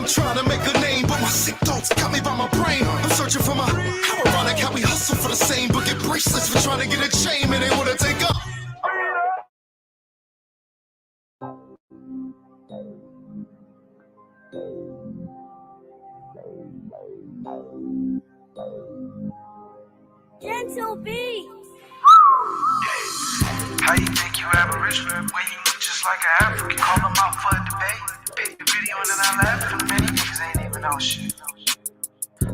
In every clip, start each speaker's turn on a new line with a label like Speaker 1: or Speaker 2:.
Speaker 1: I'm trying to make a name, but my sick thoughts got me by my brain. I'm searching for my, how ironic how we hustle for the same, but get bracelets for trying to get a chain, and they wanna take up.
Speaker 2: Gentle beats.
Speaker 3: How you think you Aboriginal when you look just like an African? Call them out for a debate. Pick the video and then I laugh at them. Many niggas ain't even know shit.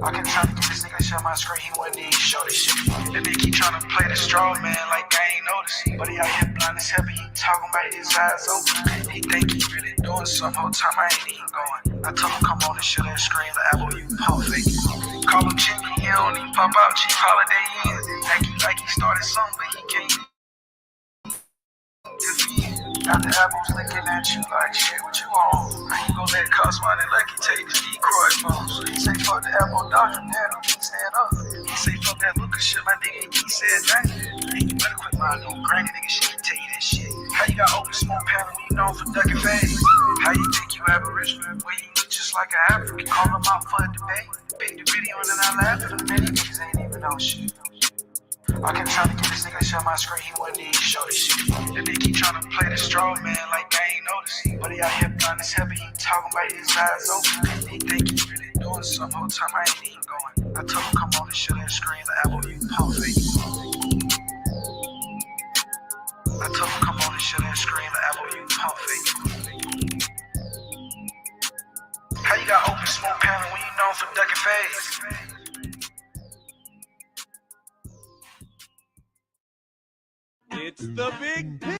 Speaker 3: I can try to get this nigga to share my screen, he wouldn't even show this shit. Then they keep trying to play the straw man like I ain't noticed. But he out here blind as hell, he talking about his eyes open. He think he really doing something, whole time I ain't even going. I told him come on and show that screen, the Apple you pump fake. Call him Chicky, he don't even pop out, Chief Holiday in. Like he started something, but he can't. Got the apples looking at you like shit, what you on? I ain't gon' let Cosmo and Lucky take the decoy phones. He say fuck the apple dodge from there, don't keep stand up. He say fuck that Lucas shit, my nigga, he said that. Hey, you better quit my little granny nigga, she can tell you that shit. How you got open smoke panel when you known for ducking fades? How you think you Aboriginal when you look just like an African? Call them out for a debate. Pick the video and then I laugh at them. Many niggas ain't even know shit. I kept trying to get this nigga to share my screen, he wouldn't even show this shit. Then they keep trying to play the straw man like I ain't noticed. But he out here blind as hell, he talking about his eyes open. He think he really doing something, whole time I ain't even going. I told him come on and show that screen, the Apple you pump fake. I told him come on and show that screen, the Apple you pump fake. How you got open smoke panel when you known for ducking fades?
Speaker 4: It's the big pick.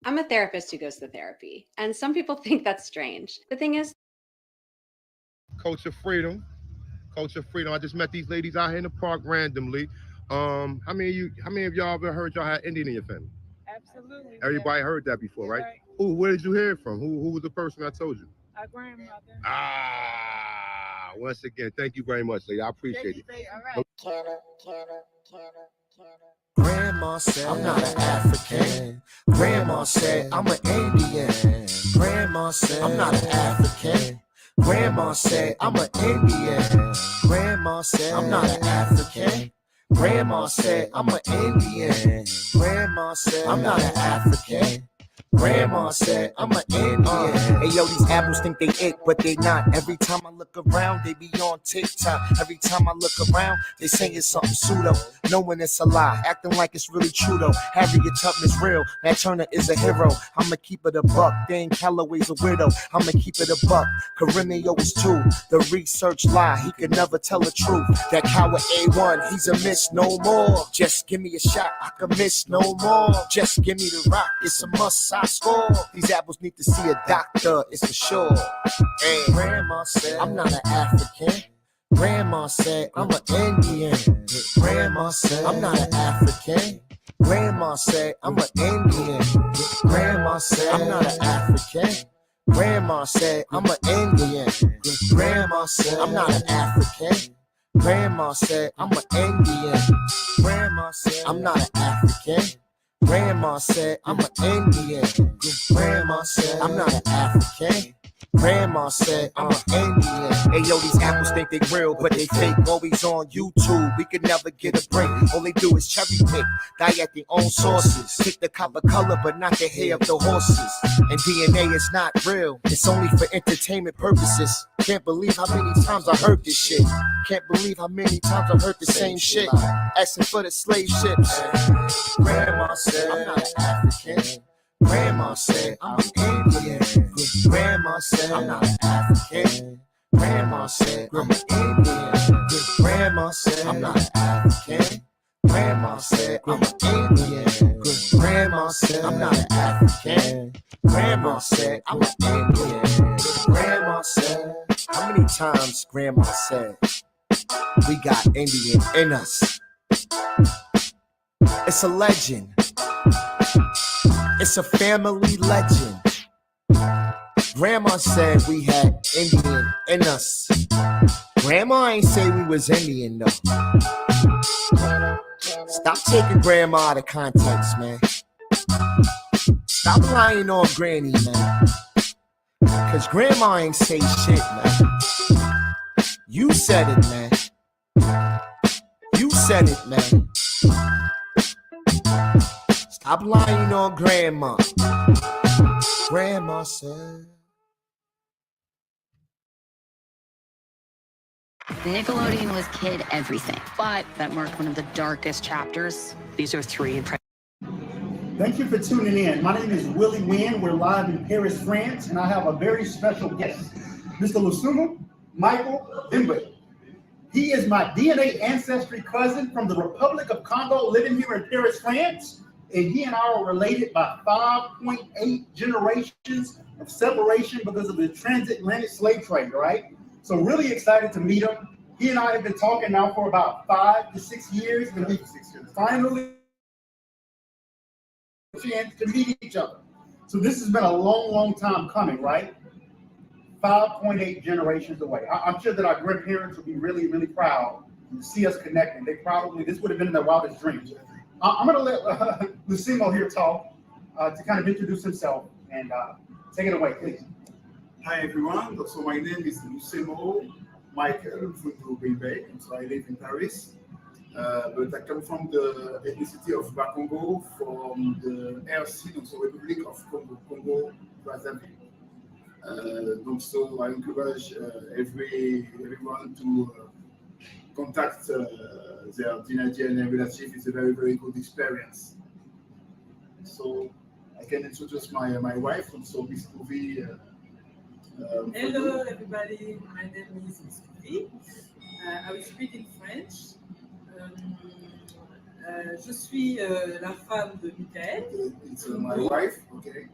Speaker 5: I'm a therapist who goes to therapy, and some people think that's strange. The thing is,
Speaker 6: Culture freedom. I just met these ladies out here in the park randomly. How many of y'all ever heard y'all had Indian in your family?
Speaker 7: Absolutely.
Speaker 6: Everybody heard that before, right? Who? Where did you hear it from? Who was the person that told you?
Speaker 7: Our grandmother.
Speaker 6: Once again, thank you very much, lady. I appreciate it.
Speaker 7: All right.
Speaker 8: Grandma said, I'm not an African. Grandma said, I'm an Indian. Grandma said, I'm not an African. Grandma said, I'm an Indian. Grandma said, I'm not an African. Grandma said, I'm an Indian. Grandma said, I'm not an African. Grandma said, I'm an Indian. Hey, yo, these apples think they it, but they not. Every time I look around, they be on TikTok. Every time I look around, they saying something pseudo. Knowing it's a lie, acting like it's really true though. Harriet Tubman's real, Nat Turner is a hero. I'ma keep it a buck, Dan Calloway's a widow. I'ma keep it a buck, Caremio is too. The research lie, he could never tell the truth. That coward A1, he's a miss no more. Just give me a shot, I can miss no more. Just give me the rock, it's a must, I score. These apples need to see a doctor, it's for sure. Hey, Grandma said, I'm not an African. Grandma said, I'm an Indian. Grandma said, I'm not an African. Grandma said, I'm an Indian. Grandma said, I'm not an African. Grandma said, I'm an Indian. Grandma said, I'm not an African. Grandma said, I'm an Indian. Grandma said, I'm not an African. Grandma said, I'm an Indian. Grandma said, I'm not an African. Grandma said, I'm an Indian. Hey, yo, these apples think they real, but they fake. Always on YouTube, we could never get a break. All they do is cherry pick, die at their own sources. Pick the copper color, but not the hair of the horses. And DNA is not real, it's only for entertainment purposes. Can't believe how many times I heard this shit. Can't believe how many times I heard the same shit. Asking for the slave ships. Grandma said, I'm not an African. Grandma said, I'm an Indian. Grandma said, I'm not an African. Grandma said, I'm an Indian. Grandma said, I'm not an African. Grandma said, I'm an Indian. Grandma said, I'm not an African. Grandma said, I'm an Indian. Grandma said, how many times Grandma said, we got Indian in us? It's a legend. It's a family legend. Grandma said we had Indian in us. Grandma ain't say we was Indian though. Stop taking Grandma out of context, man. Stop lying on Granny, man. Cause grandma ain't say shit, man. You said it, man. You said it, man. Stop lying on grandma. Grandma said.
Speaker 2: Nickelodeon was kid everything, but that marked one of the darkest chapters. These are three.
Speaker 9: Thank you for tuning in. My name is Willie Wynn. We're live in Paris, France, and I have a very special guest, Mr. Lusumu Michael Dimbe. He is my DNA ancestry cousin from the Republic of Congo, living here in Paris, France, and he and I are related by 5.8 generations of separation because of the transatlantic slave trade, right? So really excited to meet him. He and I have been talking now for about 5 to 6 years, and we finally chance to meet each other. So this has been a long, long time coming, right? 5.8 generations away. I'm sure that our grandparents would be really, really proud to see us connecting. This would have been their wildest dreams. I'm going to let Lucimo here talk to kind of introduce himself and take it away, please.
Speaker 10: Hi everyone, so my name is Lucimo Michael Dimbe, and so I live in Paris. But I come from the ethnicity of Bakongo, from the RC, so Republic of Congo, Brazzaville. Donc, so I encourage everyone to contact their DNA relative. It's a very, very good experience. So I can introduce my wife, so Miss Kuvi.
Speaker 11: Hello everybody, my name is Miss Kuvi. I will speak in French. Je suis la femme de Michael.
Speaker 10: It's my wife, okay.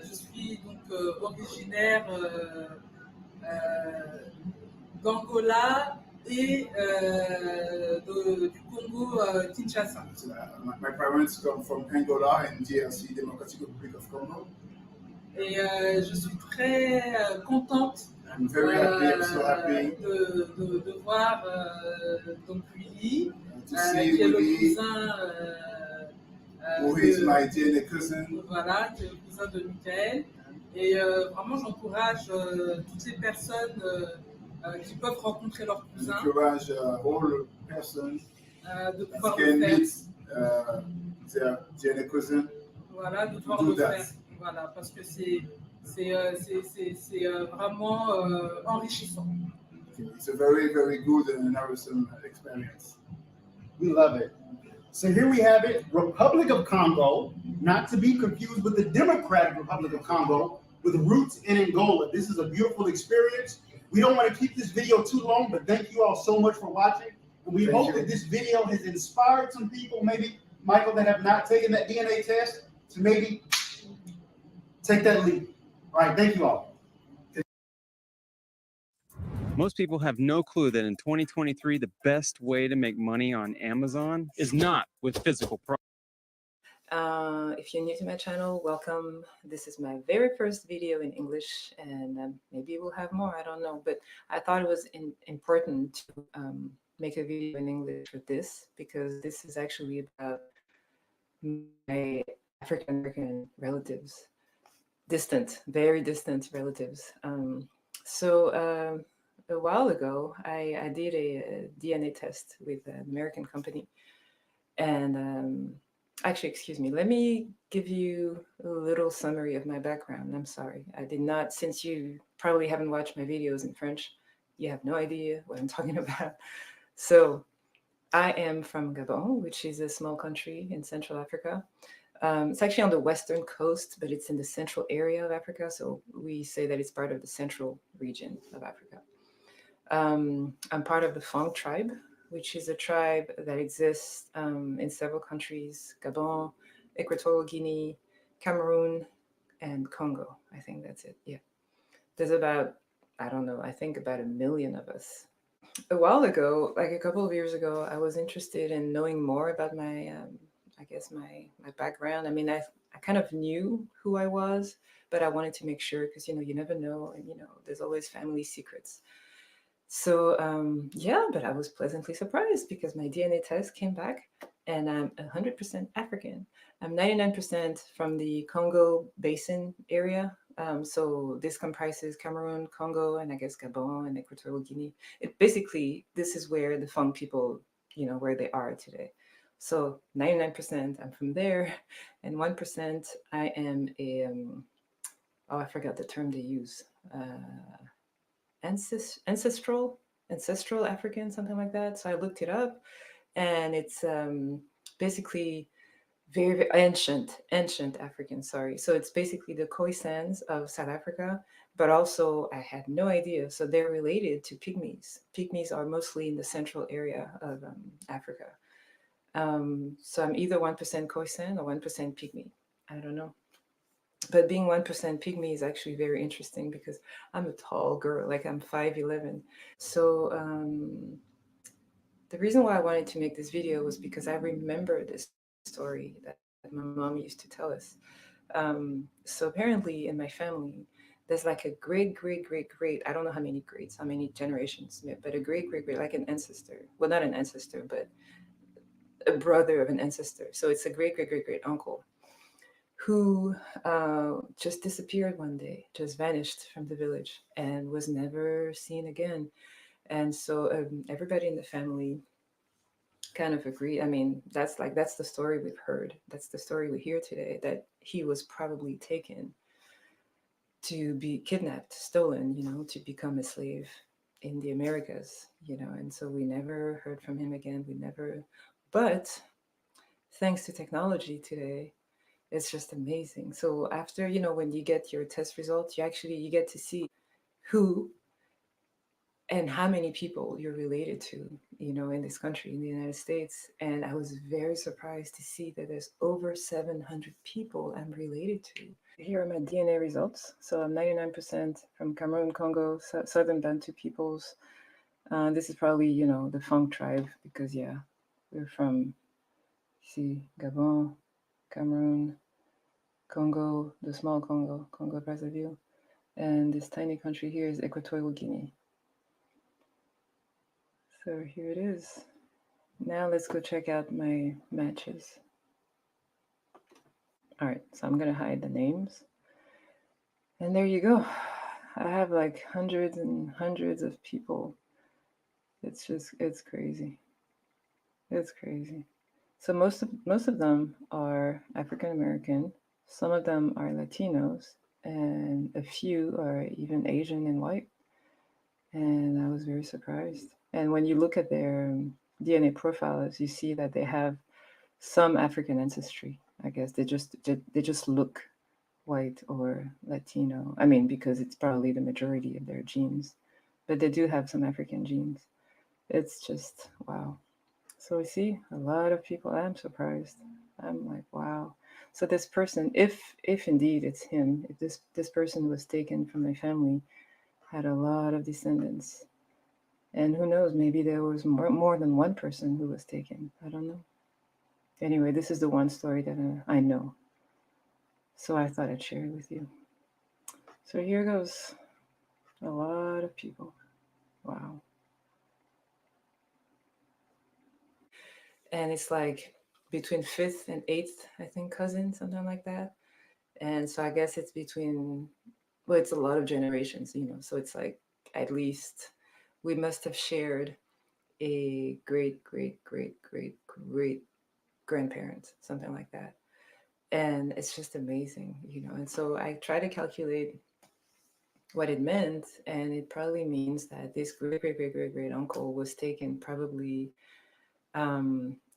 Speaker 11: Je suis donc originaire d'Angola et du Congo Kinshasa.
Speaker 10: My parents come from Angola and DRC, Democratic Republic of Congo.
Speaker 11: Et je suis très contente
Speaker 10: I'm very happy, I'm so happy
Speaker 11: de voir donc Willy,
Speaker 10: to
Speaker 11: qui
Speaker 10: see
Speaker 11: est le
Speaker 10: Willy,
Speaker 11: cousin
Speaker 10: who is my DNA cousin.
Speaker 11: Voilà, qui est le cousin de Michael. Et vraiment, j'encourage toutes les personnes qui peuvent rencontrer leur cousin.
Speaker 10: Encourage all persons
Speaker 11: de pouvoir
Speaker 10: can
Speaker 11: le faire.
Speaker 10: meet their DNA cousin.
Speaker 11: Voilà, de pouvoir le faire. Voilà, parce que c'est vraiment enrichissant.
Speaker 10: It's a very, very good and awesome experience.
Speaker 9: We love it. So here we have it, Republic of Congo, not to be confused with the Democratic Republic of Congo, with roots in Angola. This is a beautiful experience. We don't want to keep this video too long, but thank you all so much for watching. And we hope that this video has inspired some people, maybe, Michael, that have not taken that DNA test, to maybe take that leap. All right, thank you all.
Speaker 4: Most people have no clue that in 2023, the best way to make money on Amazon is not with physical products.
Speaker 12: If you're new to my channel, welcome. This is my very first video in English, and maybe we'll have more, I don't know. But I thought it was important to make a video in English for this, because this is actually about my African American relatives. Distant, very distant relatives. A while ago, I did a DNA test with an American company. And actually, excuse me, let me give you a little summary of my background. I'm sorry. I did not, since you probably haven't watched my videos in French, you have no idea what I'm talking about. So I am from Gabon, which is a small country in Central Africa. It's actually on the western coast, but it's in the central area of Africa. So we say that it's part of the central region of Africa. I'm part of the Fang tribe, which is a tribe that exists in several countries: Gabon, Equatorial Guinea, Cameroon, and Congo. I think that's it. Yeah. There's about, I don't know, I think about 1 million of us. A while ago, like a couple of years ago, I was interested in knowing more about my I guess my background. I mean, I kind of knew who I was, but I wanted to make sure, because, you know, you never know. And, you know, there's always family secrets. So, yeah, but I was pleasantly surprised because my DNA test came back and I'm 100% African. I'm 99% from the Congo Basin area So this comprises Cameroon, Congo, and I guess Gabon and Equatorial Guinea. It basically, this is where the Fang people, where they are today. So 99% I'm from there, and 1% I am a oh, I forgot the term they use. Ancestral African, something like that. So I looked it up, and it's basically very, very ancient African. Sorry. So it's basically the Khoisans of South Africa, but also I had no idea. So they're related to pygmies. Pygmies are mostly in the central area of Africa. So I'm either 1% Khoisan or 1% pygmy. I don't know. But being 1% pygmy is actually very interesting because I'm a tall girl, like I'm 5'11". So the reason why I wanted to make this video was because I remember this story that my mom used to tell us. So apparently in my family, there's like a great, I don't know how many greats, how many generations, but a great, like an ancestor. Well, not an ancestor, but a brother of an ancestor. So it's a great uncle who just disappeared one day, just vanished from the village and was never seen again. And so everybody in the family kind of agreed. I mean, that's the story we've heard. That's the story we hear today, that he was probably taken to be kidnapped, stolen, to become a slave in the Americas, and so we never heard from him again. But thanks to technology today, it's just amazing. So after, when you get your test results, you get to see who and how many people you're related to, in this country, in the United States. And I was very surprised to see that there's over 700 people I'm related to. Here are my DNA results. So I'm 99% from Cameroon, Congo, Southern Bantu peoples. This is probably, the Fang tribe because, yeah, we're from, see, Gabon, Cameroon, Congo, the small Congo, Congo-Brazzaville. And this tiny country here is Equatorial Guinea. So here it is. Now let's go check out my matches. All right, so I'm gonna hide the names. And there you go. I have like hundreds and hundreds of people. It's crazy. It's crazy. So most of them are African American. Some of them are Latinos, and a few are even Asian and white. And I was very surprised. And when you look at their DNA profiles, you see that they have some African ancestry. I guess they just look white or Latino. I mean, because it's probably the majority of their genes, but they do have some African genes. It's just wow. So we see a lot of people. I'm surprised. I'm like, wow. So this person, if indeed it's him, if this person was taken from my family, had a lot of descendants. And who knows, maybe there was more than one person who was taken. I don't know. Anyway, this is the one story that I know. So I thought I'd share it with you. So here goes. A lot of people. Wow. And it's like between 5th and 8th, I think, cousin, something like that. And so I guess it's between, well, it's a lot of generations, so it's like at least we must have shared a great grandparent, something like that. And it's just amazing, and so I try to calculate what it meant, and it probably means that this great uncle was taken probably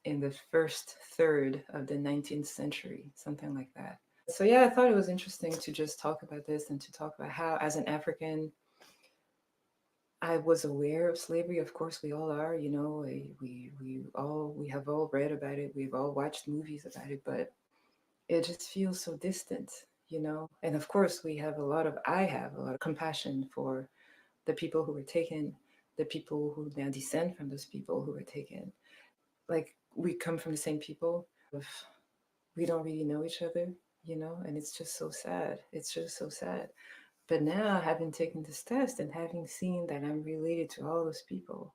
Speaker 12: in the first third of the 19th century, something like that. So yeah, I thought it was interesting to just talk about this and to talk about how, as an African, I was aware of slavery. Of course, we all are. We have all read about it. We've all watched movies about it, but it just feels so distant, And of course, I have a lot of compassion for the people who were taken, the people who now descend from those people who were taken. Like, we come from the same people. We don't really know each other, and it's just so sad. It's just so sad. But now, having taken this test and having seen that I'm related to all those people,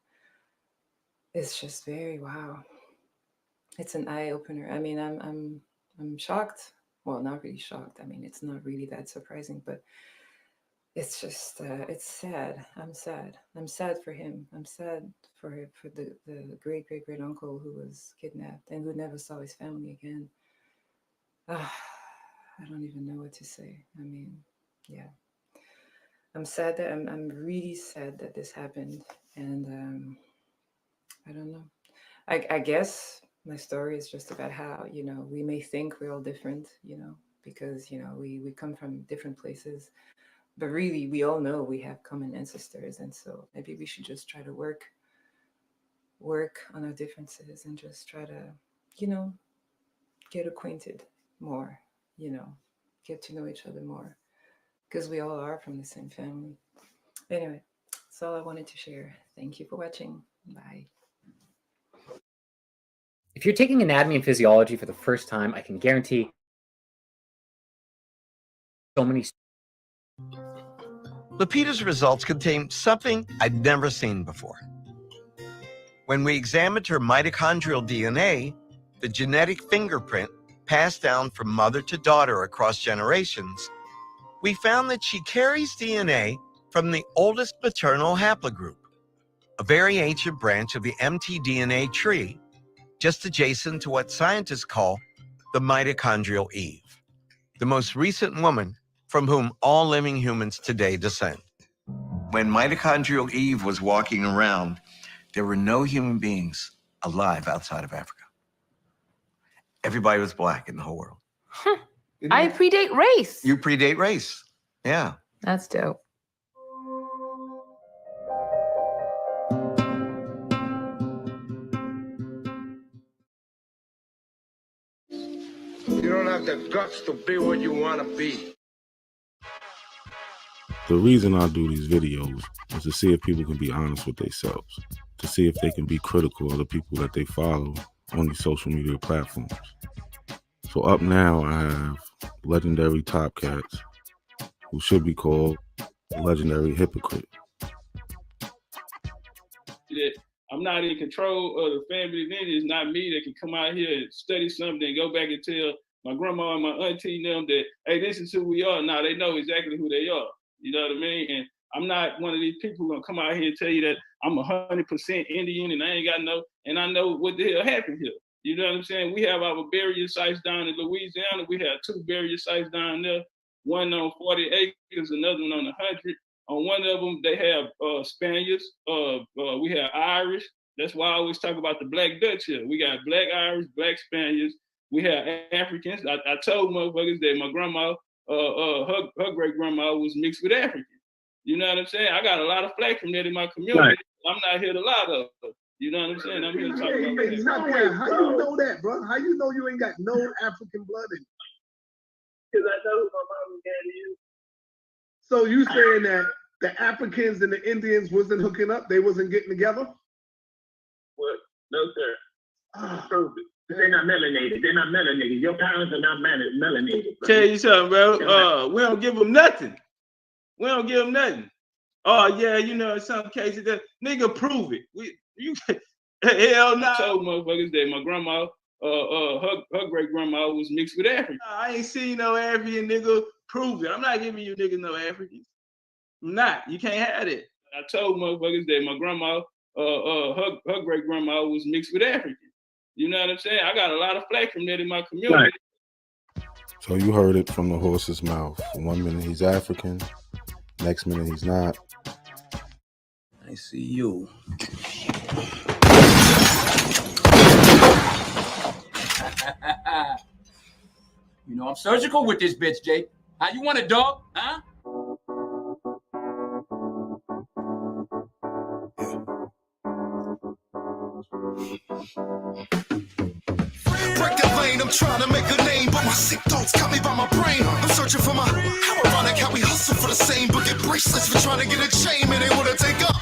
Speaker 12: it's just very wow. It's an eye opener. I mean, I'm shocked well, not really shocked. I mean, it's not really that surprising, but it's just, it's sad. I'm sad. I'm sad for him. I'm sad for the great great great uncle who was kidnapped and who never saw his family again. I don't even know what to say. I mean, yeah, I'm sad that I'm really sad that this happened, and I don't know. I guess my story is just about how, you know, we may think we're all different, you know, because, you know, we come from different places, but really we all know we have common ancestors, and so maybe we should just try to work on our differences and just try to, you know, get acquainted more, you know, get to know each other more, because we all are from the same family. Anyway, that's all I wanted to share. Thank you for watching. Bye.
Speaker 13: If you're taking anatomy and physiology for the first time, I can guarantee so many.
Speaker 14: Lupita's results contained something I'd never seen before. When we examined her mitochondrial DNA, the genetic fingerprint passed down from mother to daughter across generations, we found that she carries DNA from the oldest maternal haplogroup, a very ancient branch of the mtDNA tree, just adjacent to what scientists call the mitochondrial Eve, the most recent woman from whom all living humans today descend. When mitochondrial Eve was walking around, there were no human beings alive outside of Africa. Everybody was black in the whole world.
Speaker 15: I predate race.
Speaker 14: You predate race. Yeah.
Speaker 15: That's dope.
Speaker 16: You don't have the guts to be what you want to be.
Speaker 17: The reason I do these videos is to see if people can be honest with themselves, to see if they can be critical of the people that they follow on these social media platforms. So up now, I have legendary top cats who should be called legendary hypocrite.
Speaker 18: That I'm not in control of the family lineage. It's not me that can come out here and study something and go back and tell my grandma and my auntie and them that, hey, this is who we are. Now they know exactly who they are. You know what I mean? And I'm not one of these people who gonna come out here and tell you that I'm 100% Indian and I ain't got no, and I know what the hell happened here. You know what I'm saying? We have our burial sites down in Louisiana. We have 2 burial sites down there, one on 40 acres, another one on 100. On one of them, they have Spaniards. We have Irish. That's why I always talk about the Black Dutch here. We got Black Irish, Black Spaniards. We have Africans. I told motherfuckers that my grandma, her great grandma was mixed with African. You know what I'm saying? I got a lot of flack from that in my community. Right. I'm not here to lie though. You know what I'm saying? I'm here to talk about that.
Speaker 16: Exactly. How you know that, bro? How you know you ain't got no African blood in you?
Speaker 19: Because I know who my mom and daddy is.
Speaker 16: So you saying that the Africans and the Indians wasn't hooking up? They wasn't getting together?
Speaker 19: What? No, sir. Prove it. They're not melanated. They're not melanated. Your parents are not melanated. Bro.
Speaker 18: Tell you something, bro. We don't give them nothing. We don't give them nothing. Oh yeah, you know, in some cases, that nigga prove it. Hell no. I told motherfuckers that my grandma, her great grandma was mixed with African. I ain't seen no African, nigga. Prove it. I'm not giving you niggas no Africans. I'm not. You can't have it. I told motherfuckers that my grandma, her great grandma was mixed with African. You know what I'm saying? I got a lot of flack from that in my community. Right.
Speaker 17: So you heard it from the horse's mouth. 1 minute he's African, next minute he's not.
Speaker 20: I see you. You know, I'm surgical with this bitch, Jake. How you want it, dog? Huh?
Speaker 1: Break the lane, I'm trying to make a name, but my sick thoughts got me by my brain. I'm searching for my, how ironic how we hustle for the same, but get bracelets for trying to get a chain, and they wanna take up.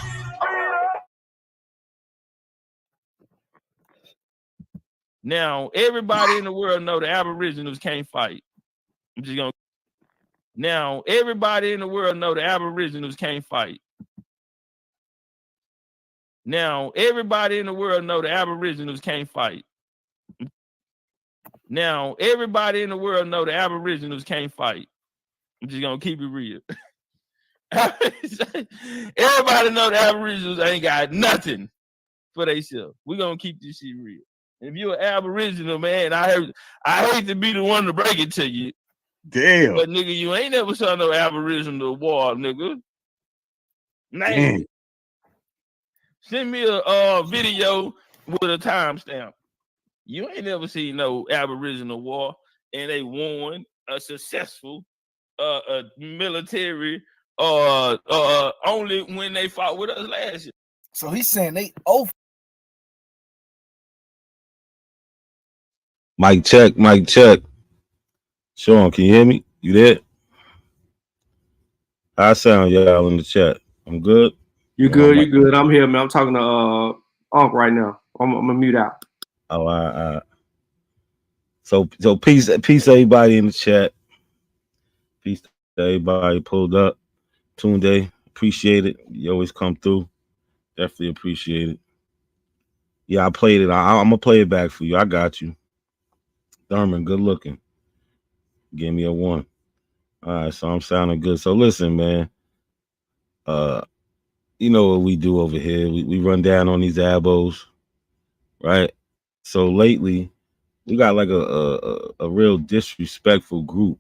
Speaker 21: Now, everybody in the world know the Aboriginals can't fight. I'm just gonna. Now, everybody in the world know the Aboriginals can't fight. Now, everybody in the world know the Aboriginals can't fight. Now, everybody in the world know the Aboriginals can't fight. I'm just gonna keep it real. Everybody know the Aboriginals ain't got nothing for themselves. We're gonna keep this shit real. If you're an Aboriginal, man, I hate to be the one to break it to you.
Speaker 17: Damn.
Speaker 21: But nigga, you ain't never saw no Aboriginal war, nigga. Name it. Send me a video with a timestamp. You ain't never seen no Aboriginal war, and they won a successful military only when they fought with us last year.
Speaker 3: So he's saying they over.
Speaker 17: Mic check, mic check. Sean, can you hear me? You there? I sound y'all in the chat. I'm good.
Speaker 22: You good? You good? I'm here, man. I'm talking to Unc right now. I'm gonna mute out.
Speaker 17: Oh, all right. So peace, everybody in the chat. Peace to everybody pulled up. Tunde, appreciate it. You always come through. Definitely appreciate it. Yeah, I played it. I'm gonna play it back for you. I got you. Thurman, good looking. Give me a 1. All right, so I'm sounding good. So listen, man. You know what we do over here. We run down on these abos, right? So lately, we got like a real disrespectful group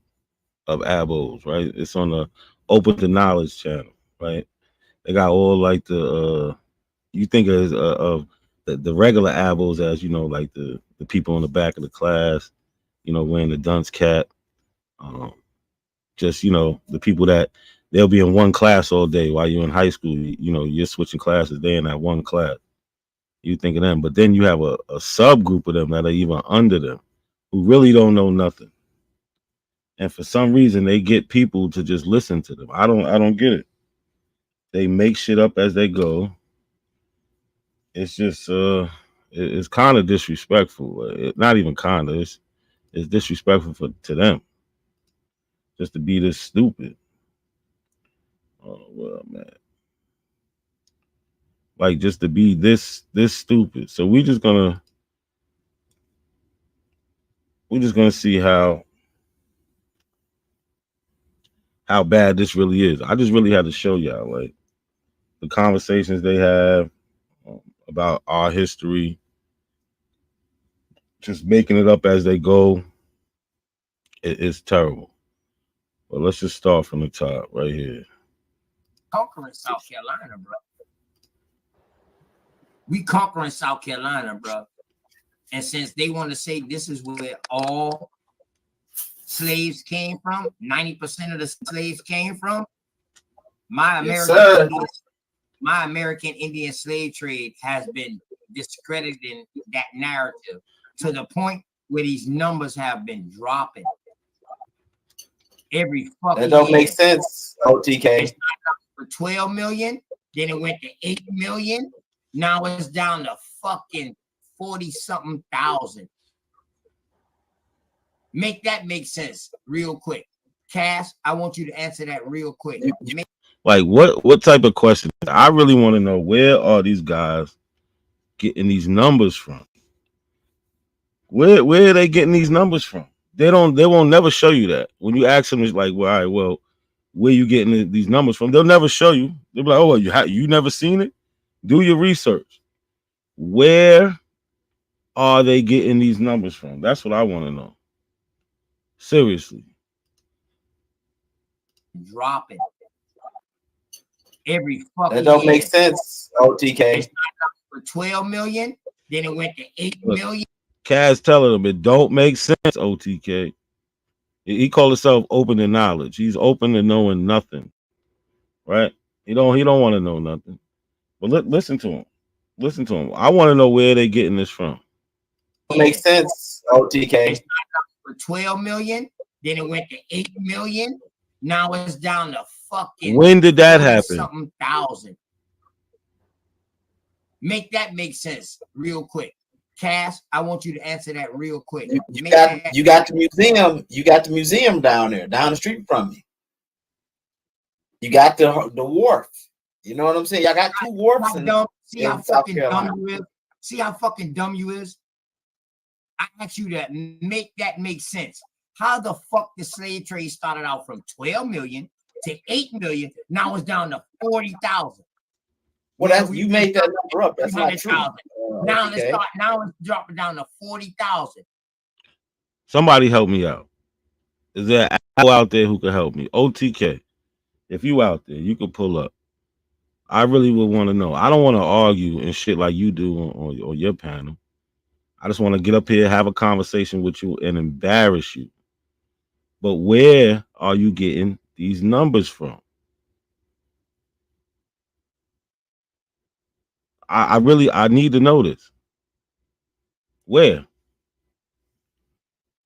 Speaker 17: of abos, right? It's on the Open to Knowledge channel, right? They got all like the you think of the regular abos as, you know, like the people in the back of the class, you know, wearing the dunce cap. Just, you know, the people that they'll be in one class all day while you're in high school. You know, you're switching classes. They're in that one class. You think of them, but then you have a subgroup of them that are even under them who really don't know nothing. And for some reason, they get people to just listen to them. I don't get it. They make shit up as they go. It's just it's kind of disrespectful. Not even kind of. It's disrespectful to them just to be this stupid. Oh well, man. Like just to be this stupid. So we're just gonna see how bad this really is. I just really had to show y'all like the conversations they have about our history, just making it up as they go. It's terrible. But let's just start from the top right here.
Speaker 3: Conquering South Carolina, bro. We conquering South Carolina, bro. And since they want to say this is where all slaves came from, 90% of the slaves came from, my American Indian slave trade has been discrediting that narrative to the point where these numbers have been dropping every fucking year.
Speaker 23: That don't make sense, OTK.
Speaker 3: It started out for 12 million, then it went to 8 million. Now it's down to fucking 40-something thousand. Make that make sense real quick. Cass, I want you to answer that real quick.
Speaker 17: Like what type of question? I really want to know, where are these guys getting these numbers from? Where are they getting these numbers from? They won't never show you that. When you ask them, it's like, well, all right, well, where you getting these numbers from? They'll never show you. They'll be like, oh, you never seen it? Do your research. Where are they getting these numbers from? That's what I want to know. Seriously.
Speaker 3: Dropping every fucking
Speaker 23: That don't
Speaker 3: year.
Speaker 23: make sense, OTK.
Speaker 3: It started out for 12 million, then it went to 8 million.
Speaker 17: Kaz telling them it don't make sense, OTK. He called himself open to knowledge. He's open to knowing nothing. Right? He don't want to know nothing. But listen to him. Listen to him. I want to know where they getting this from.
Speaker 23: Makes sense, OTK.
Speaker 3: It started out for 12 million, then it went to 8 million. Now it's down to fucking.
Speaker 17: When did that happen?
Speaker 3: Something thousand. Make that make sense real quick. Cass, I want you to answer that real quick.
Speaker 23: You got the museum. You got the museum down there, down the street from you. You got the wharf. You know what I'm saying? Y'all got two wharfs in
Speaker 3: See how
Speaker 23: South
Speaker 3: fucking
Speaker 23: Carolina.
Speaker 3: dumb you is? See how fucking dumb you is? I ask you to make that make sense. How the fuck the slave trade started out from 12 million to 8 million, now it's down to 40,000.
Speaker 23: Well, that's you made that number up. That's not true.
Speaker 3: Now
Speaker 23: okay.
Speaker 3: it's dropping down to 40,000.
Speaker 17: Somebody help me out. Is there an owl out there who can help me? OTK, if you out there, you can pull up. I really would want to know. I don't want to argue and shit like you do on your panel. I just want to get up here, have a conversation with you, and embarrass you. But where are you getting these numbers from? I need to know this. Where?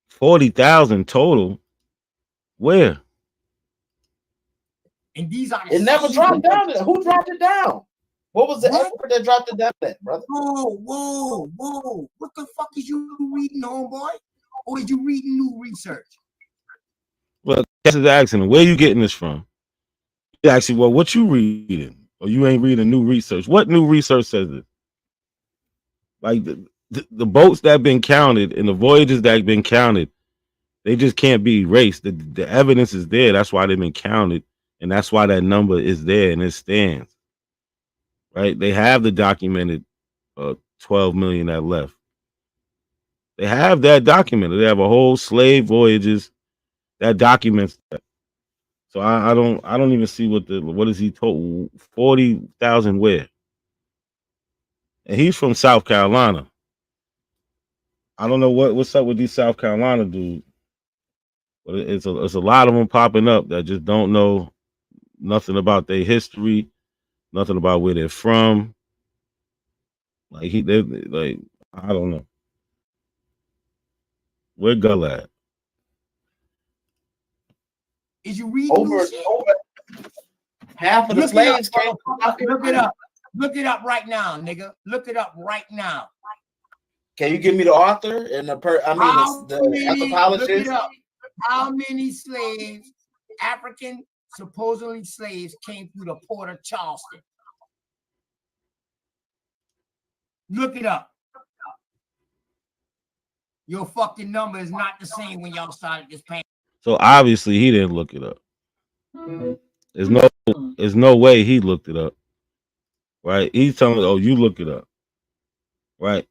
Speaker 17: 40,000 total. Where?
Speaker 3: And these are
Speaker 23: it never dropped down. Who dropped it down? What was the expert that dropped it down at, brother?
Speaker 3: Whoa. What the fuck is you reading, homeboy? Or is you reading new research?
Speaker 17: Well, Cass is asking, where you getting this from? He actually, well, what you reading? Or you ain't reading new research. What new research says it? Like the boats that have been counted and the voyages that have been counted, they just can't be erased. The evidence is there. That's why they've been counted. And that's why that number is there and it stands. Right? They have the documented 12 million that left. They have that documented. They have a whole slave voyages that documents that. So I don't even see what is he told 40,000 where? And he's from South Carolina. I don't know what's up with these South Carolina dudes. But it's a lot of them popping up that just don't know nothing about their history, nothing about where they're from. Like I don't know. Where Gull at?
Speaker 3: Is you reading
Speaker 23: over half of the slaves came?
Speaker 3: Look it up. Look it up right now, nigga. Look it up right now.
Speaker 23: Can you give me the author and the anthropologist?
Speaker 3: Look it up. How many slaves, African supposedly slaves, came through the port of Charleston? Look it up. Your fucking number is not the same when y'all started this pan.
Speaker 17: So obviously he didn't look it up. There's no way he looked it up. Right? He's telling me, oh, you look it up. Right?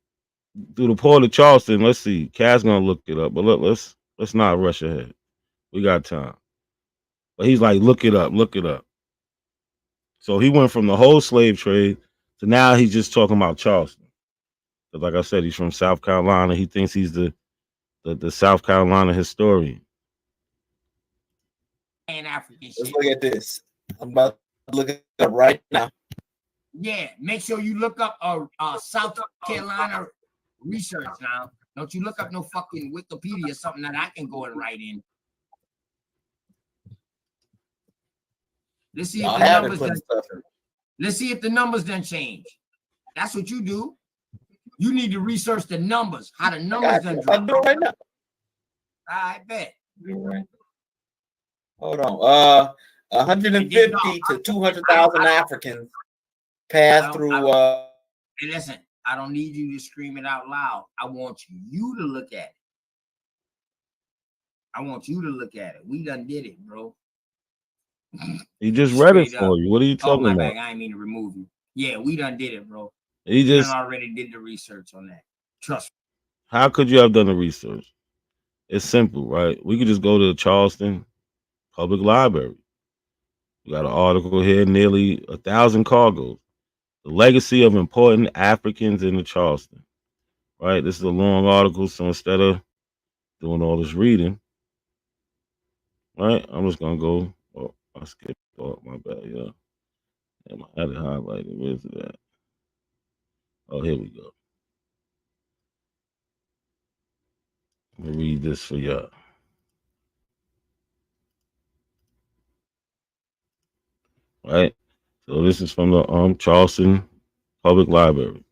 Speaker 17: Through the port of Charleston, let's see. Cass gonna look it up, but let's not rush ahead. We got time. But he's like, look it up. So he went from the whole slave trade to now he's just talking about Charleston. Because like I said, he's from South Carolina. He thinks he's the South Carolina historian.
Speaker 3: And African
Speaker 23: Let's look at this. I'm about to look it up right now.
Speaker 3: Yeah, make sure you look up South Carolina research now. Don't you look up no fucking Wikipedia, something that I can go and write in. Let's see if the numbers let's see if the numbers done change. That's what you do. You need to research the numbers, how the numbers done drop.
Speaker 23: I'm doing right now.
Speaker 3: I bet.
Speaker 23: Hold on. 150 to 200,000 Africans passed through.
Speaker 3: Hey, listen, I don't need you to scream it out loud. I want you to look at it. We done did it, bro.
Speaker 17: He just read it for you. What are you talking about?
Speaker 3: Bad. I ain't mean to remove you. Yeah, we done did it, bro.
Speaker 17: He just
Speaker 3: already did the research on that. Trust me.
Speaker 17: How could you have done the research? It's simple, right? We could just go to the Charleston Public Library. We got an article here, nearly 1,000 cargoes. The legacy of important Africans in the Charleston. Right? This is a long article, so instead of doing all this reading, right, I'm just gonna go. Oh, I skipped. Oh, my bad, yeah. I had it highlighted. Where's it at? Oh, here we go. Let me read this for y'all. Right? So this is from the Charleston Public Library.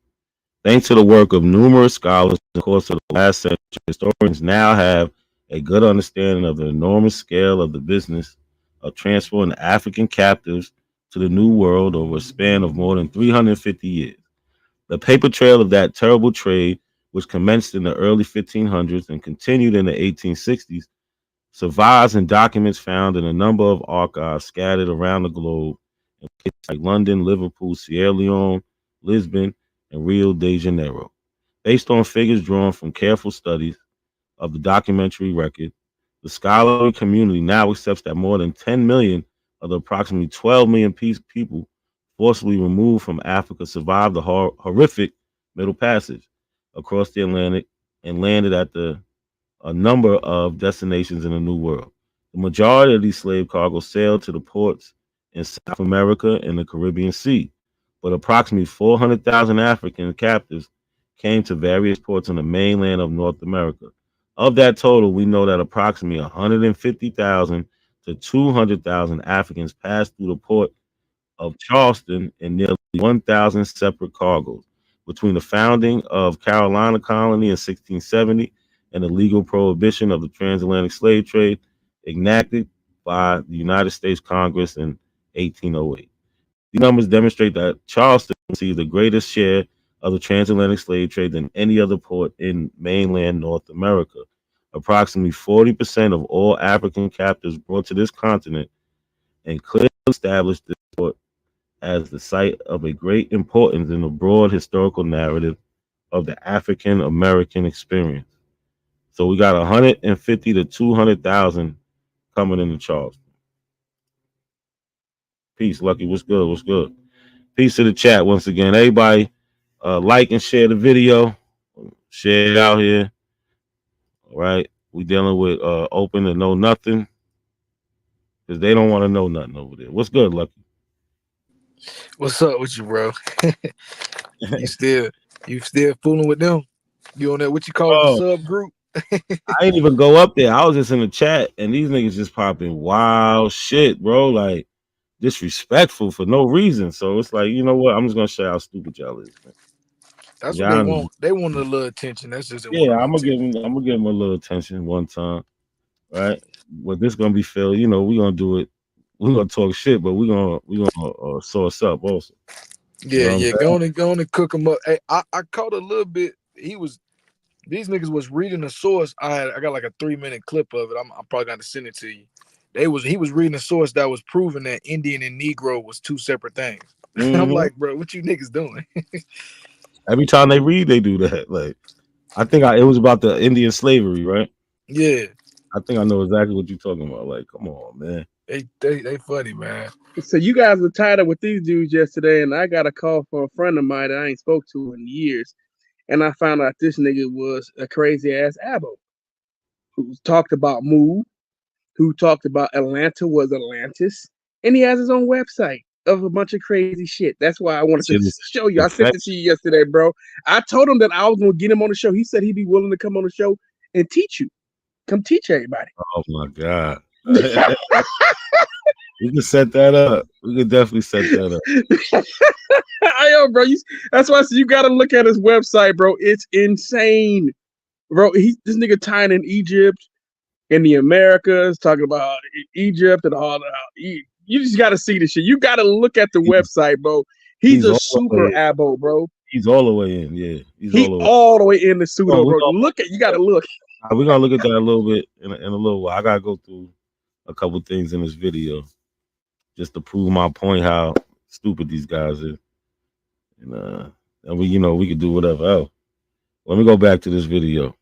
Speaker 17: Thanks to the work of numerous scholars in the course of the last century, historians now have a good understanding of the enormous scale of the business of transporting African captives to the New World over a span of more than 350 years. The paper trail of that terrible trade, which commenced in the early 1500s and continued in the 1860s, survives in documents found in a number of archives scattered around the globe in places like London, Liverpool, Sierra Leone, Lisbon, and Rio de Janeiro. Based on figures drawn from careful studies of the documentary record, the scholarly community now accepts that more than 10 million of the approximately 12 million people forcibly removed from Africa survived the horrific Middle Passage across the Atlantic and landed at a number of destinations in the New World. The majority of these slave cargoes sailed to the ports in South America and the Caribbean Sea, but approximately 400,000 African captives came to various ports on the mainland of North America. Of that total, we know that approximately 150,000 to 200,000 Africans passed through the port of Charleston in nearly 1,000 separate cargoes. Between the founding of Carolina Colony in 1670 and the legal prohibition of the transatlantic slave trade enacted by the United States Congress in 1808. These numbers demonstrate that Charleston received the greatest share of the transatlantic slave trade than any other port in mainland North America. Approximately 40% of all African captives brought to this continent and clearly established this port as the site of a great importance in the broad historical narrative of the African American experience. So we got 150 to 200,000 coming into Charleston. Peace, Lucky. What's good? What's good? Peace to the chat once again. Everybody, like and share the video. Share it out here. All right. We dealing with open to know nothing because they don't want to know nothing over there. What's good, Lucky?
Speaker 5: What's up with you, bro? you still fooling with them? You on that what you call the subgroup?
Speaker 17: I didn't even go up there. I was just in the chat, and these niggas just popping wild shit, bro. Like disrespectful for no reason. So it's like, you know what? I'm just gonna show how stupid y'all is, man.
Speaker 5: That's what they want. They want a little attention. That's just
Speaker 17: I'm gonna give them a little attention one time, right? But this gonna be Phil. You know, we're gonna do it. We're gonna talk shit, but we're gonna source up also.
Speaker 5: Yeah, you know go on and cook them up. Hey, I caught a little bit. These niggas was reading the source. I got like a 3-minute clip of it. I'm probably gonna send it to you. He was reading a source that was proving that Indian and Negro was two separate things.
Speaker 17: Mm-hmm.
Speaker 5: I'm like, bro, what you niggas doing?
Speaker 17: Every time they read, they do that. Like, I think it was about the Indian slavery, right?
Speaker 5: Yeah.
Speaker 17: I think I know exactly what you're talking about. Like, come on, man.
Speaker 5: They funny, man.
Speaker 16: So you guys were tied up with these dudes yesterday, and I got a call from a friend of mine that I ain't spoke to in years, and I found out this nigga was a crazy ass abo who talked about Move, who talked about Atlanta was Atlantis, and he has his own website of a bunch of crazy shit. That's why I wanted to show you. I sent it to you yesterday, bro. I told him that I was gonna get him on the show. He said he'd be willing to come on the show and teach you. Come teach everybody.
Speaker 17: Oh my God. We can set that up. We can definitely set that up.
Speaker 16: I know, bro. That's why I said you gotta look at his website, bro. It's insane, bro. This nigga tying in Egypt and the Americas, talking about Egypt and all that. You just gotta see this shit. You gotta look at the website, bro. He's a super abo, bro.
Speaker 17: He's all the way in, yeah. He's
Speaker 16: all the way in the pseudo, bro. You gotta look.
Speaker 17: We're gonna look at that a little bit in a little while. I gotta go through a couple things in this video just to prove my point how stupid these guys is. And we could do whatever else. Let me go back to this video.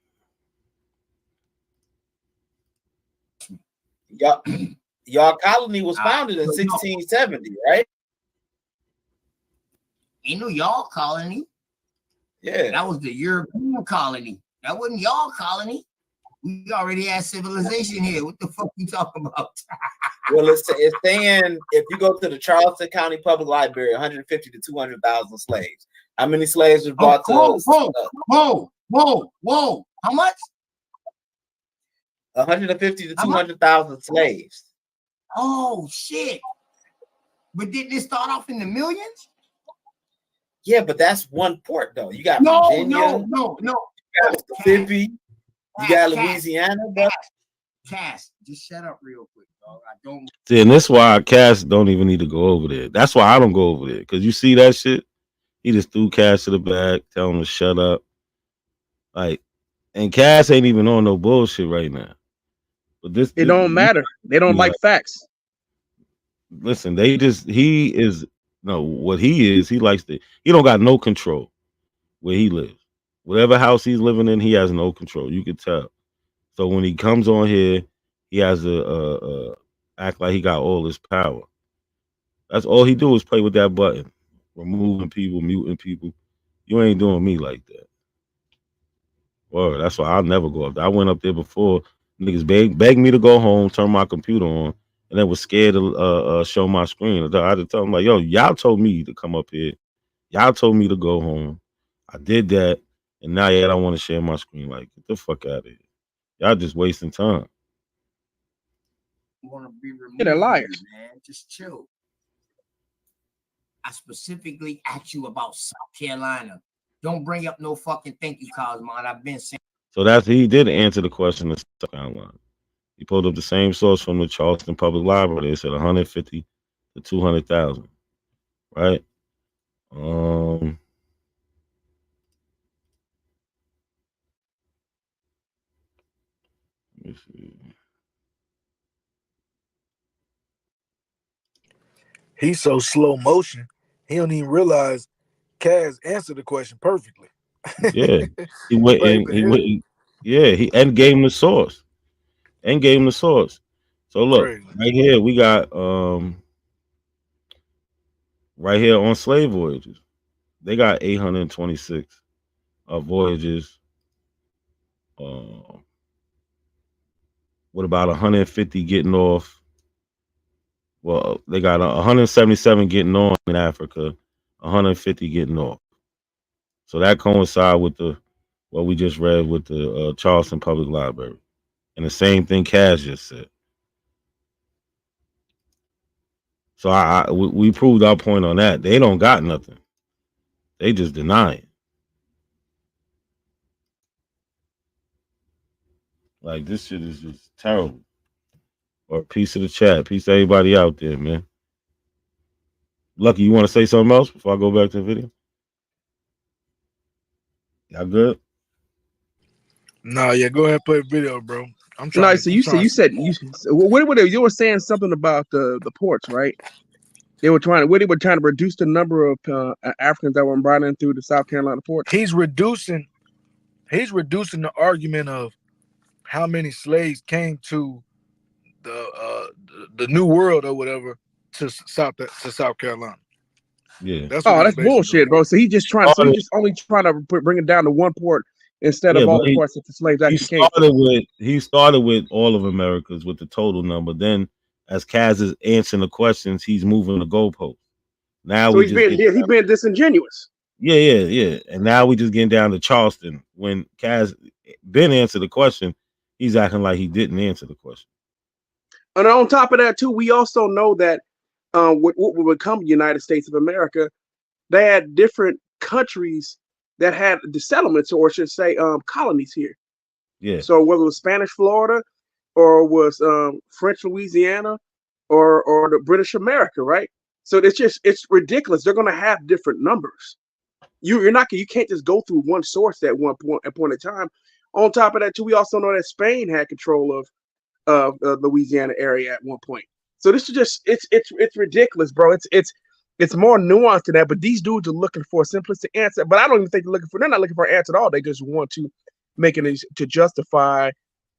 Speaker 23: Y'all colony was founded in 1670, right?
Speaker 3: Ain't no y'all colony.
Speaker 23: Yeah.
Speaker 3: That was the European colony. That wasn't y'all colony. We already had civilization here. What the fuck you talking about?
Speaker 23: Well, it's saying if you go to the Charleston County Public Library, 150 to 200,000 slaves. How many slaves were brought to us?
Speaker 3: Whoa. How much?
Speaker 23: 150 to 200,000 slaves.
Speaker 3: Oh, shit. But did this start off in the millions?
Speaker 23: Yeah, but that's one port, though. You got
Speaker 3: No.
Speaker 23: Virginia.
Speaker 3: No.
Speaker 23: You got Mississippi. You got Louisiana.
Speaker 3: Cass, just shut up real quick, dog. I don't.
Speaker 17: See, and that's why Cass don't even need to go over there. That's why I don't go over there. Because you see that shit? He just threw Cass to the back, tell him to shut up. Like, and Cass ain't even on no bullshit right now. But
Speaker 16: it don't matter. They don't like facts.
Speaker 17: Listen, he is what he is. He likes to. He don't got no control where he lives. Whatever house he's living in, he has no control. You can tell. So when he comes on here, he has to act like he got all this power. That's all he do is play with that button, removing people, muting people. You ain't doing me like that. Word. That's why I'll never go up there. I went up there before. Niggas begged me to go home, turn my computer on, and then was scared to show my screen. I had to tell them like, yo, y'all told me to come up here. Y'all told me to go home. I did that, and now y'all don't want to share my screen. Like, get the fuck out of here. Y'all just wasting time.
Speaker 3: Want to be removed,
Speaker 16: they're liars,
Speaker 3: man. Just chill. I specifically asked you about South Carolina. Don't bring up no fucking thank you, Cosmon. I've been saying.
Speaker 17: So he did answer the question in South Carolina. He pulled up the same source from the Charleston Public Library. They said 150 to 200,000, right? Let me see.
Speaker 5: He's so slow motion, he don't even realize Kaz answered the question perfectly.
Speaker 17: Yeah, he went and he and gave him the source. So look,
Speaker 5: Crazy.
Speaker 17: right here we got right here on slave voyages. They got 826 voyages. What about 150 getting off? Well, they got 177 getting on in Africa, 150 getting off. So that coincides with what we just read with the Charleston Public Library, and the same thing Cass just said. So we proved our point on that. They don't got nothing. They just deny it. Like, this shit is just terrible. Or peace of the chat. Peace to everybody out there, man. Lucky, you want to say something else before I go back to the video? Y'all good?
Speaker 5: No, yeah, go ahead and play a video, bro. I'm trying.
Speaker 16: No, so you said you were saying something about the ports, right? They were trying to reduce the number of Africans that were brought in through the South Carolina ports.
Speaker 5: He's reducing the argument of how many slaves came to the New World or whatever to South Carolina.
Speaker 17: Yeah.
Speaker 5: That's
Speaker 16: bullshit, bro. So he's just only trying to bring it down to one port instead of all the ports that the slaves actually came.
Speaker 17: He started with all of Americas with the total number. Then, as Kaz is answering the questions, he's moving the goalpost. Now
Speaker 16: so he's being disingenuous.
Speaker 17: Yeah. And now we just getting down to Charleston. When Kaz been answered the question, he's acting like he didn't answer the question.
Speaker 16: And on top of that, too, we also know that what would become the United States of America, they had different countries that had the settlements, or I should say, colonies here.
Speaker 17: Yeah.
Speaker 16: So whether it was Spanish Florida, or was French Louisiana, or the British America, right? So it's ridiculous. They're going to have different numbers. You can't just go through one source at one point in time. On top of that, too, we also know that Spain had control of the Louisiana area at one point. So this is just it's ridiculous, bro. It's more nuanced than that. But these dudes are looking for a simplistic answer. But I don't even think they're not looking for an answer at all. They just want to to justify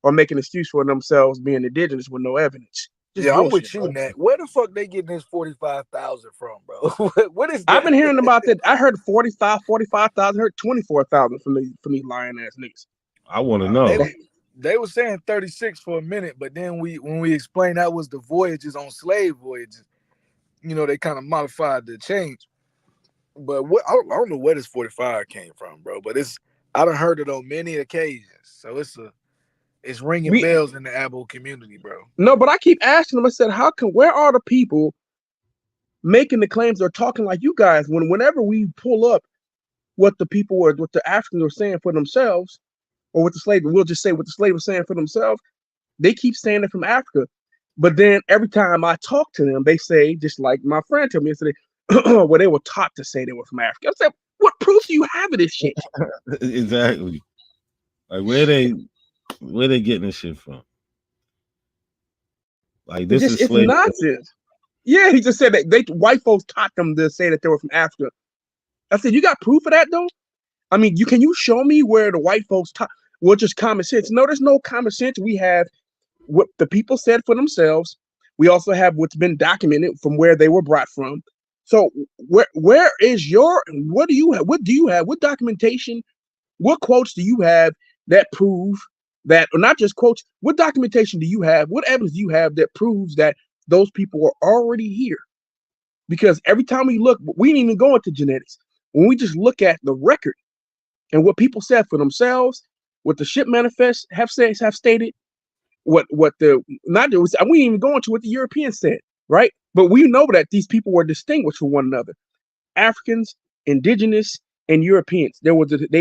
Speaker 16: or make an excuse for themselves being indigenous with no evidence. Just
Speaker 5: I'm
Speaker 16: bullshit,
Speaker 5: with you,
Speaker 16: bro.
Speaker 5: Nat. Where the fuck they getting this 45,000 from, bro? What is that?
Speaker 16: I've been hearing about that. I heard 45,000. Heard 24,000 from these lying ass niggas.
Speaker 17: I want to know.
Speaker 5: They were saying 36 for a minute, but then when we explained that was the voyages on slave voyages, they kind of modified the change. But I don't know where this 45 came from, bro. But I done heard it on many occasions, so it's ringing bells in the Abo community, bro.
Speaker 16: No, but I keep asking them. I said, where are the people making the claims or talking like you guys? Whenever we pull up what the Africans were saying for themselves, or what the slave, we'll just say what the slave was saying for themselves. They keep saying it from Africa, but then every time I talk to them, they say, just like my friend told me yesterday, well, they were taught to say they were from Africa. I said, what proof do you have of this shit?
Speaker 17: Exactly. Like where they getting this shit from? Like this is
Speaker 16: It's
Speaker 17: slave.
Speaker 16: nonsense. Yeah, he just said that white folks taught them to say that they were from Africa. I said, you got proof of that though? I mean, can you show me where the white folks taught? Well, just common sense. No, there's no common sense. We have what the people said for themselves. We also have what's been documented from where they were brought from. So where is your what do you have? What do you have? What documentation? What quotes do you have that prove that, or not just quotes? What documentation do you have? What evidence do you have that proves that those people were already here? Because every time we look, we ain't even go into genetics. When we just look at the record and what people said for themselves, what the ship manifests have stated, what the not we ain't even going to what the Europeans said, right? But we know that these people were distinguished from one another. Africans, indigenous, and Europeans. They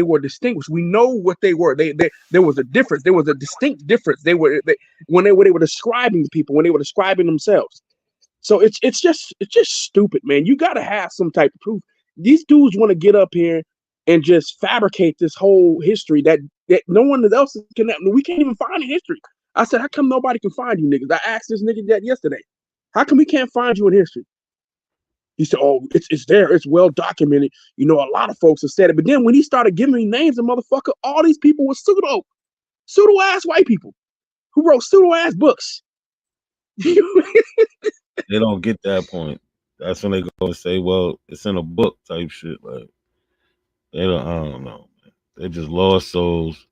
Speaker 16: were distinguished. We know what they were. There was a difference. There was a distinct difference. When they were describing the people, when they were describing themselves. So it's just stupid, man. You gotta have some type of proof. These dudes want to get up here and just fabricate this whole history that no one else can. We can't even find in history. I said, how come nobody can find you niggas? I asked this nigga that yesterday. How come we can't find you in history? He said, oh, it's there. It's well documented. You know, a lot of folks have said it. But then when he started giving me names of motherfucker, all these people were pseudo-ass white people who wrote pseudo-ass books.
Speaker 17: They don't get that point. That's when they go and say, well, it's in a book type shit. Like, I don't know. They're just lost souls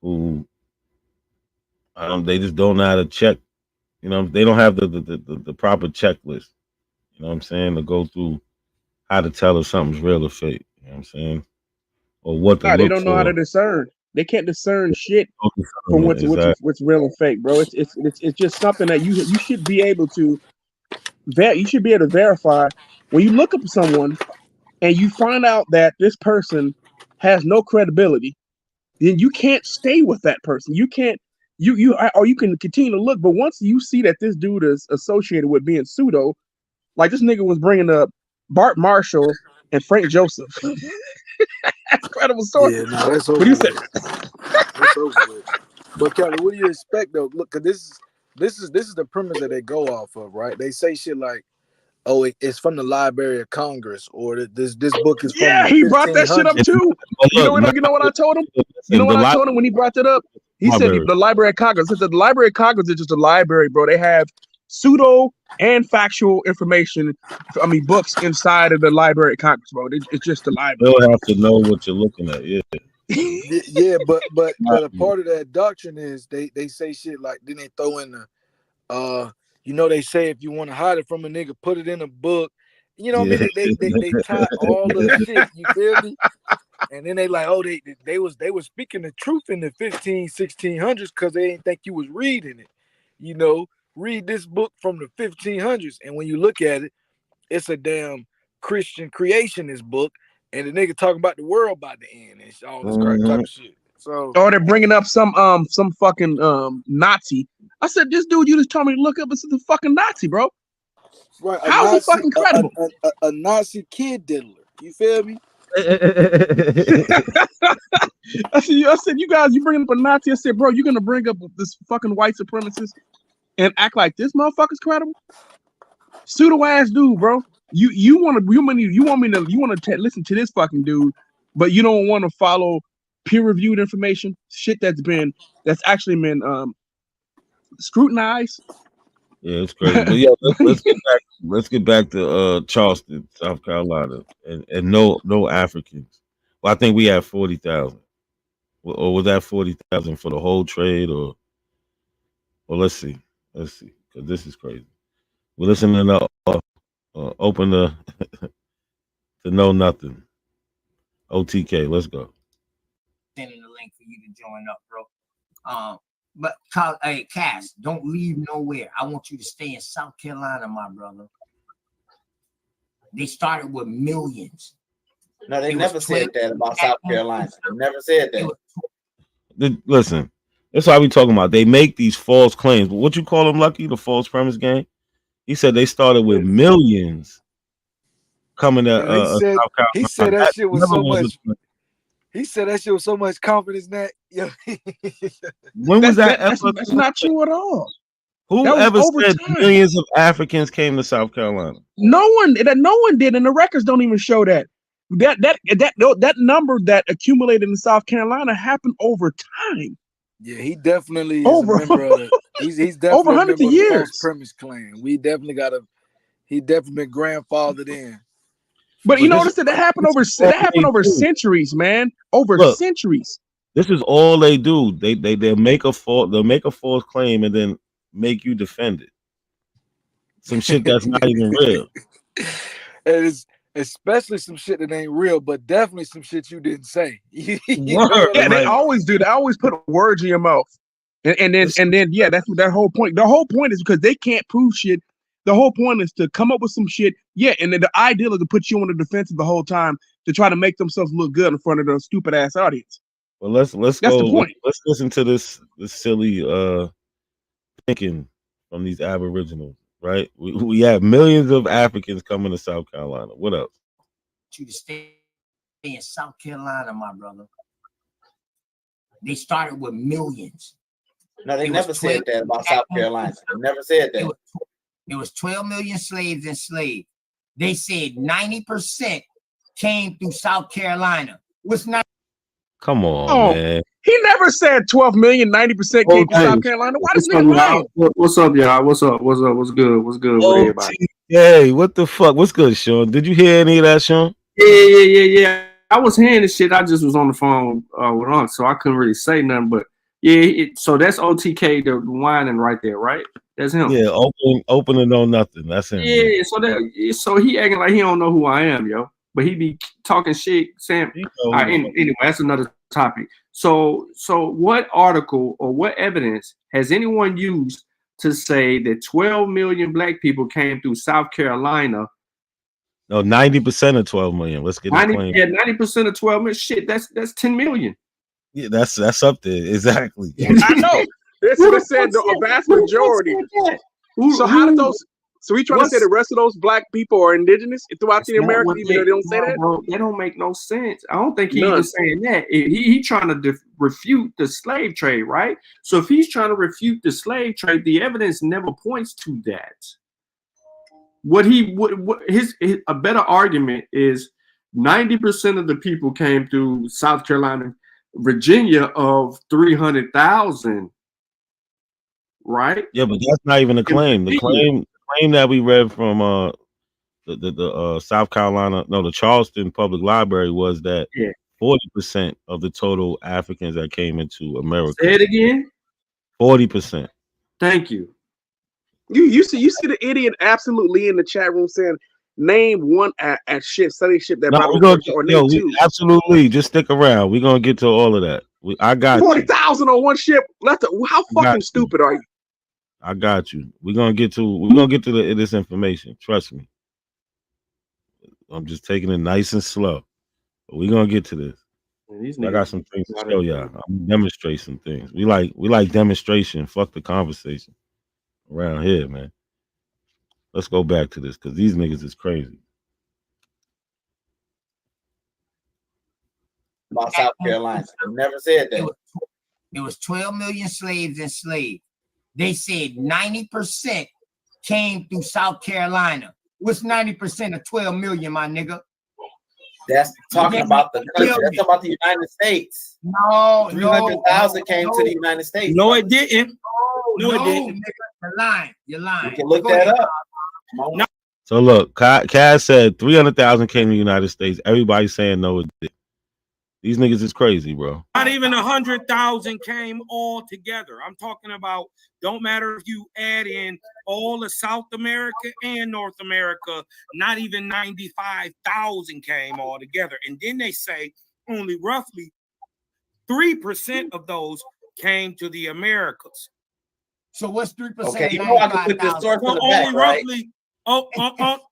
Speaker 17: who they just don't know how to check. You know, they don't have the proper checklist. You know what I'm saying? To go through how to tell if something's real or fake. You know what I'm saying? Or what to look
Speaker 16: they don't know how
Speaker 17: for.
Speaker 16: to discern. They can't discern shit from what's real and fake, bro. It's just something that you should be able to you should be able to verify when you look up someone and you find out that this person has no credibility. Then you can't stay with that person. You can't or you can continue to look, but once you see that this dude is associated with being pseudo, like this nigga was bringing up Bart Marshall and Frank Joseph. That's credible sources.
Speaker 5: Yeah, no, that's over
Speaker 16: What do you
Speaker 5: with.
Speaker 16: say?
Speaker 5: That's over with. But Kelly, what do you expect though? Look, cause this is the premise that they go off of, right? They say shit like, "Oh, it's from the Library of Congress," or this book is from
Speaker 16: Yeah,
Speaker 5: the
Speaker 16: he brought that shit up
Speaker 5: 1500s.
Speaker 16: too. You know what I told him? You know what I told him when he brought that up? He said the Library of Congress. He said the Library of Congress is just a library, bro. They have pseudo and factual information. I mean, books inside of the Library of Congress, bro. It's just a library.
Speaker 17: They'll have to know what you're looking at. Yeah.
Speaker 5: Yeah, but a part of that doctrine is they say shit like, then they throw in the they say if you want to hide it from a nigga, put it in a book. You know what I mean? They tie all the shit, you feel me? And then they like, oh, they was speaking the truth in the 1600s because they didn't think you was reading it. You know, read this book from the 1500s. And when you look at it, it's a damn Christian creationist book. And the nigga talking about the world about to end and all this type of shit. So,
Speaker 16: they're bringing up some fucking Nazi. I said, this dude you just told me to look up is the fucking Nazi, bro.
Speaker 5: Right?
Speaker 16: How is it fucking credible?
Speaker 5: A Nazi kid diddler. You feel me?
Speaker 16: I said, you guys, you bring up a Nazi. I said, bro, you're gonna bring up this fucking white supremacist and act like this motherfucker's credible? Pseudo ass dude, bro. You want to listen to this fucking dude, but you don't want to follow peer-reviewed information, shit that's actually been scrutinized.
Speaker 17: Yeah, it's crazy. But yeah, let's get back to Charleston, South Carolina, and no Africans. Well, I think we had 40,000, or was that 40,000 for the whole trade, or let's see, because this is crazy. We're listening to open to know nothing. OTK, let's go.
Speaker 3: Sending the link for you to join up, bro. But hey, Cass, don't leave nowhere. I want you to stay in South Carolina, my brother. They started with millions.
Speaker 23: No, they never said that about South Carolina. They never said that.
Speaker 17: Listen, that's why we talking about. They make these false claims. What you call them, Lucky? The false premise game? He said they started with millions coming to
Speaker 5: South Carolina. He said that shit was so much.
Speaker 17: He
Speaker 5: said that shit with so much confidence that Yeah.
Speaker 17: When was that ever?
Speaker 16: That's not true at all.
Speaker 17: Who
Speaker 16: That was
Speaker 17: ever
Speaker 16: over
Speaker 17: said
Speaker 16: time.
Speaker 17: millions of Africans came to South Carolina?
Speaker 16: No one did, and the records don't even show that. That number that accumulated in South Carolina happened over time.
Speaker 5: Yeah, he definitely is a member of the. He's
Speaker 16: over
Speaker 5: definitely a
Speaker 16: hundreds
Speaker 5: member
Speaker 16: of
Speaker 5: of the false
Speaker 16: years.
Speaker 5: premise clan. We definitely got a. He definitely been grandfathered in.
Speaker 16: But you
Speaker 17: But
Speaker 16: notice that happened over centuries, man. Over
Speaker 17: Look,
Speaker 16: centuries.
Speaker 17: This is all they do. They'll make a false claim and then make you defend it. Some shit that's not even real.
Speaker 5: And it's especially some shit that ain't real, but definitely some shit you didn't say. You know
Speaker 17: Word,
Speaker 5: what
Speaker 16: Yeah,
Speaker 5: I'm
Speaker 16: they
Speaker 5: saying?
Speaker 16: always do. They always put words in your mouth, and then yeah, that's what that whole point. The whole point is because they can't prove shit. The whole point is to come up with some shit. Yeah, and then the ideal is to put you on the defensive the whole time to try to make themselves look good in front of the stupid ass audience.
Speaker 17: Well, let's
Speaker 16: That's
Speaker 17: go.
Speaker 16: the point.
Speaker 17: Let's listen to this silly thinking from these Aboriginals. Right? We have millions of Africans coming to South Carolina. What else?
Speaker 3: You to stay in South Carolina, my brother. They started with millions.
Speaker 23: No, they never said that about South Carolina. They never said that.
Speaker 3: It was 12 million slaves enslaved. They said 90% came through South Carolina. What's not?
Speaker 17: Come on, man.
Speaker 16: He never said 12 million, 90% came to South Carolina. Why does nigga lying?
Speaker 22: What's up, y'all? What's up? What's good? What's good with everybody?
Speaker 17: Hey, what the fuck? What's good, Sean? Did you hear any of that, Sean?
Speaker 22: Yeah. I was hearing this shit. I just was on the phone with Aunt, so I couldn't really say nothing. But yeah, so that's OTK, the whining right there, right? That's him.
Speaker 17: Yeah, open and know nothing. That's him.
Speaker 22: Yeah, so he acting like he don't know who I am, yo. But he be talking shit, saying. Anyway, that's another topic. So what article or what evidence has anyone used to say that 12 million black people came through South Carolina?
Speaker 17: No, 90% of 12 million. Let's get it claim.
Speaker 22: Yeah, 90% of 12 million. Shit, that's 10 million.
Speaker 17: Yeah, that's up there. Exactly.
Speaker 16: I know. This said a vast majority. So how did those? So we trying to say the rest of those black people are indigenous throughout the Americas, even though they don't say that?
Speaker 22: Bro, that don't make no sense. I don't think he was saying that. He trying to refute the slave trade, right? So if he's trying to refute the slave trade, the evidence never points to that. A better argument is 90% of the people came through South Carolina, Virginia of 300,000. Right?
Speaker 17: Yeah, but that's not even a claim. The claim that we read from the South Carolina, the Charleston Public Library was that 40% of the total Africans that came into America.
Speaker 22: Say it again.
Speaker 17: 40%.
Speaker 22: Thank you.
Speaker 16: You see the idiot absolutely in the chat room saying, name one at study shit that
Speaker 17: absolutely. Just stick around. We're gonna get to all of that. I got
Speaker 16: 40,000 on one ship. How fucking stupid are you?
Speaker 17: I got you. We're gonna get to this information. Trust me. I'm just taking it nice and slow. But we're gonna get to this. I got some things to show y'all. I'm demonstrate some things. We like demonstration. Fuck the conversation around here, man. Let's go back to this because these niggas is crazy.
Speaker 23: About South Carolina. I never said that.
Speaker 3: It was 12 million slaves enslaved. They said 90% came through South Carolina. What's 90% of 12 million, my nigga?
Speaker 23: That's talking about the country. That's talking about the United States.
Speaker 3: No,
Speaker 23: 300,000 came to the United States.
Speaker 20: No, it didn't. No, it didn't.
Speaker 3: Nigga, you're lying.
Speaker 23: You can look that up.
Speaker 20: No.
Speaker 17: So look, Kaz said 300,000 came to the United States. Everybody's saying no, it did. These niggas is crazy, bro.
Speaker 20: Not even 100,000 came all together. I'm talking about, don't matter if you add in all of South America and North America, not even 95,000 came all together. And then they say only roughly 3% of those came to the Americas.
Speaker 3: So what's 3%?
Speaker 23: Okay, you know I can put this source in the back, right?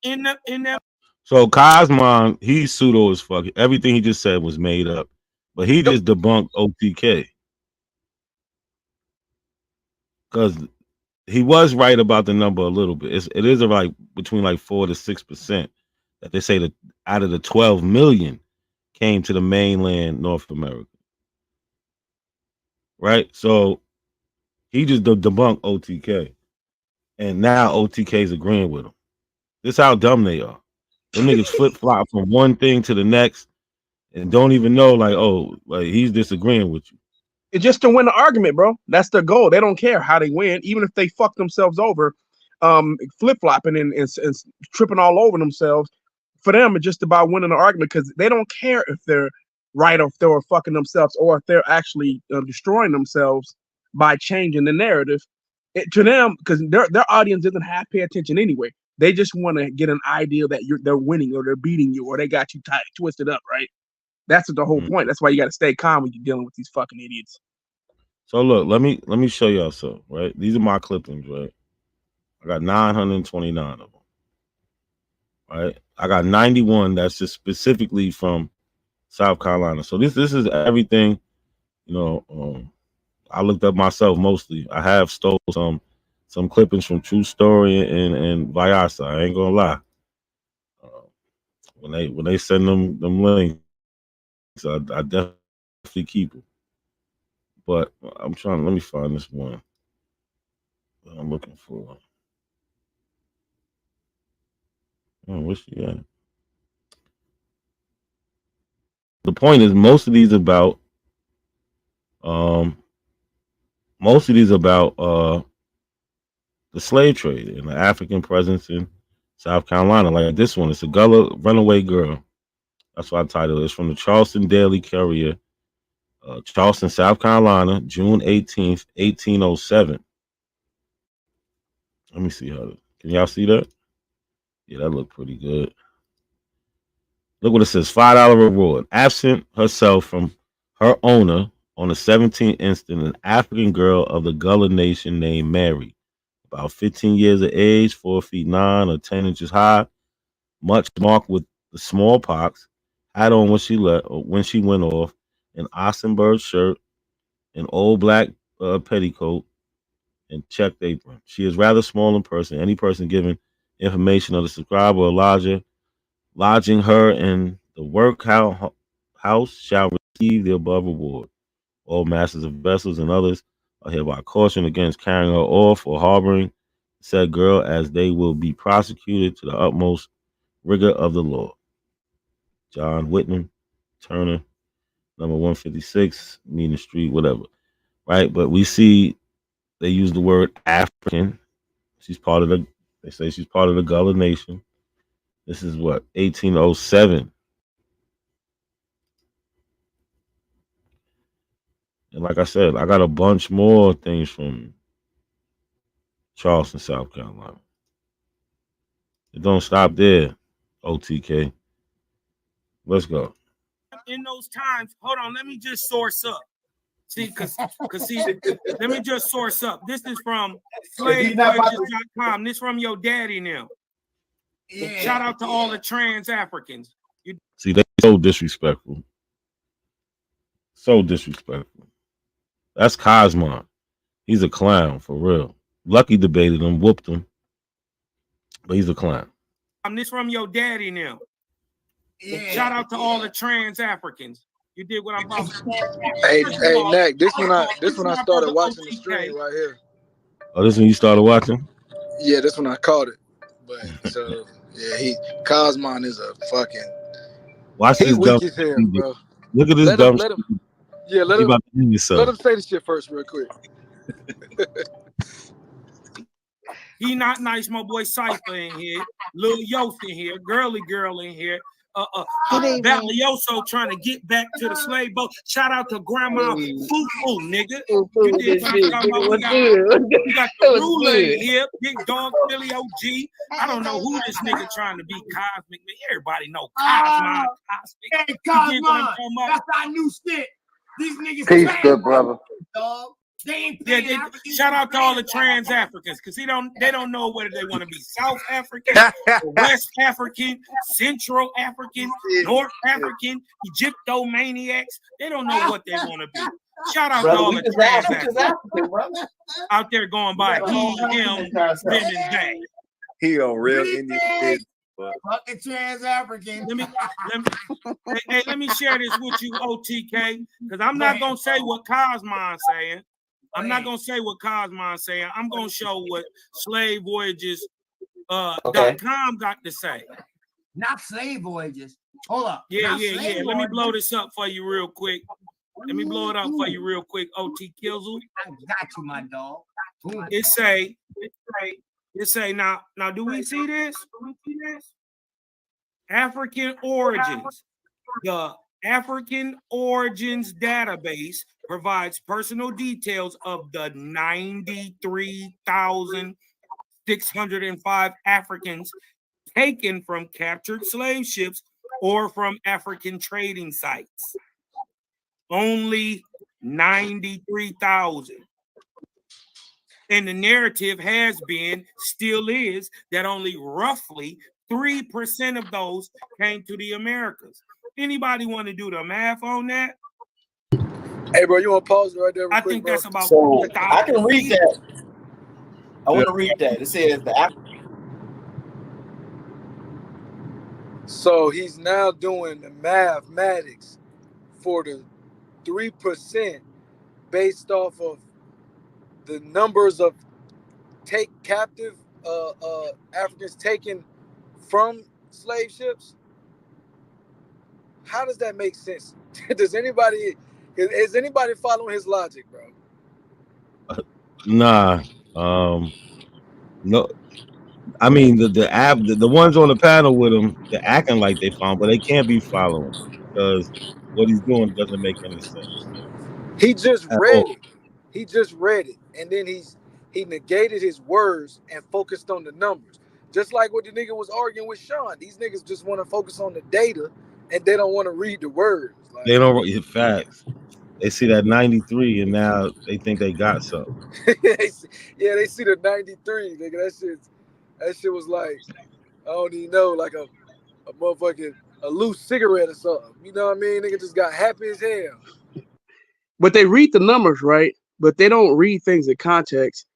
Speaker 20: In that.
Speaker 17: So Cosmon, he's pseudo as fuck. Everything he just said was made up, but he just debunked OTK because he was right about the number a little bit. It is like between like 4 to 6% that they say that out of the 12 million came to the mainland North America. right? So he just debunked OTK, and now OTK is agreeing with him. This how dumb they are. Them niggas flip flop from one thing to the next, and don't even know like, oh, like he's disagreeing with you.
Speaker 16: It's just to win the argument, bro. That's their goal. They don't care how they win, even if they fuck themselves over, flip flopping and tripping all over themselves. For them, it's just about winning the argument because they don't care if they're right or if they're fucking themselves or if they're actually destroying themselves by changing the narrative. To them, because their audience doesn't have pay attention anyway. They just want to get an idea that they're winning or they're beating you or they got you twisted up, right? That's the whole point. That's why you got to stay calm when you're dealing with these fucking idiots.
Speaker 17: So look, let me show y'all something, right? These are my clippings, right? I got 929 of them, right? I got 91 that's just specifically from South Carolina. So this is everything, you know. I looked up myself mostly. I have stole some clippings from True Story and Viasa. I ain't gonna lie. When they send them links, I definitely keep it. But I'm trying. Let me find this one that I'm looking for. Oh, where's she at? The point is, most of these about the slave trade and the African presence in South Carolina. Like this one, it's a Gullah runaway girl. That's what I titled it. It's from the Charleston Daily Courier, Charleston, South Carolina, June 18th, 1807. Let me see how. Can y'all see that? Yeah, that looked pretty good. Look what it says: $5 reward. Absent herself from her owner on the 17th instant, an African girl of the Gullah Nation named Mary, about 15 years of age, 4 feet 9 or 10 inches high, much marked with the smallpox, had on when she went off, an Oxenberg shirt, an old black petticoat, and checked apron. She is rather small in person. Any person given information of the subscriber or lodging her in the workhouse shall receive the above reward. All masters of vessels and others are hereby cautioned against carrying her off or harboring said girl, as they will be prosecuted to the utmost rigor of the law. John Whitman, Turner, number 156, Meeting Street, whatever. Right? But we see they use the word African. They say she's part of the Gullah Nation. This is what, 1807. And like I said, I got a bunch more things from Charleston, South Carolina. It don't stop there, OTK. Let's go.
Speaker 20: In those times, hold on, let me just source up. See, because let me just source up. This is from slavewages.com. This from your daddy now. Yeah. Shout out to all the trans Africans.
Speaker 17: See, they so disrespectful. So disrespectful. That's Cosmon. He's a clown, for real. Lucky debated him, whooped him. But he's a clown.
Speaker 20: This from your daddy now. Yeah. Shout out to all the trans Africans. You did what I'm about to say.
Speaker 5: Hey, Nack, this when I started watching the stream right here.
Speaker 17: Oh, this when you started watching?
Speaker 5: Yeah, this when I caught it. But so yeah, Cosmon is a fucking
Speaker 17: watch this dumb
Speaker 5: weak as hell, bro.
Speaker 17: Look at this dumb shit.
Speaker 5: Let him say the shit first real quick.
Speaker 20: He not nice, my boy Cypher in here, Lil Yost in here, girly girl in here. Valioso trying to get back to the slave boat. Shout out to Grandma Fufu, nigga. You did what I'm talking about. We got the ruler in here, Big Dog Philly OG. I don't know who this nigga trying to be cosmic. Everybody know Cosmon.
Speaker 6: Hey, Cosmon, that's our new shit. These niggas
Speaker 23: peace, good brother.
Speaker 6: Dog. They ain't
Speaker 20: shout out to all the trans Africans because they don't know whether they want to be South African, or West African, Central African, North African, Egyptomaniacs. They don't know what they want to be. Shout out to all the trans Africans out there going by he, him, them, and they.
Speaker 7: He on real Indian shit.
Speaker 6: Fuck a trans African.
Speaker 20: Let me share this with you, OTK, because I'm not gonna say what Cosmon's saying. I'm not gonna say what Cosmon's saying. I'm gonna show what Slave Voyages .com got to say.
Speaker 6: Not Slave Voyages. Hold up.
Speaker 20: Yeah.
Speaker 6: Not Slave
Speaker 20: Let me blow
Speaker 6: Voyages.
Speaker 20: this up for you real quick. Let me blow it up for you real quick, OT Kizzle.
Speaker 6: I got you, my dog.
Speaker 20: It say now do we see this? African origins. The African origins database provides personal details of the 93,605 Africans taken from captured slave ships or from African trading sites. Only 93,000. And the narrative has been, still is, that only roughly 3% of those came to the Americas. Anybody want to do the math on that?
Speaker 5: Hey, bro, you want to pause it right there?
Speaker 20: I think that's about
Speaker 23: So I can read that. I want to read that. It says
Speaker 5: So he's now doing the mathematics for the 3% based off of the numbers of take captive Africans taken from slave ships. How does that make sense? Is anybody following his logic, bro?
Speaker 2: Nah. No. I mean the ones on the panel with him, they're acting like they found, but they can't be following because what he's doing doesn't make any sense.
Speaker 5: He just
Speaker 2: At
Speaker 5: read
Speaker 2: all.
Speaker 5: it. He just read it, and then he negated his words and focused on the numbers. Just like what the nigga was arguing with Sean. These niggas just want to focus on the data, and they don't want to read the words. Like,
Speaker 2: They don't facts. They see that 93 and now they think they got something.
Speaker 5: yeah, they see the 93, nigga. That shit was like, I don't even know, like a motherfucking a loose cigarette or something. You know what I mean? Nigga just got happy as hell.
Speaker 16: But they read the numbers, right? But they don't read things in context.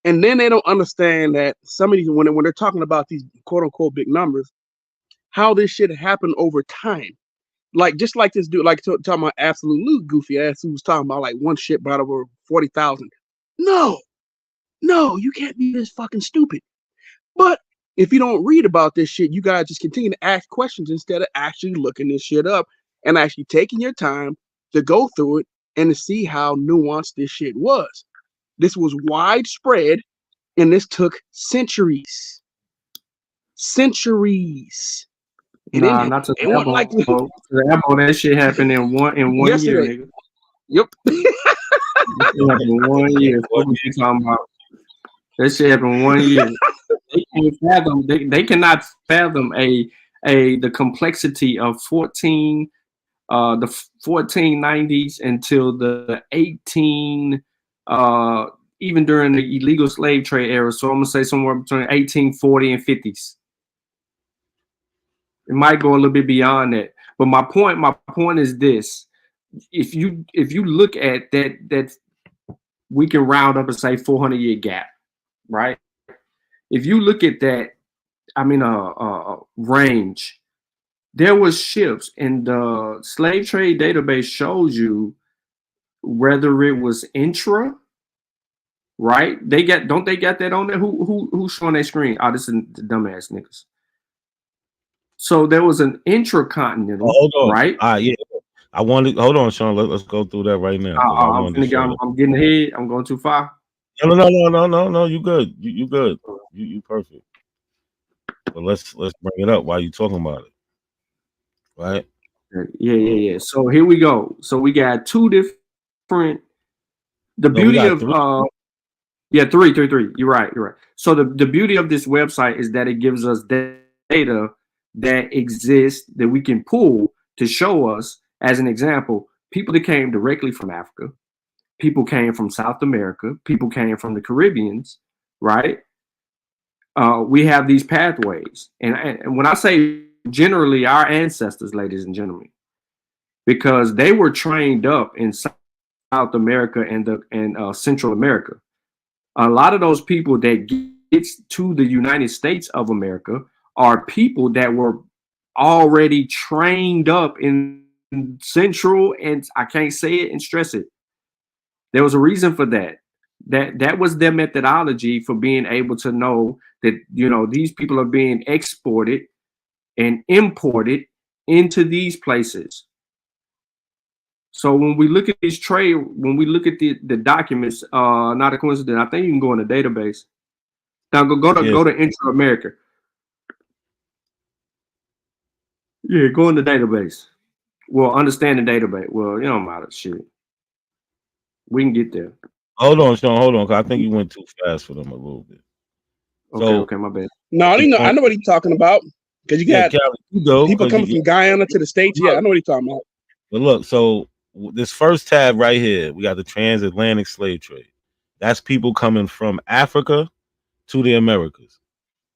Speaker 16: And then they don't understand that some of these, when they're talking about these quote unquote big numbers, how this shit happened over time. Like, just like this dude, like talking about absolute goofy ass who was talking about like one ship brought over 40,000. No, you can't be this fucking stupid. But if you don't read about this shit, you gotta just continue to ask questions instead of actually looking this shit up and actually taking your time to go through it and to see how nuanced this shit was. This was widespread, and this took centuries. Centuries.
Speaker 22: Nah, not to the elbow.
Speaker 16: Like
Speaker 22: To the elbow, that shit happened in one year, nigga.
Speaker 16: Yep.
Speaker 22: That shit happened in 1 year. What you talking about? That shit happened in 1 year. They can't fathom. They cannot fathom the complexity of the 1490s until the 18 even during the illegal slave trade era. So I'm gonna say somewhere between 1840 and 50s. It might go a little bit beyond that. But my point is this: if you look at that, we can round up and say 400-year gap, right? If you look at that, I mean, range, there was ships, and the slave trade database shows you whether it was intra, right? Don't they got that on there? Who's showing that screen? Oh, this is the dumbass niggas. So there was an intracontinental,
Speaker 2: hold on.
Speaker 22: right?
Speaker 2: Yeah. Hold on, Sean. Let's go through that right now.
Speaker 22: I'm getting ahead. I'm going too far.
Speaker 2: No. You good. You good. You perfect. But let's bring it up while you talking about it. Right?
Speaker 22: Yeah. So here we go. So we got two different. The beauty of three. You're right. So the beauty of this website is that it gives us data that exists that we can pull to show us, as an example, people that came directly from Africa, people came from South America, people came from the Caribbeans, right? We have these pathways. And when I say generally our ancestors, ladies and gentlemen, because they were trained up in South America and Central America. A lot of those people that gets to the United States of America are people that were already trained up in Central, and I can't say it and stress it. There was a reason for that. That was their methodology for being able to know that, you know, these people are being exported and imported into these places. So when we look at these trade, when we look at the documents, not a coincidence. I think you can go in the database. Now go to Intro America. Yeah, go in the database. Well, understand the database. Well, you don't matter. Shit. We can get there.
Speaker 2: Hold on, Sean. Hold on, 'cause I think you went too fast for them a little bit.
Speaker 22: Okay, my bad.
Speaker 16: No, I know what he's talking about. Because you got
Speaker 2: Cali, you go,
Speaker 16: people coming from Guyana to the States. Yeah, I know what he's talking about.
Speaker 2: But look, so this first tab right here, we got the transatlantic slave trade. That's people coming from Africa to the Americas.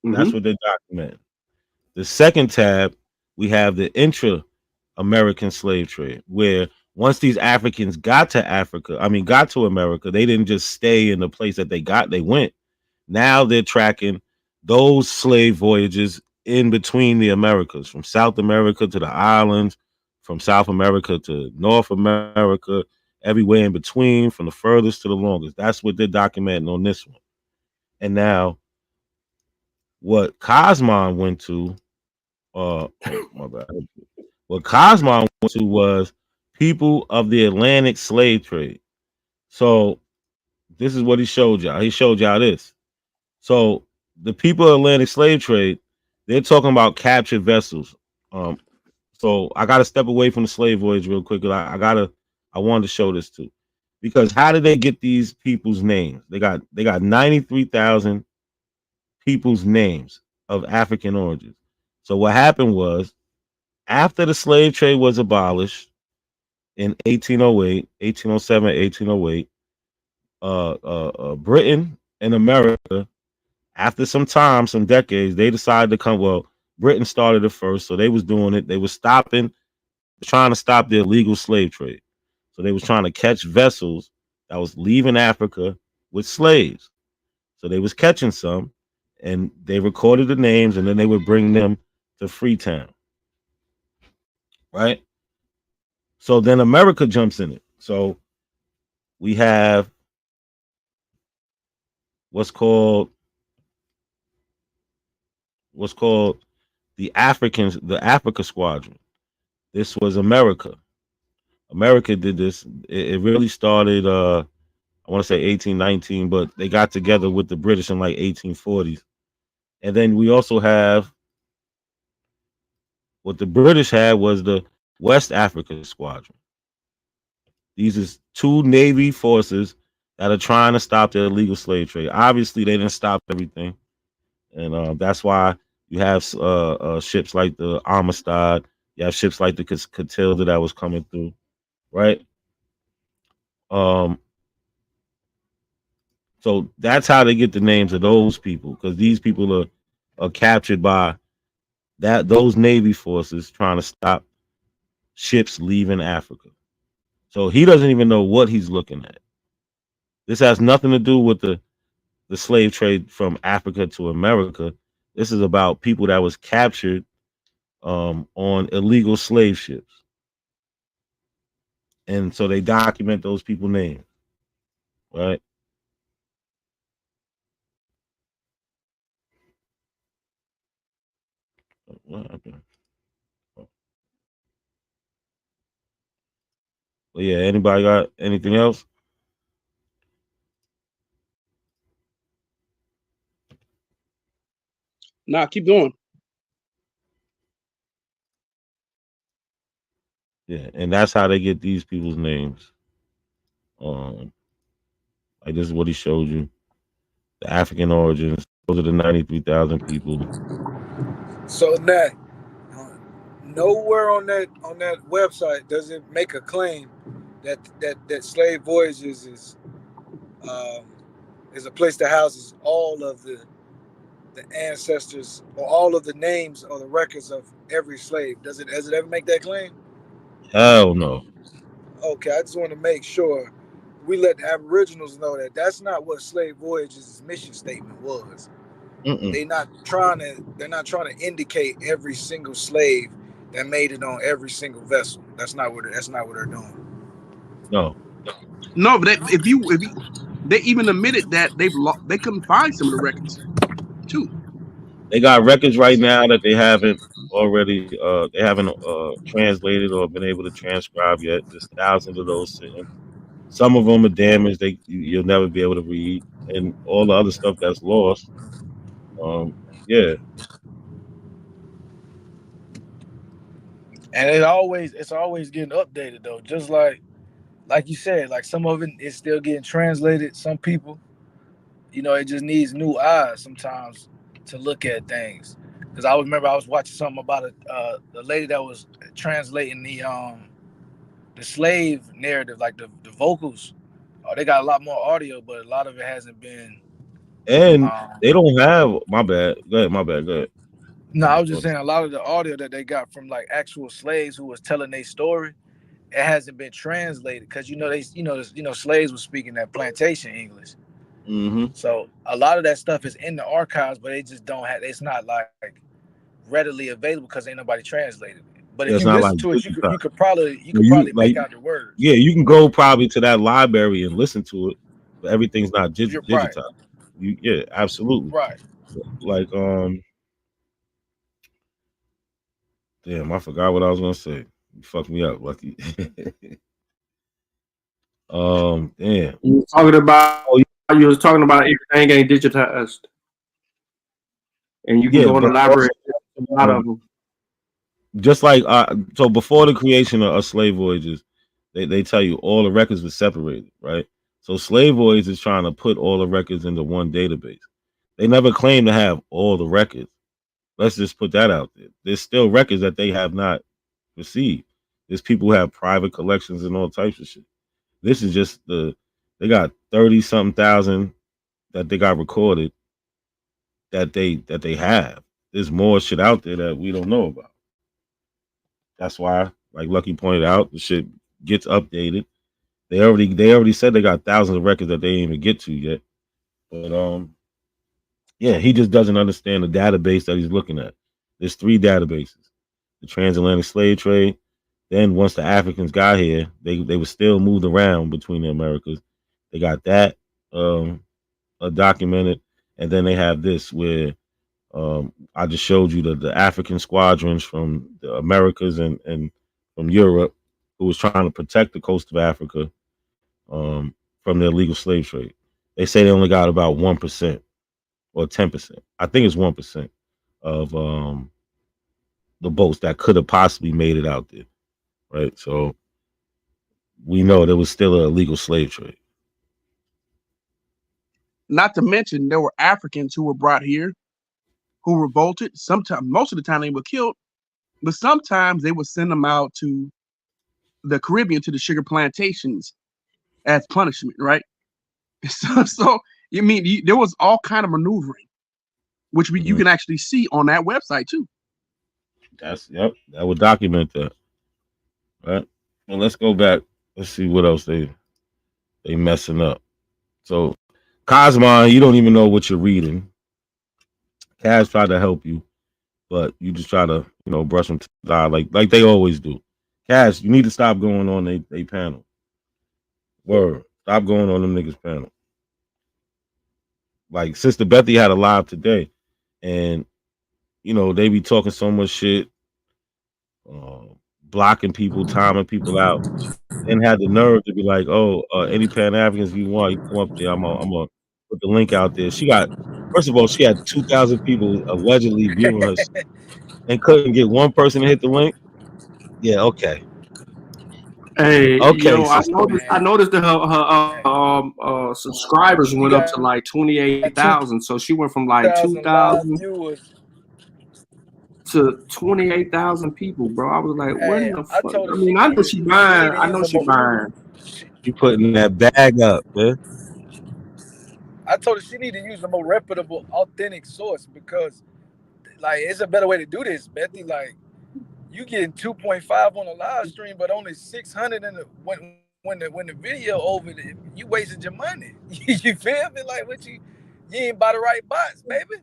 Speaker 2: That's what they're documenting. The second tab, we have the intra-American slave trade, where once these Africans got to America, they didn't just stay in the place that they went. Now they're tracking those slave voyages in between the Americas, from South America to the islands, from South America to North America, everywhere in between, from the furthest to the longest. That's what they're documenting on this one. And now, what Cosmon went to, my bad. What Cosmon went to was people of the Atlantic slave trade. So this is what he showed y'all. He showed y'all this. So the people of Atlantic slave trade, they're talking about captured vessels. So I got to step away from the slave voyage real quick. I wanted to show this too, because how did they get these people's names? They got 93,000 people's names of African origins. So what happened was, after the slave trade was abolished in 1808, 1807, 1808, Britain and America, after some time, some decades, they decided to come. Well, Britain started it first, so they was doing it. They was trying to stop the illegal slave trade. So they was trying to catch vessels that was leaving Africa with slaves. So they was catching some, and they recorded the names, and then they would bring them to Freetown. Right? So then America jumps in it. So we have what's called the Africa Squadron. This was America. America did this. It really started I want to say 1819, but they got together with the British in like 1840s. And then we also have what the British had was the West Africa Squadron. These is two Navy forces that are trying to stop the illegal slave trade. Obviously, they didn't stop everything, and that's why you have ships like the Amistad. You have ships like the Catilda that was coming through, right? So that's how they get the names of those people, because these people are captured by those Navy forces trying to stop ships leaving Africa. So he doesn't even know what he's looking at. This has nothing to do with the slave trade from Africa to America. This is about people that was captured on illegal slave ships. And so they document those people's names, right? What happened? Well, yeah, anybody got anything else?
Speaker 16: Nah, keep going.
Speaker 2: Yeah, and that's how they get these people's names. Like this is what he showed you. The African origins. Those are the 93,000 people.
Speaker 5: So that nowhere on that website does it make a claim that slave voyages is a place that houses all of the ancestors or all of the names or the records of every slave. Does it ever make that claim?
Speaker 2: Hell no.
Speaker 5: Okay, I just want to make sure we let the Aboriginals know that that's not what slave voyages' mission statement was. They're not trying to indicate every single slave that made it on every single vessel. That's not what they're doing.
Speaker 2: No.
Speaker 16: No, but they even admitted that they couldn't find some of the records too.
Speaker 2: They got records right now that they haven't already they haven't translated or been able to transcribe yet. There's thousands of those sitting. Some of them are damaged. You'll never be able to read, and all the other stuff that's lost. Yeah.
Speaker 5: And it's always getting updated though. Just like you said, like some of it is still getting translated. Some people, it just needs new eyes sometimes to look at things. Because I remember I was watching something about the lady that was translating the slave narrative, like the vocals. Oh, they got a lot more audio, but a lot of it hasn't been.
Speaker 2: And they don't have my bad. Go ahead, my bad. Go ahead.
Speaker 5: No, I was just saying a lot of the audio that they got from like actual slaves who was telling their story, it hasn't been translated because slaves were speaking that plantation English.
Speaker 2: Mm-hmm.
Speaker 5: So a lot of that stuff is in the archives, but they just don't have. It's not like readily available because ain't nobody translated it. But
Speaker 2: Yeah,
Speaker 5: if
Speaker 2: it's
Speaker 5: you
Speaker 2: not
Speaker 5: listen
Speaker 2: like
Speaker 5: to it, you
Speaker 2: digitized.
Speaker 5: could probably make out the words.
Speaker 2: Yeah, you can go probably to that library and listen to it, but everything's not
Speaker 5: You're right.
Speaker 2: digitized. Yeah, absolutely.
Speaker 5: Right.
Speaker 2: Like damn, I forgot what I was gonna say. You fucked me up, Lucky. Damn.
Speaker 22: You was talking about everything ain't digitized, and you can
Speaker 2: Yeah,
Speaker 22: go in the
Speaker 2: but
Speaker 22: library. A lot of them.
Speaker 2: just like so before the creation of slave voyages, they tell you all the records were separated, right? So slave voyages is trying to put all the records into one database. They never claim to have all the records. Let's just put that out there. There's still records that they have not received. There's people who have private collections and all types of shit. This is just they got 30 something thousand that they got recorded that they have. There's more shit out there that we don't know about. That's why, like Lucky pointed out, the shit gets updated. They already said they got thousands of records that they didn't even get to yet. But yeah, he just doesn't understand the database that he's looking at. There's 3 databases: the transatlantic slave trade. Then once the Africans got here, they were still moved around between the Americas. They got that documented, and then they have this where I just showed you the African squadrons from the Americas and from Europe who was trying to protect the coast of Africa from the illegal slave trade. They say they only got about 1% or 10%. I think it's 1% of the boats that could have possibly made it out there, right? So we know there was still an illegal slave trade.
Speaker 16: Not to mention there were Africans who were brought here who revolted. Sometimes, most of the time, they were killed, but sometimes they would send them out to the Caribbean to the sugar plantations as punishment, right? So you mean there was all kind of maneuvering, which you can actually see on that website too.
Speaker 2: That would document that. Right. Well, let's go back. Let's see what else they messing up. So, Cosmon, you don't even know what you're reading. Cash tried to help you, but you just try to brush them to the eye like they always do. Cash, you need to stop going on they panel. Word, stop going on them niggas panel. Like Sister Bethy had a live today, and they be talking so much shit, blocking people, timing people out, and had the nerve to be like, "Oh, any Pan Africans you want, you come up there. I'm gonna put the link out there." First of all, she had 2,000 people allegedly viewing her, and couldn't get one person to hit the link. Yeah, okay.
Speaker 22: Hey,
Speaker 2: Okay,
Speaker 22: I noticed that her subscribers went up to like 28,000. So she went from like 2,000
Speaker 5: viewers
Speaker 22: to 28,000 people, bro. I was like, what in the fuck? I mean, I know she buying.
Speaker 2: You putting that bag up, man.
Speaker 5: I told her she need to use a more reputable, authentic source because, like, it's a better way to do this, Bethy. Like, you getting 2.5 on the live stream, but only 600 in when the video over, you wasted your money. You feel me? Like, what you ain't buy the right bots, baby.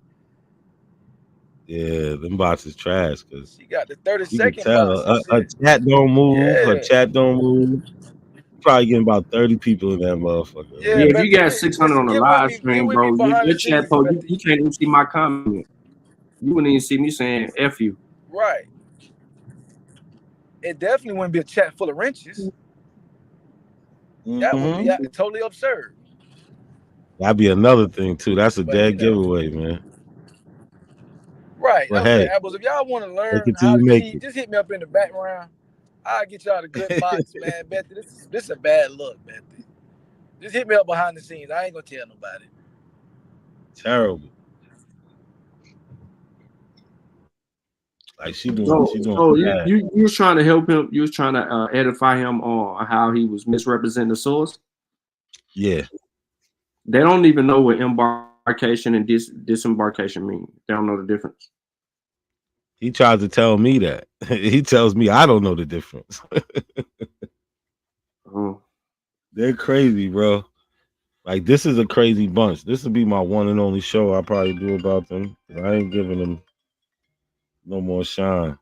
Speaker 2: Yeah, them bots is trash because
Speaker 5: She got the
Speaker 2: you can
Speaker 5: 30-second
Speaker 2: tell
Speaker 5: bots and
Speaker 2: her
Speaker 5: shit.
Speaker 2: chat don't move. Her
Speaker 5: Yeah.
Speaker 2: chat don't move. Probably getting about 30 people in that motherfucker.
Speaker 5: Yeah,
Speaker 22: Yeah, if
Speaker 5: but
Speaker 22: you got 600 on the
Speaker 5: get with
Speaker 22: live
Speaker 5: me. Get
Speaker 22: stream,
Speaker 5: with me
Speaker 22: bro,
Speaker 5: behind the
Speaker 22: your chat
Speaker 5: scenes,
Speaker 22: post,
Speaker 5: Betty.
Speaker 22: you can't even see my comment. You wouldn't even see me saying F you.
Speaker 5: Right. It definitely wouldn't be a chat full of wrenches. That would be
Speaker 2: Mm-hmm.
Speaker 5: totally absurd.
Speaker 2: That'd be another thing too. That's a
Speaker 5: But
Speaker 2: dead giveaway, man.
Speaker 5: right.
Speaker 2: But
Speaker 5: I'm saying,
Speaker 2: hey,
Speaker 5: apples. If y'all want to
Speaker 2: take
Speaker 5: learn
Speaker 2: it till
Speaker 5: how
Speaker 2: you
Speaker 5: to
Speaker 2: make
Speaker 5: cheat,
Speaker 2: it.
Speaker 5: just hit me up in the background. I'll get y'all the good bots, man. Betty, this is a bad look, Betty. Just hit me up behind the scenes. I ain't gonna tell nobody.
Speaker 2: Terrible. Like she doing
Speaker 22: So
Speaker 2: bad.
Speaker 22: you was trying to help him. You was trying to edify him on how he was misrepresenting the source.
Speaker 2: Yeah.
Speaker 22: They don't even know what embarkation and disembarkation mean. They don't know the difference.
Speaker 2: He tries to tell me that. He tells me I don't know the difference. They're crazy, bro. Like this is a crazy bunch. This will be my one and only show I probably do about them. I ain't giving them no more shine.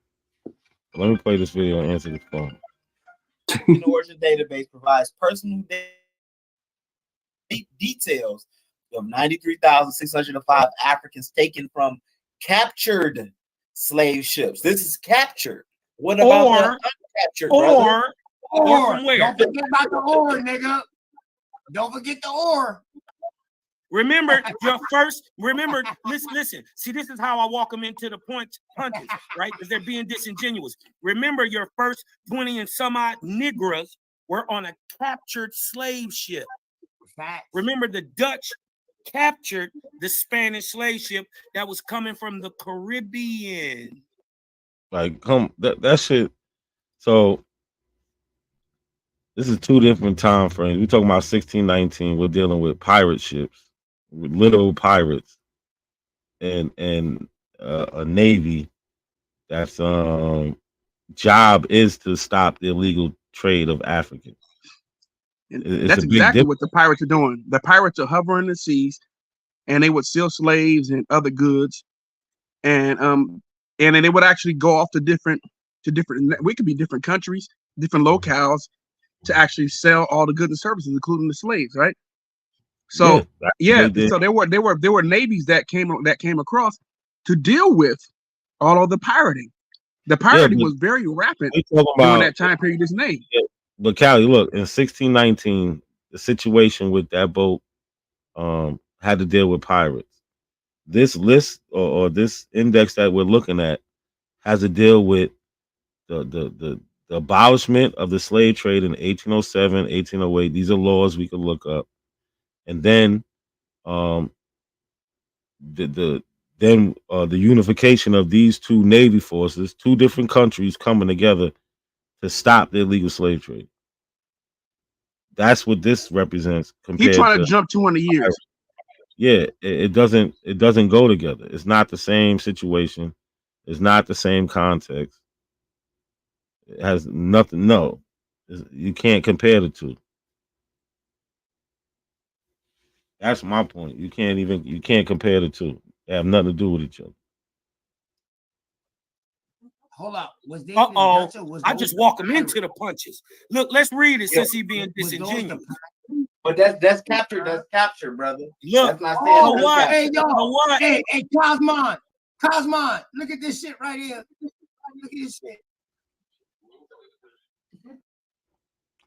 Speaker 2: Let me play this video and answer the phone.
Speaker 23: Origin database provides personal details of 93,605 Africans taken from captured slave ships. This is captured. What about the uncaptured, brother?
Speaker 20: Or from where?
Speaker 6: Don't forget about the or, nigga. Don't forget the or.
Speaker 20: Remember your first. Remember, listen. See, this is how I walk them into the punches, right? Because they're being disingenuous. Remember, your first 20 and some odd Negroes were on a captured slave ship. Remember, the Dutch captured the Spanish slave ship that was coming from the Caribbean.
Speaker 2: Like, that shit. So this is two different time frames. We're talking about 1619. We're dealing with pirate ships, with literal pirates, and a navy that's job is to stop the illegal trade of Africans. It's
Speaker 16: That's
Speaker 2: a big
Speaker 16: exactly
Speaker 2: difference.
Speaker 16: what the pirates are doing. The pirates are hovering the seas, and they would steal slaves and other goods, and then they would actually go off to different. We could be different countries, different locales, to actually sell all the goods and services, including the slaves, right? So so there were navies that came across to deal with all of the pirating. The pirating was very rapid during that time period. This name.
Speaker 2: Yeah, but Callie, look, in 1619, the situation with that boat had to deal with pirates. This list or this index that we're looking at has to deal with the abolishment of the slave trade in 1807, 1808. These are laws we could look up. And then the unification of these two navy forces, two different countries coming together to stop the illegal slave trade. That's what this represents compared
Speaker 16: He trying
Speaker 2: to
Speaker 16: to jump 200 years.
Speaker 2: Yeah, it doesn't go together. It's not the same situation. It's not the same context. It has nothing. No, you can't compare the two. That's my point. You can't compare the two. They have nothing to do with each other.
Speaker 6: Hold up. Was they
Speaker 20: I just walk him into the punches. Look, let's read it since he being disingenuous.
Speaker 23: But that's captured. That's captured, brother.
Speaker 20: Look,
Speaker 23: that's not saying
Speaker 20: what?
Speaker 6: Hey, yo,
Speaker 20: what?
Speaker 6: Hey, Cosmon, look at this shit right here. Look at this shit.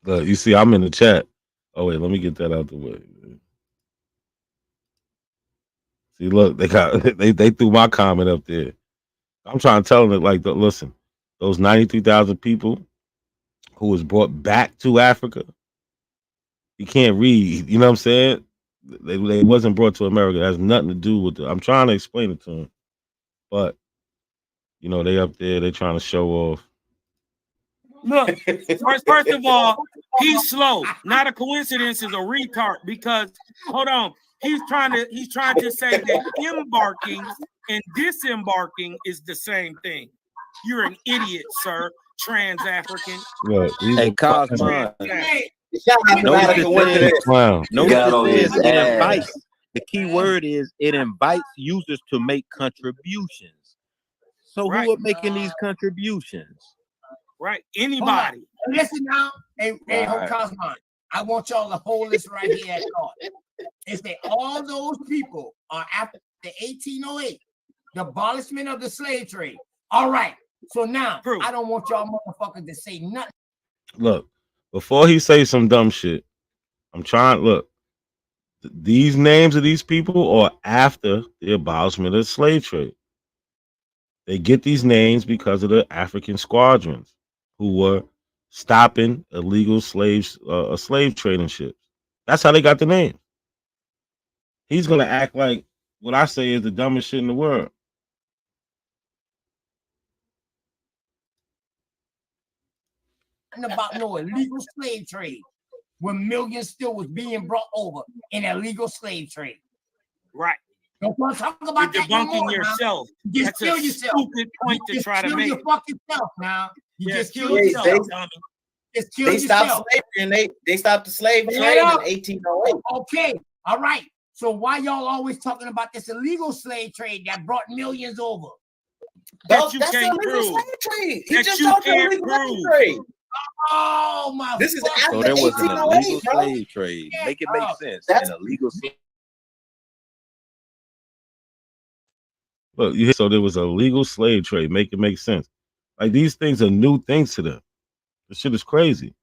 Speaker 2: Look, you see, I'm in the chat. Oh wait, let me get that out the way. See, look, they got they threw my comment up there. I'm trying to tell them that, like, listen, those 93,000 people who was brought back to Africa, you can't read. You know what I'm saying? They wasn't brought to America. It has nothing to do with it. I'm trying to explain it to them, but you know, they up there, they trying to show off.
Speaker 20: Look, first of all, he's slow. Not a coincidence, is a retard. Because hold on, he's trying to say that embarking and disembarking is the same thing. You're an idiot, sir. Trans-African.
Speaker 7: Hey, Cosmon.
Speaker 23: Notice
Speaker 7: it says it invites. The key word is it invites users to make contributions.
Speaker 8: So who are making these contributions?
Speaker 20: Right.
Speaker 6: Hold on.
Speaker 20: Anybody.
Speaker 6: Listen now. Hey,
Speaker 8: Right.
Speaker 6: Cosmon. I want y'all to hold this right here at thought. Is that all those people are after 1808, the abolishment of the slave trade. All right. So now I don't want y'all motherfuckers to say nothing.
Speaker 2: Look, before he say some dumb shit, I'm trying. Look, these names of these people are after the abolishment of the slave trade. They get these names because of the African squadrons who were stopping illegal slave trading ships. That's how they got the name. He's gonna act like what I say is the dumbest shit in the world.
Speaker 6: About no illegal slave trade when millions still was being brought over in illegal slave trade.
Speaker 20: Right.
Speaker 6: Don't want to talk about
Speaker 20: You're
Speaker 6: that no
Speaker 20: debunking
Speaker 6: more,
Speaker 20: yourself.
Speaker 6: Now. You just
Speaker 20: That's
Speaker 6: kill
Speaker 20: a
Speaker 6: yourself.
Speaker 20: stupid point
Speaker 6: You
Speaker 20: to
Speaker 6: just
Speaker 20: try to
Speaker 6: kill
Speaker 20: make.
Speaker 6: your fucking self now. You just kill
Speaker 23: They,
Speaker 6: yourself, dummy. Just kill
Speaker 23: they
Speaker 6: yourself.
Speaker 23: stopped slavery and they stopped the slave
Speaker 6: Hold
Speaker 23: trade in
Speaker 6: up.
Speaker 23: 1808.
Speaker 6: Okay, all right. So why y'all always talking about this illegal slave trade that brought millions over?
Speaker 23: That's the illegal slave trade. He just talked about illegal slave trade.
Speaker 6: Oh my!
Speaker 23: This is after
Speaker 8: So there was an
Speaker 23: 1808,
Speaker 8: illegal
Speaker 23: bro.
Speaker 8: slave trade. Make it make sense.
Speaker 23: That's
Speaker 8: An illegal slave.
Speaker 2: Look, so there was a legal slave trade. Make it make sense. Like these things are new things to them. This shit is crazy.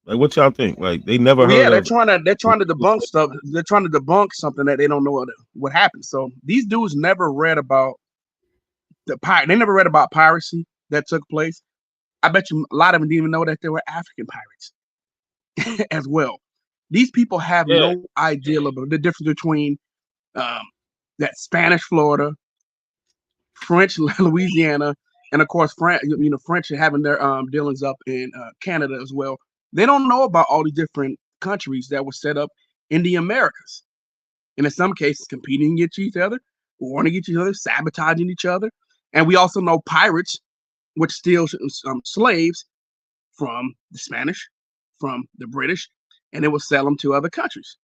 Speaker 2: Like what y'all think? Like they never
Speaker 16: Well,
Speaker 2: heard
Speaker 16: yeah, they're
Speaker 2: of.
Speaker 16: trying to debunk stuff. They're trying to debunk something that they don't know what happened. So these dudes never read about the pirate. They never read about piracy that took place. I bet you a lot of them didn't even know that there were African pirates as well. These people have no idea about the difference between that Spanish Florida, French Louisiana, and of course French having their dealings up in Canada as well. They don't know about all the different countries that were set up in the Americas, and in some cases competing against each other, warning each other, sabotaging each other. And we also know pirates would steal slaves from the Spanish, from the British, and it would sell them to other countries.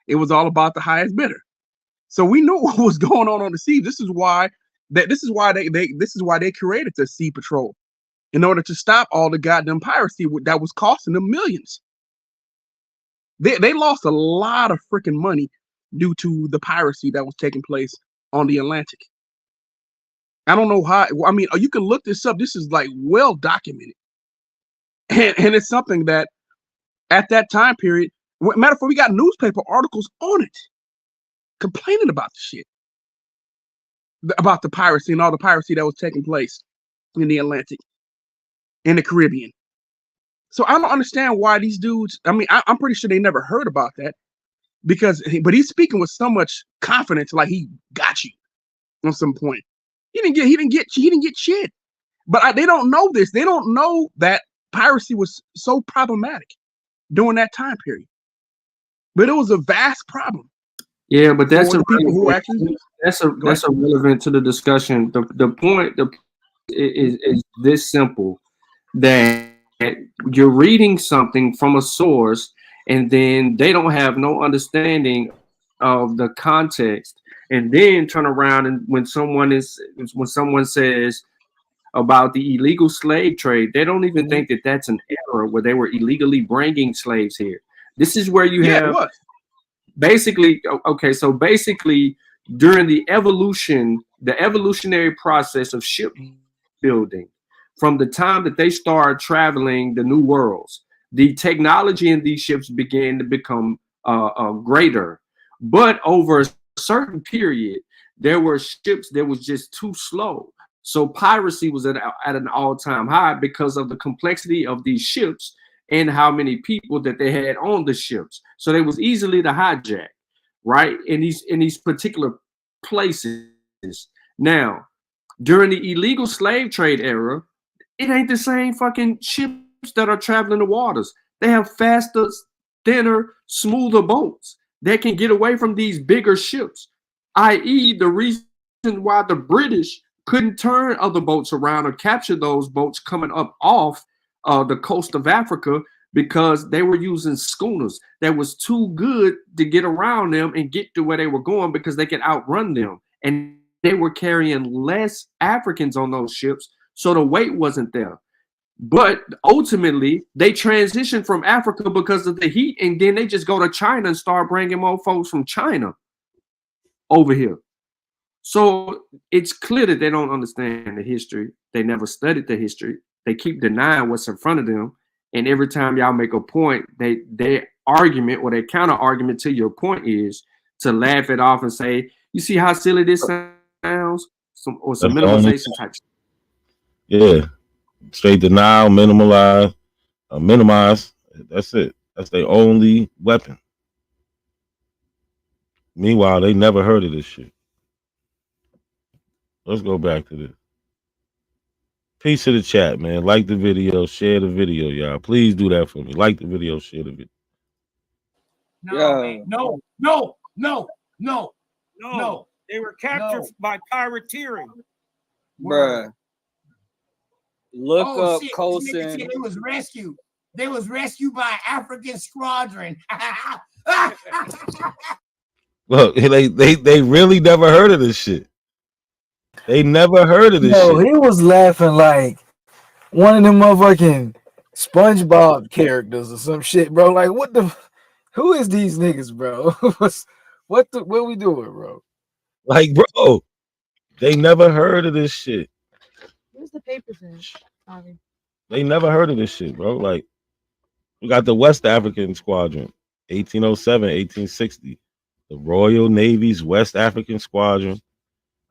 Speaker 16: It was all about the highest bidder. So we knew what was going on the sea. This is why they created the Sea Patrol, in order to stop all the goddamn piracy that was costing them millions. They lost a lot of freaking money due to the piracy that was taking place on the Atlantic. I don't know how. I mean, you can look this up. This is like well documented, and it's something that at that time period, matter of fact, we got newspaper articles on it, complaining about the shit, about the piracy and all the piracy that was taking place in the Atlantic, in the Caribbean. So I don't understand why these dudes. I mean, I'm pretty sure they never heard about that but he's speaking with so much confidence, like he got you on some point. He didn't get shit. But they don't know this. They don't know that piracy was so problematic during that time period. But it was a vast problem.
Speaker 22: Yeah, but that's
Speaker 16: the people who actually
Speaker 22: that's irrelevant to the discussion. The point is this simple, that you're reading something from a source and then they don't have no understanding of the context, and then turn around and when someone says about the illegal slave trade, they don't even think that that's an era where they were illegally bringing slaves here. This is where you have basically, okay, so basically during the evolutionary process of shipbuilding, from the time that they started traveling the new worlds, the technology in these ships began to become greater. But over a certain period, there were ships that was just too slow. So piracy was at an all-time high because of the complexity of these ships and how many people that they had on the ships. So they was easily to hijack, right? In these particular places. Now, during the illegal slave trade era, it ain't the same fucking ships that are traveling the waters. They have faster, thinner, smoother boats that can get away from these bigger ships, i.e. the reason why the British couldn't turn other boats around or capture those boats coming up off the coast of Africa, because they were using schooners that was too good to get around them and get to where they were going, because they could outrun them. And they were carrying less Africans on those ships, so the weight wasn't there. But ultimately, they transitioned from Africa because of the heat, and then they just go to China and start bringing more folks from China over here. So it's clear that they don't understand the history. They never studied the history. They keep denying what's in front of them. And every time y'all make a point, their argument or their counter argument to your point is to laugh it off and say, "You see how silly this sounds?" Some minimization type.
Speaker 2: Yeah, straight denial, minimize. That's it. That's their only weapon. Meanwhile, they never heard of this shit. Let's go back to this. Peace to the chat, man. Like the video, share the video, y'all. Please do that for me. Like the video, share the video.
Speaker 20: No. They were captured by privateering.
Speaker 9: Bruh. Look up
Speaker 6: shit.
Speaker 9: Colson.
Speaker 6: They was rescued. They was rescued by African squadron.
Speaker 2: Look, they really never heard of this shit. They never heard of this shit.
Speaker 5: He was laughing like one of them motherfucking SpongeBob characters or some shit, bro. Like, what the? Who is these niggas, bro? what we doing, bro?
Speaker 2: Like, bro, they never heard of this shit.
Speaker 15: Where's the papers in?
Speaker 2: They never heard of this shit, bro. Like, we got the West African Squadron, 1807, 1860. The Royal Navy's West African Squadron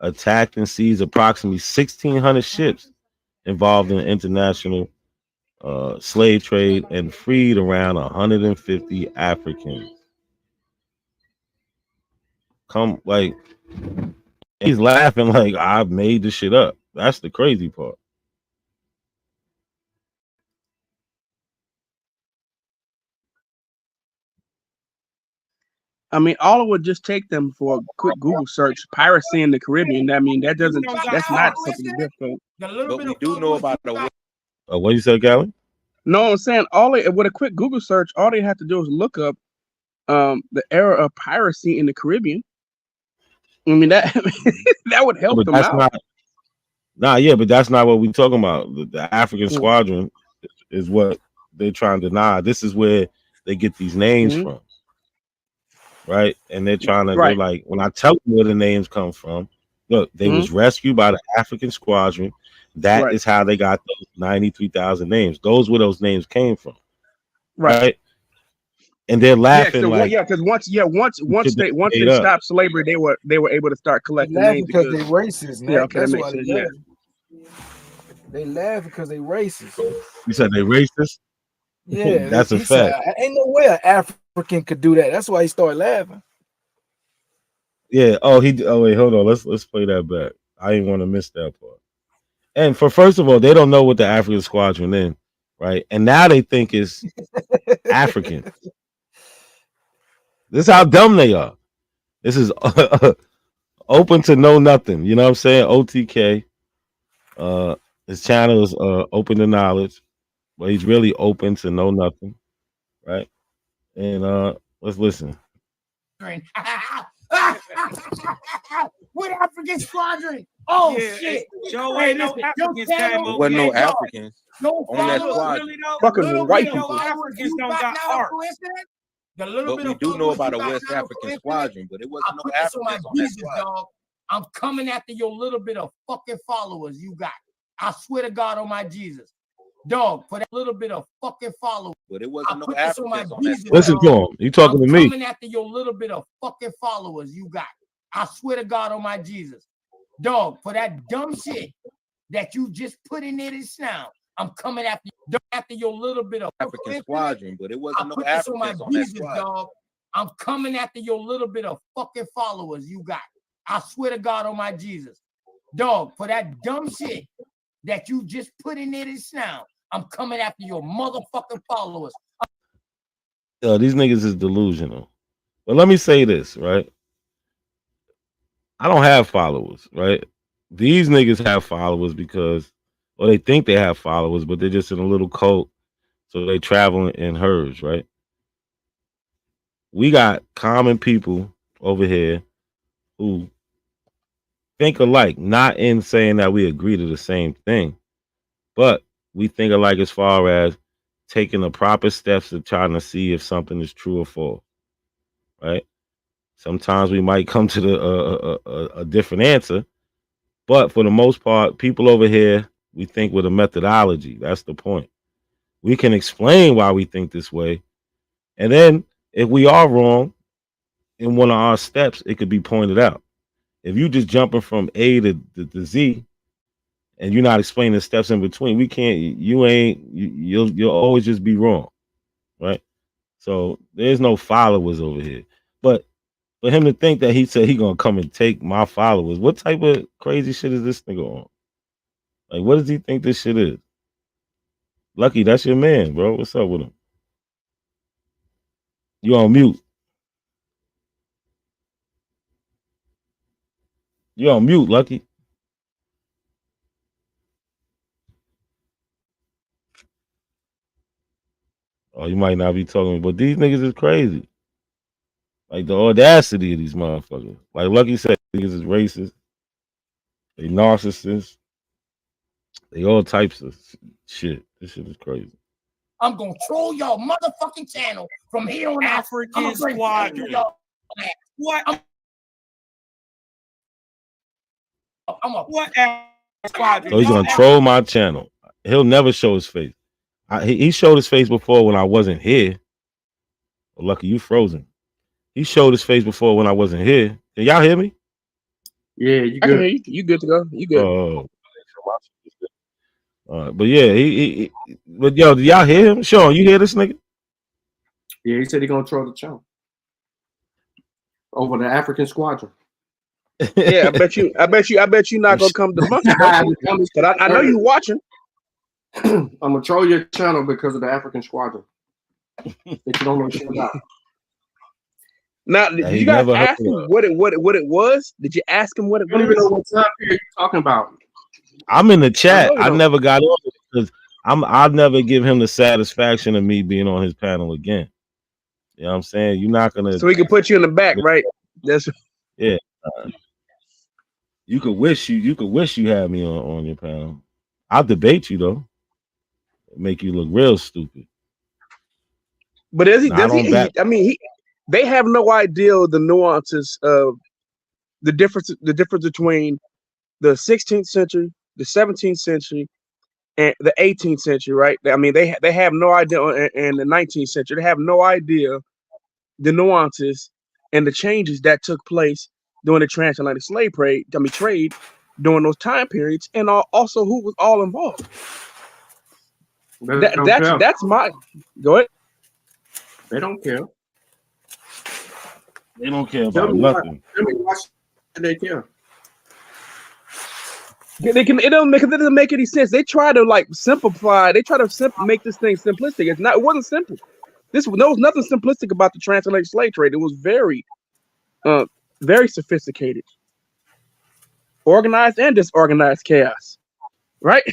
Speaker 2: attacked and seized approximately 1,600 ships involved in international slave trade and freed around 150 Africans. He's laughing like I made this shit up. That's the crazy part.
Speaker 16: I mean, all it would just take them for a quick Google search, piracy in the Caribbean. I mean, that's not something difficult.
Speaker 8: But we do know about the.
Speaker 2: What you said, Callie?
Speaker 16: No, I'm saying with a quick Google search, all they have to do is look up the era of piracy in the Caribbean. I mean that would help them out.
Speaker 2: But that's not what we're talking about. The African Squadron is what they're trying to deny. This is where they get these names from. Right, and they're trying to. They're like, when I tell them where the names come from, look, they was rescued by the African Squadron. That is how they got those 93,000 names. Those where those names came from, right? And they're laughing
Speaker 16: because once they stopped slavery, they were able to start collecting names
Speaker 5: because they racist.
Speaker 16: Yeah, okay,
Speaker 5: that's
Speaker 16: that
Speaker 5: why
Speaker 16: makes
Speaker 5: they
Speaker 16: sense.
Speaker 5: laugh. They laugh because they racist.
Speaker 2: You said they racist?
Speaker 5: Yeah,
Speaker 2: that's a fact.
Speaker 5: Ain't no way an African could do that. That's why he started laughing.
Speaker 2: Yeah. Oh, wait, hold on. Let's play that back. I didn't want to miss that part. And first of all, they don't know what the African Squadron is, right? And now they think it's African. This is how dumb they are. This is open to know nothing. You know what I'm saying? OTK. His channel is open to knowledge, but he's really open to know nothing, right? And let's listen.
Speaker 6: What African squadron? Oh shit!
Speaker 20: Joe ain't no Africans came over.
Speaker 8: Wasn't no Africans.
Speaker 6: No
Speaker 8: on that squadron.
Speaker 16: Fucking white people.
Speaker 20: Africans don't got heart.
Speaker 8: But we do know about a West African Squadron, but it wasn't no Africans on that squadron.
Speaker 6: Dog. I'm coming after your little bit of fucking followers you got. I swear to God on my Jesus. Dog, for that little bit of fucking followers.
Speaker 8: But it wasn't no Africans on that squadron.
Speaker 2: Listen to him. You talking to me.
Speaker 6: I'm coming after your little bit of fucking followers you got. I swear to God on my Jesus. Dog, for that dumb shit that you just put in there just now. I'm coming after your little bit of
Speaker 8: African Squadron, but it wasn't no Africans on that squadron.
Speaker 6: Dog. I'm coming after your little bit of fucking followers you got. I swear to God on my Jesus. Dog, for that dumb shit that you just put in there just now. I'm coming after your motherfucking followers.
Speaker 2: These niggas is delusional. But let me say this, right? I don't have followers, right? These niggas have followers because, or they think they have followers, but they're just in a little cult, so they travel in herds, right? We got common people over here who think alike, not in saying that we agree to the same thing, but we think alike as far as taking the proper steps of trying to see if something is true or false. Right? Sometimes we might come to a different answer, but for the most part, people over here, we think with a methodology. That's the point. We can explain why we think this way, and then if we are wrong in one of our steps, it could be pointed out. If you just jumping from A to Z, and you're not explaining the steps in between, we can't. You'll always just be wrong, right? So there's no followers over here. But for him to think that he said he gonna come and take my followers, what type of crazy shit is this nigga on? Like, what does he think this shit is? Lucky, that's your man, bro. What's up with him? You on mute? You on mute, Lucky? Oh, you might not be talking, but these niggas is crazy. Like the audacity of these motherfuckers. Like Lucky said, niggas is racist. They narcissists. They all types of shit. This shit is crazy.
Speaker 6: I'm gonna troll y'all motherfucking channel from here on out.
Speaker 20: African Squadron. What? What squadron?
Speaker 2: So he's gonna troll my channel. He'll never show his face. He showed his face before when I wasn't here. Oh, Lucky, you frozen. He showed his face before when I wasn't here. Can y'all hear me?
Speaker 22: Yeah, you
Speaker 16: I can
Speaker 22: good.
Speaker 16: hear you. You good to go. You good.
Speaker 2: Oh. But yeah, but yo, did y'all hear him? Sean, you hear this nigga?
Speaker 22: Yeah, he said he gonna troll the channel over the African Squadron.
Speaker 16: Yeah, I bet you not gonna come to monkey. But I know you watching.
Speaker 22: I'm gonna troll your channel because of the African Squadron. That you don't know shit about.
Speaker 16: Now, did you guys ask him what it was? Did you ask him what it was?
Speaker 22: I don't even know what time period you're talking about.
Speaker 2: I'm in the chat. I never got on it because I'll never give him the satisfaction of me being on his panel again. You know what I'm saying? You're not gonna.
Speaker 16: So he can put you in the back, right? That's
Speaker 2: yeah. You could wish you had me on your panel. I'll debate you though. Make you look real stupid.
Speaker 16: But does he? I mean, they have no idea the nuances of the difference between the 16th century, the 17th century, and the 18th century, right? I mean, they have no idea in the 19th century. They have no idea the nuances and the changes that took place during the transatlantic slave trade during those time periods, and also who was all involved. That's my go ahead.
Speaker 22: They don't care.
Speaker 2: They don't care about nothing.
Speaker 22: Why should they care?
Speaker 16: It doesn't make any sense. They try to simplify. They try to make this thing simplistic. It wasn't simple. There was nothing simplistic about the transatlantic slave trade. It was very, very sophisticated, organized and disorganized chaos, right?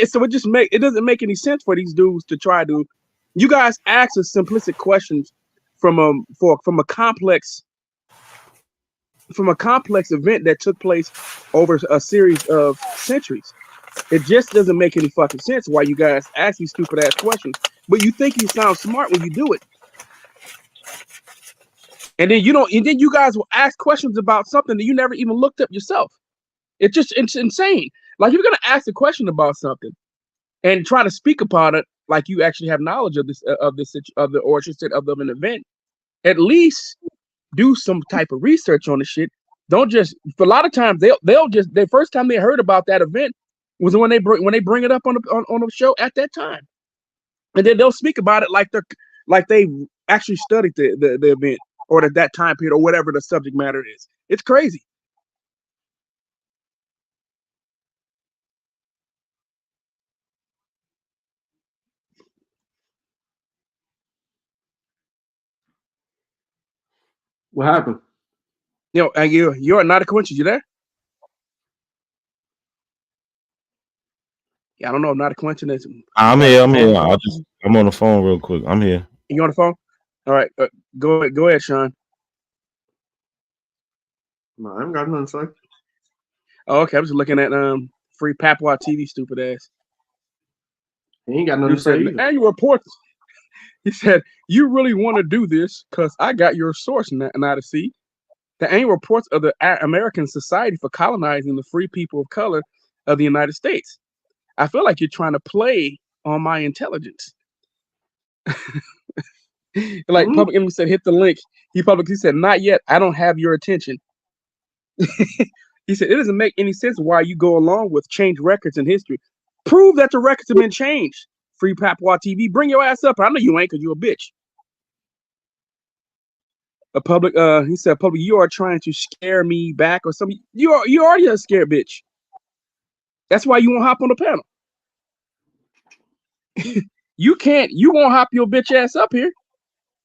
Speaker 16: So it doesn't make any sense for these dudes to try to. You guys ask us simplistic questions from a complex event that took place over a series of centuries. It just doesn't make any fucking sense why you guys ask these stupid ass questions, but you think you sound smart when you do it. And then you guys will ask questions about something that you never even looked up yourself. It's insane. Like, you're gonna ask a question about something and try to speak upon it like you actually have knowledge of the origin of an event. At least do some type of research on the shit. Don't just, for a lot of times they'll just, the first time they heard about that event was when they bring it up on the show at that time, and then they'll speak about it like they actually studied the event or that time period or whatever the subject matter is. It's crazy.
Speaker 22: What happened?
Speaker 16: You're not a coincidence. You there? Yeah, I don't know. Not a coincidence.
Speaker 2: I'm here. I'm on the phone real quick. I'm here.
Speaker 16: You on the phone? All right. Go ahead, Sean.
Speaker 22: No, I haven't got nothing to say.
Speaker 16: Oh, okay. I was looking at free Papua TV, stupid ass.
Speaker 22: He ain't got nothing to say
Speaker 16: Said,
Speaker 22: either.
Speaker 16: annual reports. He said, "You really want to do this? Cause I got your source now to see." The annual reports of the American Society for Colonizing the Free People of Color of the United States. I feel like you're trying to play on my intelligence. Like Public Enemy said, hit the link. He publicly said, "Not yet. I don't have your attention." He said, "It doesn't make any sense why you go along with change records in history. Prove that the records have been changed. Free Papua TV. Bring your ass up. I know you ain't because you're a bitch." A public, he said, "Public, you are trying to scare me back or something. You already a scared bitch. That's why you won't hop on the panel. You won't hop your bitch ass up here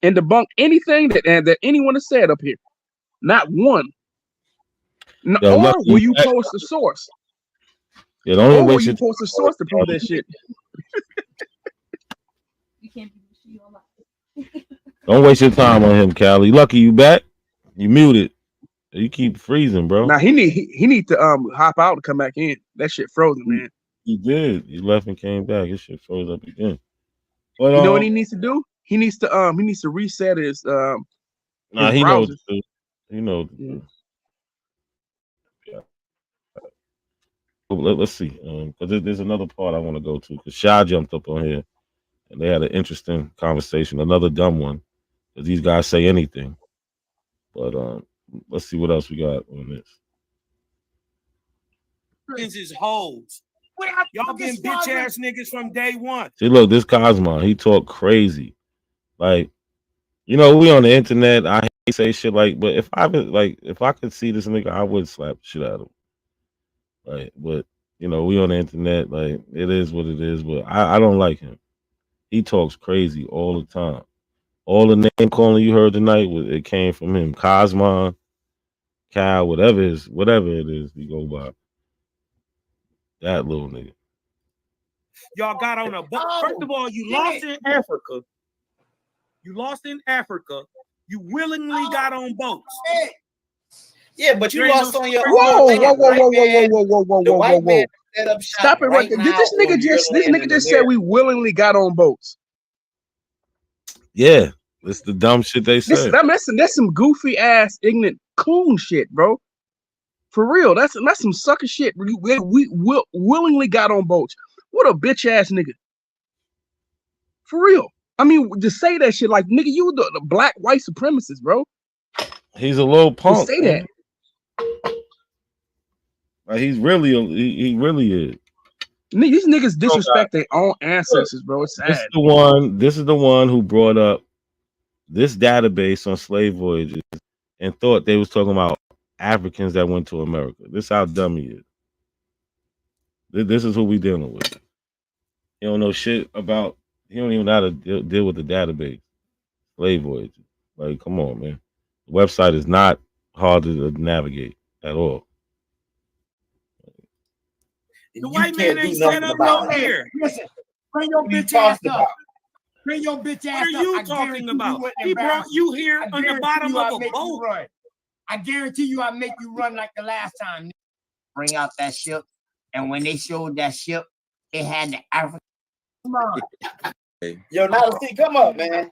Speaker 16: and debunk anything that anyone has said up here. Not one.
Speaker 2: Yo,
Speaker 16: or
Speaker 2: look,
Speaker 16: will you post a source?
Speaker 2: Yeah, don't
Speaker 16: Or
Speaker 2: even
Speaker 16: will
Speaker 2: waste
Speaker 16: you
Speaker 2: your
Speaker 16: post a source to prove that shit?"
Speaker 2: Don't waste your time on him, Callie. Lucky, you back? You muted. You keep freezing, bro.
Speaker 16: Now he need to hop out and come back in. That shit frozen, man.
Speaker 2: He did. He left and came back. His shit froze up again. But
Speaker 16: You know what he needs to do? He needs to reset his
Speaker 2: nah,
Speaker 16: his
Speaker 2: he knows.
Speaker 16: browser.
Speaker 2: He knows. Yeah. Let's see, because there's another part I want to go to. Because Shy jumped up on here, and they had an interesting conversation. Another dumb one, because these guys say anything. But let's see what else we got on this.
Speaker 20: Is hoes. Y'all been bitch ass niggas from day one.
Speaker 2: See, look, this Cosmo, he talk crazy. Like, you know, we on the internet. I hate to say shit like, but if I could see this nigga, I would slap the shit out of him. Like, but you know, we on the internet. Like, it is what it is. But I don't like him. He talks crazy all the time. All the name calling you heard tonight, it came from him. Cosmo, Cal, whatever it is, we go by. That little nigga.
Speaker 20: Y'all got on a boat. First of all, you lost in Africa. You lost in Africa. You willingly got on boats.
Speaker 23: Yeah, but you lost on your
Speaker 16: Whoa,
Speaker 23: own.
Speaker 16: whoa. Stop it right there. Did this nigga just said we willingly got on boats?
Speaker 2: Yeah, that's the dumb shit they say.
Speaker 16: That's some goofy ass ignorant coon shit, bro. For real, that's some sucker shit. We willingly got on boats. What a bitch ass nigga. For real. I mean, to say that shit like, nigga, you the black white supremacist, bro.
Speaker 2: He's a little punk.
Speaker 16: To say that.
Speaker 2: Like, he really is.
Speaker 16: These niggas disrespect their own ancestors, bro. It's sad.
Speaker 2: This is the one who brought up this database on slave voyages and thought they was talking about Africans that went to America. This is how dumb he is. This is who we dealing with. He don't know shit about. He don't even know how to deal with the database. Slave voyages. Like, come on, man. The website is not hard to navigate at all.
Speaker 20: The white man ain't set up no here.
Speaker 6: Listen, bring your bitch ass up. Bring your bitch ass up.
Speaker 20: What are you talking about? He brought you here on the bottom of a boat.
Speaker 6: I guarantee you I'll make you run like the last time.
Speaker 3: Bring out that ship. And when they showed that ship, it had the African. Come on.
Speaker 23: Yo, now see, come up, man.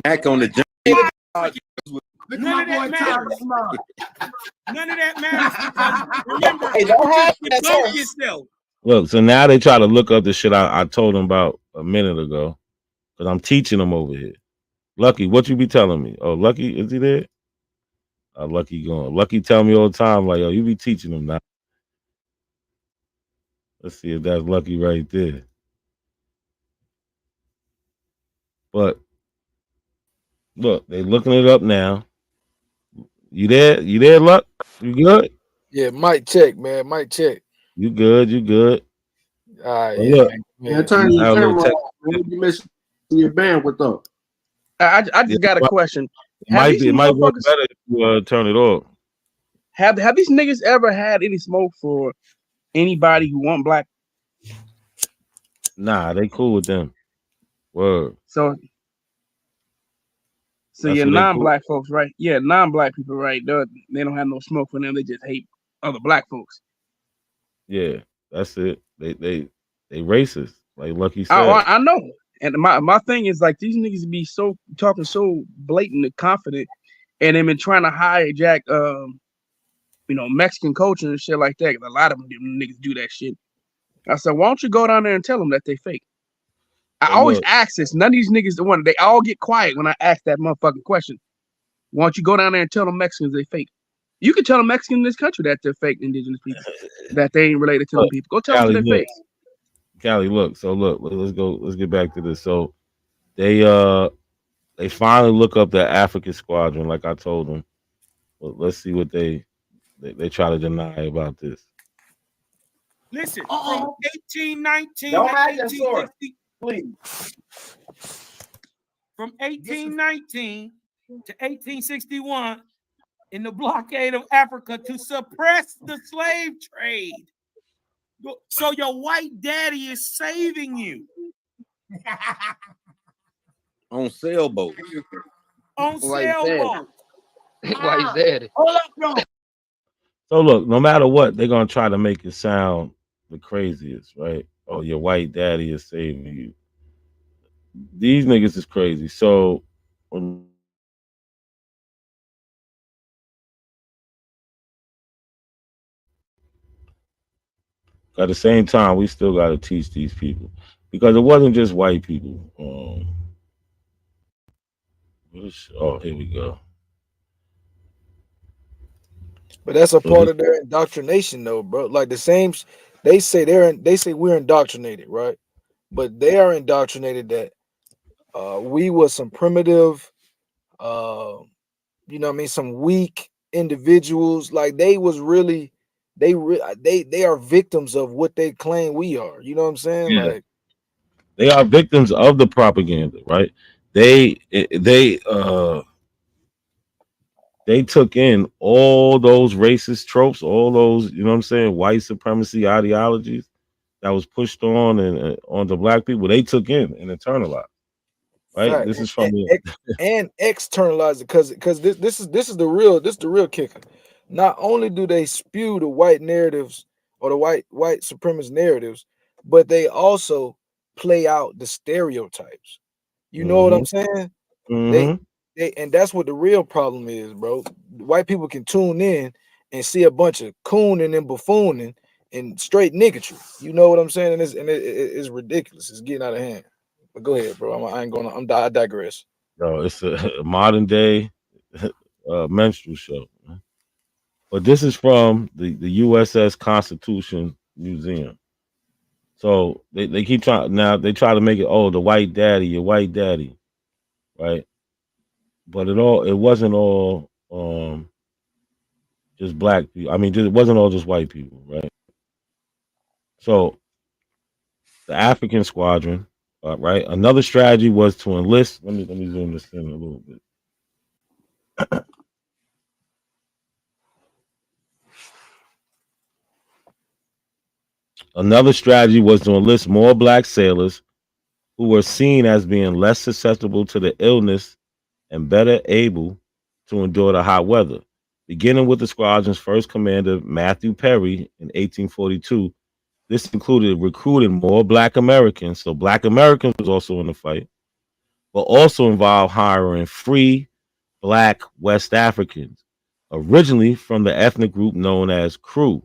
Speaker 8: Back on the
Speaker 6: Look at my boy Tyler. Come on.
Speaker 20: None of that matters because remember,
Speaker 23: hey, don't have
Speaker 20: that yourself.
Speaker 2: Look, so now they try to look up the shit I told them about a minute ago, because I'm teaching them over here. Lucky, what you be telling me? Oh, Lucky, is he there? Lucky gone. Lucky tell me all the time, like, yo, you be teaching them now. Let's see if that's Lucky right there. But look, they looking it up now. You there? You there, Luck? You good?
Speaker 5: Yeah, mic check, man. Mic check.
Speaker 2: You good? You good?
Speaker 5: All right.
Speaker 2: Well, look,
Speaker 22: Yeah, turn your camera off. You missing your bandwidth up.
Speaker 16: I just got a question.
Speaker 2: It might work better if you turn it off.
Speaker 16: Have these niggas ever had any smoke for anybody who want black?
Speaker 2: Nah, they cool with them. Word.
Speaker 16: So So
Speaker 2: That's
Speaker 16: yeah,
Speaker 2: what they call.
Speaker 16: non-black folks, right? Yeah, non-black people, right? They don't have no smoke for them. They just hate other black folks.
Speaker 2: Yeah, that's it. They racist, like Lucky
Speaker 16: I
Speaker 2: said.
Speaker 16: I know. And my thing is like these niggas be so talking so blatant and confident, and they've been trying to hijack Mexican culture and shit like that. A lot of them niggas do that shit. I said, why don't you go down there and tell them that they fake? I
Speaker 2: Hey,
Speaker 16: always
Speaker 2: look,
Speaker 16: ask this. None of these niggas the one. They all get quiet when I ask that motherfucking question. Why don't you go down there and tell them Mexicans they fake? You can tell them Mexicans in this country that they're fake indigenous people, that they ain't related to them
Speaker 2: look,
Speaker 16: people. Go tell them to
Speaker 2: Callie,
Speaker 16: their
Speaker 2: look,
Speaker 16: face.
Speaker 2: Callie, look. So look, let's go. Let's get back to this. So they finally look up the African squadron, like I told them. Well, let's see what they try to deny about this.
Speaker 20: Listen, from 1819
Speaker 23: Don't
Speaker 20: to
Speaker 23: hide your sword,
Speaker 20: 1860,
Speaker 23: please.
Speaker 20: from 1819 to 1861, in the blockade of Africa to suppress the slave trade. So your white daddy is saving you.
Speaker 8: On sailboats.
Speaker 20: On
Speaker 5: Why he's dead.
Speaker 20: sailboats.
Speaker 5: Why he's dead.
Speaker 6: Hold up, no.
Speaker 2: So look, no matter what, they're gonna try to make it sound the craziest, right? Oh, your white daddy is saving you. These niggas is crazy. So at the same time, we still got to teach these people because it wasn't just white people. Oh, here we go.
Speaker 5: But that's a
Speaker 2: So
Speaker 5: part
Speaker 2: this,
Speaker 5: of their indoctrination, though, bro. Like the same, they say they say we're indoctrinated, right? But they are indoctrinated that we were some primitive, you know what I mean, some weak individuals. Like they was really, they are victims of what they claim we are. You know what I'm saying?
Speaker 2: yeah,
Speaker 5: Like
Speaker 2: they are victims of the propaganda, right? They took in all those racist tropes, all those, you know what I'm saying, white supremacy ideologies that was pushed on and on the black people. They took in and internalized, right?
Speaker 5: fact
Speaker 2: This is from the
Speaker 5: and externalize it because this is the real kicker. Not only do they spew the white narratives or the white supremacist narratives, but they also play out the stereotypes. You know what I'm saying? They
Speaker 2: Mm-hmm.
Speaker 5: and that's what the real problem is, bro. White people can tune in and see a bunch of cooning and buffooning and straight niggatry. You know what I'm saying? And it's ridiculous. It's getting out of hand. But go ahead, bro. I ain't gonna. I digress.
Speaker 2: No, it's a modern day menstrual show. But this is from the USS Constitution Museum. So they keep trying now. They try to make it the white daddy, your white daddy, right? But it wasn't all just black people. I mean, it wasn't all just white people, right? So the African squadron, right? Another strategy was to enlist. Let me zoom this in a little bit. Another strategy was to enlist more black sailors who were seen as being less susceptible to the illness and better able to endure the hot weather. Beginning with the squadron's first commander, Matthew Perry, in 1842, this included recruiting more black Americans. So black Americans was also in the fight, but also involved hiring free black West Africans, originally from the ethnic group known as Kru.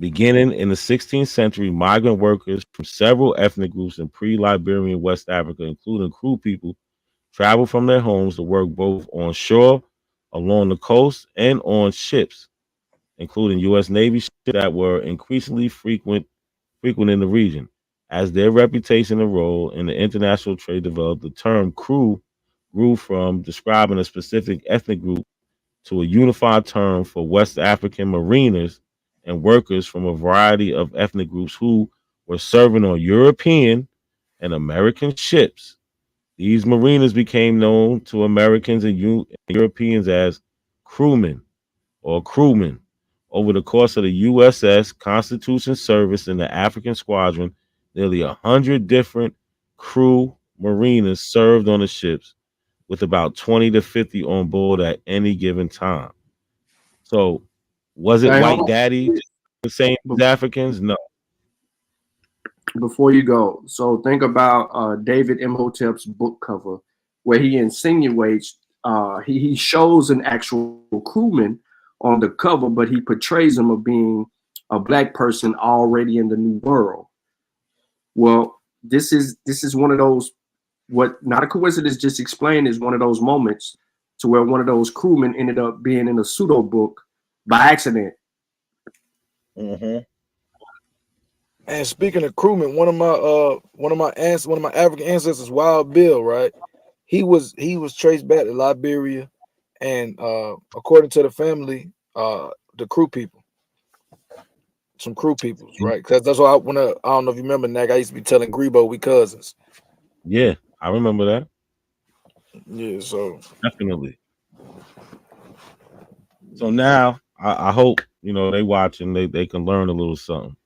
Speaker 2: Beginning in the 16th century, migrant workers from several ethnic groups in pre-Liberian West Africa, including Kru people, traveled from their homes to work both on shore, along the coast, and on ships, including U.S. Navy ships that were increasingly frequent in the region. As their reputation and role in the international trade developed, the term crew grew from describing a specific ethnic group to a unified term for West African mariners and workers from a variety of ethnic groups who were serving on European and American ships. These mariners became known to Americans and Europeans as crewmen or crewmen. Over the course of the USS Constitution service in the African Squadron, nearly 100 different crew mariners served on the ships. with about 20 to 50 on board at any given time. So, was it
Speaker 22: Hey,
Speaker 2: white
Speaker 22: hold on.
Speaker 2: daddy the same as Africans? No.
Speaker 22: Before you go, so think about David Imhotep's book cover, where he insinuates he shows an actual crewman on the cover, but he portrays him of being a black person already in the new world. Well, this is one of those, what not a coincidence, just explained, is one of those moments to where one of those crewmen ended up being in a pseudo book by accident.
Speaker 2: Mm-hmm.
Speaker 5: And speaking of crewmen, one of my African ancestors, Wild Bill, right? He was traced back to Liberia, and according to the family, the crew people, some crew people, right? Because that's why I don't know if you remember, Nag, I used to be telling Grebo we cousins.
Speaker 2: Yeah, I remember that.
Speaker 5: Yeah, so
Speaker 2: definitely. So now I hope they watching, they can learn a little something.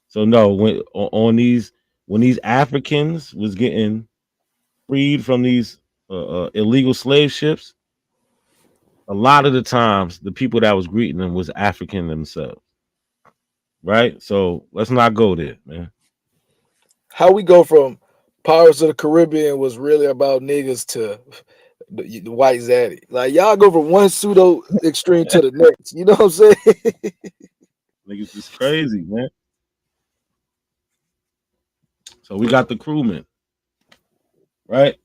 Speaker 2: So no, when these Africans was getting freed from these illegal slave ships, a lot of the times the people that was greeting them was African themselves. Right? So let's not go there, man.
Speaker 5: how we go from Pirates of the Caribbean was really about niggas to the white zaddy. Like y'all go from one pseudo extreme to the next. You know what I'm saying?
Speaker 2: Niggas is crazy, man. So we got the crewmen, right?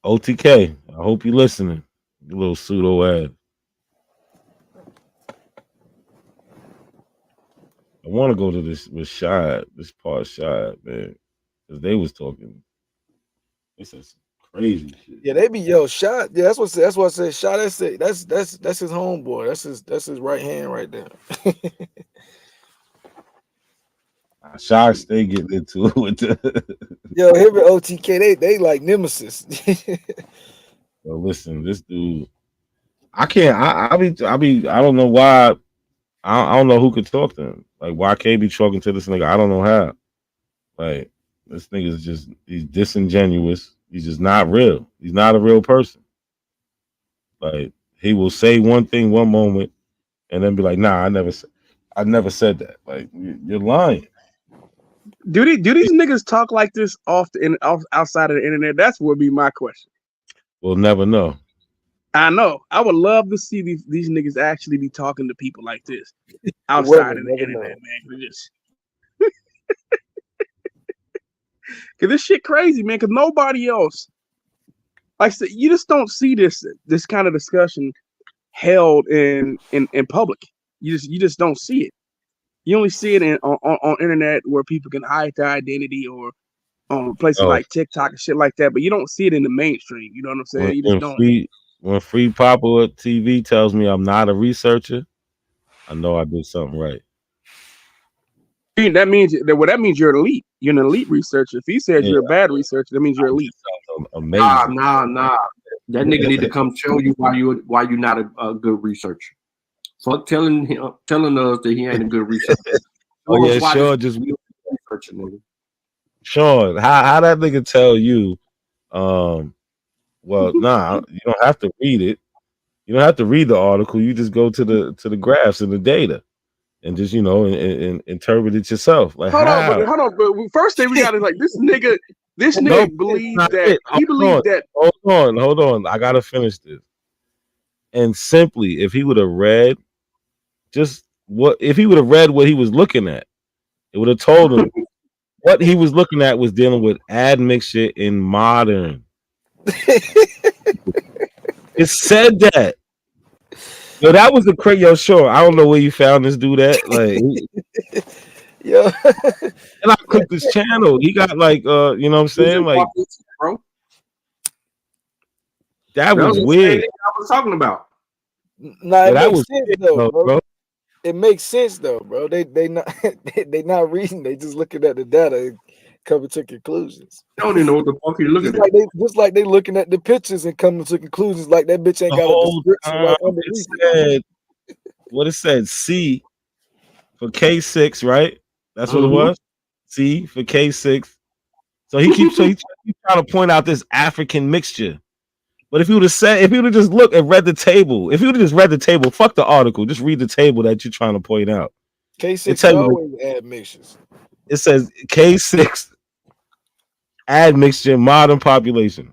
Speaker 2: OTK, I hope you listening. You little pseudo ass. I want to go to this with Shad, this part Shad, man. Because they was talking. This is crazy shit.
Speaker 5: Yeah, they be shot. Yeah, that's what I said. Shot. That's it. That's his homeboy. That's his right hand right there.
Speaker 2: Shad stay getting into it with the
Speaker 5: Yo, him and OTK, they like nemesis.
Speaker 2: Yo, listen, this dude. I can't. I don't know why. I don't know who could talk to him. Like, why can't be talking to this nigga? I don't know how. Like, this nigga is he's disingenuous. He's just not real. He's not a real person. Like, he will say one thing one moment and then be like, nah, I never said that. Like, you're lying.
Speaker 16: Do these niggas talk like this outside of the internet? That's what would be my question.
Speaker 2: We'll never know.
Speaker 16: I know. I would love to see these niggas actually be talking to people like this outside of the internet, man. Cause this shit crazy, man. Cause nobody else, like I said, you just don't see this kind of discussion held in public. You just don't see it. You only see it on internet where people can hide their identity, or on places like TikTok and shit like that. But you don't see it in the mainstream. You know what I'm saying? You just don't.
Speaker 2: When Free Popular TV tells me I'm not a researcher, I know I did something right.
Speaker 16: That means you're elite. You're an elite researcher. If he says you're a bad researcher, that means you're elite.
Speaker 2: Amazing.
Speaker 22: Nah. That nigga need to come tell you why you're not a good researcher. Fuck telling us that he ain't a good researcher.
Speaker 2: Oh yeah, sure. Just
Speaker 22: researcher, nigga.
Speaker 2: Sean, how that nigga tell you? Well, nah, you don't have to read it. You don't have to read the article. You just go to the graphs and the data, and just and interpret it yourself. Like,
Speaker 16: hold on. But first thing we got is like this nigga believes that he believes that.
Speaker 2: Hold on. I gotta finish this. And simply, if he would have read what he was looking at, it would have told him what he was looking at was dealing with admixture in modern. It said that. Yo, that was a crazy. Yo, sure. I don't know where you found this dude at. Like,
Speaker 5: yo,
Speaker 2: and I clicked his channel. He got like, you know what I'm saying? Like,
Speaker 22: bro,
Speaker 2: that was weird.
Speaker 22: I was talking about.
Speaker 5: Nah, it makes sense though, bro. It makes sense though, bro. They not they not reading. They just looking at the data and coming to conclusions.
Speaker 22: I don't even know what the fuck you looking at.
Speaker 5: Just like they looking at the pictures and coming to conclusions. Like that bitch ain't got a description right underneath.
Speaker 2: What it said, C for K6, right? That's what it was. C for K6. So he keeps trying to point out this African mixture. But if you would have said, if you would have just looked and read the table, if you would have just read the table, fuck the article, just read the table that you're trying to point out.
Speaker 5: K6 always admixtures.
Speaker 2: It says K6 admixture modern population.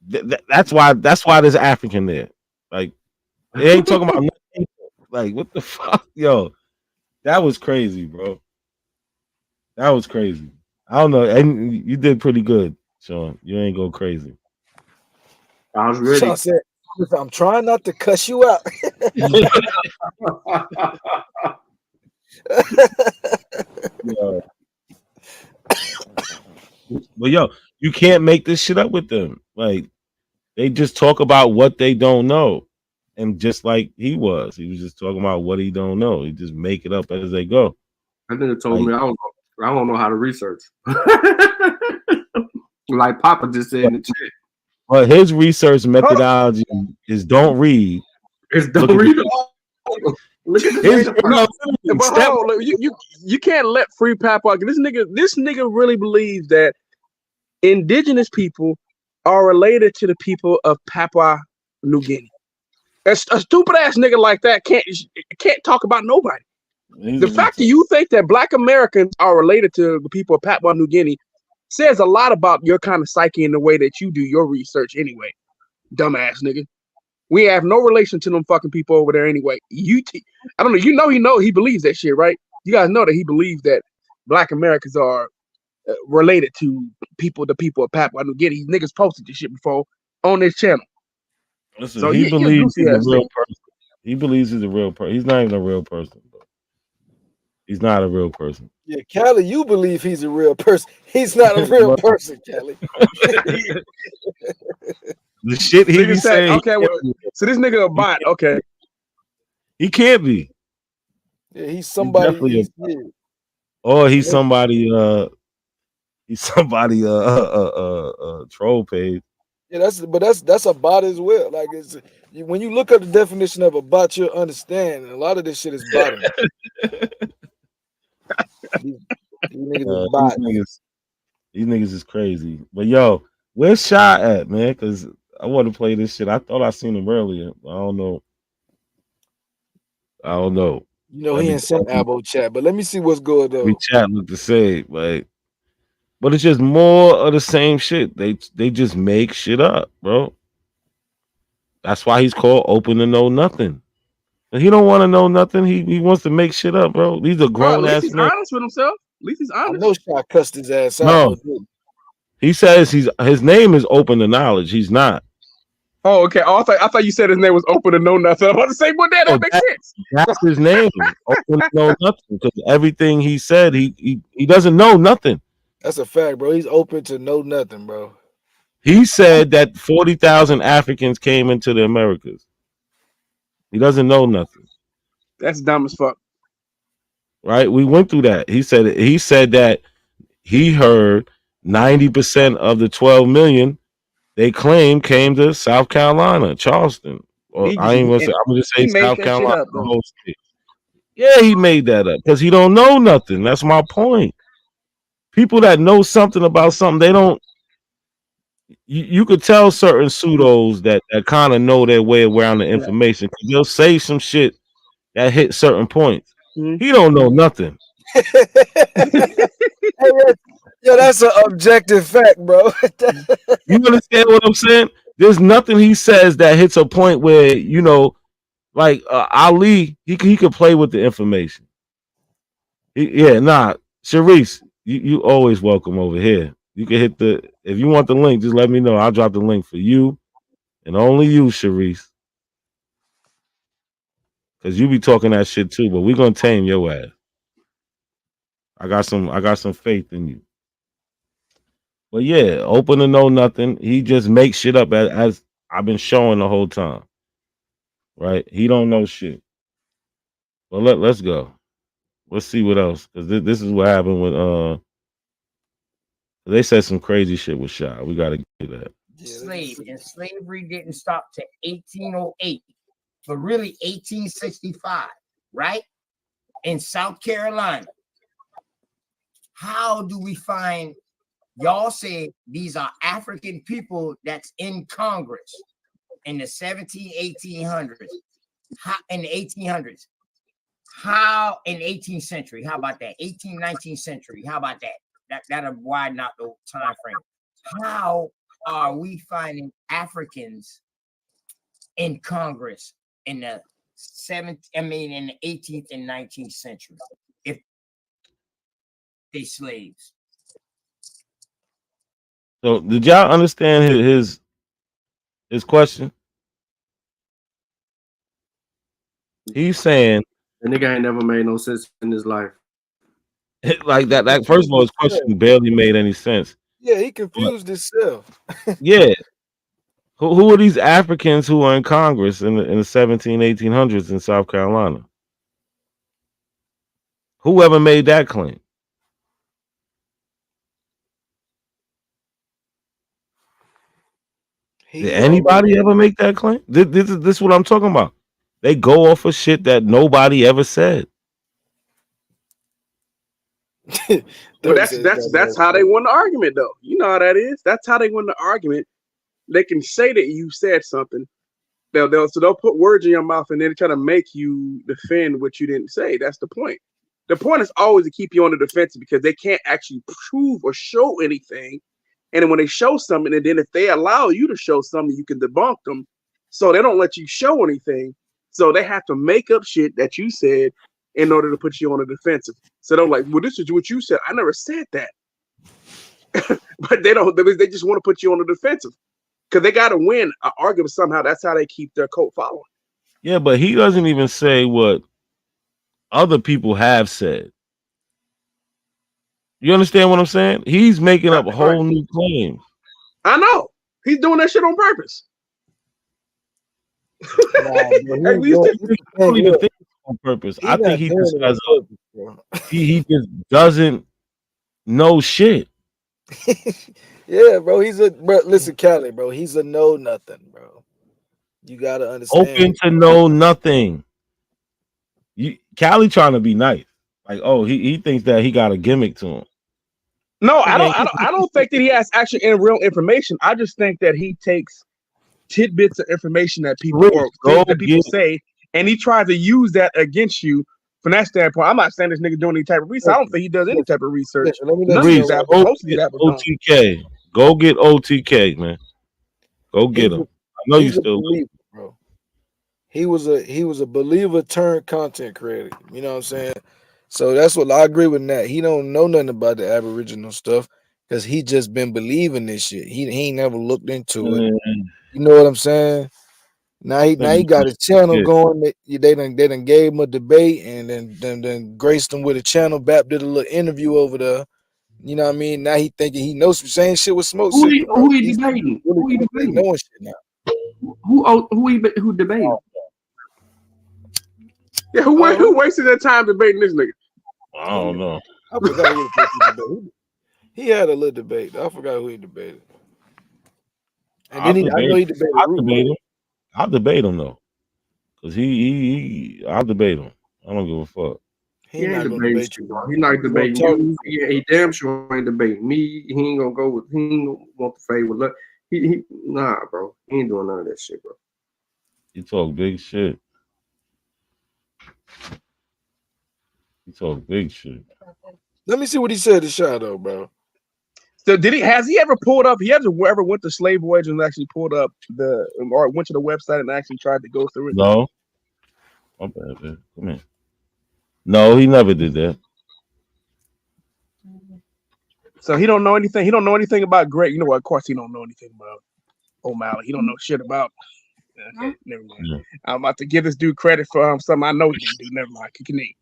Speaker 2: That's why there's African there. Like it ain't talking about nothing. Like what the fuck, yo. That was crazy, bro. That was crazy. I don't know. And you did pretty good, Sean. You ain't go crazy.
Speaker 22: I was ready.
Speaker 5: Sean said, I'm trying not to cuss you out.
Speaker 2: Yo. But yo, you can't make this shit up with them. Like they just talk about what they don't know. And just like he was just talking about what he don't know. He just make it up as they go.
Speaker 22: That nigga told me I don't know how to research. Like Papa just said in the chat.
Speaker 2: But his research methodology is don't read.
Speaker 22: It's don't read. Look at
Speaker 16: you can't let free Papua. This nigga really believes that indigenous people are related to the people of Papua New Guinea. A stupid ass nigga like that can't talk about nobody. The fact that you think that Black Americans are related to the people of Papua New Guinea says a lot about your kind of psyche and the way that you do your research anyway. Dumbass nigga. We have no relation to them fucking people over there anyway. I don't know. He believes that shit, right? You guys know that he believes that Black Americans are related to the people of Papua New Guinea. These niggas posted this shit before on this channel.
Speaker 2: Listen,
Speaker 16: so
Speaker 2: he believes he's a real person. He believes he's a real person. He's not even a real person. Bro. He's not a real person.
Speaker 5: Yeah, Kelly, you believe he's a real person. He's not a real person, Kelly.
Speaker 2: The shit he be saying.
Speaker 16: Okay, well, so this nigga a bot. Okay,
Speaker 2: he can't be.
Speaker 5: Yeah, he's somebody.
Speaker 2: Or he's somebody. He's somebody. Troll page.
Speaker 5: Yeah, that's a bot as well. Like when you look at the definition of a bot, you'll understand. A lot of this shit is botting. These
Speaker 2: niggas is crazy. But yo, where's Shy at, man? Because I want to play this shit. I thought I seen him earlier. I don't know.
Speaker 5: You know, he in some Abo chat, but let me see what's good though.
Speaker 2: We chat look the same, like, but it's just more of the same shit. They just make shit up, bro. That's why he's called Open to Know Nothing. And he don't want to know nothing. He wants to make shit up, bro. These are grown ass.
Speaker 16: He's honest with himself. At least he's honest.
Speaker 5: I know Shot cussed his ass out.
Speaker 2: No, he says his name is Open to Knowledge. He's not.
Speaker 16: Oh, okay. Oh, I thought you said his name was Open to Know Nothing. I'm about to say, well, that makes sense.
Speaker 2: That's his name, Open to Know Nothing. Because everything he said, he doesn't know nothing.
Speaker 5: That's a fact, bro. He's open to know nothing, bro.
Speaker 2: He said that 40,000 Africans came into the Americas. He doesn't know nothing.
Speaker 16: That's dumb as fuck.
Speaker 2: Right? We went through that. He said that he heard 90% of the 12 million they claim came to South Carolina, Charleston. Or I'm gonna just say South Carolina, the whole state. Yeah, he made that up because he don't know nothing. That's my point. People that know something about something, they don't. You could tell certain pseudos that kind of know their way around the information. They'll say some shit that hit certain points.
Speaker 16: Mm-hmm.
Speaker 2: He don't know nothing.
Speaker 5: Yo, that's an objective fact, bro.
Speaker 2: You understand what I'm saying? There's nothing he says that hits a point where, you know, like Ali, he could play with the information. Sharice, you always welcome over here. You can hit if you want the link, just let me know. I'll drop the link for you and only you, Sharice. Because you be talking that shit too, but we're gonna tame your ass. I got some faith in you. But yeah, Open to Know Nothing. He just makes shit up as I've been showing the whole time. Right? He don't know shit. But let's go. Let's see what else. Because this is what happened with they said some crazy shit with Shy. We gotta get that.
Speaker 6: Slave and slavery didn't stop to 1808, but really 1865, right? In South Carolina. How do we find Y'all say these are African people that's in Congress in the 1800s. How, in the 1800s. How in 18th century? How about that? 18th, 19th century. How about that? That'll widen out the time frame. How are we finding Africans in Congress in the in the 18th and 19th century if they slaves?
Speaker 2: So did y'all understand his question? He's saying
Speaker 22: the nigga ain't never made no sense in his life.
Speaker 2: Like that. Like first of all, his question barely made any sense.
Speaker 5: Yeah, he confused himself.
Speaker 2: Yeah. Who are these Africans who are in Congress in the 1800s in South Carolina? Whoever made that claim? Did anybody ever make that claim? This is what I'm talking about. They go off of shit that nobody ever said.
Speaker 16: But that's how they won the argument, though. You know how that is. That's how they win the argument. They can say that you said something. They'll put words in your mouth and then try to make you defend what you didn't say. That's the point. The point is always to keep you on the defensive because they can't actually prove or show anything. And then when they show something, and then if they allow you to show something, you can debunk them. So they don't let you show anything. So they have to make up shit that you said in order to put you on the defensive. So they're like, well, this is what you said. I never said that. But they don't. They just want to put you on the defensive because they got to win an argument somehow. That's how they keep their cult following.
Speaker 2: Yeah, but he doesn't even say what other people have said. You understand what I'm saying? He's making up a whole new claim.
Speaker 16: I know. He's doing that shit on purpose.
Speaker 2: At least he don't even think it's on purpose. I think he just has he just doesn't know shit.
Speaker 5: Yeah, bro. Listen, Cali, bro. He's a know nothing, bro. You gotta understand.
Speaker 2: Open to know nothing. Cali trying to be nice. Like, oh, he thinks that he got a gimmick to him.
Speaker 16: No, I don't think that he has actually any real information. I just think that he takes tidbits of information that people say, and he tries to use that against you from that standpoint. I'm not saying this nigga doing any type of research. I don't think he does any type of research.
Speaker 2: OTK. Go get OTK, man. Go get him. I know you still
Speaker 5: believer, bro. He was a believer turned content creator. You know what I'm saying? So that's what I agree with that. He don't know nothing about the Aboriginal stuff because he just been believing this shit. He ain't never looked into it. You know what I'm saying? Now he got his channel going. They done gave him a debate and then graced him with a channel. Bap did a little interview over there. You know what I mean? Now he thinking he knows some same shit with Smoke.
Speaker 22: Who he debating? Who he debating?
Speaker 5: Knowing shit now.
Speaker 22: Who debating?
Speaker 16: Yeah, who wasted their time debating this nigga?
Speaker 2: I don't know.
Speaker 5: I forgot who the debated. He had a little debate. I forgot who he debated. And then I know he debated.
Speaker 2: I'll debate him though, because I'll debate him. I don't give a fuck.
Speaker 22: He ain't debating you, bro. He not debating you. He damn sure ain't debating me. He ain't gonna go with. He ain't gonna want to fade with luck. Nah, bro. He ain't doing none of that shit, bro.
Speaker 2: He talk big shit. He talk big shit.
Speaker 5: Let me see what he said to Shadow, bro.
Speaker 16: So has he ever pulled up? He ever went to Slave Voyage and actually pulled up or went to the website and actually tried to go through it?
Speaker 2: No. My bad, man. Come here. No, he never did that.
Speaker 16: So he don't know anything. He don't know anything about Greg. You know what? Of course, he don't know anything about O'Malley. He don't know shit about. Okay, never mind. Yeah. I'm about to give this dude credit for something I know he didn't do. Never mind. Kick your knee.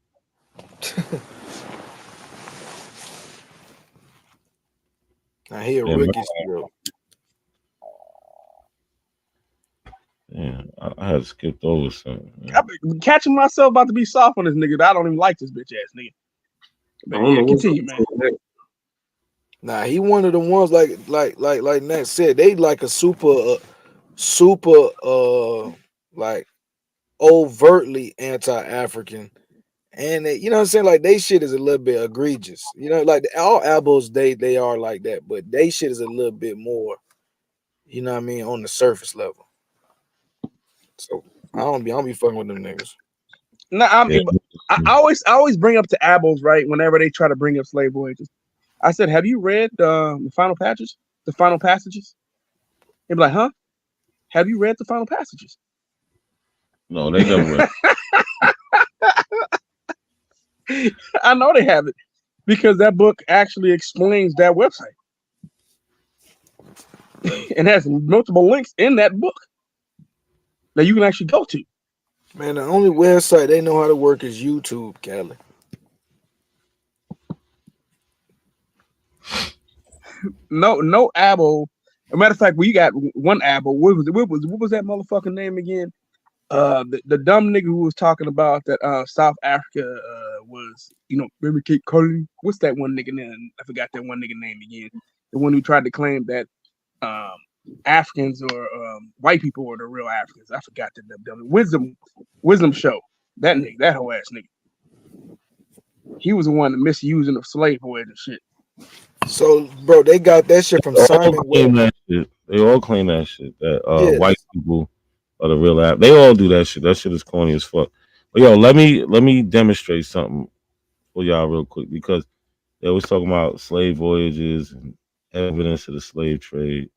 Speaker 5: I hear Ricky still.
Speaker 2: Yeah, I had skipped over something.
Speaker 16: I've been catching myself about to be soft on this nigga. I don't even like this bitch ass nigga. But yeah, continue, man.
Speaker 5: Nah, he one of the ones like Nat said. They like a super like overtly anti-African, And you know what I'm saying? Like they shit is a little bit egregious. You know, like all albums they are like that, but they shit is a little bit more, you know what I mean, on the surface level. So I don't be fucking with them niggas.
Speaker 16: No, I always bring up to Abels, right? Whenever they try to bring up slave voyages, I said, "Have you read the final passages? The final passages?" They'd be like, "Huh? Have you read the final passages?"
Speaker 2: No, they never read.
Speaker 16: I know they haven't, because that book actually explains that website and has multiple links in that book that you can actually go to.
Speaker 5: Man, the only website they know how to work is YouTube, Cali.
Speaker 16: No Abel. As a matter of fact, we got one Abel. What was that motherfucking name again? The dumb nigga who was talking about that South Africa was, you know, Baby Cape Colony. What's that one nigga name? I forgot that one nigga name again. The one who tried to claim that Africans or white people were the real Africans. I forgot the dumb wisdom show. That nigga, that whole ass nigga. He was the one misusing of slave boys and shit.
Speaker 5: So, bro, they got that shit from Simon Webb.
Speaker 2: They all claim that shit. That
Speaker 5: Yeah.
Speaker 2: white people are the real app. They all do that shit. That shit is corny as fuck. But yo, let me demonstrate something for y'all real quick, because they was talking about slave voyages and evidence of the slave trade,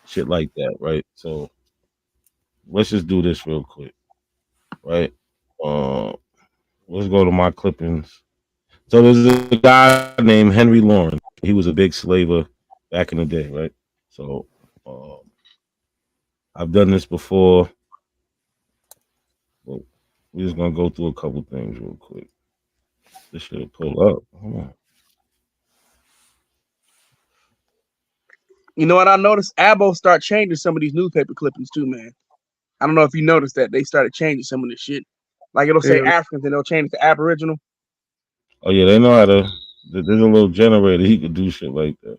Speaker 2: shit like that, right? So let's just do this real quick, right? Let's go to my clippings. So there's a guy named Henry Lawrence. He was a big slaver back in the day, right? So I've done this before. Well, we're just gonna go through a couple things real quick. This should pull up. Hold on.
Speaker 16: You know what I noticed? Abo start changing some of these newspaper clippings too, man. I don't know if you noticed that they started changing some of this shit. Like it'll say Africans and they'll change it to Aboriginal.
Speaker 2: Oh yeah, they know how to. There's a little generator. He could do shit like that,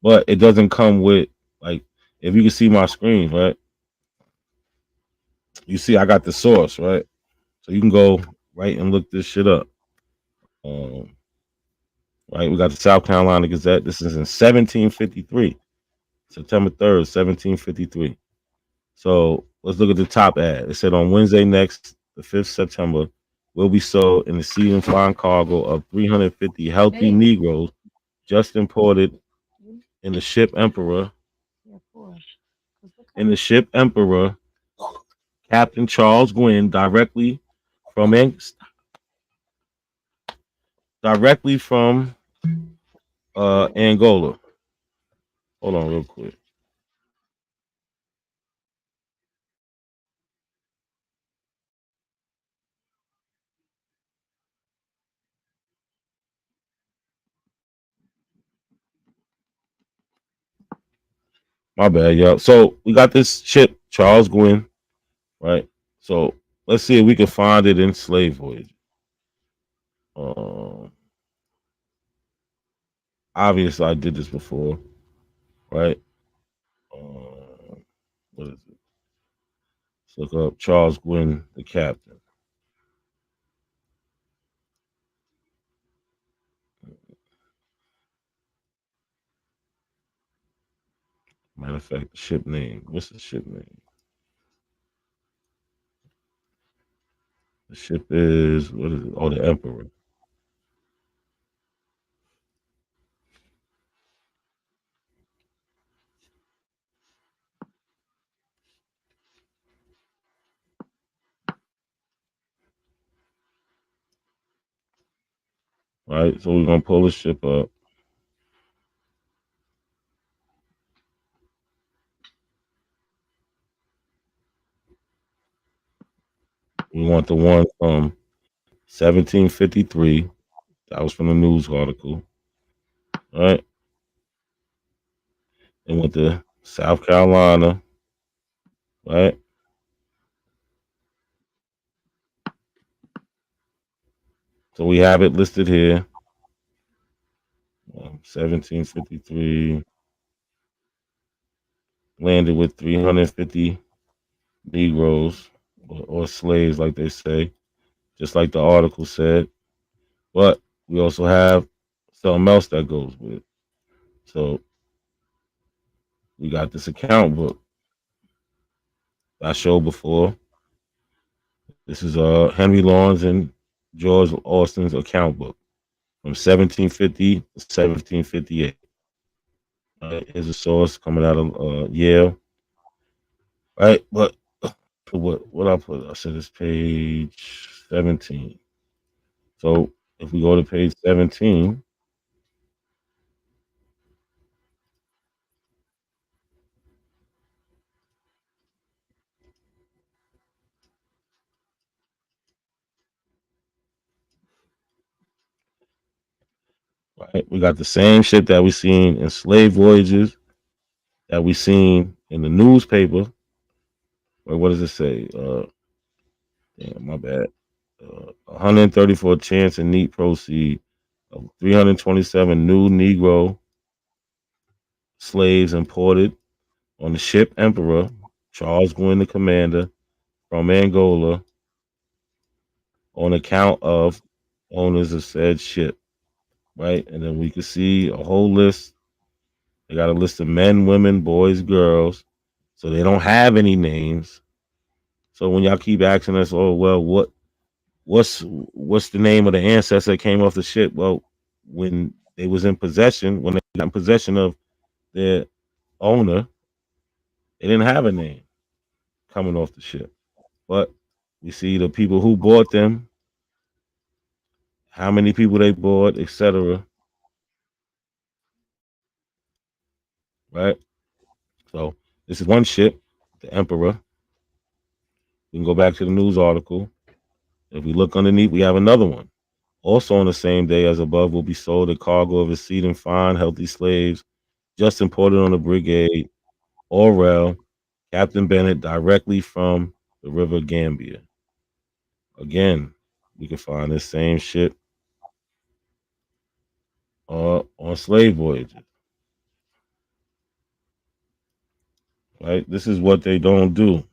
Speaker 2: but it doesn't come with, like, if you can see my screen, right? You see, I got the source, right? So you can go right and look this shit up. Right, we got the South Carolina Gazette. This is in 1753, September 3rd, 1753. So let's look at the top ad. It said, on Wednesday next, the 5th September, will be sold in the sea and flying cargo of 350 healthy Negroes just imported in the ship Emperor. In the ship Emperor, Captain Charles Gwynn, directly from Angola. Hold on real quick. My bad, y'all. So we got this ship, Charles Gwynn, right? So let's see if we can find it in slave voyage. Obviously, I did this before, right? What is it? Let's look up Charles Gwynn, the captain. Matter of fact, the ship name. What's the ship name? The ship is, what is it? Oh, the Emperor. Right, so we're gonna pull the ship up. We want the one from 1753. That was from the news article. All right. And went to South Carolina. Right. So we have it listed here. 1753. Landed with 350 Negroes or slaves, like they say, just like the article said. But we also have something else that goes with it. So we got this account book I showed before. This is Henry Lawrence and George Austin's account book from 1750 to 1758. Here's a source coming out of Yale. Right, but what I put? I said it's page 17. So if we go to page 17, right, we got the same shit that we seen in slave voyages, that we seen in the newspaper. Wait, what does it say? Damn, my bad. 134 chance and neat proceed of 327 new Negro slaves imported on the ship Emperor, Charles Gwynn the commander, from Angola on account of owners of said ship. Right? And then we could see a whole list. They got a list of men, women, boys, girls. So they don't have any names. So when y'all keep asking us, oh well, what's the name of the ancestor that came off the ship? Well, when they was in possession, when they got in possession of their owner, they didn't have a name coming off the ship. But we see the people who bought them, how many people they bought, etc. Right? So this is one ship, the Emperor. We can go back to the news article. If we look underneath, we have another one. Also on the same day as above will be sold a cargo of exceeding fine, healthy slaves just imported on the brigade Orwell, Captain Bennett, directly from the River Gambia. Again, we can find this same shit on slave voyages. Right? This is what they don't do.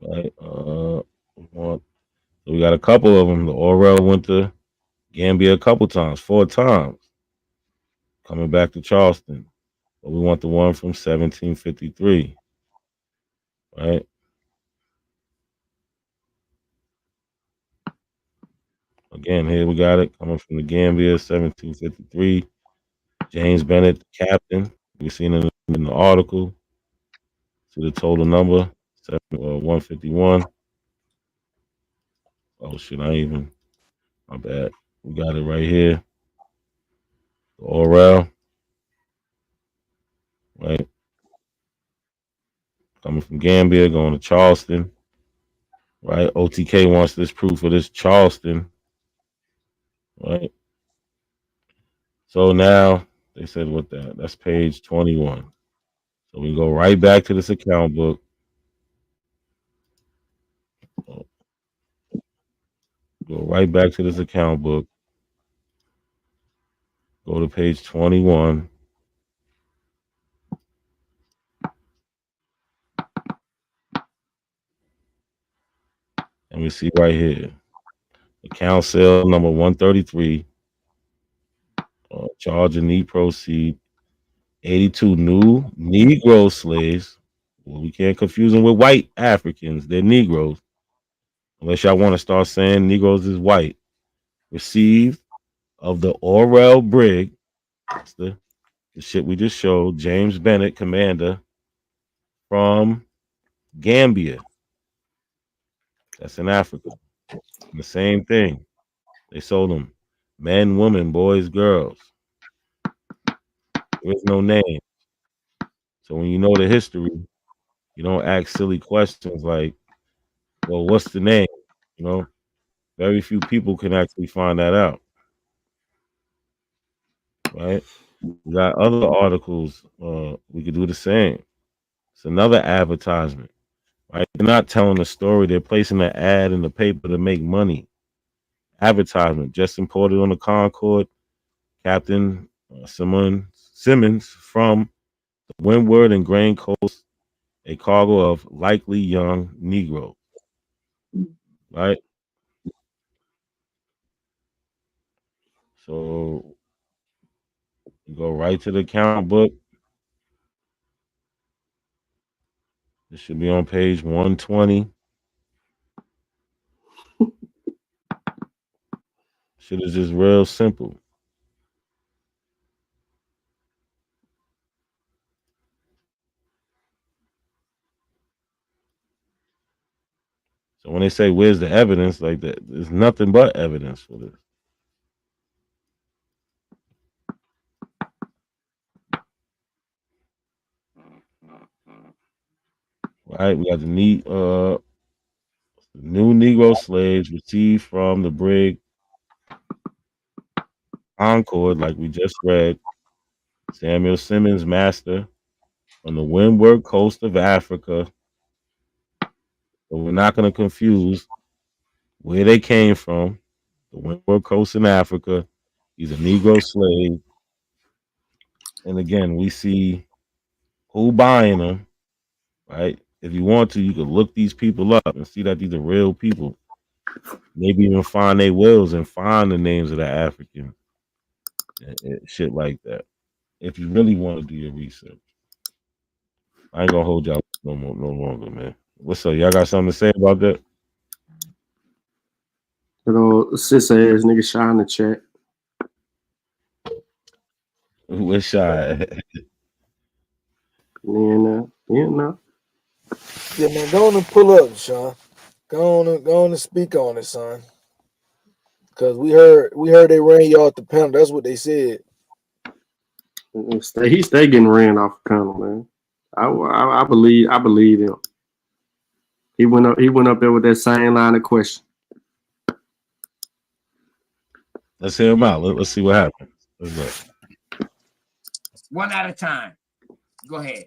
Speaker 2: Right? So we got a couple of them. The Orwell went to Gambia a couple times, 4 times, coming back to Charleston. But we want the one from 1753. Right? Again, here we got it coming from the Gambia, 1753. James Bennett, the captain. We seen it in the article. See the total number, 151. Oh shit, my bad. We got it right here. The Orwell, right? Coming from Gambia, going to Charleston, right? OTK wants this proof of this Charleston, right? So now they said what that's page 21. So we go right back to this account book. Go right back to this account book. Go to page 21. And we see right here, account sale number 133, charge and need proceed, 82 new Negro slaves. Well, we can't confuse them with white Africans. They're Negroes. Unless y'all want to start saying Negroes is white. Received of the Orwell brig. That's the shit we just showed. James Bennett, commander, from Gambia. That's in Africa. The same thing. They sold them men, women, boys, girls. There's no name. So when you know the history, you don't ask silly questions like, well, what's the name? You know, very few people can actually find that out. Right? We got other articles. We could do the same. It's another advertisement. Right? They're not telling a story. They're placing an ad in the paper to make money. Advertisement just imported on the Concord. Captain Simmons from the Windward and Grain Coast a cargo of likely young Negroes. Right? So you go right to the account book. It should be on page 120. Shit is just real simple. So when they say where's the evidence, like that, there's nothing but evidence for this. Right? We got the new Negro slaves received from the brig Concord, like we just read. Samuel Simmons, master, on the windward coast of Africa. But we're not going to confuse where they came from. The windward coast in Africa. He's a Negro slave. And again, we see who buying them, right? If you want to, you can look these people up and see that these are real people. Maybe even find their wills and find the names of the Africans. And shit like that. If you really want to do your research. I ain't gonna hold y'all no longer, man. What's up? Y'all got something to say about that?
Speaker 22: Little sis ass nigga shot in the chat.
Speaker 2: What's shy?
Speaker 22: Yeah,
Speaker 5: Yeah, man, go on and pull up, Sean. Go on and speak on it, son. Cause we heard they ran you off the panel. That's what they said.
Speaker 22: He stay getting ran off the panel, man. I believe him. He went up there with that same line of question.
Speaker 2: Let's hear him out. Let's see what happens. Let's go.
Speaker 6: One at a time. Go ahead.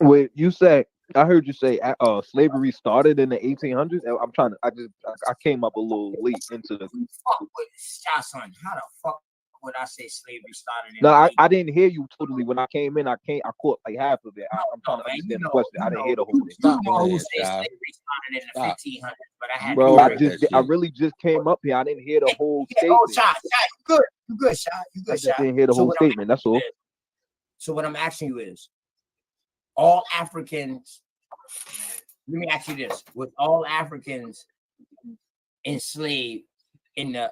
Speaker 4: Wait, you say? I heard you say slavery started in the 1800s. I came up a little late into the.
Speaker 6: Fuck with son. How the fuck would I say slavery started?
Speaker 4: No, I didn't hear you totally when I came in. I caught like half of it. I'm trying to understand the question. I didn't hear the whole thing.
Speaker 6: Slavery started in the 1500s, but I had
Speaker 4: Bro, I really just came up here. I didn't hear the whole statement.
Speaker 6: Oh, Shot, you good, Shot. You good, Shot.
Speaker 4: I didn't hear the whole statement. That's all.
Speaker 6: So what I'm asking you is, all Africans. Let me ask you this: was all Africans enslaved in the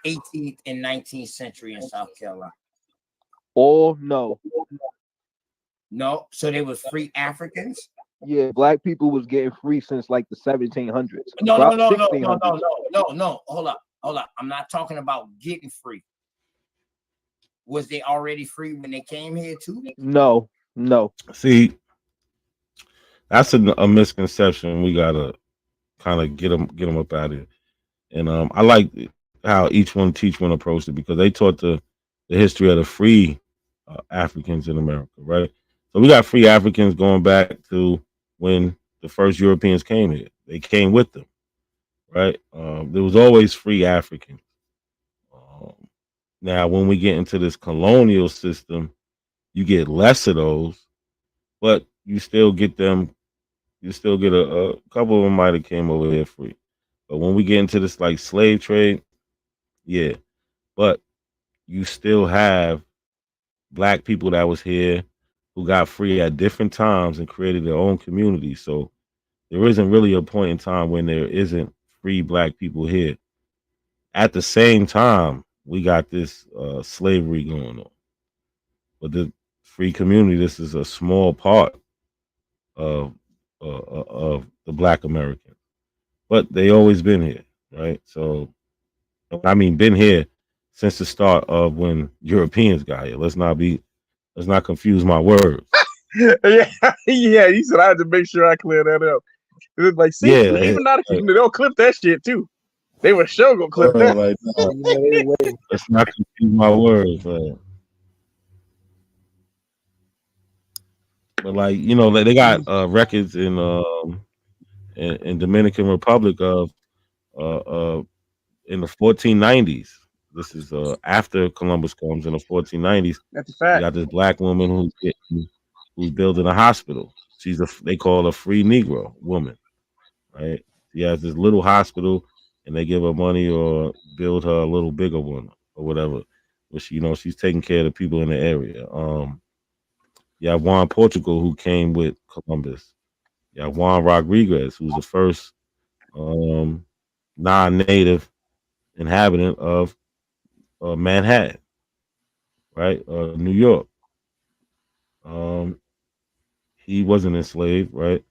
Speaker 6: 18th and 19th century in South Carolina?
Speaker 4: All no.
Speaker 6: No, so they was free Africans.
Speaker 4: Yeah, black people was getting free since like the 1700s.
Speaker 6: No. Hold up. I'm not talking about getting free. Was they already free when they came here too?
Speaker 4: No.
Speaker 2: See, that's a misconception. We gotta kind of get them up out of here. And I like how each one approached it because they taught the history of the free Africans in America, right? So we got free Africans going back to when the first Europeans came here. They came with them, right? There was always free Africans. Now, when we get into this colonial system, you get less of those, but you still get them. You still get a couple of them might have came over here free. But when we get into this like slave trade, yeah. But you still have black people that was here who got free at different times and created their own community. So there isn't really a point in time when there isn't free black people here. At the same time, we got this slavery going on. But the free community, this is a small part of the black American. But they always been here, right? So, I mean, been here since the start of when Europeans got here. Let's not confuse my words.
Speaker 16: yeah. You said I had to make sure I clear that up. It was like, see,
Speaker 2: Yeah,
Speaker 16: even not they'll clip that shit too. They were sure gonna clip that.
Speaker 2: Like, no, let's not confuse my words, man. But like, you know, they got records in Dominican Republic of in the 1490s. This is after Columbus comes in the 1490s.
Speaker 16: That's a fact.
Speaker 2: You got this black woman who's building a hospital. they call her a free Negro woman, right? She has this little hospital, and they give her money or build her a little bigger one or whatever. But she's taking care of the people in the area. You have Juan Portugal, who came with Columbus. You have Juan Rodriguez, who's the first non-native inhabitant of Manhattan, right? New York. He wasn't enslaved, right?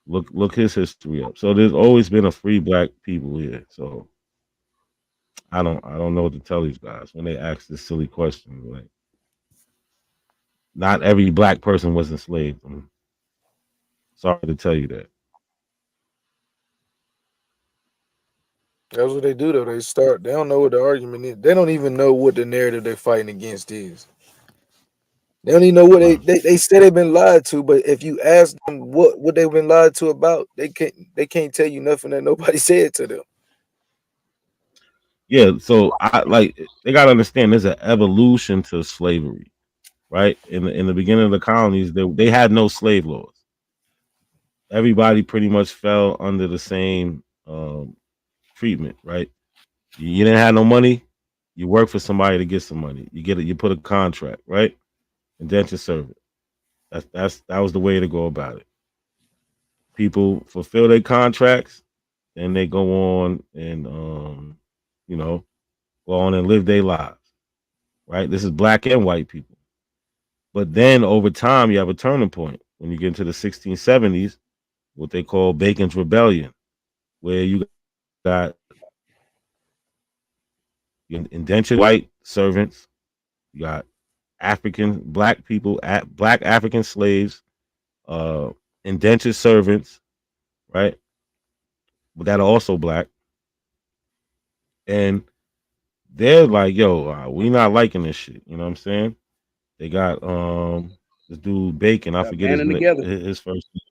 Speaker 2: Look his history up. So there's always been a free black people here. So I don't know what to tell these guys when they ask this silly question. Like, not every black person was enslaved. I'm sorry to tell you that.
Speaker 5: That's what they do though. They don't know what the argument is. They don't even know what the narrative they're fighting against is. They don't even know what they say they've been lied to, but if you ask them what they've been lied to about, they can't tell you nothing that nobody said to them.
Speaker 2: Yeah, so they gotta understand there's an evolution to slavery, right? In the beginning of the colonies, they had no slave laws. Everybody pretty much fell under the same treatment, right? You didn't have no money, you work for somebody to get some money. You put a contract, right? Indentured servant. That was the way to go about it. People fulfill their contracts, and they go on and go on and live their lives. Right? This is black and white people. But then over time, you have a turning point when you get into the 1670s, what they call Bacon's Rebellion, where you got indentured white servants, you got black people, black African slaves, indentured servants, right? But that are also black. And they're like, yo, we not liking this shit. You know what I'm saying? They got this dude Bacon, I forget his first name.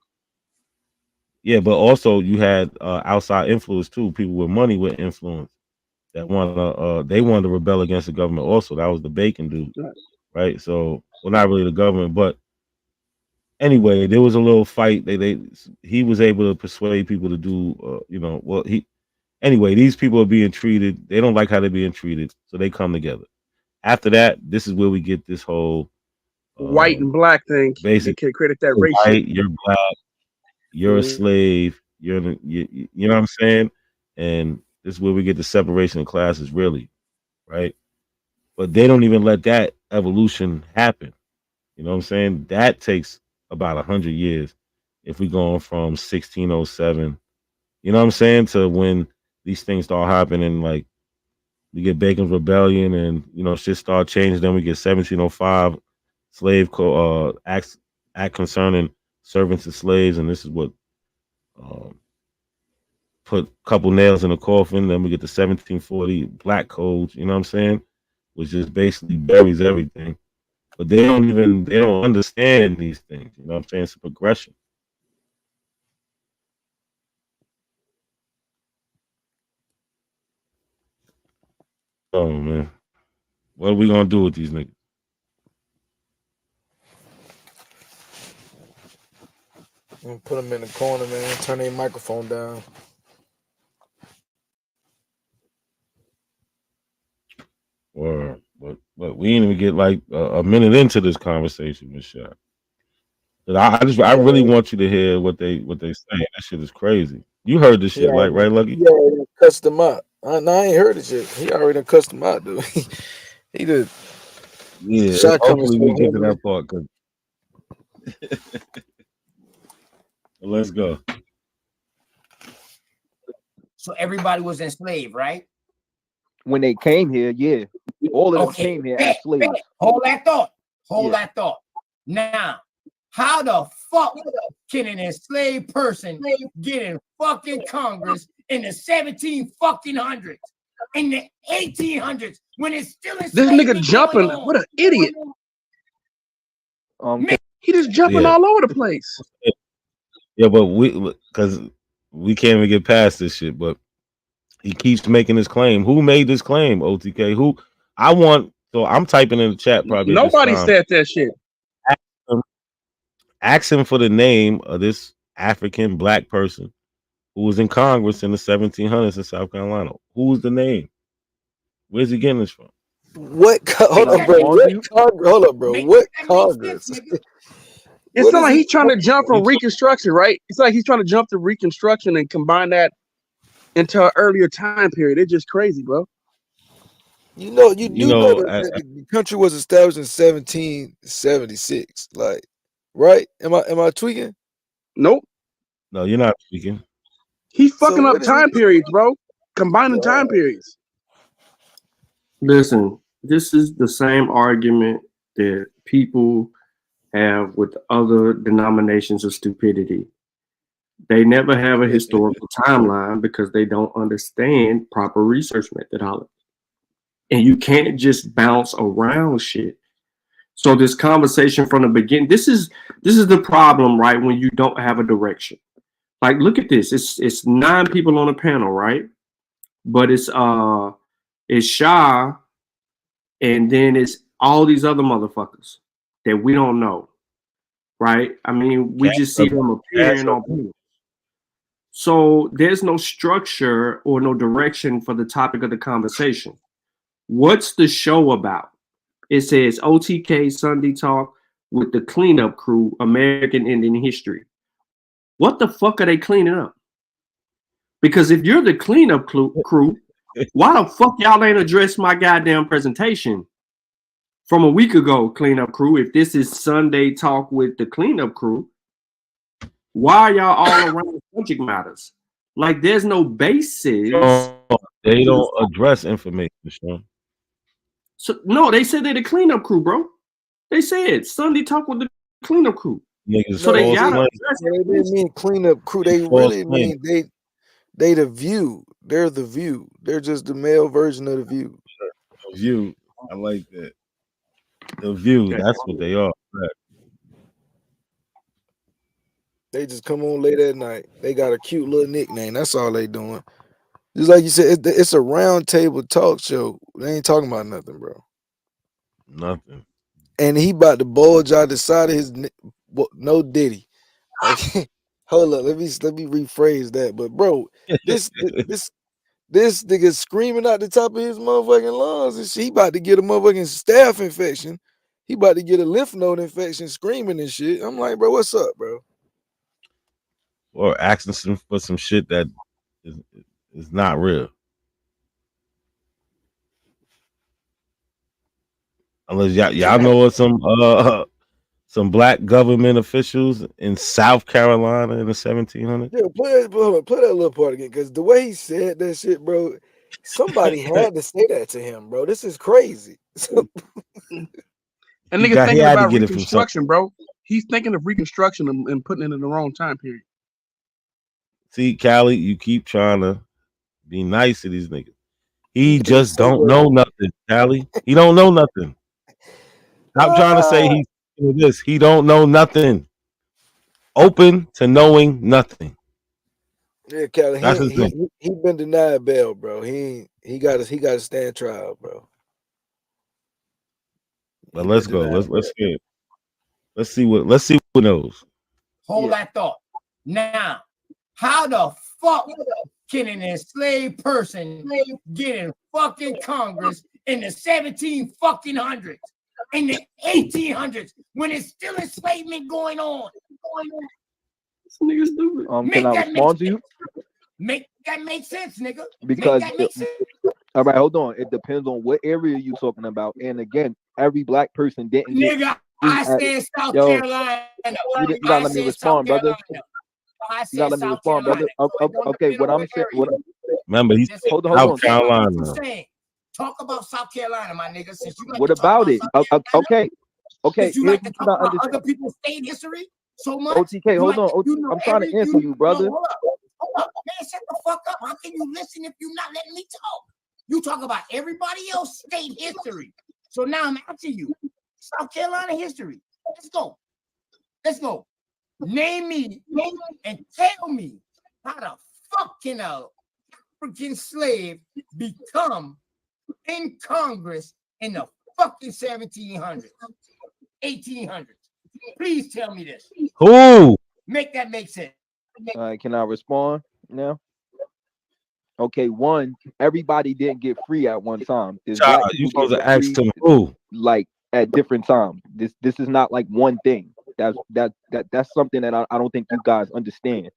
Speaker 2: Yeah, but also you had outside influence too, people with money with influence that they wanted to rebel against the government also. That was the Bacon dude. Right? So, well, not really the government, but anyway, there was a little fight. He was able to persuade people to do anyway, these people are being treated. They don't like how they're being treated, so they come together. After that, this is where we get this whole
Speaker 16: white and black thing. They can credit that race.
Speaker 2: White, you're black, you're a slave. You know what I'm saying? And this is where we get the separation of classes, really, right? But they don't even let that evolution happen. You know what I'm saying? That takes about 100 years. If we go from 1607, you know what I'm saying, to when these things start happening, like we get Bacon's Rebellion, and shit start changing. Then we get 1705 slave act concerning servants and slaves, and this is what put a couple nails in the coffin. Then we get the 1740 Black Codes. You know what I'm saying? Which just basically buries everything. But they don't understand these things. You know what I'm saying? It's a progression. Oh man, what are we gonna do with these niggas?
Speaker 5: Put them in the corner, man. Turn their microphone down.
Speaker 2: Word. But we didn't even get like a minute into this conversation, Michelle. But I really want you to hear what they say. That shit is crazy. You heard this shit, right, Lucky?
Speaker 5: He already cussed them out. I ain't heard it yet. He already cussed them out, dude. He did.
Speaker 2: Yeah, hopefully we get to that part. Cause let's go.
Speaker 6: So everybody was enslaved, right?
Speaker 4: When they came here, yeah. All of them came here as slaves.
Speaker 6: Hold that thought. Hold that thought. Now, how the fuck can an enslaved person get in fucking Congress in the 1700s, in the 1800s, when it's still enslaved?
Speaker 16: This nigga jumping. What an idiot. He just jumping all over the place.
Speaker 2: Yeah, but because we can't even get past this shit, but he keeps making this claim. Who made this claim, OTK? Who? So I'm typing in the chat probably.
Speaker 16: Nobody said that shit.
Speaker 2: asking for the name of this African black person who was in Congress in the 1700s in South Carolina. Who was the name? Where's he getting this from?
Speaker 5: What? Hold up, bro. What Congress? Hold up, bro. What Congress?
Speaker 16: It's not like he's trying to jump from Reconstruction, right? It's like he's trying to jump to Reconstruction and combine that into an earlier time period. It's just crazy, bro.
Speaker 5: You know that the country was established in 1776. Like, right? Am I tweaking?
Speaker 16: Nope.
Speaker 2: No, you're not speaking.
Speaker 16: He's fucking up time periods, bro. Combining time periods.
Speaker 22: Listen, this is the same argument that people have with other denominations of stupidity. They never have a historical timeline because they don't understand proper research methodology. And you can't just bounce around shit. So this conversation from the beginning, this is the problem, right? When you don't have a direction. Like, look at this. It's 9 people on the panel, right? But it's Shah, and then it's all these other motherfuckers that we don't know, right? I mean, we just see them appearing on panels. So there's no structure or no direction for the topic of the conversation. What's the show about? It says OTK Sunday Talk with the cleanup crew, American Indian history. What the fuck are they cleaning up? Because if you're the cleanup crew, why the fuck y'all ain't addressed my goddamn presentation from a week ago, cleanup crew? If this is Sunday Talk with the cleanup crew, why are y'all all around subject matters? Like, there's no basis.
Speaker 2: They don't address information, Sean.
Speaker 22: So no, they said they're the cleanup crew, bro. They said Sunday Talk with the cleanup crew.
Speaker 2: Niggas
Speaker 22: So they got
Speaker 2: claim.
Speaker 22: to.
Speaker 5: They didn't mean cleanup crew. They really mean they the View. They're the View. They're just the male version of the View.
Speaker 2: View. I like that. The View. That's what they are. Right.
Speaker 5: They just come on late at night. They got a cute little nickname. That's all they doing. Just like you said, it's a round table talk show. They ain't talking about nothing, bro.
Speaker 2: Nothing.
Speaker 5: And he about to bulge out the side of his no Diddy. Okay. Hold up, let me rephrase that. But bro, this nigga screaming out the top of his motherfucking lungs and shit. He about to get a motherfucking staph infection. He about to get a lymph node infection, screaming and shit. I'm like, bro, what's up, bro?
Speaker 2: Or asking for some shit that is not real. Unless y'all know of some black government officials in South Carolina in the 1700s.
Speaker 5: Yeah, play that little part again, because the way he said that shit, bro, somebody had to say that to him, bro. This is crazy.
Speaker 16: And nigga thinking about Reconstruction, bro. He's thinking of Reconstruction and putting it in the wrong time period.
Speaker 2: See, Callie, you keep trying to be nice to these niggas. He just don't know nothing, Callie. He don't know nothing. Stop trying to say he's this. He don't know nothing. Open to knowing nothing.
Speaker 5: Yeah, Callie, he been denied bail, bro. He got to stand trial, bro.
Speaker 2: But let's go. Let's get it. Let's see what knows.
Speaker 6: Hold that thought. Now, how the fuck can an enslaved person get in fucking Congress in the 1700s, in the 1800s, when it's still enslavement going on?
Speaker 22: This nigga stupid.
Speaker 5: Can I respond to you?
Speaker 6: Make that make sense, nigga.
Speaker 5: Because
Speaker 6: make that make sense.
Speaker 5: All right, hold on. It depends on what area you're talking about. And again, every black person didn't
Speaker 6: Nigga,
Speaker 5: get.
Speaker 6: I said South Carolina.
Speaker 5: You gotta let me respond, brother. You gotta let me respond, brother. Okay, what I'm saying.
Speaker 2: Remember, he's
Speaker 5: hold
Speaker 2: South Carolina.
Speaker 6: Talk about South Carolina, my nigga. Since you like
Speaker 5: what about it? Okay.
Speaker 6: Since you like to talk about other people's state history so much.
Speaker 5: OTK, hold on. I'm trying to answer you, brother.
Speaker 6: Hold up, man. Shut the fuck up. How can you listen if you're not letting me talk? You talk about everybody else's state history. So now I'm asking you, South Carolina history. Let's go. Name me and tell me how the fuck can a African slave become in Congress in the fucking 1700s, 1800s? Please tell me this.
Speaker 2: Who?
Speaker 6: Make that make sense.
Speaker 4: All right, can I respond now? Okay, one, everybody didn't get free at one time. There's
Speaker 2: Child,
Speaker 4: black
Speaker 2: you
Speaker 4: people
Speaker 2: supposed
Speaker 4: getting
Speaker 2: to ask
Speaker 4: free
Speaker 2: them who.
Speaker 4: like at different times. This is not like one thing. That's something that I don't think you guys understand.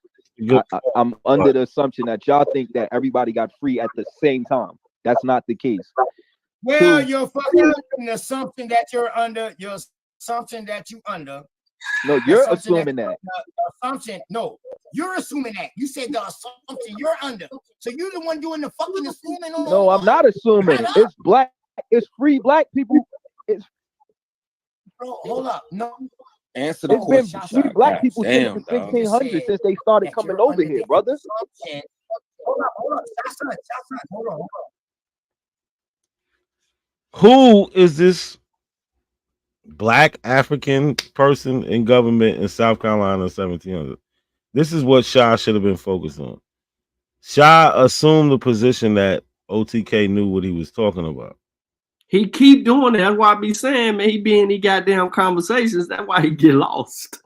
Speaker 4: I'm under the assumption that y'all think that everybody got free at the same time. That's not the case.
Speaker 6: Well,
Speaker 4: Two,
Speaker 6: you're fucking an assumption that you're under. Your assumption that you under.
Speaker 4: no, you're assuming that.
Speaker 6: The assumption. No, you're assuming that. You said the assumption you're under. So you're the one doing the fucking assuming.
Speaker 4: No, I'm not assuming. It's black. It's free black people. It's
Speaker 6: Bro, hold up. No.
Speaker 8: Answer the
Speaker 4: It's been
Speaker 8: question.
Speaker 4: free
Speaker 8: Shot.
Speaker 4: black
Speaker 8: God
Speaker 4: people since
Speaker 8: damn,
Speaker 4: the
Speaker 8: dog.
Speaker 4: 1600s, since they started coming over here, brother.
Speaker 6: Hold up. Hold on.
Speaker 2: Who is this black African person in government in South Carolina in 1700? This is what Shah should have been focused on. Shah assumed the position that OTK knew what he was talking about.
Speaker 22: He keep doing that. That's why I be saying, man, he be in these goddamn conversations. That's why he get lost.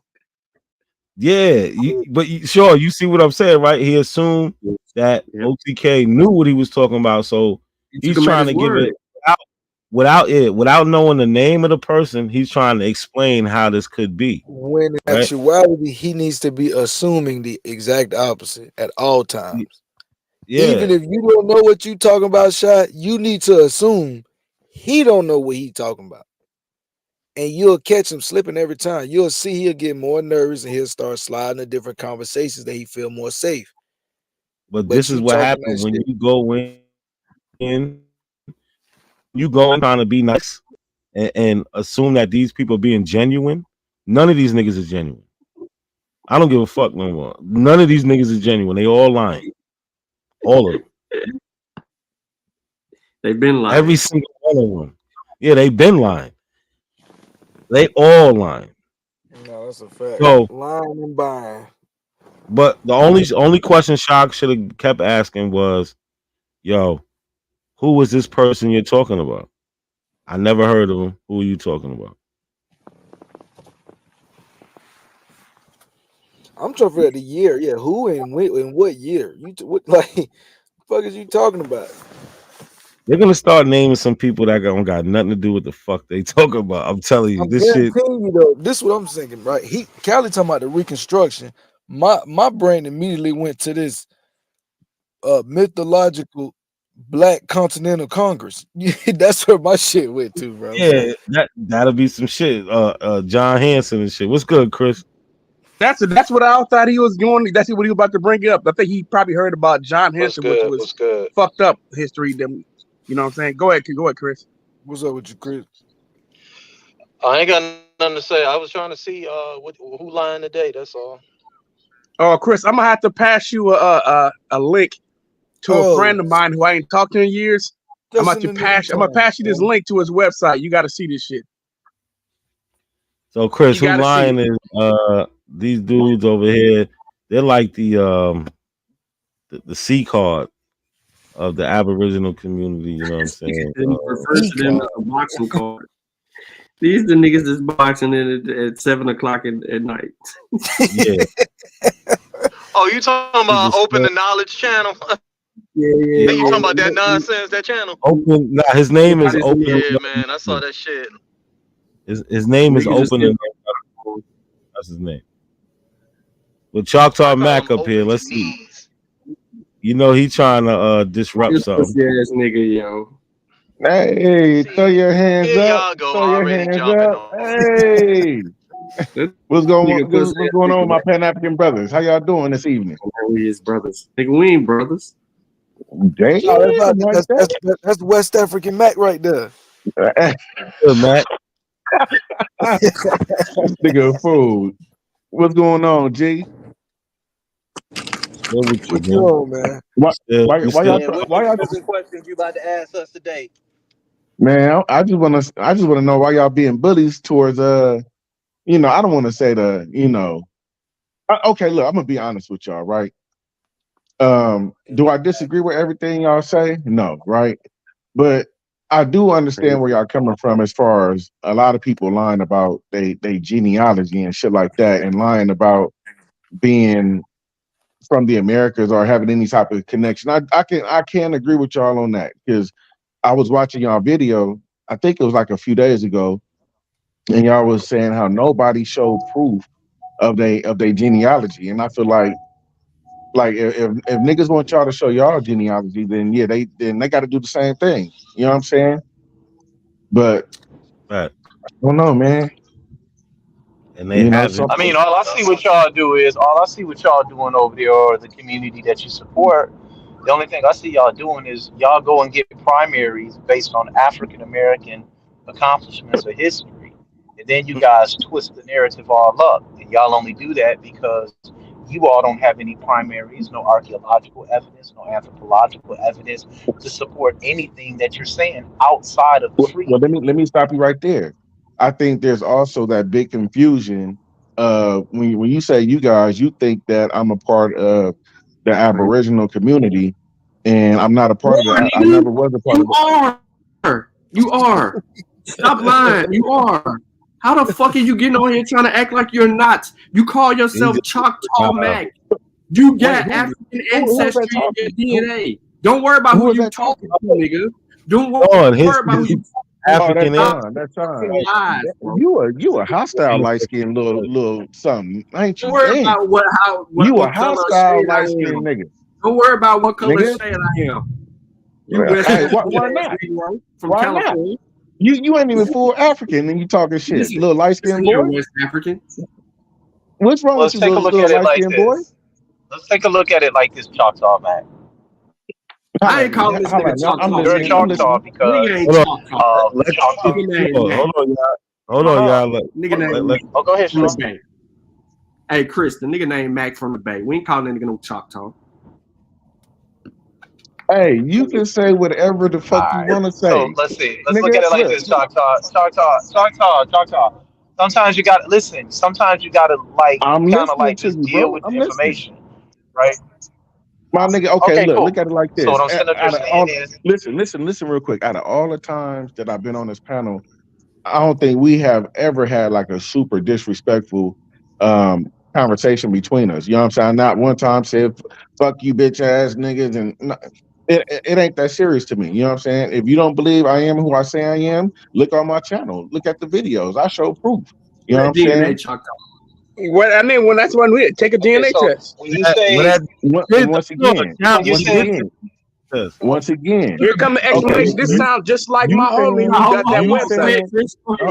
Speaker 2: Yeah, sure, you see what I'm saying, right? He assumed that OTK knew what he was talking about, so he's trying to give it without knowing the name of the person. He's trying to explain how this could be.
Speaker 5: When in
Speaker 2: right?
Speaker 5: actuality, he needs to be assuming the exact opposite at all times.
Speaker 2: Yeah.
Speaker 5: Even if you don't know what you talking about, Shot, you need to assume he don't know what he talking about. And you'll catch him slipping every time. You'll see he'll get more nervous and he'll start sliding to different conversations that he feel more safe.
Speaker 2: But this is what happens when you go in, you go in trying to be nice and assume that these people are being genuine. None of these niggas is genuine. I don't give a fuck no more. None of these niggas is genuine. They all lying. All of them.
Speaker 22: They've been lying.
Speaker 2: Every single one of them. Yeah, they've been lying. They all lying.
Speaker 5: No, that's a fact.
Speaker 2: So,
Speaker 5: lying and buying.
Speaker 2: but the only question Shock should have kept asking was, yo, who was this person you're talking about? I never heard of him. Who are you talking about?
Speaker 5: I'm trying to figure out the year. Yeah, who and when and what year? What like fuck is you talking about?
Speaker 2: They're gonna start naming some people that don't got nothing to do with the fuck they talk about. I'm telling you,
Speaker 5: I'm
Speaker 2: this shit.
Speaker 5: guaranteeing you though. This is what I'm thinking, right? Callie talking about the Reconstruction. My brain immediately went to this mythological Black Continental Congress. That's where my shit went to, bro.
Speaker 2: Yeah, that'll be some shit. John Hanson and shit. What's good, Chris?
Speaker 16: That's what I thought he was going. That's what he was about to bring up. I think he probably heard about John Henson, which was fucked up history. Them, you know what I'm saying? Go ahead, Chris.
Speaker 5: What's up with you, Chris?
Speaker 10: I ain't got nothing to say. I was trying to see who lying today. That's all.
Speaker 16: Oh, Chris, I'm gonna have to pass you a link to a friend of mine who I ain't talked to in years. I'm gonna pass you this link to his website. You got to see this shit.
Speaker 2: So, Chris, who lying is these dudes over here? They're like the C card of the Aboriginal community. You know what I'm saying?
Speaker 22: Refer to them as a boxing card. These the niggas that's boxing at 7 o'clock at night.
Speaker 2: Yeah.
Speaker 10: Oh, you talking about Open the Knowledge channel?
Speaker 22: Yeah.
Speaker 10: You talking about that nonsense, that channel?
Speaker 2: Open. Nah, his name is Open.
Speaker 10: Yeah, man, I saw that shit.
Speaker 2: His name is Open. That's his name. With Choctaw Mac up here, let's see. You know he trying to disrupt something.
Speaker 22: Ass nigga, yo.
Speaker 11: Hey, throw your hands up. Throw your hands up. Hey. What's going on with my Pan-African brothers? How y'all doing this evening?
Speaker 22: We his brothers. Nigga, we ain't brothers.
Speaker 11: Damn,
Speaker 5: that's West African Mac right there.
Speaker 2: Mac.
Speaker 11: Nigga fool. What's going on, G?
Speaker 5: What you on, man?
Speaker 11: Why y'all
Speaker 10: questions you about to ask us today?
Speaker 11: Man, I just wanna know why y'all being bullies towards I don't want to say okay, look, I'm gonna be honest with y'all, right? Do I disagree with everything y'all say? No, right? But I do understand where y'all coming from as far as a lot of people lying about they genealogy and shit like that, and lying about being from the Americas or having any type of connection. I can agree with y'all on that, because I was watching y'all video, I think it was like a few days ago, and y'all was saying how nobody showed proof of they genealogy. And I feel like if niggas want y'all to show y'all genealogy, then yeah, they got to do the same thing. You know what I'm saying? But
Speaker 2: right.
Speaker 11: I don't know, man.
Speaker 2: And they haven't.
Speaker 10: I mean, all I see what y'all doing over there, or the community that you support. The only thing I see y'all doing is y'all go and get primaries based on African American accomplishments or history, and then you guys twist the narrative all up. And y'all only do that because you all don't have any primaries, no archaeological evidence, no anthropological evidence to support anything that you're saying outside of the free.
Speaker 11: Well, let me stop you right there. I think there's also that big confusion. When you say you guys, you think that I'm a part of the Aboriginal community, and I'm not a part of that. I never was a part of it.
Speaker 22: You are. Stop lying. You are. How the fuck are you getting on here trying to act like you're not? You call yourself Choctaw Mac. You got African ancestry in your DNA. Don't worry about who you talking to, nigga. Don't worry about who you
Speaker 11: African. That's fine. You a hostile light skinned little something, ain't you?
Speaker 22: Don't worry about what
Speaker 11: you a
Speaker 22: color
Speaker 11: hostile
Speaker 22: shade I
Speaker 11: light skinned
Speaker 22: am.
Speaker 11: nigga.
Speaker 22: Don't worry about what color
Speaker 11: Nigga?
Speaker 22: shade I am. You
Speaker 11: Hey, why not?
Speaker 22: from
Speaker 11: Why
Speaker 22: California.
Speaker 11: not? You ain't even full African and you talking shit.
Speaker 22: Listen,
Speaker 11: Little light skinned boy.
Speaker 22: you're West African.
Speaker 11: What's wrong
Speaker 10: Let's
Speaker 11: with you,
Speaker 10: take a look
Speaker 11: little
Speaker 10: at it
Speaker 11: light
Speaker 10: like
Speaker 11: skinned boy?
Speaker 10: this. Let's take a look at it like this, Choctaw man.
Speaker 22: I ain't calling this nigga Choctaw.
Speaker 10: You're a Choctaw because
Speaker 22: nigga ain't Choctaw.
Speaker 2: Hold on, y'all.
Speaker 22: Nigga name
Speaker 10: oh, go ahead,
Speaker 22: from
Speaker 10: Sean.
Speaker 22: the Bay. Hey, Chris, the nigga named Mac from the Bay. We ain't calling that nigga no Choctaw.
Speaker 11: Hey, you can say whatever the fuck you want to say.
Speaker 10: So let's see. Let's look at it like this, Choctaw. Sometimes you gotta listen. Sometimes you gotta kind of like just deal with the information, right?
Speaker 11: My nigga, okay,
Speaker 10: cool.
Speaker 11: look at it like this.
Speaker 10: So what I'm saying up there saying is,
Speaker 11: listen real quick. Out of all the times that I've been on this panel, I don't think we have ever had like a super disrespectful conversation between us. You know what I'm saying? Not one time said fuck you bitch ass niggas, and it ain't that serious to me. You know what I'm saying? If you don't believe I am who I say I am, look on my channel. Look at the videos. I show proof. You know what I'm saying?
Speaker 16: Well, I mean, when that's one we take a DNA test.
Speaker 10: When you say
Speaker 11: once again,
Speaker 16: here come the explanation.
Speaker 11: Okay,
Speaker 16: this sounds just like my homie who got that website.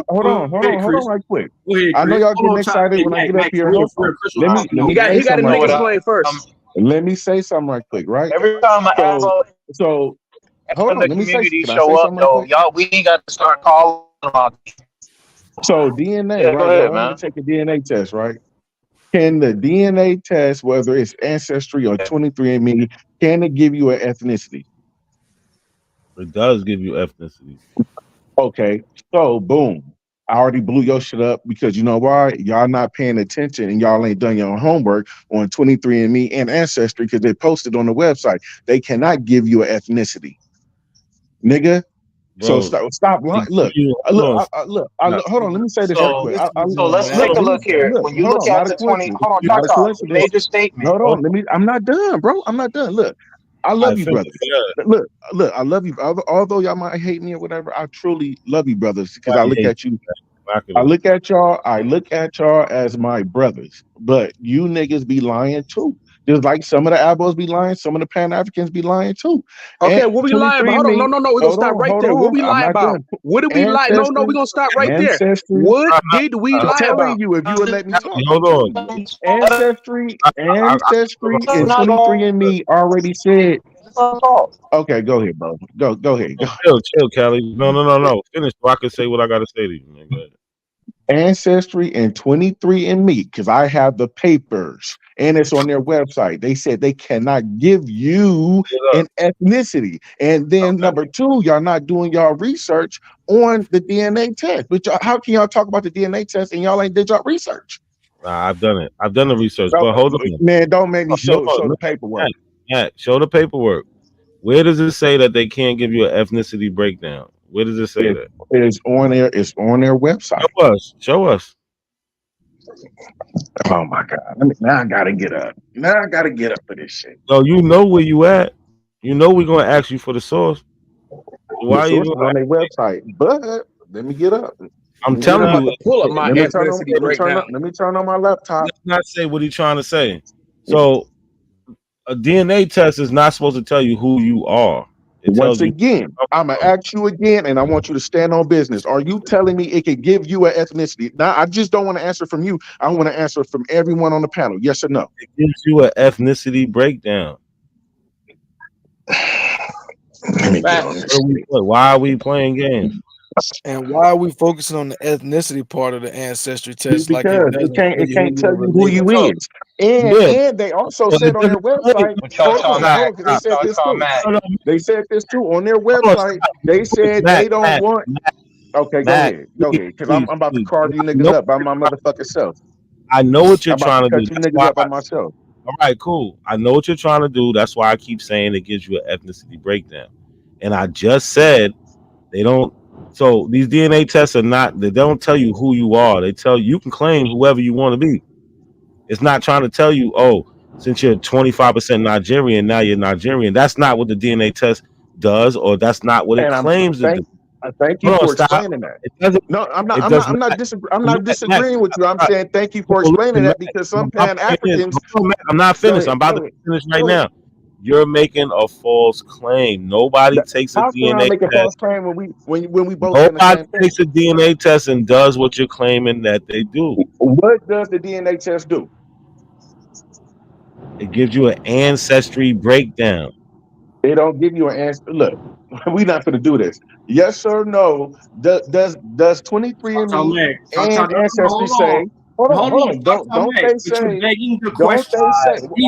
Speaker 11: Hold on, right quick. I know y'all getting excited when I get up here. Let me
Speaker 16: he got to make explain first.
Speaker 11: Let me say something right quick, right?
Speaker 10: Every time
Speaker 11: so hold on, let me say.
Speaker 10: Community
Speaker 11: Can I
Speaker 10: show
Speaker 11: say
Speaker 10: up,
Speaker 11: something right
Speaker 10: though,
Speaker 11: quick?
Speaker 10: y'all, we ain't got to start calling them out.
Speaker 11: So DNA,
Speaker 10: Yeah,
Speaker 11: right?
Speaker 10: go ahead,
Speaker 11: Y'all want to take a DNA test, right? Can the DNA test, whether it's Ancestry or 23andMe, can it give you an ethnicity?
Speaker 2: It does give you ethnicity.
Speaker 11: Okay, so boom. I already blew your shit up because you know why? Y'all not paying attention and y'all ain't done your homework on 23andMe and Ancestry because they posted on the website. They cannot give you an ethnicity, nigga.
Speaker 2: Bro,
Speaker 11: so stop lying. Look. Hold on. Let me say this right quick.
Speaker 10: So let's take a look here. When you look at the 20, hold on, Choctaw, you made your statement.
Speaker 11: Hold on. I'm not done, bro. I'm not done. Look, I love you, brothers. Look, I love you. Although y'all might hate me or whatever, I truly love you, brothers, because I look at you. I look at y'all as my brothers. But you niggas be lying too. Just like some of the Abos be lying, some of the Pan-Africans be lying too.
Speaker 16: Okay,
Speaker 11: and
Speaker 16: what we lying about? Hold on, no, we're gonna stop right there. What we lie about? What did we lie? No, we're gonna stop right there. What did we lie about?
Speaker 11: You, if you would let me talk.
Speaker 2: Hold on.
Speaker 11: Ancestry and 23andMe already said. Okay, go ahead, bro. Go ahead.
Speaker 2: Chill, Callie. No. Finish so I can say what I gotta say to you, man. Go ahead.
Speaker 11: Ancestry and 23andMe, because I have the papers and it's on their website. They said they cannot give you an ethnicity. And then number two, y'all not doing y'all research on the DNA test. But how can y'all talk about the DNA test and y'all ain't did y'all research?
Speaker 2: I've done it. I've done the research, but hold on,
Speaker 11: man. Don't make me show the paperwork.
Speaker 2: Yeah, show the paperwork. Where does it say that they can't give you an ethnicity breakdown? Where does it say that?
Speaker 11: It's on there. It's on their website.
Speaker 2: Show us. Show us.
Speaker 11: Oh my God! Now I gotta get up. Now I gotta get up for this shit.
Speaker 2: So you know where you at. You know we're gonna ask you for the source. Why
Speaker 11: The
Speaker 2: are you
Speaker 11: source is on their website, but let me get up.
Speaker 2: I'm telling you,
Speaker 5: pull up my ethnicity breakdown.
Speaker 11: Let me turn on my laptop.
Speaker 2: Let's not say what he's trying to say. So a DNA test is not supposed to tell you who you are. It
Speaker 11: Once
Speaker 2: tells you.
Speaker 11: again, I'm gonna ask you again, and I want you to stand on business. Are you telling me it could give you an ethnicity? Now, I just don't want to answer from you. I want to answer from everyone on the panel. Yes or no?
Speaker 2: It gives you an ethnicity breakdown. Why are we playing games?
Speaker 5: And why are we focusing on the ethnicity part of the ancestry test?
Speaker 11: Because it can't tell you who you is. And they also said on their website, hold on, because they said this too. They said this too on their website. They said they don't want. Okay, go ahead, because I'm about to carve you niggas up by my motherfucking self.
Speaker 2: I know what you're
Speaker 11: I'm
Speaker 2: trying to
Speaker 11: cut
Speaker 2: do.
Speaker 11: you niggas up by myself.
Speaker 2: All right, cool. I know what you're trying to do. That's why I keep saying it gives you an ethnicity breakdown. And I just said they don't. So these DNA tests are not. They don't tell you who you are. They tell you can claim whoever you want to be. It's not trying to tell you, oh, since you're 25% Nigerian, now you're Nigerian. That's not what the DNA test does, or that's not what it claims to do.
Speaker 11: Thank you for explaining that. No, I'm not disagreeing with you. I'm saying thank you for explaining that because some Pan-Africans.
Speaker 2: I'm not finished. I'm about to finish right now. You're making a false claim. Nobody takes a
Speaker 11: How can I
Speaker 2: DNA
Speaker 11: make a
Speaker 2: test.
Speaker 11: false claim when we both saying the
Speaker 2: Nobody
Speaker 11: same thing?
Speaker 2: takes a DNA test and does what you're claiming that they do.
Speaker 11: What does the DNA test do?
Speaker 2: It gives you an ancestry breakdown.
Speaker 11: They don't give you an answer. Look, we're not going to do this. Yes or no? Does 23andMe and Ancestry say? Hold on. Don't they say? Don't they say? Why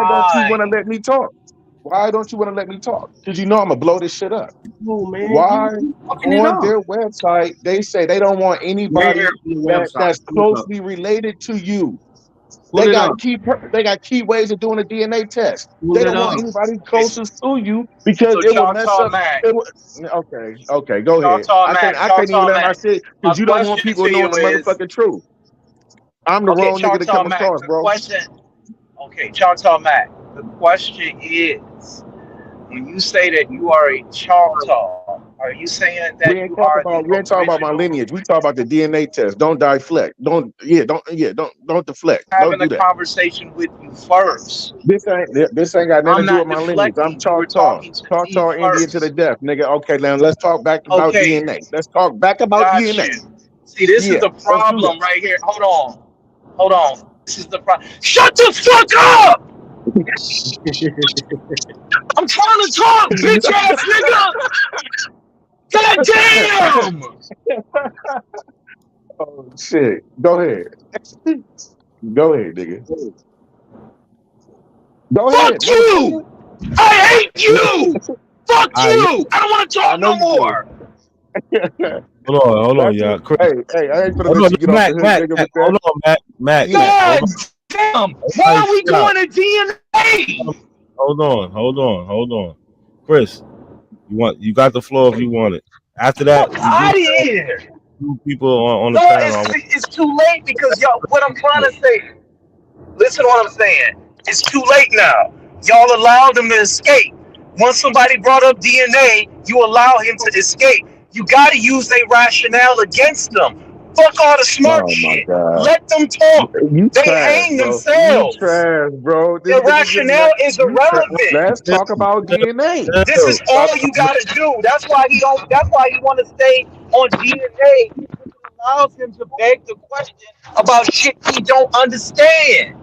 Speaker 11: don't you want to let me talk? Why don't you want to let me talk? Because you know I'm gonna blow this shit up. Why on their website they say they don't want anybody that's closely related to you? They got key ways of doing a DNA test. They don't want anybody closest to you because it will mess up. Okay, go ahead. I can't even let my shit because you don't want people knowing the motherfucking truth. I'm the wrong nigga to come across, bro.
Speaker 10: Okay, Choctaw Mac. The question is, when you say that you are a Choctaw, are you saying that
Speaker 11: we ain't talking about my lineage. We talk about the DNA test. Don't deflect. Don't deflect.
Speaker 10: Having
Speaker 11: Don't do
Speaker 10: a conversation with you first.
Speaker 11: This ain't got nothing to do with my lineage. I'm Choctaw Indian to the death, nigga. Okay, now let's talk back about DNA. Let's talk back about DNA.
Speaker 10: See, this is the problem right here. Hold on. This is the problem. Shut the fuck up! I'm trying to talk, bitch ass nigga. God damn!
Speaker 11: Oh shit! Go ahead. Go ahead, nigga. Go ahead.
Speaker 10: Fuck you! I hate you! Fuck you! I don't want to talk no more.
Speaker 2: Hold on, y'all.
Speaker 11: Hey, I ain't gonna let you get off the hook, nigga. With that.
Speaker 2: Hold on, Mac.
Speaker 10: God damn! Why are we going to DNA?
Speaker 2: Hold on. Chris, you got the floor if you want it. After that,
Speaker 10: out of here.
Speaker 2: People on the panel.
Speaker 10: It's too late because y'all. What I'm trying to say. Listen to what I'm saying. It's too late now. Y'all allowed them to escape. Once somebody brought up DNA, you allow him to escape. You got to use their rationale against them. Fuck all the smart shit. Let them talk. They hang themselves.
Speaker 11: You trash, bro.
Speaker 10: Their rationale is irrelevant.
Speaker 11: Let's talk about DNA.
Speaker 10: This is all you gotta do. That's why he want to stay on DNA. It allows him to beg the question about shit he don't understand.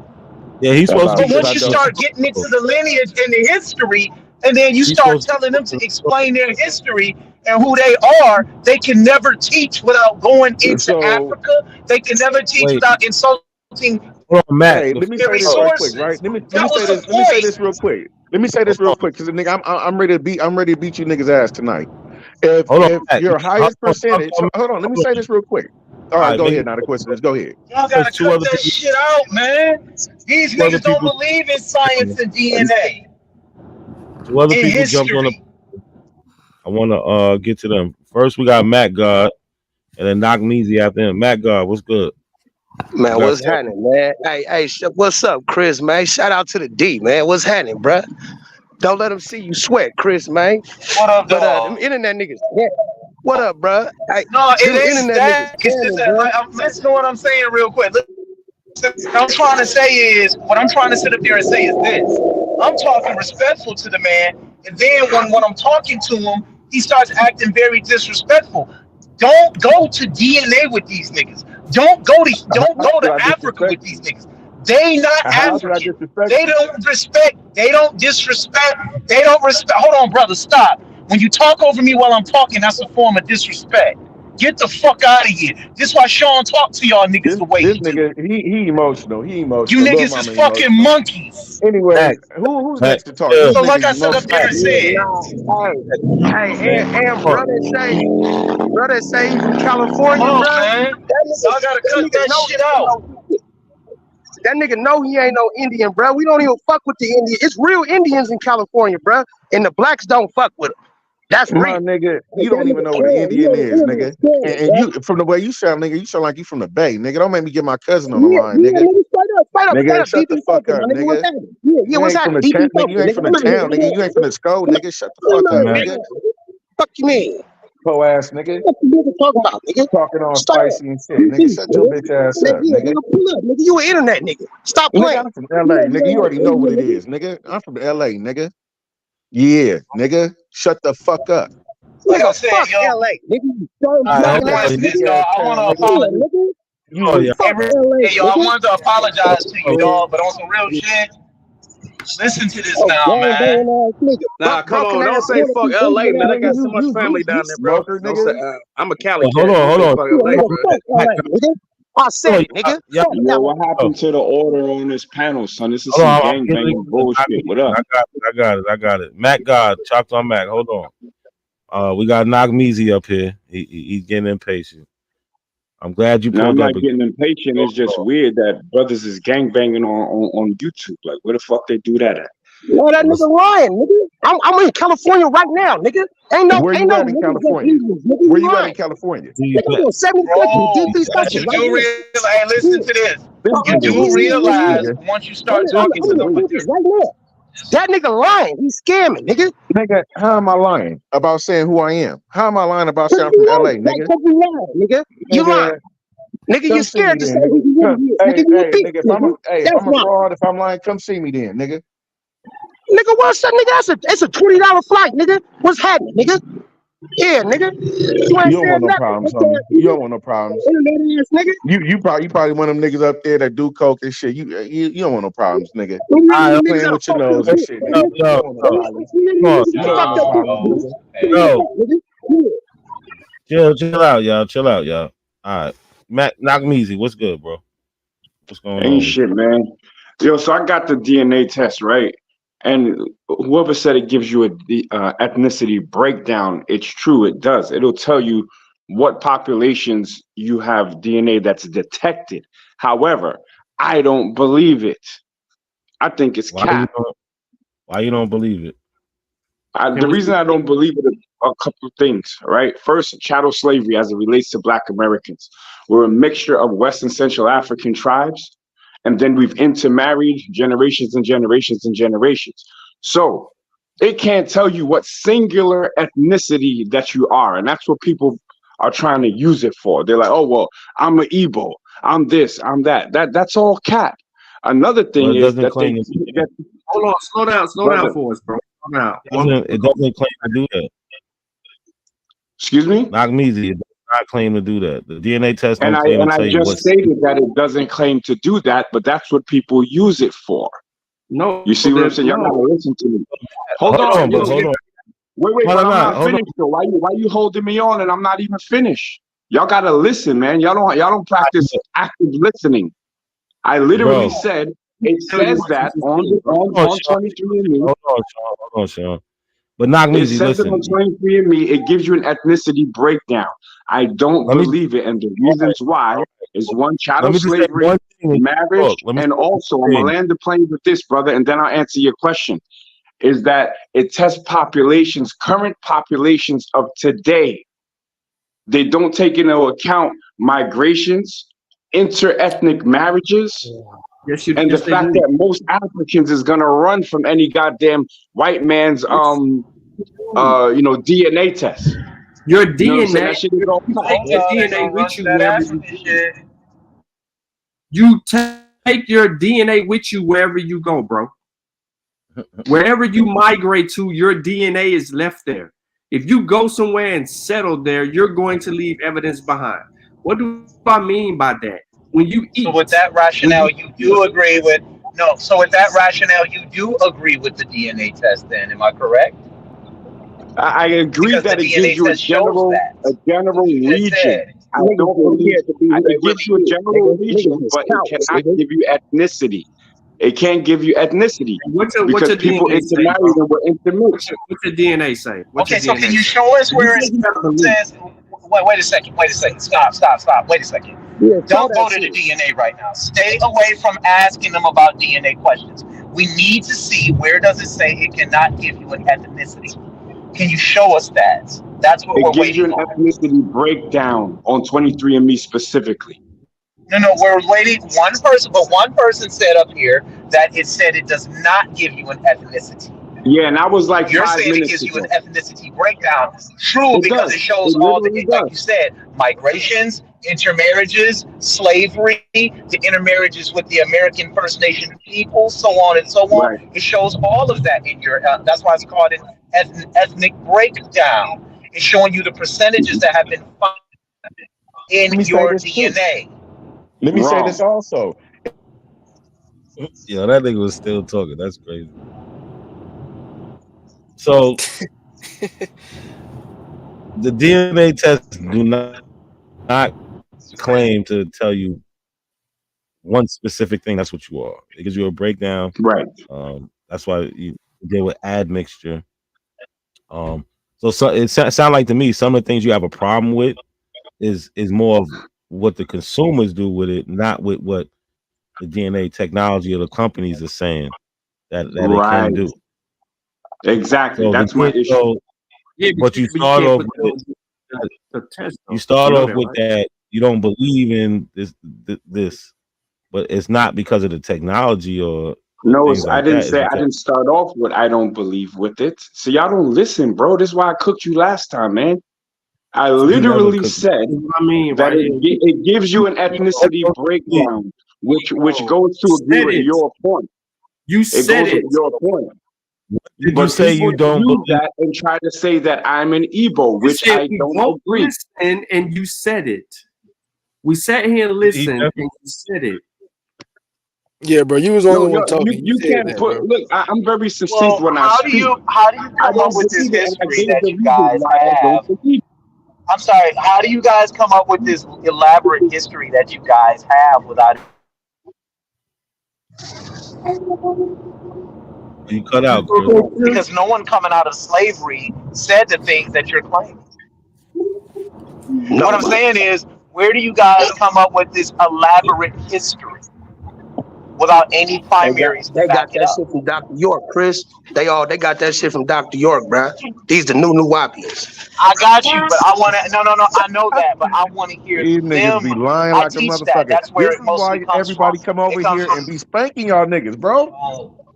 Speaker 2: Yeah, he's supposed to.
Speaker 10: But once you start getting into the lineage and the history, and then you start telling them to explain their history and who they are, they can never teach without going into Africa. They can never teach without insulting.
Speaker 11: Hey, let me say this real quick, right? Let me say this real quick. Because nigga, I'm ready to beat you niggas ass tonight. If your highest percentage, hold on, let me say this real quick. All right, go ahead. Now the question is, go ahead.
Speaker 10: Y'all gotta cut that shit out, man. These niggas don't believe in science and DNA.
Speaker 2: Two other people jumped on the. I want to get to them. First, we got Matt God, and then Knock Measy after him. Matt God, what's good?
Speaker 12: Man, what's happening, man? Hey, what's up, Chris, man? Shout out to the D, man. What's happening, bruh? Don't let them see you sweat, Chris, man.
Speaker 10: What up,
Speaker 12: But
Speaker 10: dog?
Speaker 12: them internet niggas. Yeah. What up, bruh? Hey,
Speaker 10: No, it
Speaker 12: them
Speaker 10: ain't
Speaker 12: internet
Speaker 10: that.
Speaker 12: niggas.
Speaker 10: It's just that, listen to what I'm saying real quick. What I'm trying to say is, what I'm trying to sit up there and say is this. I'm talking respectful to the man, and then when I'm talking to him, he starts acting very disrespectful. Don't go to DNA with these niggas. Don't go to Africa with these niggas. They not African. They don't respect. They don't disrespect. They don't respect. Hold on, brother. Stop. When you talk over me while I'm talking, that's a form of disrespect. Get the fuck out of here. This is why Sean talk to y'all niggas the way
Speaker 11: This
Speaker 10: he do.
Speaker 11: nigga, he emotional. He emotional.
Speaker 10: You
Speaker 11: Lil
Speaker 10: niggas is
Speaker 11: Mama
Speaker 10: fucking
Speaker 11: emotional.
Speaker 10: monkeys.
Speaker 11: Anyway, who's next to talk?
Speaker 10: So
Speaker 11: These
Speaker 10: like
Speaker 11: niggas
Speaker 10: I said up there and
Speaker 11: emotional.
Speaker 10: said,
Speaker 12: Hey, and brother say he from California,
Speaker 10: come on,
Speaker 12: bruh.
Speaker 10: man. Y'all gotta cut that shit out.
Speaker 12: That nigga know he ain't no Indian, bruh. We don't even fuck with the Indians. It's real Indians in California, bruh. And the blacks don't fuck with them. That's
Speaker 11: My
Speaker 12: real.
Speaker 11: nigga, you don't even know what an Indian is, nigga. And you, from the way you sound, nigga, you sound like you from the Bay, nigga. Don't make me get my cousin on the line, nigga. Nigga, shut the fuck up, nigga. You ain't from the town, nigga. You ain't from the town, nigga. You ain't from the skull, nigga. Shut the fuck up, nigga.
Speaker 12: Fuck you mean?
Speaker 11: Po ass nigga.
Speaker 12: What you talking about, nigga?
Speaker 11: Talking all spicy and shit, nigga. Shut your bitch ass up, nigga.
Speaker 12: Nigga, you an internet nigga. Stop playing.
Speaker 11: Nigga, I'm from LA, nigga. You already know what it is, nigga. I'm from LA, nigga. Yeah, nigga. Shut the fuck up.
Speaker 10: Like I
Speaker 12: Nigga,
Speaker 10: said,
Speaker 12: fuck
Speaker 10: yo.
Speaker 12: LA, nigga. You dumb
Speaker 10: I
Speaker 12: fucking
Speaker 10: want
Speaker 12: ass
Speaker 10: to this,
Speaker 12: nigga.
Speaker 10: y'all. I want to apologize.
Speaker 12: Fuck LA,
Speaker 10: Hey, y'all, I
Speaker 12: nigga.
Speaker 10: wanted to apologize to you, dog, but on some real shit, listen to this now, man.
Speaker 13: Nah, come on, don't say fuck LA, man. I got so much family down there, bro. Don't say, I'm a Cali cat.
Speaker 2: Hold on.
Speaker 13: Fuck LA, bro.
Speaker 12: I said it, nigga.
Speaker 2: Yeah.
Speaker 14: Yo, what happened to the order on this panel, son? This is
Speaker 2: Hold
Speaker 14: some
Speaker 2: on,
Speaker 14: gangbanging bullshit. What up?
Speaker 2: I got it. Matt God, chopped on Mac. Hold on. We got Knock Measy up here. He's getting impatient. I'm glad you
Speaker 14: Now, I'm
Speaker 2: pulled up.
Speaker 14: not getting impatient. It's just weird that brothers is gangbanging on YouTube. Like, where the fuck they do that at?
Speaker 12: No, that nigga lying, nigga. I'm in California right now, nigga.
Speaker 11: Where you at in California? Where you at in California?
Speaker 12: Nigga, I'm 70 seconds,
Speaker 10: But you do realize, hey, listen to this. You do realize once you start talking to them with their
Speaker 12: right now. That nigga lying. He's scamming, nigga.
Speaker 11: Nigga, how am I lying about saying who I am? How am I lying about saying I'm from LA, nigga?
Speaker 12: Nigga, you lying. Nigga, you scared to say who you really is. Nigga, you a thief, nigga.
Speaker 11: If I'm a fraud, if I'm lying, come see me then, nigga.
Speaker 12: Nigga, what's up, nigga? It's a $20 flight, nigga. What's happening, nigga? Yeah, nigga. You ain't
Speaker 11: don't want no
Speaker 12: nothing.
Speaker 11: problems, homie. You don't want no problems.
Speaker 12: Nigga.
Speaker 11: You probably one of them niggas up there that do coke and shit. You don't want no problems, nigga.
Speaker 12: Right,
Speaker 11: playing with your nose and shit, nigga. You don't want no problems.
Speaker 2: Chill out, y'all. All right. Matt, Knock Measy, what's good, bro? What's going on?
Speaker 14: Ain't shit, man. Yo, so I got the DNA test, right? And whoever said it gives you a ethnicity breakdown, it's true, it does. It'll tell you what populations you have DNA that's detected. However, I don't believe it. I think it's cap.
Speaker 2: Why you don't believe it?
Speaker 14: The reason I don't believe it is a couple of things, right? First, chattel slavery as it relates to Black Americans. We're a mixture of West and Central African tribes, and then we've intermarried generations and generations and generations. So it can't tell you what singular ethnicity that you are, and that's what people are trying to use it for. They're like, oh, well, I'm an Igbo, I'm this, I'm that. That's all cap. Another thing is that
Speaker 22: hold on, slow down for us, bro.
Speaker 2: It doesn't claim to do that.
Speaker 14: Excuse me?
Speaker 2: Knock Measy, it does not claim to do that. The DNA test don't
Speaker 14: and
Speaker 2: claim
Speaker 14: I
Speaker 2: to tell you
Speaker 14: just
Speaker 2: what.
Speaker 14: stated that it doesn't claim to do that, but that's what people use it for.
Speaker 22: No,
Speaker 14: you see what I'm saying? Y'all gotta listen to me. Hold on. Wait, I'm not finished. So why you holding me on and I'm not even finished? Y'all gotta listen, man. Y'all don't practice active listening. I literally said it says that on 23andMe.
Speaker 2: Hold on, Sean. But Knock Measy, listen.
Speaker 14: On 23andMe, it gives you an ethnicity breakdown. I don't believe it, and the reasons why is one, chattel slavery, marriage, and also I'm gonna land the plane with this, brother, and then I'll answer your question. is that it tests populations, current populations of today. They don't take into account migrations, inter-ethnic marriages, and the fact that most Africans is gonna run from any goddamn white man's DNA test.
Speaker 22: Your
Speaker 14: You know what I'm saying?
Speaker 22: DNA,
Speaker 14: That shit is all
Speaker 22: take your DNA with you wherever you go. You take your DNA with you wherever you go, bro. Wherever you migrate to, your DNA is left there. If you go somewhere and settle there, you're going to leave evidence behind. What do I mean by that? When you eat.
Speaker 10: So with that rationale, you do agree with So with that rationale, you do agree with the DNA test. Then, am I correct?
Speaker 14: I agree that it gives you a general region. I don't believe it gives you a general region, but it cannot give you ethnicity. It can't give you ethnicity because people intermarry and were intermixed.
Speaker 22: What's your DNA say?
Speaker 10: Okay, so can you show us where it says? Wait a second. Stop. Wait a second. Don't go to the DNA right now. Stay away from asking them about DNA questions. We need to see where does it say it cannot give you an ethnicity. Can you show us that? That's what we're
Speaker 14: waiting. It gives you an ethnicity breakdown on 23andMe specifically.
Speaker 10: No, we're waiting. One person said up here that it said it does not give you an ethnicity.
Speaker 14: Yeah, and I was like,
Speaker 10: you're saying it gives you an ethnicity breakdown. True, because it shows all the, like you said, migrations, intermarriages, slavery, the intermarriages with the American First Nation people, so on and so on. Right. It shows all of that in your. That's why it's called an ethnic breakdown. It's showing you the percentages that have been found in your DNA.
Speaker 11: Let me say this also.
Speaker 2: Yo, that nigga was still talking. That's crazy. So the DNA tests do not claim to tell you one specific thing. That's what you are. It gives you a breakdown.
Speaker 14: Right.
Speaker 2: That's why you deal with admixture. So it sounds like to me some of the things you have a problem with is more of what the consumers do with it, not with what the DNA technology of the companies are saying that it can do.
Speaker 14: Exactly. So that's my issue.
Speaker 2: But you start off with that you don't believe in this, but it's not because of the technology or
Speaker 14: no. I didn't say I didn't start off with I don't believe with it. So y'all don't listen, bro. This is why I cooked you last time, man. I literally said that it gives you an ethnicity breakdown, which goes to agree with your point.
Speaker 22: You said it.
Speaker 14: Your point.
Speaker 2: Did you say you don't believe
Speaker 14: that and try to say that I'm an Igbo, which I don't agree.
Speaker 22: Listen, and you said it. We sat here and listened, and you said it.
Speaker 5: Yeah, bro, you was the only one talking.
Speaker 14: You can't
Speaker 5: that,
Speaker 14: put.
Speaker 5: Bro.
Speaker 14: Look, I'm very succinct when I speak.
Speaker 10: How do you come up with this history that you guys have? I'm sorry. How do you guys come up with this elaborate history that you guys have without?
Speaker 2: You cut out, Chris.
Speaker 10: Because no one coming out of slavery said the things that you're claiming. What I'm saying is, where do you guys come up with this elaborate history without any primaries?
Speaker 12: They got that shit from Dr. York, Chris. They got that shit from Dr. York, bro. These the new Wapians.
Speaker 10: I got you, but I want to. No. I know that, but I want to hear
Speaker 11: These
Speaker 10: them.
Speaker 11: niggas be lying like a motherfucker.
Speaker 10: That's where
Speaker 11: this
Speaker 10: it
Speaker 11: is
Speaker 10: mostly
Speaker 11: why
Speaker 10: comes
Speaker 11: everybody
Speaker 10: from.
Speaker 11: come over here and be spanking y'all niggas, bro.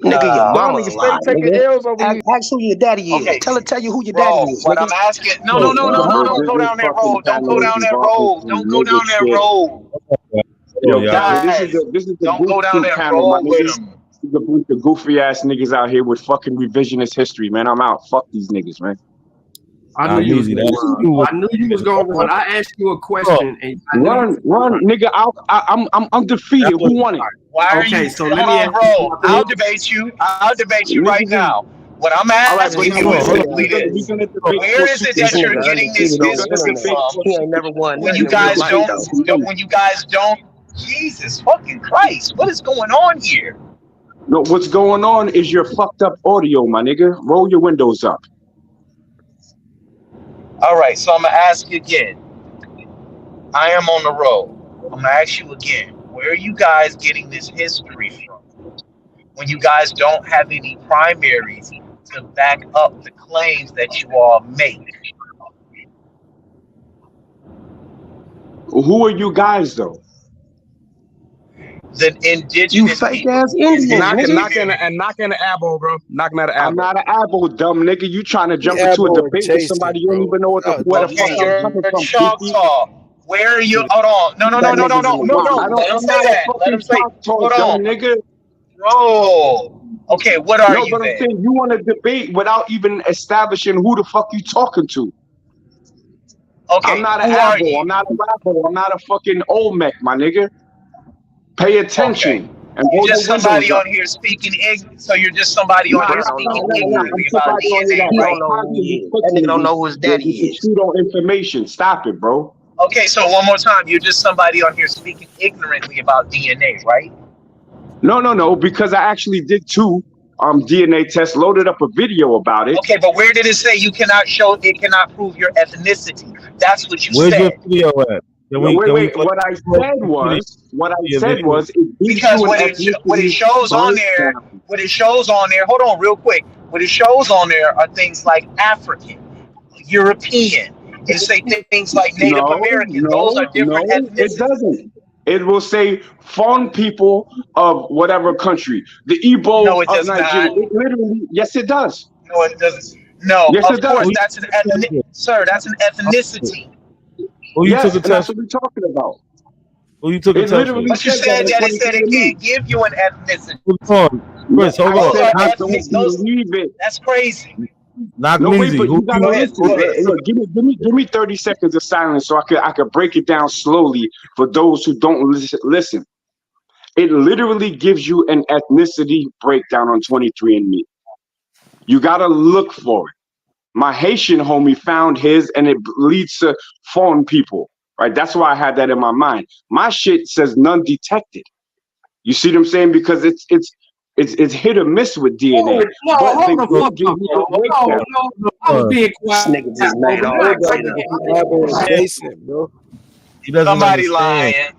Speaker 12: Nigga, your mama
Speaker 11: niggas
Speaker 12: lying,
Speaker 11: stay taking L's over here.
Speaker 12: Ask who your daddy is.
Speaker 10: Okay.
Speaker 12: Tell you who your daddy is.
Speaker 10: What
Speaker 12: nigga.
Speaker 10: I'm asking, no, don't go down that road. Don't go down that road. Don't go down that road.
Speaker 14: Yo, guys, this is the
Speaker 10: don't go down that
Speaker 14: panel,
Speaker 10: road with them.
Speaker 14: There's a bunch of goofy ass niggas out here with fucking revisionist history, man. I'm out. Fuck these niggas, man.
Speaker 22: I knew you was going to run. I asked you a question. And
Speaker 14: run, nigga. I'm defeated. Who won it?
Speaker 10: Why are you?
Speaker 22: So let me ask
Speaker 10: you. I'll debate you. I'll debate you right now. What I'm asking you is simply this: where is it that you're getting this history from?
Speaker 12: He ain't never won.
Speaker 10: When you guys don't. Jesus fucking Christ! What is going on here?
Speaker 14: No, what's going on is your fucked up audio, my nigga. Roll your windows up.
Speaker 10: All right, so I'm gonna ask you again. I am on the road. I'm gonna ask you again. Where are you guys getting this history from? When you guys don't have any primaries to back up the claims that you all make.
Speaker 14: Who are you guys though?
Speaker 10: The indigenous
Speaker 12: You fake
Speaker 10: people,
Speaker 12: ass
Speaker 10: the
Speaker 12: Indian,
Speaker 10: indigenous
Speaker 12: nigga.
Speaker 13: Knocking the elbow, bro. Knocking at the
Speaker 14: I'm
Speaker 13: elbow.
Speaker 14: not an Abo, dumb nigga. You trying to
Speaker 5: He
Speaker 14: jump into a
Speaker 5: elbowing
Speaker 14: debate with
Speaker 5: Jason,
Speaker 14: somebody you don't
Speaker 5: bro.
Speaker 14: even know where the fuck
Speaker 10: Okay,
Speaker 14: I'm
Speaker 10: you're
Speaker 14: coming
Speaker 10: a
Speaker 14: from, goofy.
Speaker 10: Choctaw. Where are you? Hold on. No, no, no,
Speaker 14: That
Speaker 10: no, no,
Speaker 14: nigga's in
Speaker 10: no,
Speaker 14: the
Speaker 10: no,
Speaker 14: wild.
Speaker 10: no. Let him
Speaker 14: I'm
Speaker 10: say
Speaker 14: not a
Speaker 10: that. Let him
Speaker 14: fucking
Speaker 10: say.
Speaker 14: Choctaw,
Speaker 10: Hold
Speaker 14: dumb
Speaker 10: on,
Speaker 14: nigga.
Speaker 10: bro. Okay, what are
Speaker 14: No,
Speaker 10: you
Speaker 14: but I'm
Speaker 10: then?
Speaker 14: saying you want to debate without even establishing who the fuck you talking to.
Speaker 10: Okay,
Speaker 14: I'm not an
Speaker 10: who are
Speaker 14: Abo.
Speaker 10: you?
Speaker 14: I'm not a Rabo. I'm not a fucking Olmec, my nigga. Pay
Speaker 10: Okay,
Speaker 14: attention and
Speaker 10: you
Speaker 14: roll your
Speaker 10: just
Speaker 14: windows
Speaker 10: somebody
Speaker 14: up.
Speaker 10: on here speaking so you're just somebody on here speaking
Speaker 14: I'm
Speaker 10: ignorantly about
Speaker 14: somebody on here
Speaker 10: DNA,
Speaker 14: that
Speaker 12: He
Speaker 10: right?
Speaker 12: don't know who he
Speaker 14: constantly
Speaker 12: is. That
Speaker 14: pushing
Speaker 12: nigga don't
Speaker 14: niggas
Speaker 12: know who his
Speaker 14: with
Speaker 12: daddy is.
Speaker 14: pseudo information. Stop it, bro.
Speaker 10: Okay, so one more time, you're just somebody on here speaking ignorantly about DNA, right?
Speaker 14: No, because I actually did two DNA tests, loaded up a video about it.
Speaker 10: Okay, but where did it say you cannot show it cannot prove your ethnicity? That's what you
Speaker 2: Where's your
Speaker 10: said.
Speaker 2: video at? Can
Speaker 14: No,
Speaker 2: we
Speaker 14: wait.
Speaker 2: play
Speaker 14: What I said
Speaker 2: your video?
Speaker 14: was it gives
Speaker 10: Because
Speaker 14: you an
Speaker 10: what it
Speaker 14: ethnicity
Speaker 10: shows on there,
Speaker 14: breakdown.
Speaker 10: hold on real quick. What it shows on there are things like African, European. It say things like Native American. Those are different
Speaker 14: It
Speaker 10: ethnicities.
Speaker 14: doesn't. It will say foreign people of whatever country. The Igbo
Speaker 10: No, it
Speaker 14: of
Speaker 10: does
Speaker 14: Nigeria.
Speaker 10: not.
Speaker 14: It literally, yes, it does.
Speaker 10: No, it doesn't. No,
Speaker 14: Yes,
Speaker 10: of
Speaker 14: it does.
Speaker 10: course that's an sir, that's an ethnicity.
Speaker 2: Who you took
Speaker 14: Yes,
Speaker 2: a
Speaker 14: and that's
Speaker 2: test?
Speaker 14: what we're talking about.
Speaker 2: Who you took a
Speaker 14: It
Speaker 2: test with?
Speaker 14: literally
Speaker 10: But you
Speaker 14: says that
Speaker 10: said
Speaker 14: on
Speaker 10: that it
Speaker 14: 23andMe.
Speaker 10: can't give you an ethnicity.
Speaker 2: Hold on, Chris. Hold
Speaker 14: I
Speaker 2: on.
Speaker 14: said I
Speaker 2: Knock,
Speaker 14: don't believe it.
Speaker 10: That's crazy.
Speaker 2: knock
Speaker 14: No, wait,
Speaker 2: Measy.
Speaker 14: but
Speaker 2: Who
Speaker 14: you
Speaker 2: you?
Speaker 14: gotta listen.
Speaker 10: Go ahead.
Speaker 14: Look, give me 30 seconds of silence so I could break it down slowly for those who don't listen. It literally gives you an ethnicity breakdown on 23andMe. You gotta look for it. My Haitian homie found his, and it leads to foreign people. Right? That's why I had that in my mind. My shit says none detected. You see what I'm saying? Because it's hit or miss with DNA,
Speaker 22: No,
Speaker 14: but they
Speaker 22: hold the
Speaker 14: will
Speaker 22: fuck
Speaker 14: give
Speaker 22: up,
Speaker 14: you
Speaker 22: bro.
Speaker 14: a breakdown.
Speaker 22: No. I was being
Speaker 12: This
Speaker 22: quiet.
Speaker 12: nigga just
Speaker 22: Bro,
Speaker 12: made
Speaker 22: but
Speaker 12: all
Speaker 22: you
Speaker 12: that
Speaker 22: act like
Speaker 12: shit up.
Speaker 5: elbowing Jason, bro.
Speaker 2: He doesn't
Speaker 10: Somebody
Speaker 2: understand.
Speaker 10: lying.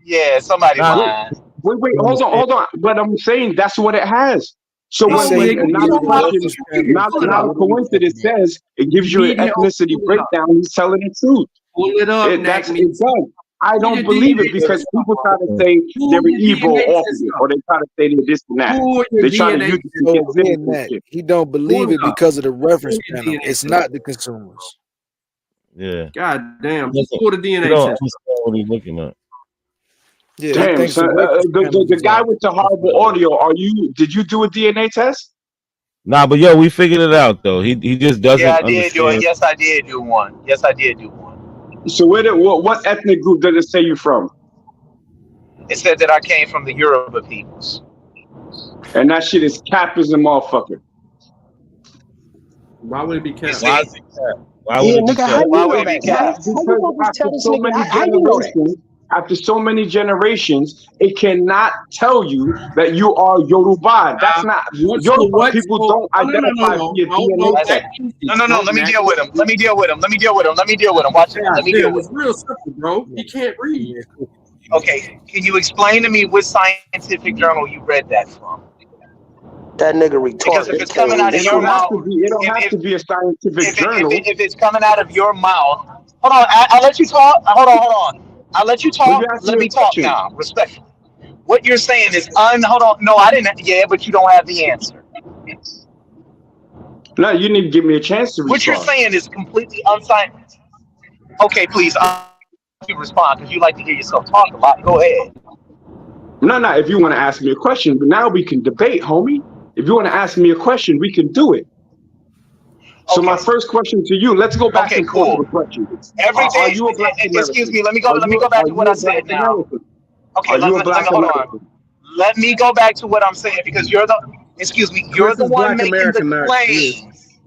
Speaker 10: Yeah, somebody
Speaker 2: Knock.
Speaker 10: lying.
Speaker 14: Wait, hold on. But I'm saying that's what it has. So
Speaker 5: He's
Speaker 22: no,
Speaker 14: when
Speaker 5: saying
Speaker 22: nigga,
Speaker 5: he
Speaker 22: you
Speaker 14: not a
Speaker 22: don't
Speaker 5: using
Speaker 22: have to.
Speaker 14: fucking,
Speaker 5: reference
Speaker 22: You need to
Speaker 5: panels.
Speaker 22: pull it
Speaker 14: not
Speaker 22: up.
Speaker 14: a
Speaker 5: What are you talking
Speaker 14: coincidence
Speaker 5: about?
Speaker 14: says it
Speaker 22: If
Speaker 14: gives
Speaker 22: you
Speaker 14: you an
Speaker 22: need help,
Speaker 14: ethnicity
Speaker 22: pull it up.
Speaker 14: breakdown. He's telling the truth.
Speaker 22: Pull it up,
Speaker 14: That's
Speaker 22: Nagme.
Speaker 14: it does. I
Speaker 22: Pull
Speaker 14: don't
Speaker 22: your
Speaker 14: believe
Speaker 22: DNA
Speaker 14: it because
Speaker 22: test
Speaker 14: people
Speaker 22: up.
Speaker 14: try to say
Speaker 22: Pull
Speaker 14: they're an
Speaker 22: your
Speaker 14: Igbo
Speaker 22: DNA
Speaker 14: off of
Speaker 22: test
Speaker 14: it,
Speaker 22: up.
Speaker 14: or they try to say they're this and that.
Speaker 22: Pull your
Speaker 14: They try to
Speaker 22: DNA
Speaker 14: use it to
Speaker 5: So
Speaker 14: get views
Speaker 5: again,
Speaker 14: and
Speaker 5: Nat,
Speaker 14: shit.
Speaker 5: he don't
Speaker 22: Pull
Speaker 5: believe
Speaker 22: it
Speaker 5: it
Speaker 22: up.
Speaker 5: because of the
Speaker 22: Pull
Speaker 5: reference
Speaker 22: your
Speaker 5: panel.
Speaker 22: DNA
Speaker 5: It's
Speaker 22: test
Speaker 5: not
Speaker 22: up.
Speaker 5: the consumers.
Speaker 2: Yeah.
Speaker 22: God damn.
Speaker 2: He
Speaker 22: Just pull the
Speaker 2: don't
Speaker 22: DNA test up.
Speaker 2: understand what he's looking at.
Speaker 5: Yeah, he
Speaker 14: Damn,
Speaker 5: thinks the
Speaker 14: son,
Speaker 5: reference panel
Speaker 14: the
Speaker 5: is
Speaker 14: guy
Speaker 5: off.
Speaker 14: with the
Speaker 5: That's
Speaker 14: horrible
Speaker 5: what it is.
Speaker 14: audio. Did you do a DNA test?
Speaker 2: Nah, but yo, we figured it out though. He just
Speaker 10: Yeah,
Speaker 2: doesn't
Speaker 10: I did do it.
Speaker 2: understand.
Speaker 10: Yes, I did do one. Yes, I did do one.
Speaker 14: So what ethnic group did it say you from?
Speaker 10: It said that I came from the Yoruba peoples.
Speaker 14: And that shit is cap as a motherfucker.
Speaker 22: Why would it be
Speaker 10: You
Speaker 22: cap?
Speaker 2: Why
Speaker 10: see?
Speaker 2: is it cat? Why would
Speaker 12: Yeah,
Speaker 2: it be
Speaker 12: nigga, how
Speaker 2: cat?
Speaker 12: you
Speaker 10: Why would
Speaker 12: know
Speaker 10: it be
Speaker 12: that? How
Speaker 10: cat?
Speaker 12: you
Speaker 14: Because
Speaker 12: gonna just
Speaker 14: after
Speaker 12: tell this
Speaker 14: so
Speaker 12: nigga?
Speaker 14: many
Speaker 12: How you know that?
Speaker 14: generations, it cannot tell you that you are Yoruba. That's not Yoruba people don't identify via DNA
Speaker 10: That's
Speaker 14: test.
Speaker 10: no. Let me deal with him. Let me deal with him. Watch it. Let me deal
Speaker 22: Damn,
Speaker 10: with
Speaker 22: it's
Speaker 10: him.
Speaker 22: real simple, bro. He can't read.
Speaker 10: Okay, can you explain to me which scientific journal you read that from?
Speaker 12: That nigga
Speaker 10: Because
Speaker 12: retarded.
Speaker 10: if
Speaker 12: He
Speaker 10: it's
Speaker 12: can't
Speaker 10: coming out
Speaker 12: read
Speaker 10: of
Speaker 14: It
Speaker 10: your
Speaker 14: don't
Speaker 12: shit.
Speaker 14: have
Speaker 10: mouth,
Speaker 14: to be. It don't have to be a scientific journal.
Speaker 10: if it's coming out of your mouth, hold on. I'll let you talk. Hold on. I'll let you
Speaker 14: Well, you
Speaker 10: talk.
Speaker 14: asked me
Speaker 10: Let
Speaker 14: a
Speaker 10: me talk
Speaker 14: question.
Speaker 10: now, respectfully. What you're saying is hold on. No, I didn't. Yeah, but you don't have the answer.
Speaker 14: No, you need to give me a chance to
Speaker 10: What you're
Speaker 14: respond.
Speaker 10: saying is completely unscientific. Okay, please, you respond because you like to hear yourself talk a lot. Go ahead.
Speaker 14: No. If you want to ask me a question, but now we can debate, homie. If you want to ask me a question, we can do it. So my first question to you, let's go back
Speaker 10: Okay,
Speaker 14: and forth
Speaker 10: cool.
Speaker 14: with questions. Are
Speaker 10: Everything.
Speaker 14: you a Black
Speaker 10: Excuse
Speaker 14: American?
Speaker 10: me. Let me go back
Speaker 14: Are
Speaker 10: to what
Speaker 14: you
Speaker 10: I
Speaker 14: a Black
Speaker 10: said now.
Speaker 14: American?
Speaker 10: Okay,
Speaker 14: Are you a Black American?
Speaker 10: let me go back to what I'm saying because you're the. Excuse me. You're
Speaker 13: Chris
Speaker 10: the
Speaker 13: is
Speaker 10: one
Speaker 13: Black
Speaker 10: making the
Speaker 13: American, not yes.
Speaker 10: claims.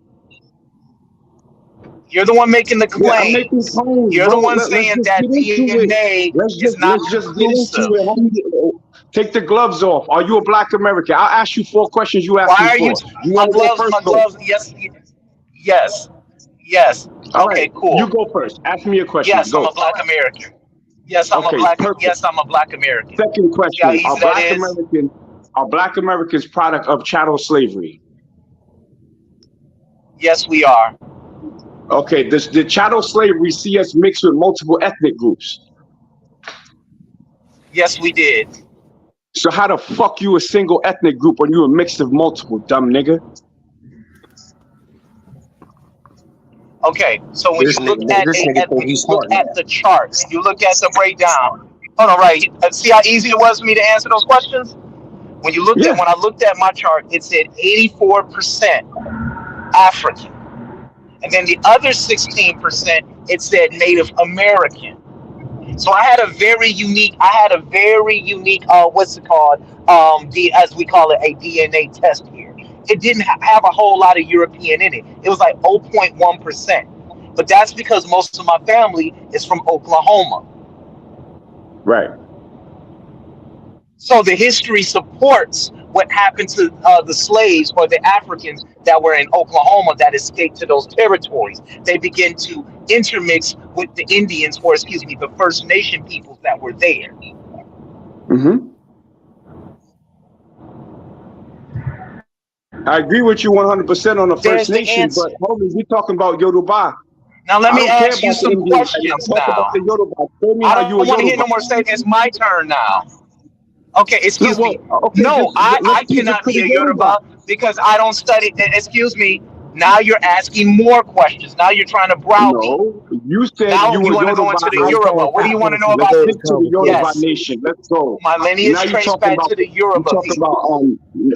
Speaker 10: You're the one making the
Speaker 14: Yeah, I'm making
Speaker 10: claims.
Speaker 14: claims,
Speaker 10: You're the
Speaker 14: bro.
Speaker 10: one
Speaker 14: Let's
Speaker 10: saying
Speaker 14: just
Speaker 10: that
Speaker 14: get into it.
Speaker 10: DNA
Speaker 14: Let's
Speaker 10: is not
Speaker 14: just get into
Speaker 10: conclusive.
Speaker 14: it, homie. Take the gloves off. Are you a Black American? I'll ask you 4 questions. You ask
Speaker 10: Why
Speaker 14: me
Speaker 10: are you?
Speaker 14: 4. You want to go first?
Speaker 10: My
Speaker 14: Go.
Speaker 10: gloves. Yes.
Speaker 14: All
Speaker 10: Okay,
Speaker 14: right, you
Speaker 10: cool.
Speaker 14: go first. Ask me a question.
Speaker 10: Yes, I'm
Speaker 14: Go.
Speaker 10: a Black American. Yes, I'm a
Speaker 14: Okay,
Speaker 10: Black.
Speaker 14: perfect.
Speaker 10: Yes, I'm a Black American.
Speaker 14: Second
Speaker 10: See how
Speaker 14: question:
Speaker 10: easy that is?
Speaker 14: Are Black Americans product of chattel slavery?
Speaker 10: Yes, we are.
Speaker 14: Okay, the chattel slavery see us mixed with multiple ethnic groups.
Speaker 10: Yes, we did.
Speaker 14: So how the fuck you a single ethnic group when you a mix of multiple, dumb nigga?
Speaker 10: Okay, so when you look at the charts, you look at the breakdown. Hold on, right? See how easy it was for me to answer those questions? When I looked at my chart, it said 84% African. And then the other 16%, it said Native American. So I had a very unique, what's it called? As we call it, a DNA test here. It didn't have a whole lot of European in it. It was like 0.1%. But that's because most of my family is from Oklahoma.
Speaker 14: Right.
Speaker 10: So the history supports what happened to the slaves or the Africans that were in Oklahoma that escaped to those territories. They began to intermix with the Indians, or excuse me, the First Nation peoples that were there.
Speaker 14: Mm-hmm. I agree with you 100% on the First Nation, but homie, we talking about Yoruba.
Speaker 10: Now let me ask you some questions now. I don't want to hear no more statements. It's my turn now. Okay, excuse me. No, I cannot be a Yoruba because I don't study. Excuse me. Now you're asking more questions. Now you're trying to browbeat.
Speaker 14: No, you said
Speaker 10: now
Speaker 14: you
Speaker 10: want to go into the Yoruba. What do you want to know about
Speaker 14: the Yoruba nation? Let's go.
Speaker 10: My lineage traced back to the Yoruba.
Speaker 14: You talk about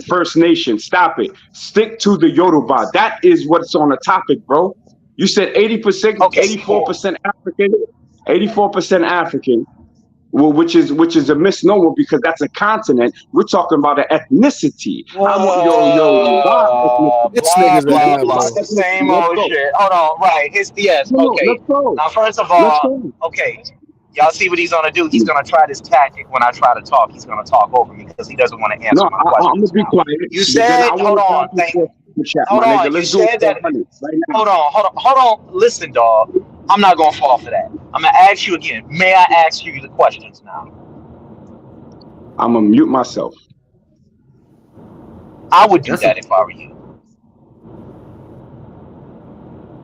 Speaker 14: First Nation. Stop it. Stick to the Yoruba. That is what's on the topic, bro. You said 80%, 84% African, 84% African. Well, which is a misnomer because that's a continent. We're talking about an ethnicity.
Speaker 10: This nigga's the same old shit. Hold on, right? Okay. Now, first of all, okay, y'all see what he's gonna do? He's gonna try this tactic when I try to talk. He's gonna talk over me because he doesn't want to answer my questions.
Speaker 14: I'm gonna be quiet.
Speaker 10: You said, hold on. You said that. Hold on. Listen, dog. I'm not gonna fall for that. I'm gonna ask you again. May I ask you the questions now?
Speaker 14: I'm gonna mute myself.
Speaker 10: I would do that if I were you.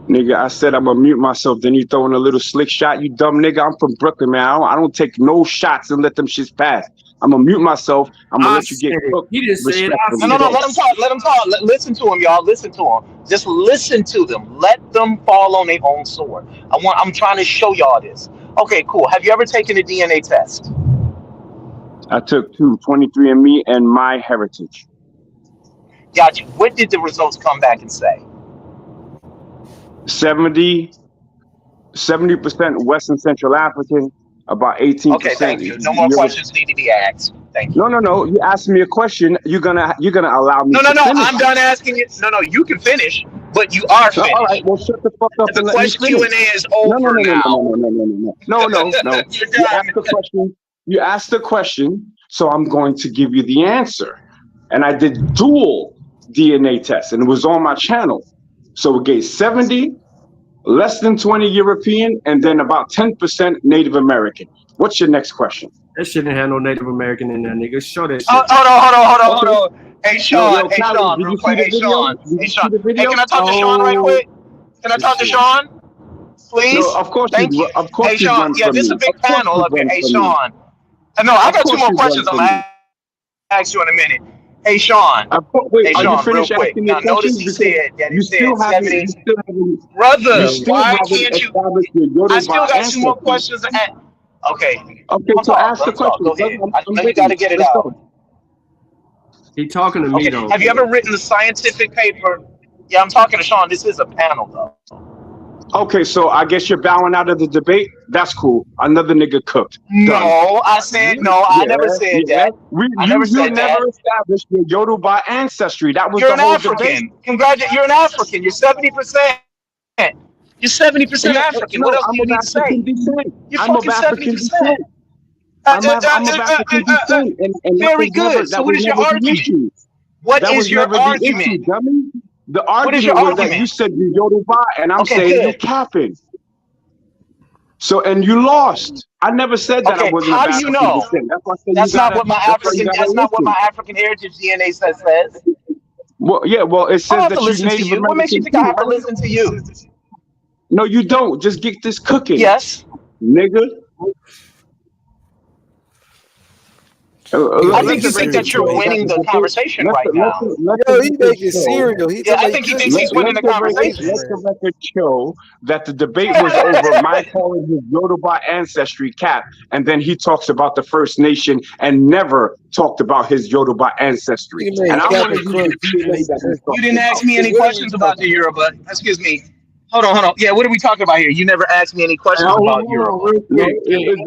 Speaker 14: Nigga, I said I'm gonna mute myself. Then you throwing a little slick shot. You dumb nigga. I'm from Brooklyn, man. I don't take no shots and let them shits pass. I'm gonna mute myself. I'm gonna let you get cooked.
Speaker 10: He just said, no, let him talk. Let him talk. Listen to him, y'all. Listen to him. Just listen to them. Let them fall on their own sword. I'm trying to show y'all this. Okay, cool. Have you ever taken a DNA test?
Speaker 14: I took 2, 23andMe and My Heritage.
Speaker 10: Got you. What did the results come back and say?
Speaker 14: 70% Western Central African, about 18%.
Speaker 10: Okay, thank you. No more questions need to be asked. Thank you.
Speaker 14: No. You asked me a question. You're gonna allow me.
Speaker 10: No.
Speaker 14: finish.
Speaker 10: I'm done asking it. No. You can finish, but you are finished.
Speaker 14: All right. Well, shut the fuck up.
Speaker 10: The question Q&A is over now.
Speaker 14: No. You asked the question. You asked the question, so I'm going to give you the answer. And I did dual DNA tests, and it was on my channel. So it gave 70, less than 20 European, and then about 10% Native American. What's your next question?
Speaker 22: That shit didn't have no Native American in there, nigga. Show that shit.
Speaker 10: Hold on. Hey, Sean, real quick. Hey, Sean. Hey, can I talk to Sean right quick? Can I talk to Sean? Please?
Speaker 14: No, of course.
Speaker 10: Thank you.
Speaker 14: Of course.
Speaker 10: Hey, Sean. Yeah, this is a big panel up here. Hey, Sean. No, I got 2 more questions I'm going to ask you in a minute. Hey, Sean.
Speaker 14: Wait,
Speaker 10: hey, Sean, real quick. Now, notice he said that he said 70. Brother, why can't you? I still got 2 more questions to ask. Okay,
Speaker 14: so ask the question.
Speaker 10: Go ahead. I know you got to get it out.
Speaker 22: He talking to me, though.
Speaker 10: Have you ever written a scientific paper? Yeah, I'm talking to Sean. This is a panel, though.
Speaker 14: Okay, so I guess you're bowing out of the debate. That's cool. Another nigga cooked.
Speaker 10: No, I said no. I never said that. I never said that.
Speaker 14: You never established your Yoruba ancestry. That was
Speaker 10: You're
Speaker 14: the
Speaker 10: an
Speaker 14: whole
Speaker 10: African.
Speaker 14: debate.
Speaker 10: Congratulations. You're an African. You're 70%. You're 70% African. What else do you need to say? You're fucking 70%.
Speaker 14: I'm of African descent. And
Speaker 10: very good. So what is your argument? What is your argument?
Speaker 14: The argument was that you said you Yoruba, and I'm saying you capping. So, and you lost. I never said that I wasn't.
Speaker 10: How do you know? That's not what my African heritage DNA says.
Speaker 14: Well, yeah, well, it
Speaker 10: I
Speaker 14: says
Speaker 10: have to
Speaker 14: that you
Speaker 10: listen to
Speaker 14: Native
Speaker 10: you. What makes you
Speaker 14: American
Speaker 10: think I
Speaker 14: too,
Speaker 10: have to
Speaker 14: right?
Speaker 10: listen to you?
Speaker 14: No, you don't. Just get this cooking,
Speaker 10: Yes.
Speaker 14: nigga.
Speaker 10: I
Speaker 14: Let
Speaker 10: think
Speaker 14: the
Speaker 10: you think
Speaker 14: record
Speaker 10: that you're
Speaker 14: show that
Speaker 10: winning
Speaker 14: the
Speaker 10: the
Speaker 14: debate.
Speaker 10: conversation
Speaker 14: Let
Speaker 10: right
Speaker 14: the let
Speaker 10: now.
Speaker 14: the, let the
Speaker 5: Yo, he
Speaker 14: record
Speaker 5: making
Speaker 14: show.
Speaker 5: cereal. He
Speaker 10: Yeah,
Speaker 5: talking
Speaker 10: I
Speaker 5: about he
Speaker 10: think he
Speaker 5: just
Speaker 10: thinks
Speaker 14: Let,
Speaker 10: he's
Speaker 5: made
Speaker 10: winning
Speaker 14: let
Speaker 10: the
Speaker 14: the record
Speaker 10: conversation.
Speaker 14: let the record show that the debate was over my calling his Yoruba ancestry Cap, and then he talks about the First Nation and never talked about his Yoruba ancestry.
Speaker 5: he made
Speaker 14: And I want to
Speaker 5: Captain
Speaker 14: use the
Speaker 5: Crunch.
Speaker 14: DNA that he's
Speaker 10: You
Speaker 14: talking
Speaker 10: didn't ask
Speaker 14: about.
Speaker 10: me any
Speaker 5: What are we
Speaker 10: questions about
Speaker 5: talking
Speaker 10: the
Speaker 5: about?
Speaker 10: Yoruba. Excuse me. Hold on. Yeah, what are we talking about here? You never asked me any
Speaker 14: And
Speaker 10: questions about
Speaker 22: Hold on,
Speaker 10: Yoruba.
Speaker 22: real
Speaker 14: no,
Speaker 22: quick.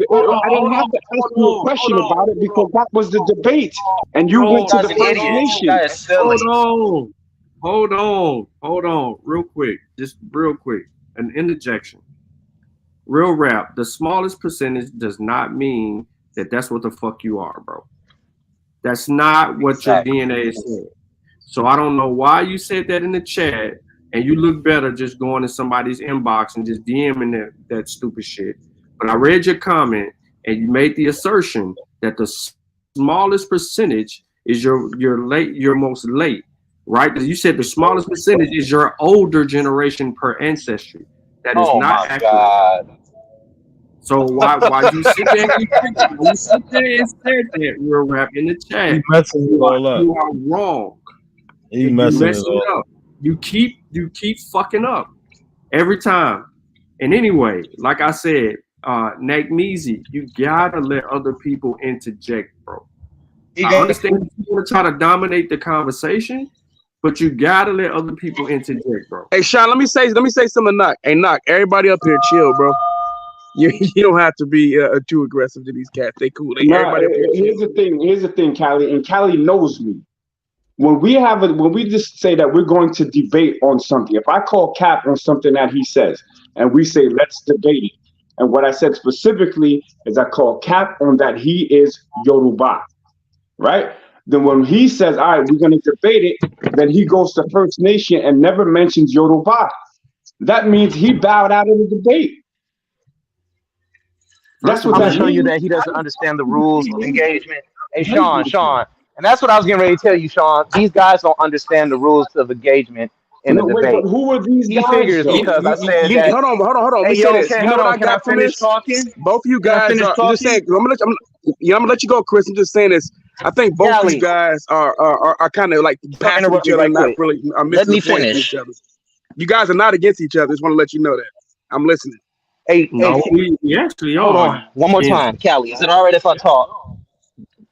Speaker 14: I didn't have to ask you a question about it because that was the debate, and you went
Speaker 10: This
Speaker 14: to
Speaker 10: guy's
Speaker 14: the
Speaker 10: an
Speaker 14: First
Speaker 10: idiot. This
Speaker 14: Nation.
Speaker 10: guy is silly.
Speaker 22: Hold on, real quick, just real quick, an interjection. Real rap, the smallest percentage does not mean that that's what the fuck you are, bro. That's not what your
Speaker 10: Exactly.
Speaker 22: DNA is saying. So I don't know why you said that in the chat, and you look better just going to somebody's inbox and just DMing that stupid shit. But I read your comment, and you made the assertion that the smallest percentage is your most late, right? You said the smallest percentage is your older generation per ancestry. That is
Speaker 10: Oh
Speaker 22: not
Speaker 10: my
Speaker 22: accurate.
Speaker 10: God.
Speaker 22: So why you sit there and you sit there and said that real rap in the chat?
Speaker 2: He messing it all up.
Speaker 22: You are wrong.
Speaker 2: He
Speaker 22: You
Speaker 2: messing it
Speaker 22: messing
Speaker 2: all
Speaker 22: it up. You keep fucking up every time. And anyway, like I said, Nagneezy, you gotta let other people interject, bro. I understand you want to try to dominate the conversation, but you gotta let other people interject, bro.
Speaker 13: Hey Sean, let me say something. Knock, hey knock. Everybody up here, chill, bro. You don't have to be too aggressive to these cats. They cool.
Speaker 14: No,
Speaker 13: Everybody up here, chill.
Speaker 14: here's the thing, Callie, and Callie knows me. When we just say that we're going to debate on something, if I call Cap on something that he says, and we say let's debate it, and what I said specifically is I call Cap on that he is Yoruba, right? Then when he says, all right, we're going to debate it, then he goes to First Nation and never mentions Yoruba. That means he bowed out of the debate. That's what
Speaker 10: I'm
Speaker 14: that
Speaker 10: just showing you
Speaker 14: means.
Speaker 10: that he doesn't understand the rules of engagement. Hey, Sean, and that's what I was getting ready to tell you, Sean. These guys don't understand the rules of engagement in the
Speaker 14: No, wait,
Speaker 10: debate.
Speaker 14: but who are these
Speaker 10: He
Speaker 14: guys
Speaker 10: figures
Speaker 14: though?
Speaker 10: because I said that.
Speaker 13: Hold on. Let
Speaker 10: Hey,
Speaker 13: me say
Speaker 10: yo,
Speaker 13: this. You know what I
Speaker 10: can I
Speaker 13: got from
Speaker 10: finish
Speaker 13: this?
Speaker 10: talking?
Speaker 13: Both of you
Speaker 10: Can I
Speaker 13: guys
Speaker 10: finish
Speaker 13: are. I'm just
Speaker 10: talking?
Speaker 13: saying. I'm gonna let you go, Chris. I'm just saying this. I think both of you
Speaker 10: Callie,
Speaker 13: guys are kind of like
Speaker 10: don't
Speaker 13: passing
Speaker 10: interrupt
Speaker 13: each
Speaker 10: me
Speaker 13: other,
Speaker 10: right
Speaker 13: and not
Speaker 10: quick.
Speaker 13: really
Speaker 10: Let
Speaker 13: missing
Speaker 10: me
Speaker 13: the point from
Speaker 10: finish.
Speaker 13: each other. You guys are not against each other. Just want to let you know that. I'm listening.
Speaker 10: Hey,
Speaker 22: We actually
Speaker 10: hold
Speaker 22: are.
Speaker 10: on. One more time. Callie, is it all right if I talk?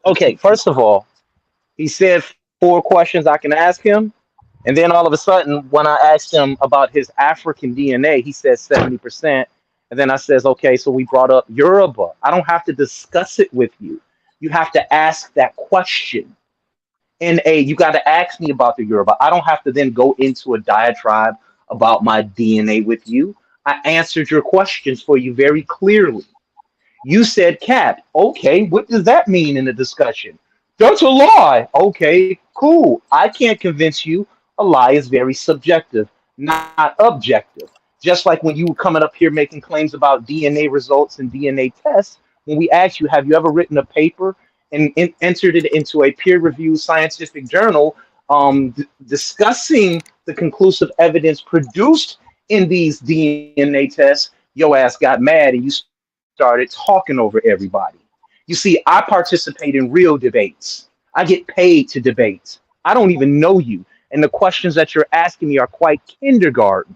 Speaker 10: Okay, first of all, he said 4 questions I can ask him. And then all of a sudden, when I asked him about his African DNA, he said 70%. And then I says, okay, so we brought up Yoruba. I don't have to discuss it with you. You have to ask that question. You got to ask me about the Yoruba. I don't have to then go into a diatribe about my DNA with you. I answered your questions for you very clearly. You said Cap. Okay, what does that mean in the discussion? That's a lie. Okay, cool. I can't convince you. A lie is very subjective, not objective. Just like when you were coming up here making claims about DNA results and DNA tests, when we asked you, have you ever written a paper and entered it into a peer-reviewed scientific journal discussing the conclusive evidence produced in these DNA tests, your ass got mad and you started talking over everybody. You see, I participate in real debates. I get paid to debate. I don't even know you. And the questions that you're asking me are quite kindergarten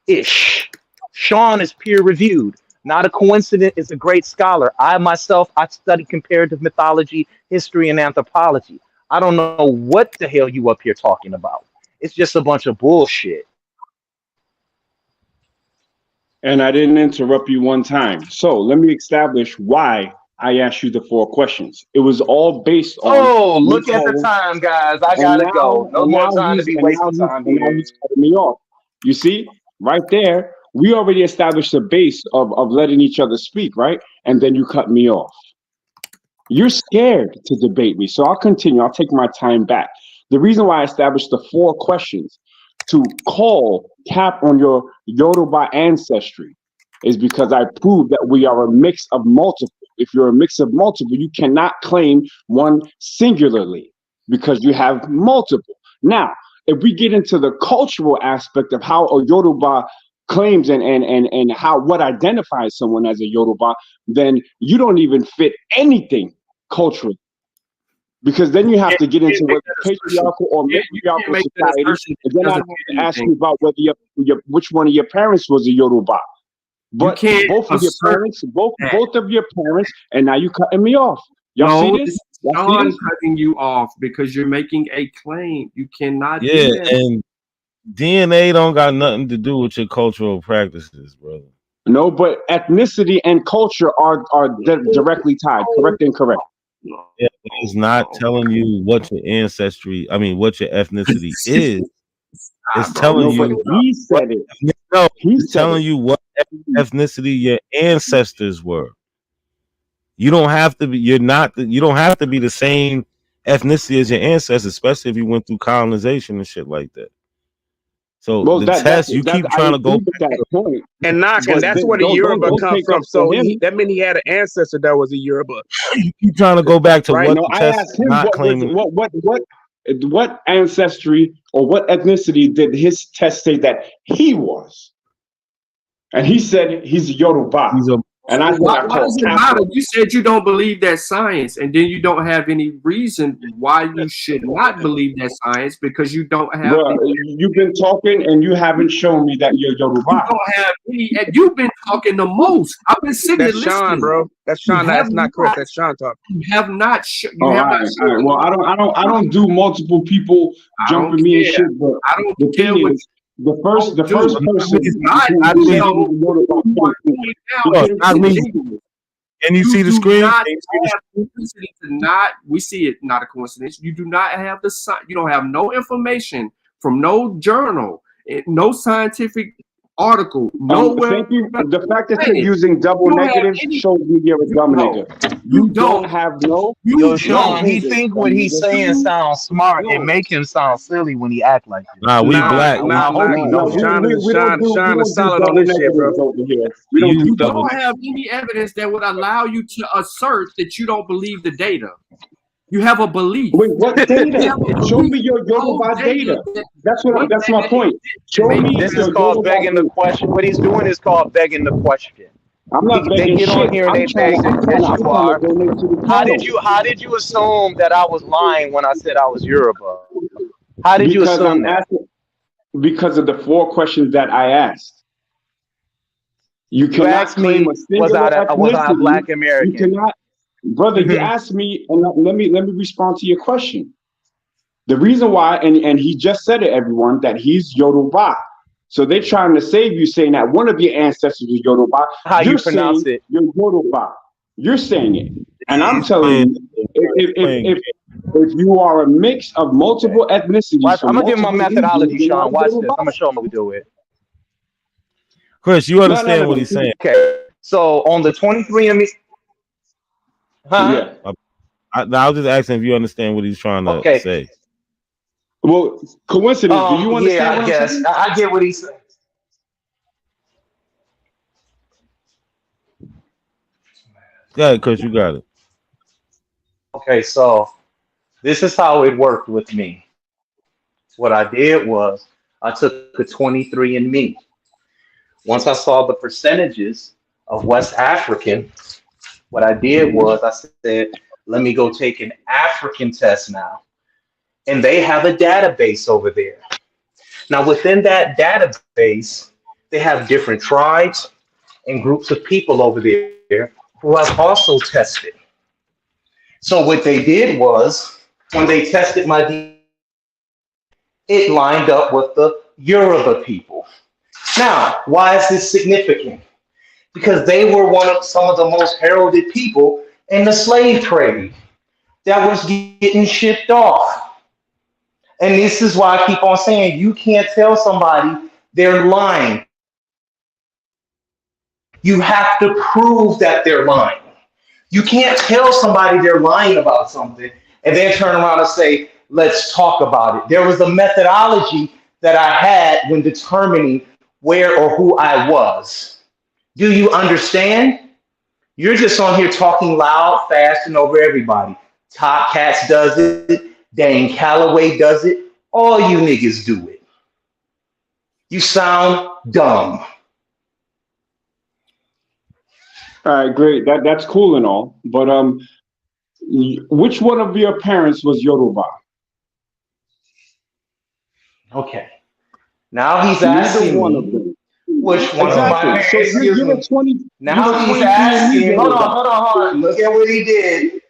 Speaker 10: ish. Sean is peer reviewed. Not a coincidence, is a great scholar. I study comparative mythology, history, and anthropology. I don't know what the hell you up here talking about. It's just a bunch of bullshit.
Speaker 14: And I didn't interrupt you one time. So let me establish why I asked you the 4 questions. It was all based on
Speaker 10: Oh,
Speaker 14: me
Speaker 10: look at the
Speaker 14: calling,
Speaker 10: time, guys. I
Speaker 14: and
Speaker 10: gotta go. No more
Speaker 14: now
Speaker 10: time to
Speaker 14: he's
Speaker 10: be
Speaker 14: and now
Speaker 10: wasting
Speaker 14: he's
Speaker 10: time
Speaker 14: and now
Speaker 10: here.
Speaker 14: he's cutting me off. You see, right there, we already established the base of letting each other speak, right? And then you cut me off. You're scared to debate me, so I'll continue. I'll take my time back. The reason why I established the 4 questions to call Cap on your Yoruba ancestry is because I proved that we are a mix of multiple. If you're a mix of multiple, you cannot claim one singularly because you have multiple. Now, if we get into the cultural aspect of how a Yoruba claims and how what identifies someone as a Yoruba, then you don't even fit anything culturally. Because then you have to get into whether patriarchal or matriarchal society, and then I have to ask you about whether which one of your parents was a Yoruba. But both of your parents, both of your parents, and now you cutting me off. Y'all see this?
Speaker 22: Sean cutting you off because you're making a claim. You cannot do
Speaker 2: Yeah,
Speaker 22: that.
Speaker 2: and DNA don't got nothing to do with your cultural practices, brother.
Speaker 14: No, but ethnicity and culture are directly tied. Correct and correct.
Speaker 2: Yeah, it's not telling you what your ancestry, what your ethnicity is. It's telling you.
Speaker 14: But he said it.
Speaker 2: No, it's telling you what ethnicity your ancestors were. You don't have to be. You don't have to be the same ethnicity as your ancestors, especially if you went through colonization and shit like that. So the test you keep trying to go back
Speaker 14: that point.
Speaker 13: And that's where the Yoruba comes from. So that meant he had an ancestor that was a Yoruba.
Speaker 2: You keep trying to go back to
Speaker 14: right?
Speaker 2: what
Speaker 14: No,
Speaker 2: the
Speaker 14: I
Speaker 2: test
Speaker 14: asked him
Speaker 2: not
Speaker 14: what
Speaker 2: claiming.
Speaker 14: What ancestry or what ethnicity did his test say that he was? And he said he's a Yoruba. And I said,
Speaker 22: Why does it matter? You said you don't believe that science, and then you don't have any reason why you should not believe that science because you don't have.
Speaker 14: Bro, you've been talking and you haven't shown me that you're Yoruba.
Speaker 22: You don't have any. You've been talking the most. I've been sitting there listening.
Speaker 13: That's Sean, bro. That's Sean. That's not Chris. That's Sean talking.
Speaker 22: You have not.
Speaker 14: All right. Well, I don't do multiple people jumping me and shit. But
Speaker 22: I don't care what.
Speaker 14: The first person
Speaker 2: Can you see the screen?
Speaker 22: We see it. Not a coincidence. You do not have the. You don't have no information from no journal, no scientific article. Nowhere.
Speaker 14: The fact that you're using double negatives shows me you're a dumb nigga. You don't have no.
Speaker 10: Yo, Sean, he think what he's saying sounds smart and make him sound silly when he act like this.
Speaker 2: Nah, we black.
Speaker 13: Sean is solid on this shit, bro.
Speaker 22: You don't have any evidence that would allow you to assert that you don't believe the data. You have a belief.
Speaker 14: Wait, what data? Show me your Yoruba data. That's my point. Show me.
Speaker 10: This is called begging the question. What he's doing is called begging the question.
Speaker 14: I'm not begging
Speaker 10: They get on
Speaker 14: shit.
Speaker 10: here and they beg that you are. How did you assume that I was lying when I said I was Yoruba? How did you assume that?
Speaker 14: Because of the 4 questions that I asked. You
Speaker 10: asked me, was I a Black American?
Speaker 14: You cannot. Brother, you asked me, and let me respond to your question. The reason why, and he just said it, everyone, that he's Yoruba. So they're trying to save you, saying that one of your ancestors is Yoruba.
Speaker 10: How you pronounce it?
Speaker 14: You're Yoruba. You're saying it, and I'm telling you, if you are a mix of multiple ethnicities,
Speaker 10: I'm gonna give him my methodology, Sean. Watch this. I'm gonna show him what we do it.
Speaker 2: Chris, you understand what he's saying?
Speaker 10: Okay. So on the 23andMe.
Speaker 14: Yeah.
Speaker 2: I was just asking if you understand what he's trying to say.
Speaker 14: Well, coincidence. Do you understand?
Speaker 10: Yeah,
Speaker 14: what
Speaker 10: I guess I get what he's saying.
Speaker 2: Yeah, Chris, you got it.
Speaker 10: Okay, so this is how it worked with me. What I did was I took a 23andMe. Once I saw the percentages of West African, what I did was I said, let me go take an African test now. And they have a database over there. Now, within that database, they have different tribes and groups of people over there who have also tested. So what they did was, when they tested my DNA, it lined up with the Yoruba people. Now, why is this significant? Because they were some of the most heralded people in the slave trade that was getting shipped off. And this is why I keep on saying you can't tell somebody they're lying. You have to prove that they're lying. You can't tell somebody they're lying about something and then turn around and say, let's talk about it. There was a methodology that I had when determining where or who I was. Do you understand? You're just on here talking loud, fast, and over everybody. Top Cats does it. Dane Calloway does it.
Speaker 1: All you niggas do it. You sound dumb.
Speaker 14: All right, great. That's cool and all, but which one of your parents was Yoruba?
Speaker 1: Okay. Now he's
Speaker 14: Neither
Speaker 1: asking
Speaker 14: one of
Speaker 1: me
Speaker 14: them.
Speaker 1: which one of my
Speaker 14: Exactly. So
Speaker 1: parents.
Speaker 14: you're a 20.
Speaker 1: Now he's
Speaker 14: 23
Speaker 1: asking. Hold
Speaker 14: Yoruba.
Speaker 1: on. Look at what he did. I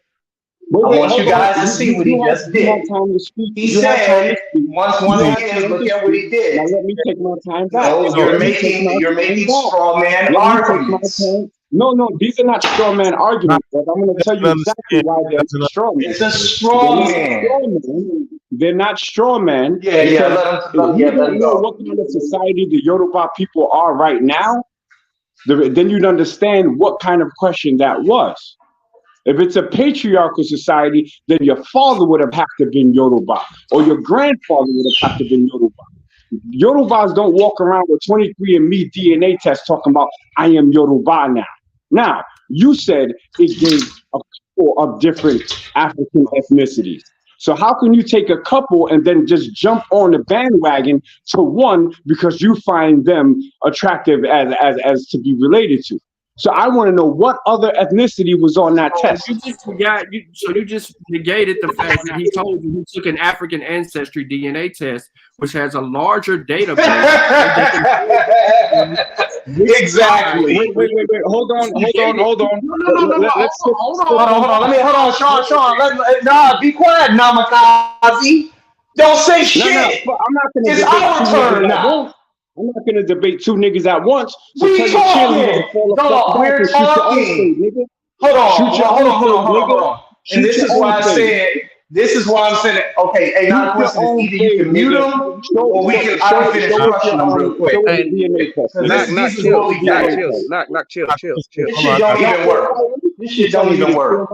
Speaker 1: want you guys to see what he just
Speaker 14: You had
Speaker 1: did.
Speaker 14: time to speak.
Speaker 1: He
Speaker 14: You had time to
Speaker 1: said,
Speaker 14: speak.
Speaker 1: once
Speaker 14: You had
Speaker 1: again,
Speaker 14: time
Speaker 1: look
Speaker 14: to
Speaker 1: at what he
Speaker 14: speak.
Speaker 1: did.
Speaker 14: Now let me take my time back.
Speaker 1: No,
Speaker 14: Let me take my
Speaker 1: you're
Speaker 14: time
Speaker 1: making
Speaker 14: back.
Speaker 1: straw man
Speaker 14: Let me take my
Speaker 1: arguments.
Speaker 14: time. No, these are not straw man arguments, but I'm going to tell you exactly why they're not straw man.
Speaker 1: It's a straw
Speaker 14: man. They're not straw man.
Speaker 1: Yeah,
Speaker 14: Because
Speaker 1: let
Speaker 14: if you
Speaker 1: him
Speaker 14: don't know
Speaker 1: go.
Speaker 14: what kind of society the Yoruba people are right now, then you'd understand what kind of question that was. If it's a patriarchal society, then your father would have had to been Yoruba, or your grandfather would have had to been Yoruba. Yorubas don't walk around with 23andMe DNA tests talking about, I am Yoruba now. Now, you said it gave a couple of different African ethnicities. So how can you take a couple and then just jump on the bandwagon to one because you find them attractive as to be related to? So I want to know what other ethnicity was on that test.
Speaker 22: You just negated the fact that he told you he took an African ancestry DNA test, which has a larger database.
Speaker 1: Exactly.
Speaker 14: Wait. Hold on.
Speaker 22: No. Hold on.
Speaker 1: Hold on, Sean. Be quiet, Namakazi. Don't say shit.
Speaker 14: No, I'm not gonna
Speaker 1: it's
Speaker 14: debate
Speaker 1: our turn now.
Speaker 14: I'm not gonna debate two niggas at once. So
Speaker 1: We
Speaker 14: tell your cheerleader to fall the fuck back
Speaker 1: we're
Speaker 14: and shoot your own
Speaker 1: talking.
Speaker 14: stage, nigga.
Speaker 1: Hold
Speaker 14: Nigga.
Speaker 1: on. And this is why I'm saying, okay, hey, not a question is either you can mute him or I can finish crushing them real quick. This is what we got.
Speaker 16: Chill.
Speaker 1: This shit don't even work.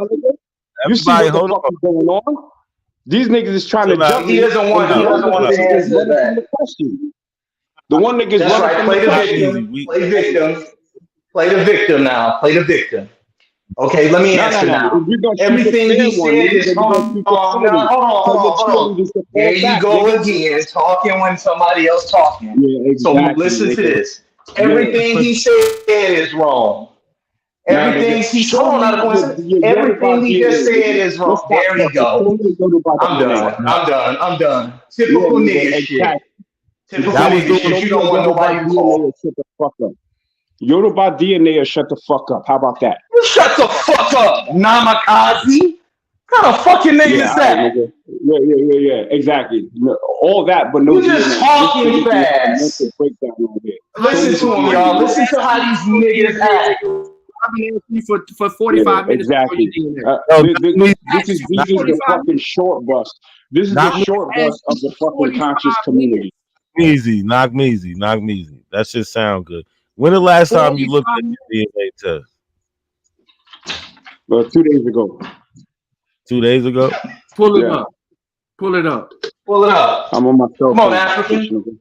Speaker 14: You see what the fuck is going on? These niggas is trying to jump me.
Speaker 1: He doesn't want to answer that.
Speaker 14: The one nigga's
Speaker 1: That's right.
Speaker 14: Play
Speaker 1: the victim now. Play the victim. Okay, let me answer now. Everything he said is hold on. There you go again, talking when somebody else talking.
Speaker 14: Yeah, exactly,
Speaker 1: so listen to this. Everything he said is wrong. Everything he just said is wrong. There we go. I'm done. Typical nigga shit. Typical nigga shit. You don't want nobody to talk.
Speaker 14: Shut the fuck up. Yoruba DNA or shut the fuck up. How about that?
Speaker 1: Shut the fuck up, Namakazi. What kind of fucking nigga is that?
Speaker 14: Yeah, exactly. All that, but no.
Speaker 1: You just talking fast. Listen to him, y'all. Listen to how these niggas act.
Speaker 22: I've been asking you for 45 minutes.
Speaker 14: Exactly. This is the fucking short bus. This is the short bus of the fucking conscious community.
Speaker 2: Knock me easy. That shit sound good. When the last time you looked at your DNA test?
Speaker 14: 2 days ago.
Speaker 2: 2 days ago?
Speaker 22: Pull it up. Pull it up.
Speaker 14: I'm on my cell phone.
Speaker 1: Come on, African.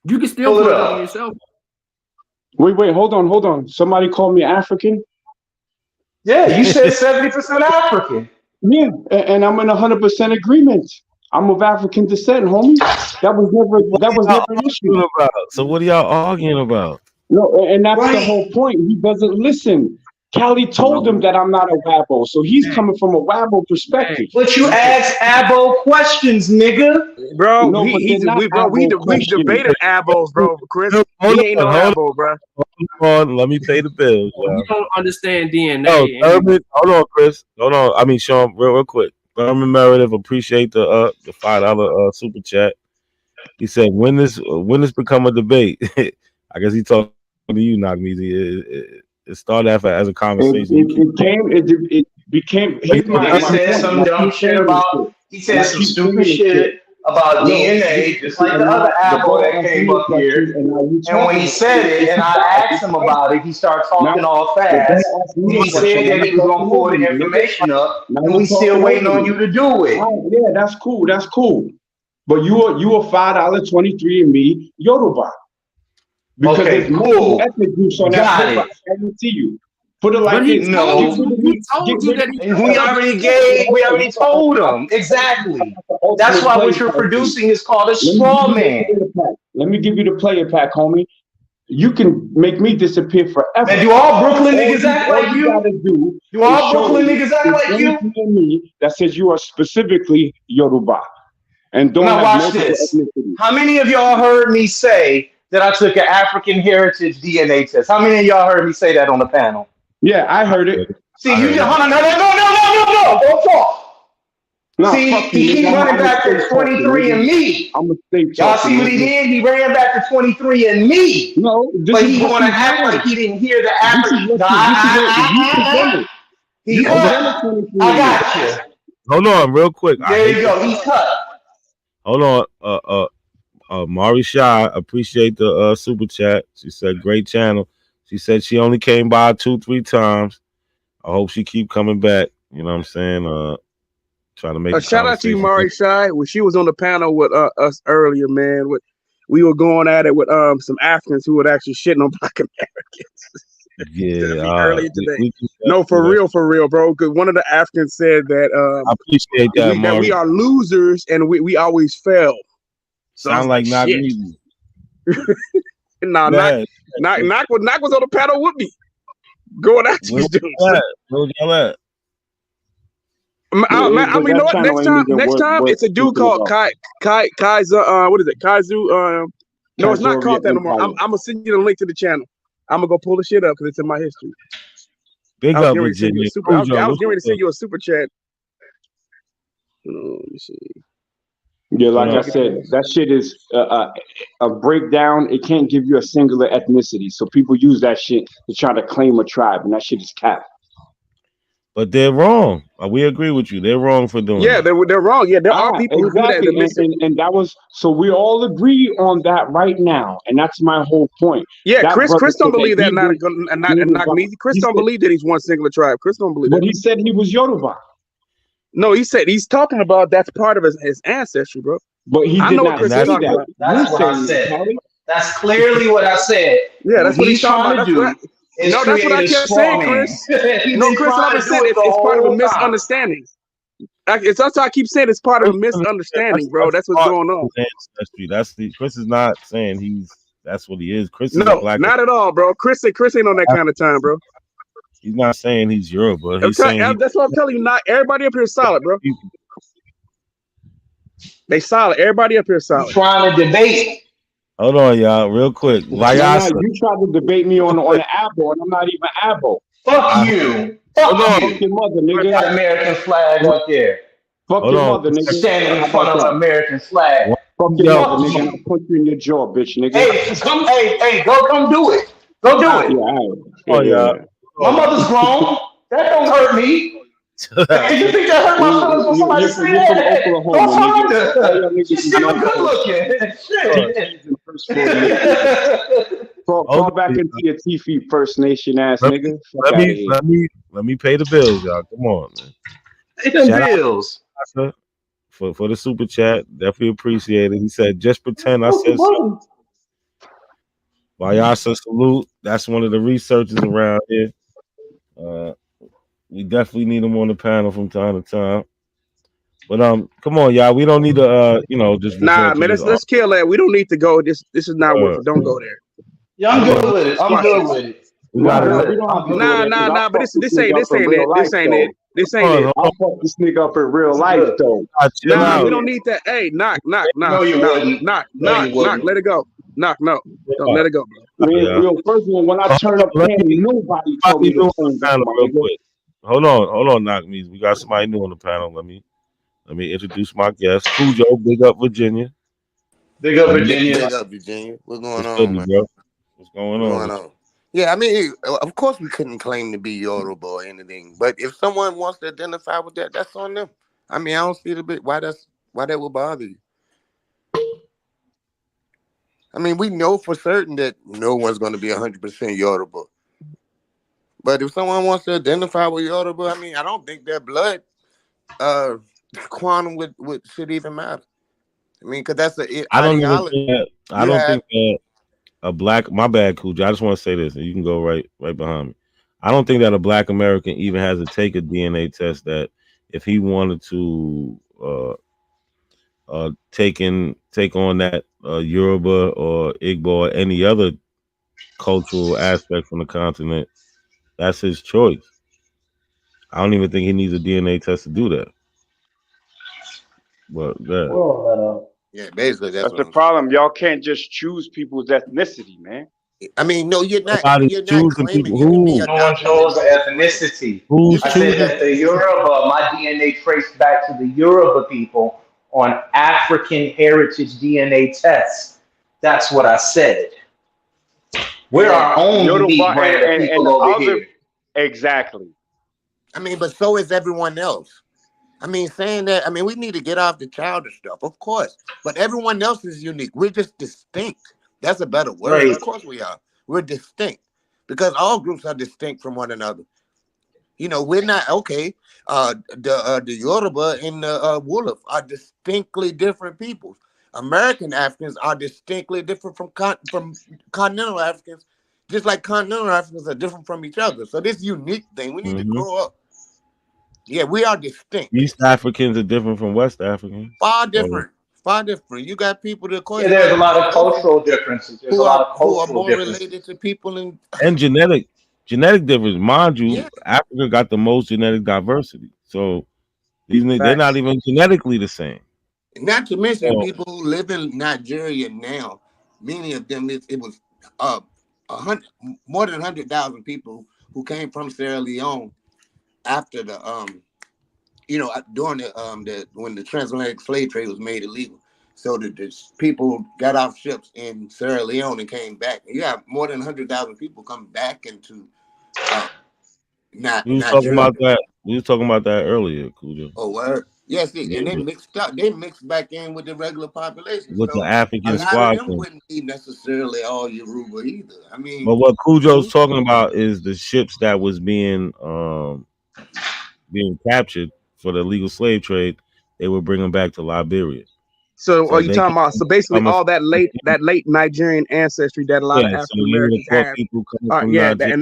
Speaker 22: You can still pull it up on yourself.
Speaker 14: Wait, hold on. Somebody called me African?
Speaker 1: Yeah, you said 70% African.
Speaker 14: Yeah, and I'm in 100% agreement. I'm of African descent, homie. That was never an issue.
Speaker 2: So what are y'all arguing about?
Speaker 14: No, and that's the whole point. He doesn't listen. Cali told him that I'm not a Wabo, so he's coming from a Wabo perspective.
Speaker 1: But you ask Abo questions, nigga.
Speaker 13: Bro,
Speaker 14: No,
Speaker 13: we debated Abos, bro. Chris, he ain't no Abo, bro.
Speaker 2: Hold on, let me pay the bills.
Speaker 22: You don't understand DNA.
Speaker 2: No, Thurman, hold on, Chris. Hold on. I mean, Sean, real quick. Thurman Meredith, appreciate the $5 super chat. He said, "When this become a debate?" I guess he talking to you, Nagmeezy. It started as a conversation.
Speaker 14: It became.
Speaker 1: He said some dumb shit about. He said some stupid shit about DNA, just like the other Abo that came up here. And when he said it, and I asked him about it, he started talking all fast. He said that he was gonna pull the information up, and we still waiting on you to do it.
Speaker 14: Yeah, that's cool. But you are $5 23andMe Yoruba. Because there's multiple ethnic groups on that paper. I guarantee you. Put it like this.
Speaker 1: No.
Speaker 22: He told you that he
Speaker 1: And we already told him. Exactly. That's why what you're producing is called a straw man.
Speaker 14: Let me give you the player pack, homie. You can make me disappear forever.
Speaker 1: And do all Brooklyn niggas act like you?
Speaker 14: Gotta do
Speaker 1: all Brooklyn niggas act like you?
Speaker 14: Me that says you are specifically Yoruba. And don't
Speaker 1: now
Speaker 14: have
Speaker 1: watch this.
Speaker 14: ethnicity.
Speaker 1: How many of y'all heard me say that I took an African heritage DNA test? How many of y'all heard me say that on the panel?
Speaker 14: Yeah, I heard it.
Speaker 1: See, hold on, no, don't talk.
Speaker 14: No,
Speaker 1: see, he keep running back to 23andMe.
Speaker 14: I'm a state
Speaker 1: Y'all see what he did? He ran back to 23andMe.
Speaker 14: No,
Speaker 1: but he want to act like he didn't hear the African. He cut. I got you.
Speaker 2: Hold on, real quick.
Speaker 1: There you go. He's cut.
Speaker 2: Hold on. Mari Shah, appreciate the super chat. She said, great channel. She said she only came by 2-3 times. I hope she keep coming back. You know what I'm saying? Trying to make
Speaker 16: a shout out to you, Mari Shai. When she was on the panel with us earlier, man. We were going at it with some Africans who were actually shitting on Black Americans.
Speaker 2: Yeah,
Speaker 16: earlier today. No, for real, bro. Because one of the Africans said that
Speaker 2: I appreciate that,
Speaker 16: that we are losers and we always fail. So
Speaker 2: sound like not me.
Speaker 16: Nah, Knock was on the panel with me. Going at these dudes.
Speaker 2: Where's y'all at?
Speaker 16: I mean, you know what? Next time, it's a dude called Kaiser. What is it? Kaizu. No, it's not called that no more. I'm gonna send you the link to the channel. I'm gonna go pull the shit up because it's in my history.
Speaker 2: Big up, Virginia.
Speaker 16: I was getting ready to send you a super chat. Let me see.
Speaker 14: Yeah, like I said, that shit is a breakdown. It can't give you a singular ethnicity. So people use that shit to try to claim a tribe, and that shit is cap.
Speaker 2: But they're wrong. We agree with you. They're wrong for doing
Speaker 16: that. They're wrong. Yeah, there are people who do that.
Speaker 14: And that was, so we all agree on that right now. And that's my whole point.
Speaker 16: Yeah, that Chris don't believe that. Not me. Chris don't believe that he's one singular tribe. Chris don't believe that.
Speaker 14: But he said he was Yoruba.
Speaker 16: No, he said he's talking about that's part of his ancestry, bro.
Speaker 14: But he did not say that.
Speaker 1: That's what I said. That's clearly what I said.
Speaker 16: Yeah, that's what he's trying to do. No, that's what I kept saying, Chris. No, Chris, what I'm saying it's part of a misunderstanding. It's also I keep saying it's part of a misunderstanding, bro. That's what's going on.
Speaker 2: Chris is not saying that's what he is. Chris is
Speaker 16: black. Not at all, bro. Chris ain't on that kind of time, bro.
Speaker 2: He's not saying he's Yoruba. He's saying
Speaker 16: that's what I'm telling you. Not everybody up here is solid, bro. They solid. Everybody up here is solid.
Speaker 1: Trying to debate.
Speaker 2: Hold on, y'all, real quick.
Speaker 14: You tried to debate me on the Abo, and I'm not even Abo.
Speaker 1: Fuck you.
Speaker 14: Fuck your mother, nigga.
Speaker 1: That American flag up there.
Speaker 14: Fuck your mother, nigga.
Speaker 1: Standing in front of an American flag.
Speaker 14: Fuck your mother, nigga. I'll punch you in your jaw, bitch, nigga.
Speaker 1: Hey, come do it. Go do it.
Speaker 14: Yeah.
Speaker 1: My mother's grown. That don't hurt me. You think that hurt my feelings when somebody say that? Don't find her. She's still good looking.
Speaker 14: Fall back into your TV First Nation ass nigga.
Speaker 2: Let me pay the bills, y'all. Come on, man.
Speaker 1: Pay the bills.
Speaker 2: For the super chat, definitely appreciate it. He said, "Just pretend I said something." Vayasa salute. That's one of the researchers around here. We definitely need him on the panel from time to time. But come on, y'all. We don't need to just
Speaker 16: man. Let's kill that. We don't need to go. This is not worth it. Don't go there.
Speaker 1: Yeah, I'm good with it. I'm good with it.
Speaker 16: Nah. But this ain't it. This ain't it.
Speaker 14: I'll fuck this nigga up in real life though.
Speaker 16: Nah, we don't need that. Hey, knock.
Speaker 1: No, you wouldn't.
Speaker 16: Knock. Let it go. Knock. No, let it go.
Speaker 14: First of all, when I turn up, nobody told me to turn down real quick.
Speaker 2: Hold on, knock me. We got somebody new on the panel. Let me introduce my guest. Cujo, big up Virginia.
Speaker 1: Big up Virginia.
Speaker 18: What's going on, man?
Speaker 2: Bro? What's going on?
Speaker 18: Yeah, I mean, of course we couldn't claim to be Yoruba or anything, but if someone wants to identify with that, that's on them. I mean, I don't see the bit why that would bother you. I mean, we know for certain that no one's going to be 100% Yoruba. But if someone wants to identify with Yoruba, I mean, I don't think their blood quantum should even matter. I mean, because that's an ideology.
Speaker 2: I don't think that a black, my bad, Cujo. I just want to say this, and you can go right behind me. I don't think that a Black American even has to take a DNA test. That if he wanted to take on that Yoruba or Igbo or any other cultural aspect from the continent, that's his choice. I don't even think he needs a DNA test to do that. But
Speaker 18: Yeah, basically that's
Speaker 14: That's
Speaker 18: what
Speaker 14: the
Speaker 18: I'm saying.
Speaker 14: problem. Y'all can't just choose people's ethnicity, man.
Speaker 18: I mean, no, you're not
Speaker 2: choosing
Speaker 18: claiming
Speaker 2: people
Speaker 18: you can be
Speaker 2: who
Speaker 1: No one
Speaker 18: adopted in
Speaker 1: chose
Speaker 18: those ways.
Speaker 1: ethnicity.
Speaker 2: who's
Speaker 1: I said
Speaker 2: choosing.
Speaker 1: that the Yoruba, my DNA traced back to the Yoruba people on African heritage DNA tests. That's what I said. We're
Speaker 14: Yeah,
Speaker 1: our own
Speaker 14: Yoruba
Speaker 1: unique brand of
Speaker 14: and
Speaker 1: people over
Speaker 14: other
Speaker 1: here.
Speaker 14: exactly.
Speaker 18: I mean, but so is everyone else. I mean, saying that, I mean, we need to get off the childish stuff, of course. But everyone else is unique. We're just distinct. That's a better word.
Speaker 1: Right.
Speaker 18: Of course we are. We're distinct because all groups are distinct from one another. You know, we're not okay. The Yoruba and the Wolof are distinctly different peoples. American Africans are distinctly different from continental Africans, just like continental Africans are different from each other. So this unique thing, we need to
Speaker 2: Mhm.
Speaker 18: grow up. Yeah, we are distinct.
Speaker 2: East Africans are different from West Africans.
Speaker 18: Far
Speaker 2: So,
Speaker 18: different. Far different. You got people that, of
Speaker 1: Yeah,
Speaker 18: course,
Speaker 1: there's a
Speaker 18: like
Speaker 1: lot of
Speaker 18: Ethiopians
Speaker 1: cultural differences. There's a lot of
Speaker 18: who are
Speaker 1: cultural
Speaker 18: more related
Speaker 1: differences.
Speaker 18: to people in
Speaker 2: and genetic difference. Mind you,
Speaker 18: yeah.
Speaker 2: Africa got the most genetic diversity. So they're not
Speaker 5: Facts.
Speaker 2: even genetically the same.
Speaker 18: Not to mention
Speaker 2: So
Speaker 18: people who live in Nigeria now. Many of them, it was uh, more than 100,000 people who came from Sierra Leone after the during the when the transatlantic slave trade was made illegal. So the people got off ships in Sierra Leone and came back. You have more than 100,000 people come back into
Speaker 2: we was talking
Speaker 18: Nigeria.
Speaker 2: about that. We was talking about that earlier, Kujo.
Speaker 18: Oh, word. Yes,
Speaker 2: Yeah,
Speaker 18: and they mixed up. They mixed back in with the regular population.
Speaker 2: with the
Speaker 18: So a
Speaker 2: African
Speaker 18: lot of them
Speaker 2: squadron.
Speaker 18: wouldn't be necessarily all Yoruba either. I mean,
Speaker 2: But what Cujo's talking about is the ships that was being captured for the illegal slave trade. They were bringing back to Liberia.
Speaker 16: So are
Speaker 2: So
Speaker 16: you
Speaker 2: they
Speaker 16: talking about so basically
Speaker 2: coming
Speaker 16: all
Speaker 2: from,
Speaker 16: that late Nigerian ancestry that a lot of
Speaker 2: yeah. So
Speaker 16: African
Speaker 2: you would have
Speaker 16: Americans
Speaker 2: thought
Speaker 16: have?
Speaker 2: people coming from
Speaker 16: Yeah,
Speaker 2: Nigeria.
Speaker 16: and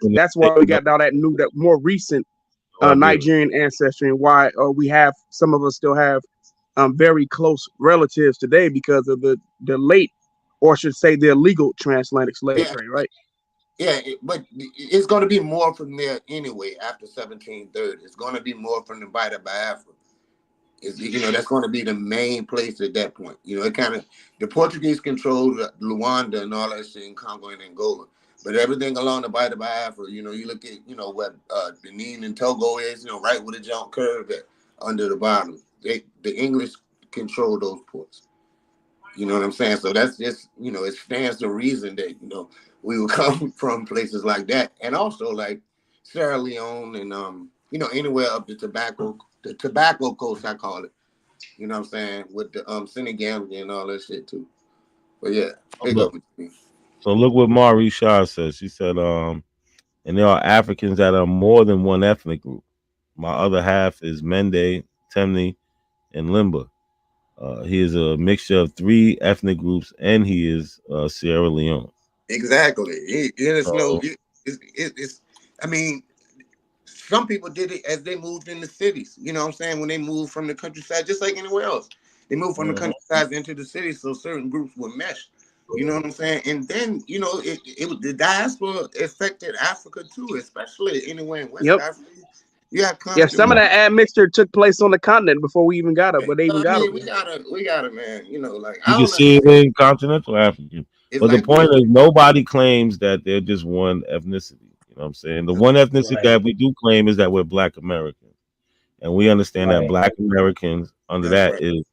Speaker 2: when
Speaker 16: that's
Speaker 2: they
Speaker 16: why we got all that more recent
Speaker 2: Liberia.
Speaker 16: Nigerian ancestry, and why we have some of us still have very close relatives today because of the late, or I should say, the illegal transatlantic slave
Speaker 18: yeah,
Speaker 16: trade, right?
Speaker 18: yeah, but it's going to be more from there anyway after 1730. It's going to be more from the Bight of Biafra. That's going to be the main place at that point. It kind of the Portuguese controlled Luanda and all that shit in Congo and Angola, but everything along the Bight of Biafra, you look at what Benin and Togo is, right with the jump curve at under the bottom. The English control those ports. You know what I'm saying? So that's just it stands to reason that we will come from places like that, and also like Sierra Leone and anywhere up the tobacco coast, I call it. You know what I'm saying? With the Senegambia and all that shit too. But yeah, big up
Speaker 2: Look,
Speaker 18: with me.
Speaker 2: so look what Marie Shaw says. She said, and there are Africans that are more than one ethnic group. My other half is Mende, Temne, and Limba. He is a mixture of three ethnic groups, and he is Sierra Leone.
Speaker 18: Exactly. It's no.
Speaker 2: So
Speaker 18: It's. I mean, some people did it as they moved in the cities. You know what I'm saying? When they moved from the countryside, just like anywhere else, they moved from the countryside into the city, so certain groups would mesh. You know what I'm saying? And then the diaspora affected Africa too, especially anywhere in West
Speaker 16: Yep.
Speaker 18: Africa. You have
Speaker 16: Yeah, some of
Speaker 18: constant.
Speaker 16: that admixture took place on the continent before we even got up, but they even
Speaker 18: I
Speaker 16: got
Speaker 18: mean,
Speaker 16: up.
Speaker 18: we gotta, man. Like
Speaker 2: you
Speaker 18: I
Speaker 2: can
Speaker 18: don't
Speaker 2: see it
Speaker 18: understand.
Speaker 2: in continental African.
Speaker 18: It's
Speaker 2: But the
Speaker 18: like
Speaker 2: point is, nobody claims that they're just one ethnicity. You know what I'm saying? The one ethnicity that we do claim is that we're Black Americans. And we understand that
Speaker 1: Right.
Speaker 2: Black Americans, under
Speaker 18: That's
Speaker 2: that,
Speaker 18: right.
Speaker 2: is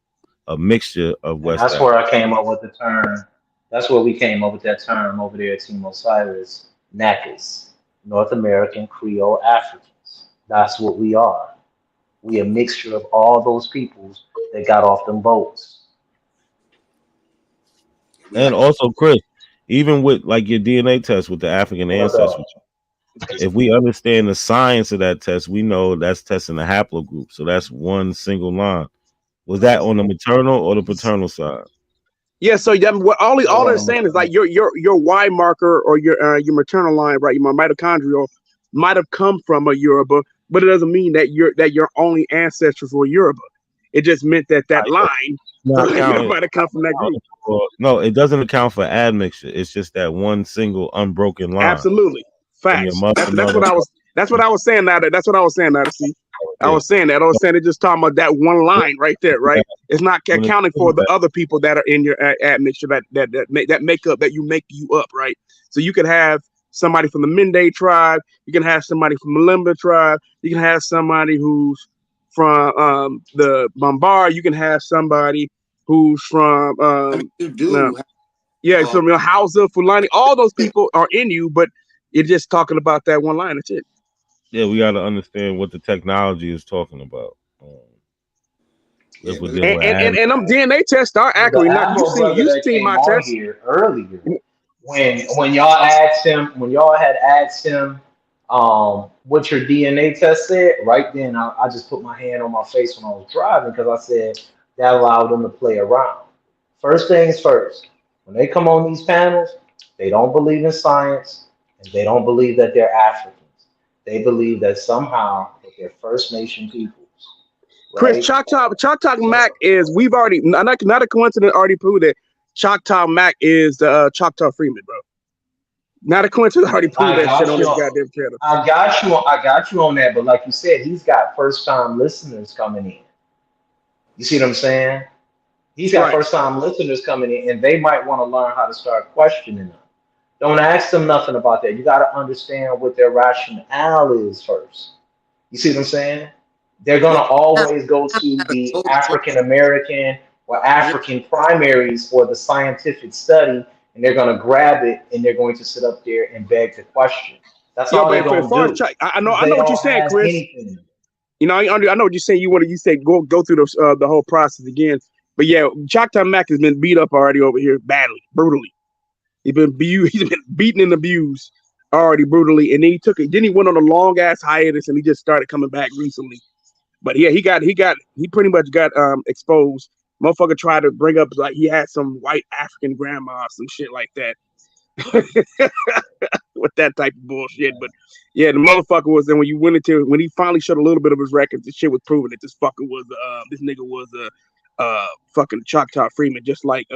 Speaker 2: a mixture of
Speaker 1: And
Speaker 2: West
Speaker 1: that's where I
Speaker 2: Africa.
Speaker 1: came up with the term. That's where we came up with that term over there at Team Osiris, NACAS, North American Creole Africans. That's what we are. We a mixture of all those peoples that got off them boats.
Speaker 2: And also, Chris, even with like your DNA test with the African
Speaker 1: What's
Speaker 2: ancestry,
Speaker 1: up?
Speaker 2: if we understand the science of that test, we know that's testing the haplogroup. So that's one single line. Was that on the maternal or the paternal side?
Speaker 16: Yeah, so what all they're saying is like your Y marker or your maternal line, right? Your mitochondrial
Speaker 13: might have come from a Yoruba, but it doesn't mean that your only ancestors were Yoruba. It just meant that line
Speaker 2: Not counting.
Speaker 13: might have come from that group.
Speaker 2: No, it doesn't account for admixture. It's just that one single unbroken line.
Speaker 13: Absolutely, facts. That's what I was. That's what I was saying. That's what I was saying. Now to see. I was saying that. I was saying it just talking about that one line right there, right? It's not accounting for the other people that are in your admixture that make you up, right? So you could have somebody from the Mende tribe. You can have somebody from the Malimba tribe. You can have somebody who's from the Bombard. You can have somebody who's from from Hausa, Fulani. All those people are in you, but you're just talking about that one line. That's it.
Speaker 2: Yeah, we got to understand what the technology is talking about. If we're dealing with
Speaker 13: And them DNA tests are accurate. Now, you seen my test
Speaker 1: here earlier when y'all had asked him what your DNA test said. Right then, I just put my hand on my face when I was driving because I said that allowed them to play around. First things first, when they come on these panels, they don't believe in science and they don't believe that they're Africans. They believe that somehow that they're First Nation peoples. Right?
Speaker 13: Chris, Choctaw Mac is, we've already, not a coincidence, already proved that Choctaw Mac is the Choctaw Freeman, bro. Not a coincidence, already proved that shit on this goddamn channel.
Speaker 1: I got you on that, but like you said, he's got first time listeners coming in. You see what I'm saying? He's got first time listeners coming in, and they might want to learn how to start questioning them. Don't ask them nothing about that. You got to understand what their rationale is first. You see what I'm saying? They're going to always go to the African American or African primaries for the scientific study, and they're going to grab it and they're going to sit up there and beg to question. That's all they're going to do.
Speaker 13: I know what you're saying, Chris.
Speaker 1: Anything.
Speaker 13: You know, I know what you're saying. You say go through the whole process again. But yeah, Choctaw Mac has been beat up already over here badly, brutally. He's been beaten and abused already brutally, and then he took it. Then he went on a long ass hiatus, and he just started coming back recently. But yeah, he pretty much got exposed. Motherfucker tried to bring up like he had some white African grandma or some shit like that. With that type of bullshit. But yeah, the motherfucker was then when he finally showed a little bit of his records, the shit was proven that this fucker was this nigga was a fucking Choctaw Freeman, just like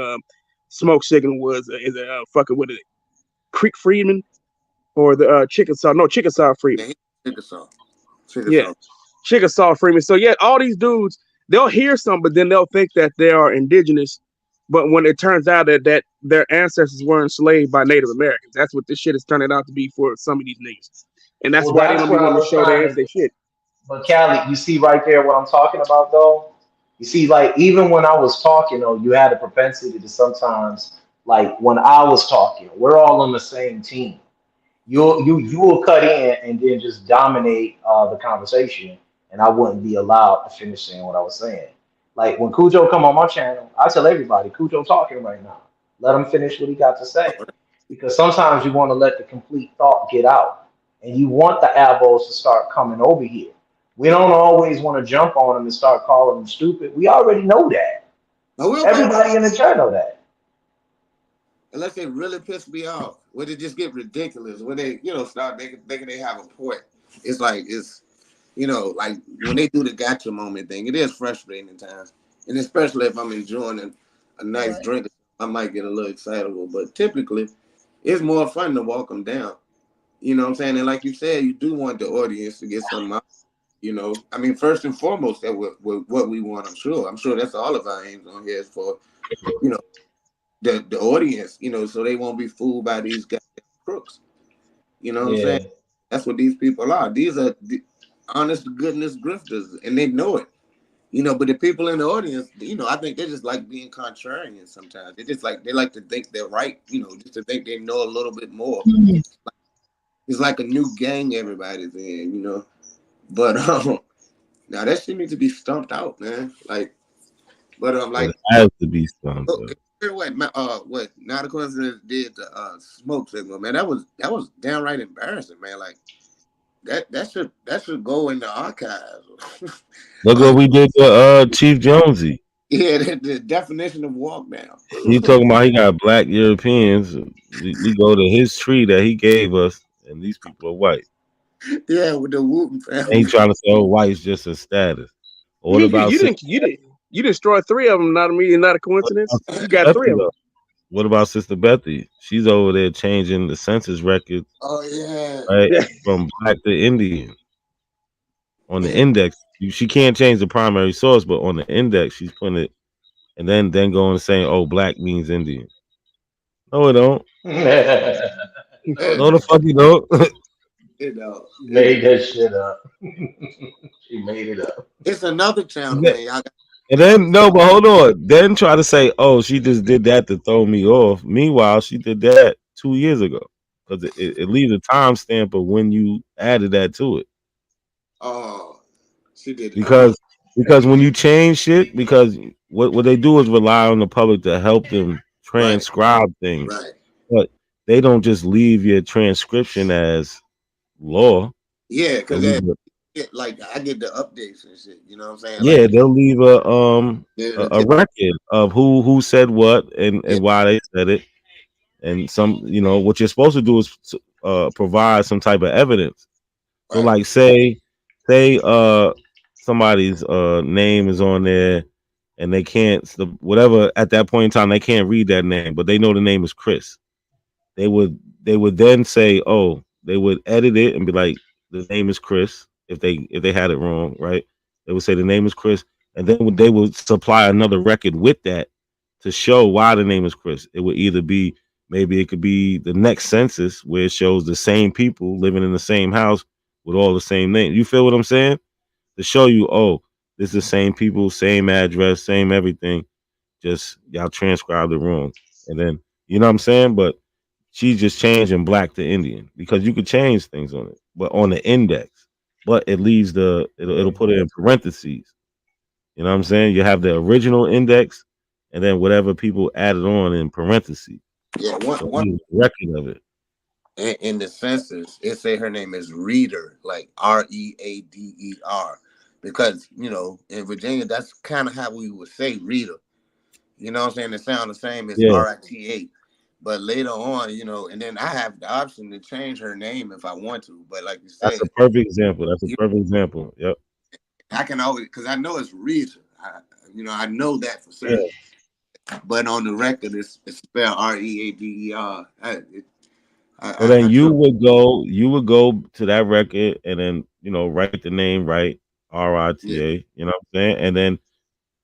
Speaker 13: Smoke Signal was is a fucking what is it, Creek Freeman or the Chickasaw Freeman. Yeah, Chickasaw Freeman. So yeah, all these dudes, they'll hear some, but then they'll think that they are indigenous. But when it turns out that their ancestors were enslaved by Native Americans, that's what this shit is turning out to be for some of these niggas. And that's why they don't be wanting to show their shit.
Speaker 1: But Callie, you see right there what I'm talking about though? You see, like, even when I was talking, though, you had a propensity to sometimes, like when I was talking, we're all on the same team. You will cut in and then just dominate the conversation, and I wouldn't be allowed to finish saying what I was saying. Like when Cujo come on my channel, I tell everybody, Cujo talking right now. Let him finish what he got to say. Because sometimes you want to let the complete thought get out. And you want the elbows to start coming over here. We don't always want to jump on them and start calling them stupid. We already know that. Everybody in the chat know that.
Speaker 18: Unless they really piss me off, when they just get ridiculous, when they, start thinking they have a point. It's like, like when they do the gotcha moment thing, it is frustrating at times. And especially if I'm enjoying a nice drink, I might get a little excitable. But typically, it's more fun to walk them down. You know what I'm saying? And like you said, you do want the audience to get something out. I mean, first and foremost, that what we want. I'm sure that's all of our aims on here is for, the audience, so they won't be fooled by these guys crooks. You know what I'm saying? That's what these people are. These are honest to goodness grifters, and they know it. But the people in the audience, I think they just like being contrarian sometimes. They like to think they're right, just to think they know a little bit more. It's like a new gang everybody's in, But now that shit needs to be stumped out, man. Like, but
Speaker 2: it has to be stumped out.
Speaker 18: What Not a Coincidence did to Smoke Signal, man. That was downright embarrassing, man. Like that should go in the archives.
Speaker 2: Look what we did to Chief Jonesy.
Speaker 18: Yeah, the definition of walk down.
Speaker 2: He talking about he got black Europeans. We go to his tree that he gave us, and these people are white.
Speaker 18: Yeah, with the Wooten
Speaker 2: They
Speaker 18: family.
Speaker 2: ain't trying to say, oh, white's just a status. Or what about
Speaker 16: You destroyed 3 of them. Not a coincidence. You got 3
Speaker 2: Betty,
Speaker 16: of them.
Speaker 2: though? What about Sister Betty? She's over there changing the census records,
Speaker 18: Oh yeah.
Speaker 2: right,
Speaker 16: Yeah.
Speaker 2: from black to Indian on the
Speaker 18: Yeah.
Speaker 2: index. She can't change the primary source, but on the index, she's putting it, and then going and saying, "Oh, black means Indian." No, it don't. No, the fuck you don't.
Speaker 18: You know,
Speaker 1: Made that shit up. She made it up.
Speaker 18: it's another channel, man. Y'all got
Speaker 2: And then no, but hold on. Then try to say, "Oh, she just did that to throw me off." Meanwhile, she did that 2 years ago because it leaves a timestamp of when you added that to it.
Speaker 18: oh, she did it.
Speaker 2: Because when you change shit, because what they do is rely on the public to help them
Speaker 18: Right.
Speaker 2: transcribe things,
Speaker 18: Right.
Speaker 2: but they don't just leave your transcription as law.
Speaker 18: Yeah,
Speaker 2: They
Speaker 18: because
Speaker 2: leave
Speaker 18: like I get the updates and shit. You know what I'm saying?
Speaker 2: Yeah,
Speaker 18: Like
Speaker 2: they'll leave a record of who said what and why they said it, and some what you're supposed to do is provide some type of evidence. So like say somebody's name is on there and they can't whatever at that point in time they can't read that name, but they know the name is Chris. They would then say, oh, they would edit it and be like, the name is Chris. If they had it wrong, right? They would say the name is Chris, and then they would supply another record with that to show why the name is Chris. It would either be maybe it could be the next census where it shows the same people living in the same house with all the same names. You feel what I'm saying? To show you, oh, this is the same people, same address, same everything. Just y'all transcribed it wrong, and then you know what I'm saying, but. She's just changing black to Indian because you could change things on it, but on the index, but it leaves it'll put it in parentheses. You know what I'm saying? You have the original index, and then whatever people added on in parentheses.
Speaker 18: yeah,
Speaker 2: So
Speaker 18: one
Speaker 2: you record of it.
Speaker 18: in the census, it say her name is Reader, like Reader, because in Virginia that's kind of how we would say Reader. You know what I'm saying? It sound the same as
Speaker 2: Yeah.
Speaker 18: RITA. But later on, and then I have the option to change her name if I want to. But like you said,
Speaker 2: That's a perfect example. Yep.
Speaker 18: I can always, because I know it's Reader. I know that for certain. Yeah. But on the record, it's spelled Reader.
Speaker 2: So then you would go to that record and then write the name right, RITA.
Speaker 18: Yeah.
Speaker 2: You know what I'm saying? And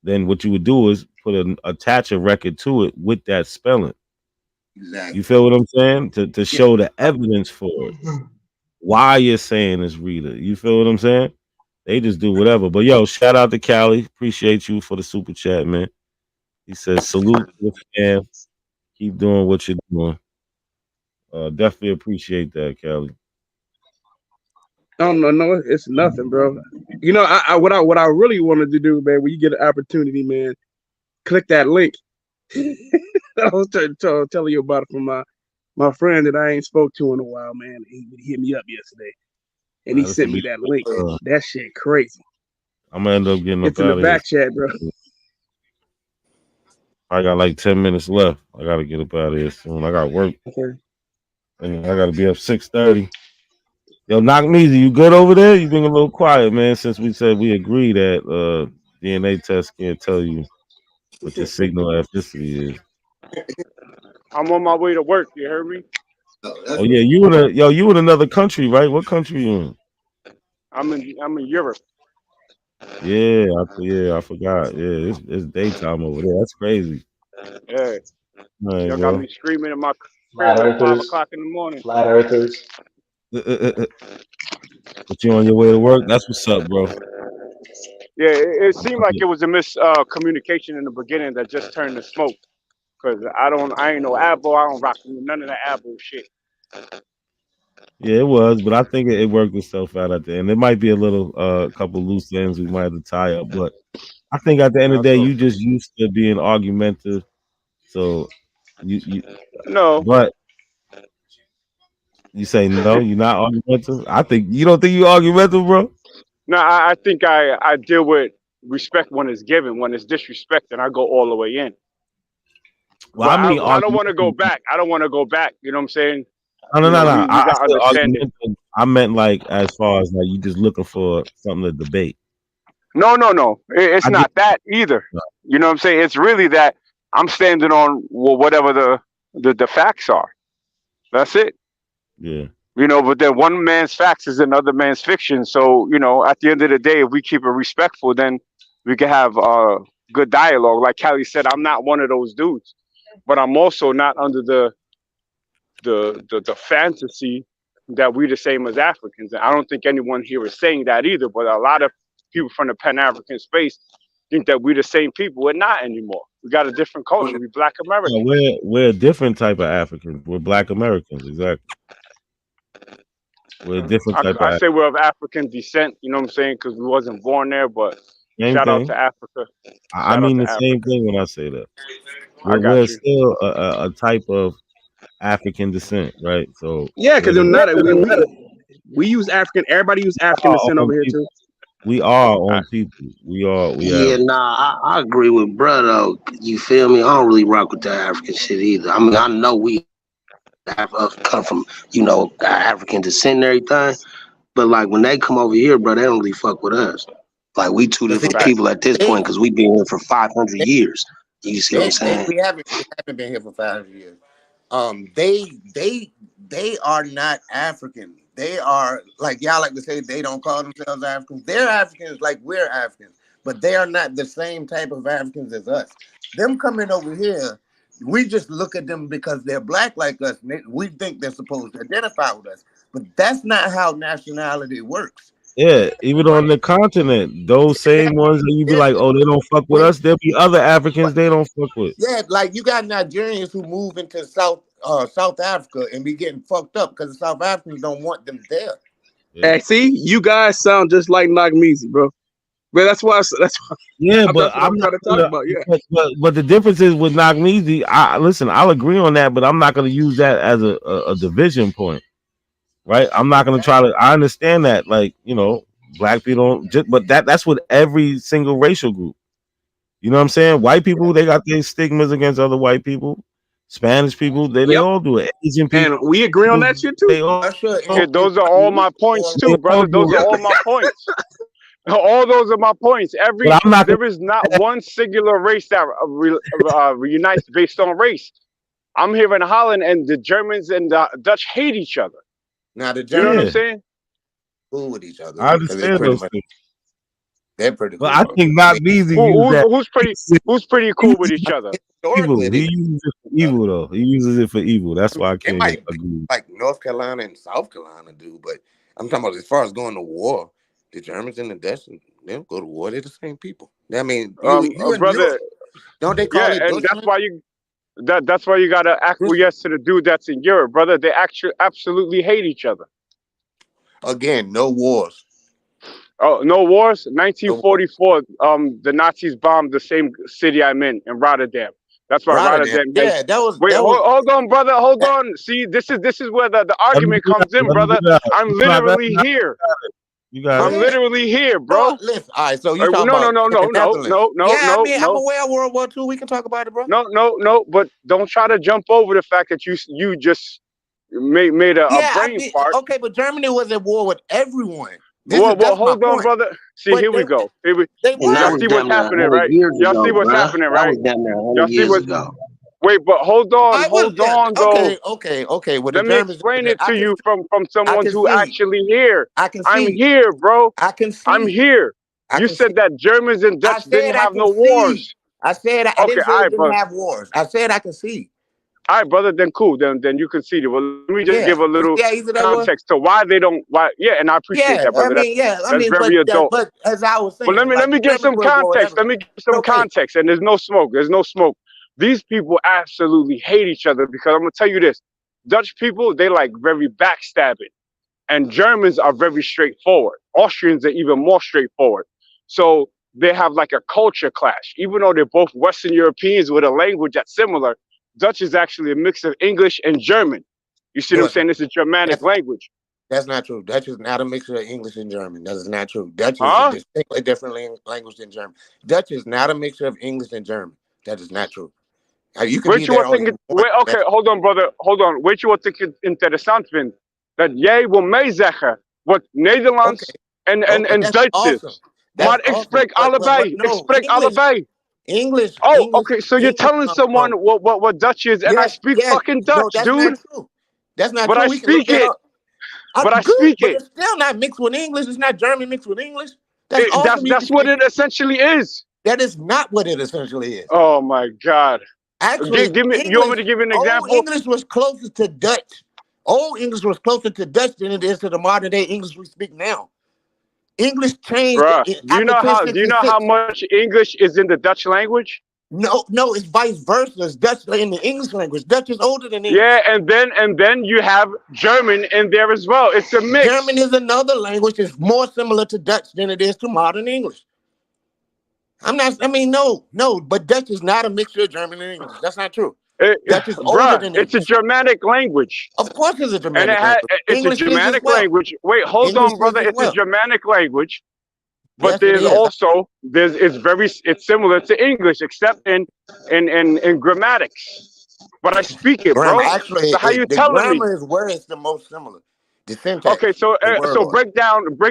Speaker 2: then what you would do is attach a record to it with that spelling.
Speaker 18: Exactly.
Speaker 2: You feel what I'm saying? To show the evidence for it. Why you're saying it's Rita. You feel what I'm saying? They just do whatever. But yo, shout out to Cali. Appreciate you for the super chat, man. He says salute to the fam. Keep doing what you're doing. Definitely appreciate that, Cali.
Speaker 16: No, it's nothing, bro. What I really wanted to do, man, when you get an opportunity, man, click that link. I was telling you about it from my friend that I ain't spoke to in a while, man. He hit me up yesterday, and he sent me that link. That shit crazy.
Speaker 2: I'm gonna end up getting
Speaker 16: it's
Speaker 2: up
Speaker 16: in
Speaker 2: out
Speaker 16: the
Speaker 2: of
Speaker 16: back
Speaker 2: here.
Speaker 16: chat, bro.
Speaker 2: I got like 10 minutes left. I gotta get up out of here soon. I got work.
Speaker 16: Okay.
Speaker 2: And I gotta be up 6:30. Yo, Knock Measy, you good over there? You being a little quiet, man, since we said we agree that DNA test can't tell you what your signal ethnicity is.
Speaker 13: I'm on my way to work. You heard me?
Speaker 2: Oh yeah, you in another country, right? What country you in?
Speaker 13: I'm in Europe.
Speaker 2: Yeah, I forgot. Yeah, it's daytime over there. That's crazy.
Speaker 13: Yeah.
Speaker 2: Right,
Speaker 13: Y'all got
Speaker 2: well.
Speaker 13: me screaming in my
Speaker 1: Flat
Speaker 13: crib at 5
Speaker 1: earthers.
Speaker 13: o'clock in the morning.
Speaker 1: Flat earthers.
Speaker 2: But you on your way to work? That's what's up, bro.
Speaker 13: Yeah, it seemed like it was a miscommunication in the beginning that just turned to smoke. Cause I ain't no Abo. I don't rock none of the Abo shit.
Speaker 2: Yeah, it was, but I think it worked itself out at the end. It might be a little couple loose ends we might have to tie up, but I think at the end of the day, you just used to being argumentative. So you
Speaker 13: No.
Speaker 2: But you say no, you're not argumentative. You don't think you argumentative, bro?
Speaker 13: No, I think I deal with respect when it's given. When it's disrespected, I go all the way in.
Speaker 2: Well,
Speaker 13: But
Speaker 2: I mean,
Speaker 13: I don't want to go back. I don't want to go back. You know what I'm saying?
Speaker 2: No.
Speaker 13: We got understanding.
Speaker 2: I meant like as far as like you just looking for something to debate.
Speaker 14: No, no, no. It's
Speaker 2: I get
Speaker 14: not that either. You know what I'm saying? It's really that I'm standing on whatever the facts are. That's it.
Speaker 2: yeah.
Speaker 14: You know, but then one man's facts is another man's fiction. So, you know, at the end of the day, if we keep it respectful, then we can have good dialogue. Like Callie said, I'm not one of those dudes, but I'm also not under the fantasy that we're the same as Africans. And I don't think anyone here is saying that either, but a lot of people from the Pan-African space think that we're the same people. We're not anymore. We got a different culture. We Black
Speaker 2: No,
Speaker 14: Americans.
Speaker 2: we're a different type of Africans. We're Black Americans, exactly. We're a different type
Speaker 14: I
Speaker 2: of
Speaker 14: say we're of African descent, you know what I'm saying? Because we wasn't born there, but
Speaker 2: same
Speaker 14: shout out
Speaker 2: thing.
Speaker 14: to Africa.
Speaker 2: I
Speaker 14: Shout out
Speaker 2: mean
Speaker 14: to
Speaker 2: the same
Speaker 14: Africa.
Speaker 2: thing when I say that.
Speaker 14: I
Speaker 2: We're
Speaker 14: got you.
Speaker 2: still a type of African descent, right? So
Speaker 13: Yeah, because
Speaker 2: we're
Speaker 13: not we use African. Everybody use African
Speaker 2: our
Speaker 13: descent
Speaker 2: own
Speaker 13: over here
Speaker 2: people.
Speaker 13: too.
Speaker 2: We are our own people. We
Speaker 17: Yeah,
Speaker 2: have
Speaker 17: nah, I agree with brother. Though. You feel me? I don't really rock with that African shit either. I mean, I know we come from, African descent and everything, but like when they come over here, bro, they don't really fuck with us. Like we two
Speaker 18: But see,
Speaker 17: different people at this
Speaker 18: they,
Speaker 17: point because we've been here for 500
Speaker 18: they,
Speaker 17: years. You see what I'm saying?
Speaker 18: we haven't been here for 500 years. They are not African. They are like y'all like to say they don't call themselves Africans. They're Africans like we're Africans, but they are not the same type of Africans as us. Them coming over here, we just look at them because they're black like us. And we think they're supposed to identify with us, but that's not how nationality works.
Speaker 2: yeah, even on the continent, those same ones that you be like, oh, they don't fuck with us. There'll be other Africans they don't fuck with.
Speaker 18: Yeah, like you got Nigerians who move into South Africa and be getting fucked up because the South Africans don't want them there.
Speaker 13: Hey, see, you guys sound just like Nagmeezy, bro. But that's why.
Speaker 2: Yeah, but
Speaker 13: that's what I'm trying to talk about. Yeah.
Speaker 2: But the difference is with Nagmeezy, I'll agree on that, but I'm not going to use that as a division point, right? I'm not going to try to. I understand that, like black people don't, but that's with every single racial group. You know what I'm saying? White people, they got their stigmas against other white people. Spanish people, they all do it. Asian people,
Speaker 13: And we agree on that shit too.
Speaker 2: they all.
Speaker 14: Yeah, those are all my points too, brother. Those are all my points. All those are my points. There is not one singular race that reunites based on race. I'm here in Holland, and the Germans and the Dutch hate each other.
Speaker 18: Now the
Speaker 14: You know what I'm
Speaker 18: Germans
Speaker 14: saying?
Speaker 18: cool with each other.
Speaker 2: I understand those things.
Speaker 18: They're pretty cool.
Speaker 2: But I think Nagmeezy used that.
Speaker 14: Who's pretty cool with each other?
Speaker 2: Evil. He uses it for evil, though. He uses it for evil. That's why I
Speaker 18: It
Speaker 2: can't
Speaker 18: might
Speaker 2: agree.
Speaker 18: be like North Carolina and South Carolina do, but I'm talking about as far as going to war, the Germans and the Dutch, they don't go to war. They're the same people. I mean, you and
Speaker 14: brother.
Speaker 18: Europe, don't they call it
Speaker 14: and
Speaker 18: Deutschland?
Speaker 14: that's why you gotta acquiesce to the dude that's in Europe, brother. They actually absolutely hate each other.
Speaker 18: Again, no wars.
Speaker 14: Oh, no wars. 1944. The Nazis bombed the same city I'm in Rotterdam. That's why Rotterdam.
Speaker 18: Yeah, that was.
Speaker 14: Wait, hold on, brother. Hold on. See, this is where the argument comes in, brother. I'm literally here. I'm literally here, bro.
Speaker 18: Listen, all right. So you talking
Speaker 14: no,
Speaker 18: about Yeah, I mean, I'm aware of World War II. We can talk about it, bro.
Speaker 14: No. But don't try to jump over the fact that you just made a brain fart.
Speaker 18: Okay, but Germany was at war with everyone.
Speaker 14: Well, hold on, brother. See, here we go. Y'all see what's happening, right? Y'all see what's happening, right? Y'all see what's. Wait, but hold on, though.
Speaker 18: Okay. Well,
Speaker 14: let me explain it to you from someone who actually here. I'm here, bro.
Speaker 18: I can see.
Speaker 14: I'm here. You said that Germans and Dutch didn't have no wars.
Speaker 18: I said I didn't say they didn't have wars. I said I can see.
Speaker 14: All right, brother. Then cool. Then you conceded. Well, let me just give a little context to why they don't. Why? Yeah, and I appreciate that, brother. That's very adult.
Speaker 18: But as I was saying,
Speaker 14: but let me give some context. Let me give some context. And there's no smoke. These people absolutely hate each other because I'm gonna tell you this: Dutch people, they like very backstabbing, and Germans are very straightforward. Austrians are even more straightforward. So they have like a culture clash. Even though they're both Western Europeans with a language that's similar, Dutch is actually a mix of English and German. You see what I'm saying? It's a Germanic language.
Speaker 18: That's not true. Dutch is not a mixture of English and German. That is not true. Dutch is a distinctly different language than German. Dutch is not a mixture of English and German. That is not true. You can
Speaker 14: Wait, hold on, brother. Hold on. Weet je wat ik interessant vind? dat jij wil meezeggen wat Nederlands en
Speaker 18: that's
Speaker 14: Duits
Speaker 18: awesome.
Speaker 14: is.
Speaker 18: That's
Speaker 14: Maar ik
Speaker 18: awesome.
Speaker 14: spreek allebei. Ik
Speaker 18: No,
Speaker 14: spreek allebei.
Speaker 18: English.
Speaker 14: Oh, okay. So you're
Speaker 18: English
Speaker 14: telling
Speaker 18: comes
Speaker 14: someone
Speaker 18: from.
Speaker 14: what Dutch is, and I speak fucking
Speaker 18: No,
Speaker 14: Dutch,
Speaker 18: that's
Speaker 14: dude.
Speaker 18: not true. That's not
Speaker 14: But
Speaker 18: true.
Speaker 14: I
Speaker 18: We can look
Speaker 14: speak
Speaker 18: that
Speaker 14: it.
Speaker 18: up.
Speaker 14: But I
Speaker 18: Good,
Speaker 14: speak
Speaker 18: but
Speaker 14: it.
Speaker 18: it's still not mixed with English. It's not German mixed with English. That's awesome.
Speaker 14: That's what it essentially is.
Speaker 18: That is not what it essentially is.
Speaker 14: Oh my God.
Speaker 18: Actually,
Speaker 14: Give me. You want me to give you an
Speaker 18: Old
Speaker 14: example?
Speaker 18: English was closer to Dutch. Old English was closer to Dutch than it is to the modern day English we speak now. English changed
Speaker 14: Bruh, do you know how
Speaker 18: 1066.
Speaker 14: much English is in the Dutch language?
Speaker 18: No, it's vice versa. It's Dutch in the English language. Dutch is older than English.
Speaker 14: Yeah, and then you have German in there as well. It's a mix.
Speaker 18: German is another language. It's more similar to Dutch than it is to modern English. No, but Dutch is not a mixture of German and English. That's not true. Dutch is older than English.
Speaker 14: It's a Germanic language.
Speaker 18: Of course it's a Germanic
Speaker 14: language. It's
Speaker 18: English
Speaker 14: a Germanic language. Wait, hold
Speaker 18: English
Speaker 14: on, brother. It's a Germanic language. But
Speaker 18: Yes,
Speaker 14: it's similar to English, except in grammatics. But I speak it, bro.
Speaker 18: Actually,
Speaker 14: so how you
Speaker 18: the
Speaker 14: telling me?
Speaker 18: grammar is where it's the most similar. The syntax.
Speaker 14: Okay, so break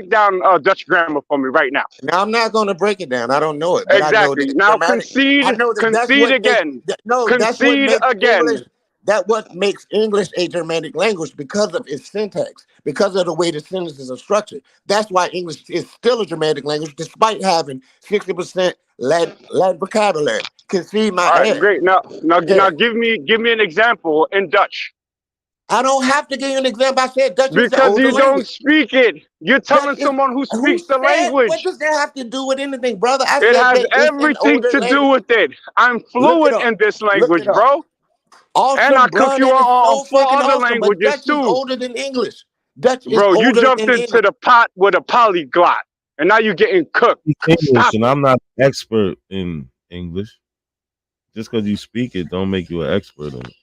Speaker 14: down Dutch grammar for me right now.
Speaker 18: Now I'm not going to break it down. I don't know it. But
Speaker 14: Exactly. Now concede again. Concede again.
Speaker 18: That's what makes English a Germanic language because of its syntax, because of the way the sentences are structured. That's why English is still a Germanic language, despite having 60% Latin vocabulary. Concede my
Speaker 14: All right,
Speaker 18: ass.
Speaker 14: great. Now give me an example in Dutch.
Speaker 18: I don't have to give you an example. I said Dutch is the
Speaker 14: Because
Speaker 18: older
Speaker 14: you don't
Speaker 18: language.
Speaker 14: speak it. You're telling someone who speaks the language.
Speaker 18: What does that have to do with anything, brother? I
Speaker 14: It
Speaker 18: said
Speaker 14: has
Speaker 18: that it's an
Speaker 14: everything
Speaker 18: older
Speaker 14: to do
Speaker 18: language.
Speaker 14: with it. I'm
Speaker 18: Look it
Speaker 14: fluent
Speaker 18: up.
Speaker 14: in this
Speaker 18: Look
Speaker 14: language,
Speaker 18: it up.
Speaker 14: bro.
Speaker 18: Awesome,
Speaker 14: And I
Speaker 18: bro.
Speaker 14: cook you
Speaker 18: That is
Speaker 14: on
Speaker 18: so
Speaker 14: 4
Speaker 18: fucking
Speaker 14: other
Speaker 18: awesome. But
Speaker 14: languages
Speaker 18: Dutch is
Speaker 14: too.
Speaker 18: older than English. Dutch is
Speaker 14: Bro, you
Speaker 18: older
Speaker 14: jumped
Speaker 18: than
Speaker 14: into
Speaker 18: English.
Speaker 14: the pot with a polyglot. And now you're getting cooked.
Speaker 2: English,
Speaker 14: Stop
Speaker 2: and
Speaker 14: it.
Speaker 2: I'm not an expert in English. Just because you speak it, don't make you an expert in it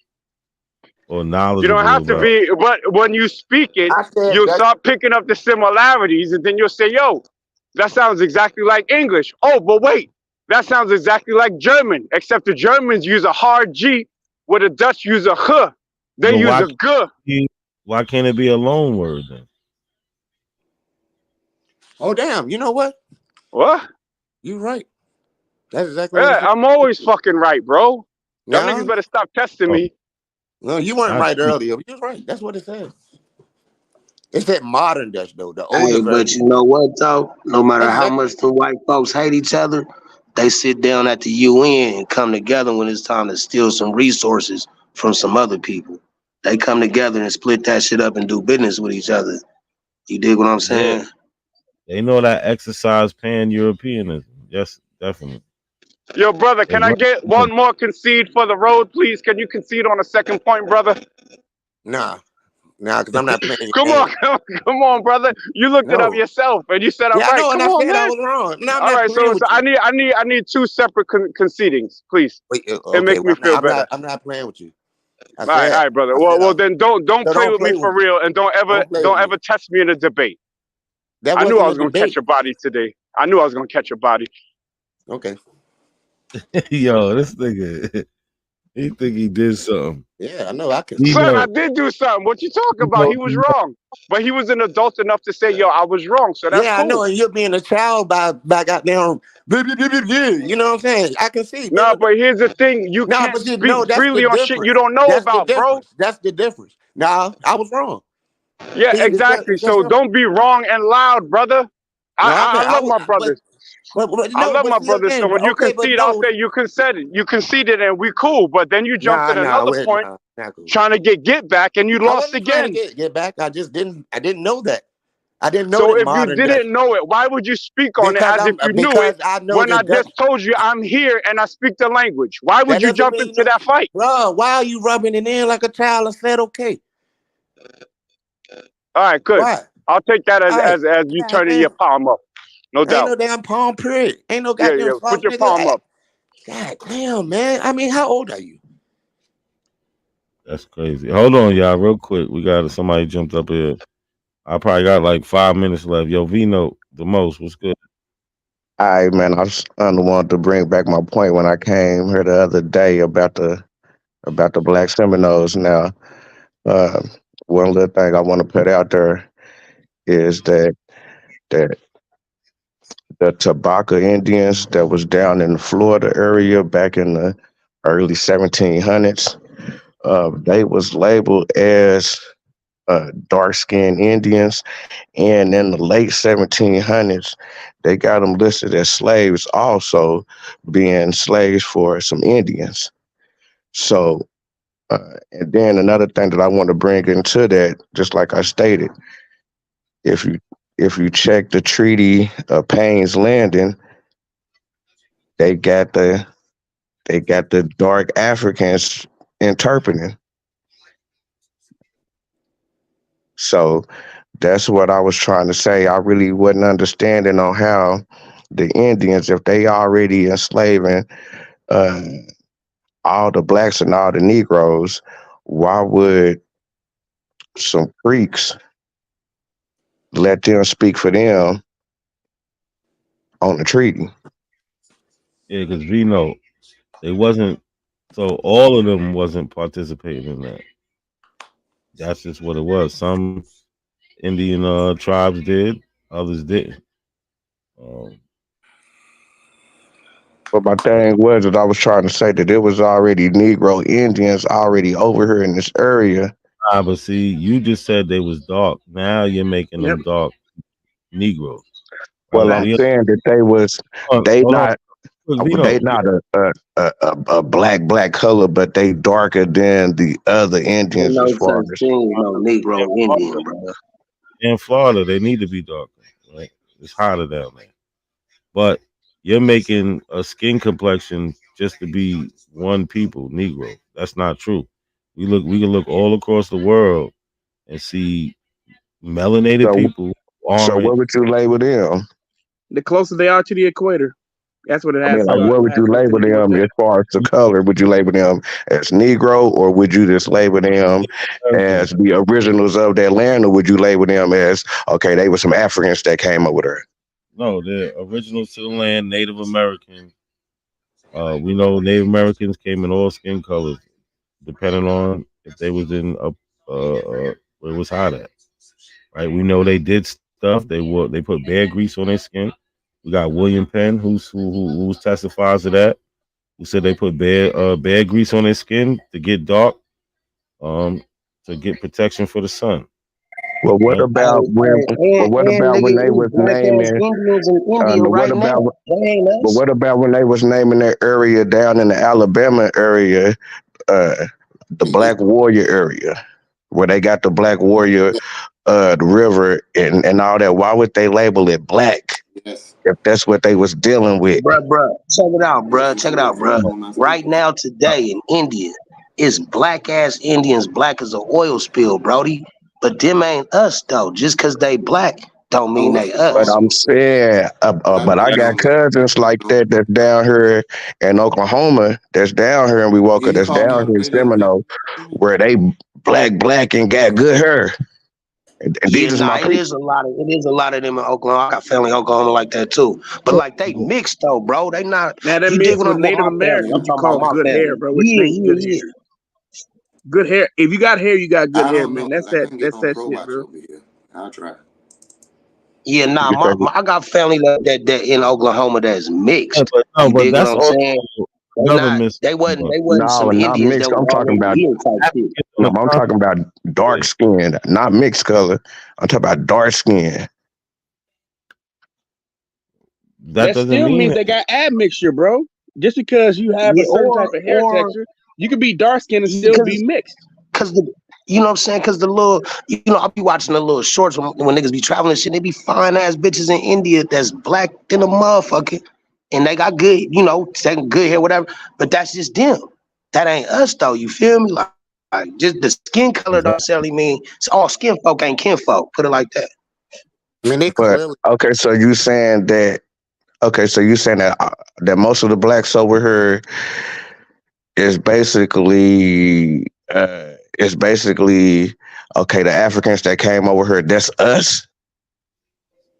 Speaker 2: or knowledgeable.
Speaker 14: You don't have to be, but when you speak it, you'll start picking up the similarities, and then you'll say, "Yo, that sounds exactly like English." Oh, but wait, that sounds exactly like German, except the Germans use a hard G, where the Dutch use a H. They use a G.
Speaker 2: Why can't it be a loan word then?
Speaker 18: Oh, damn. You know what?
Speaker 14: What?
Speaker 18: You're right. That's exactly what
Speaker 14: Yeah, I'm always fucking right, bro. Y'all
Speaker 18: No.
Speaker 14: niggas better stop testing me.
Speaker 18: No, you weren't right earlier. You're right. That's what it says. It said modern Dutch, though. The older
Speaker 17: Hey, but
Speaker 18: version.
Speaker 17: you know what, though? No matter
Speaker 18: That's
Speaker 17: how
Speaker 18: exactly-
Speaker 17: much the white folks hate each other, they sit down at the UN and come together when it's time to steal some resources from some other people. They come together and split that shit up and do business with each other. You dig what I'm saying?
Speaker 2: Yeah. They know that exercise pan-Europeanism. Yes, definitely.
Speaker 14: Yo, brother, can I get one more concede for the road, please? Can you concede on a second point, brother?
Speaker 18: Nah, because I'm not playing.
Speaker 14: Come on, brother. You looked it up yourself, and you said I'm
Speaker 18: Yeah,
Speaker 14: right.
Speaker 18: I know, and
Speaker 14: Come
Speaker 18: I
Speaker 14: on,
Speaker 18: said
Speaker 14: man.
Speaker 18: I was wrong. No, I'm
Speaker 14: All
Speaker 18: not
Speaker 14: right,
Speaker 18: playing
Speaker 14: so
Speaker 18: with you.
Speaker 14: I need 2 separate concedings, please.
Speaker 18: Wait,
Speaker 14: and make me feel better.
Speaker 18: I'm not playing with you.
Speaker 14: All right, brother. Well, then don't play with me for real, and don't ever test me in a debate. I knew I was gonna catch a body today. I knew I was gonna catch a body.
Speaker 18: Okay.
Speaker 2: Yo, this nigga, he think he did something.
Speaker 18: Yeah, I know. I can.
Speaker 14: Son, I did do something. What you talking about? He was wrong, but he was an adult enough to say, "Yo, I was wrong." So that's
Speaker 18: yeah,
Speaker 14: cool.
Speaker 18: I know. And you're being a child by goddamn. You know what I'm saying? I can see.
Speaker 14: No, but here's the thing: you can't speak freely on shit you don't know about, bro.
Speaker 18: That's the difference. Now, I was wrong.
Speaker 14: Yeah,
Speaker 18: See,
Speaker 14: exactly. So don't be wrong and loud, brother. I love my brothers. I love my brothers. So when you concede, I'll say you conceded, and we cool. But then you jumped at another point, trying to get back, and you lost again.
Speaker 18: Get back. I didn't know that. I didn't know.
Speaker 14: So if you didn't know it, why would you speak on it as if you knew it? When I just told you I'm here and I speak the language, why would you jump into that fight?
Speaker 18: Bro, why are you rubbing it in like a child? I said okay.
Speaker 14: All right, good.
Speaker 18: Why?
Speaker 14: I'll take that as you turning your palm up. No doubt.
Speaker 18: Ain't no damn palm period. Ain't no goddamn
Speaker 14: put your palm up.
Speaker 18: God damn, man. I mean, how old are you?
Speaker 2: That's crazy. Hold on, y'all, real quick. We got somebody jumped up here. I probably got like 5 minutes left. Yo, Vino, the most. What's good?
Speaker 7: All right, man. I was wanted to bring back my point when I came here the other day about the Black Seminoles. Now, one little thing I want to put out there is that the Tabaka Indians that was down in the Florida area back in the early 1700s, they was labeled as dark-skinned Indians, and in the late 1700s, they got them listed as slaves, also being slaves for some Indians. So, and then another thing that I want to bring into that, just like I stated, if you check the Treaty of Payne's Landing, they got the dark Africans interpreting. So that's what I was trying to say. I really wasn't understanding on how the Indians, if they already enslaving uh, all the blacks and all the Negroes, why would some Creeks let them speak for them on the treaty?
Speaker 2: Yeah, because Vino, they wasn't. So all of them wasn't participating in that. That's just what it was. Some Indian tribes did, others didn't.
Speaker 7: But my thing was that I was trying to say that there was already Negro Indians already over here in this area.
Speaker 2: But see, you just said they was dark. Now you're making them dark Negroes.
Speaker 7: Well, I'm saying that they not a black color, but they darker than the other
Speaker 17: Ain't
Speaker 7: Indians
Speaker 17: no
Speaker 7: as far
Speaker 17: such
Speaker 7: as.
Speaker 17: thing, no Negro Indian, bro.
Speaker 2: In Florida, they need to be darker. Right? It's hotter down there. But you're making a skin complexion just to be one people, Negro. That's not true. We can look all across the world and see melanated people,
Speaker 7: So
Speaker 2: orange.
Speaker 7: what would you label them?
Speaker 13: The closer they are to the equator, that's what it
Speaker 7: I
Speaker 13: has.
Speaker 7: mean, like, what would you label them as far as the color? Would you label them as Negro, or would you just label them as the originals of that land, or would you label them as, okay, they were some Africans that came over there?
Speaker 2: No, they're originals to the land, Native American. We know Native Americans came in all skin colors, depending on if they was in where it was hot at. Right? We know they did stuff. They put bear grease on their skin. We got William Penn, who testifies to that, who said they put bear grease on their skin to get dark, to get protection for the sun.
Speaker 7: Well, what
Speaker 2: Right?
Speaker 7: about when? But what
Speaker 17: And
Speaker 7: about when
Speaker 17: nigga,
Speaker 7: they was
Speaker 17: black ass
Speaker 7: naming?
Speaker 17: Indians in India
Speaker 7: But what
Speaker 17: right now.
Speaker 7: about?
Speaker 17: They ain't
Speaker 7: But
Speaker 17: us.
Speaker 7: what about when they was naming that area down in the Alabama area, the Black Warrior area, where they got the Black Warrior, the river and all that? Why would they label it black if that's what they was dealing with?
Speaker 17: Bruh, check it out, bruh. Right now, today in India, it's black ass Indians, black as an oil spill, Brody. But them ain't us though. Just cause they black don't mean they
Speaker 7: But
Speaker 17: us.
Speaker 7: I'm saying, but I got cousins like that that's down here in Oklahoma, that's down here in Wewoka, that's down here in Seminole, where they black and got good hair. And
Speaker 17: Yeah,
Speaker 7: these is my
Speaker 17: it
Speaker 7: people.
Speaker 17: is a lot of them in Oklahoma. I got family in Oklahoma like that too. But like they mixed though, bro. They not.
Speaker 13: Now that
Speaker 17: You dig
Speaker 13: mixed
Speaker 17: what
Speaker 13: with
Speaker 17: I'm going?
Speaker 13: Native
Speaker 17: My family. I'm
Speaker 13: Americans, you
Speaker 17: talking about
Speaker 13: call
Speaker 17: my
Speaker 13: good hair,
Speaker 17: family.
Speaker 13: bro. Which makes good hair.
Speaker 17: Yeah.
Speaker 13: Good hair. If you got hair, you got good
Speaker 18: I
Speaker 13: hair,
Speaker 18: don't
Speaker 13: man.
Speaker 18: know,
Speaker 13: That's
Speaker 18: cause I
Speaker 13: that.
Speaker 18: couldn't get
Speaker 13: That's
Speaker 18: on
Speaker 13: that
Speaker 18: Pro
Speaker 13: shit,
Speaker 18: Watch
Speaker 13: bro.
Speaker 18: over here. I'll try.
Speaker 17: Yeah, nah, I got family that in Oklahoma that's mixed. You
Speaker 2: But
Speaker 17: dig what
Speaker 2: that's
Speaker 17: I'm
Speaker 2: also
Speaker 17: saying? They not.
Speaker 2: government.
Speaker 17: They wasn't
Speaker 7: No,
Speaker 17: some
Speaker 7: not
Speaker 17: Indians that
Speaker 7: mixed.
Speaker 17: was
Speaker 7: I'm talking
Speaker 17: already
Speaker 7: about
Speaker 17: here type shit.
Speaker 7: no, I'm talking about dark skin, not mixed color. I'm talking about dark skin.
Speaker 2: That
Speaker 13: That
Speaker 2: doesn't
Speaker 13: still
Speaker 2: mean
Speaker 13: means
Speaker 2: it.
Speaker 13: they got admixture, bro. Just because you have a
Speaker 17: Yeah,
Speaker 13: certain type of hair texture, you could be dark skinned and still be mixed.
Speaker 17: Cause you know what I'm saying? Cause the little, I'll be watching the little shorts when niggas be traveling and shit. They be fine ass bitches in India that's black than a motherfucker, and they got good, taking good hair, whatever. But that's just them. That ain't us though. You feel me? Like just the skin color don't necessarily mean all skin folk ain't kinfolk. Put it like that.
Speaker 18: I mean, they
Speaker 7: But
Speaker 18: clearly.
Speaker 7: okay, so you saying that? Okay, so you saying that most of the blacks over here is basically okay. The Africans that came over here, that's us,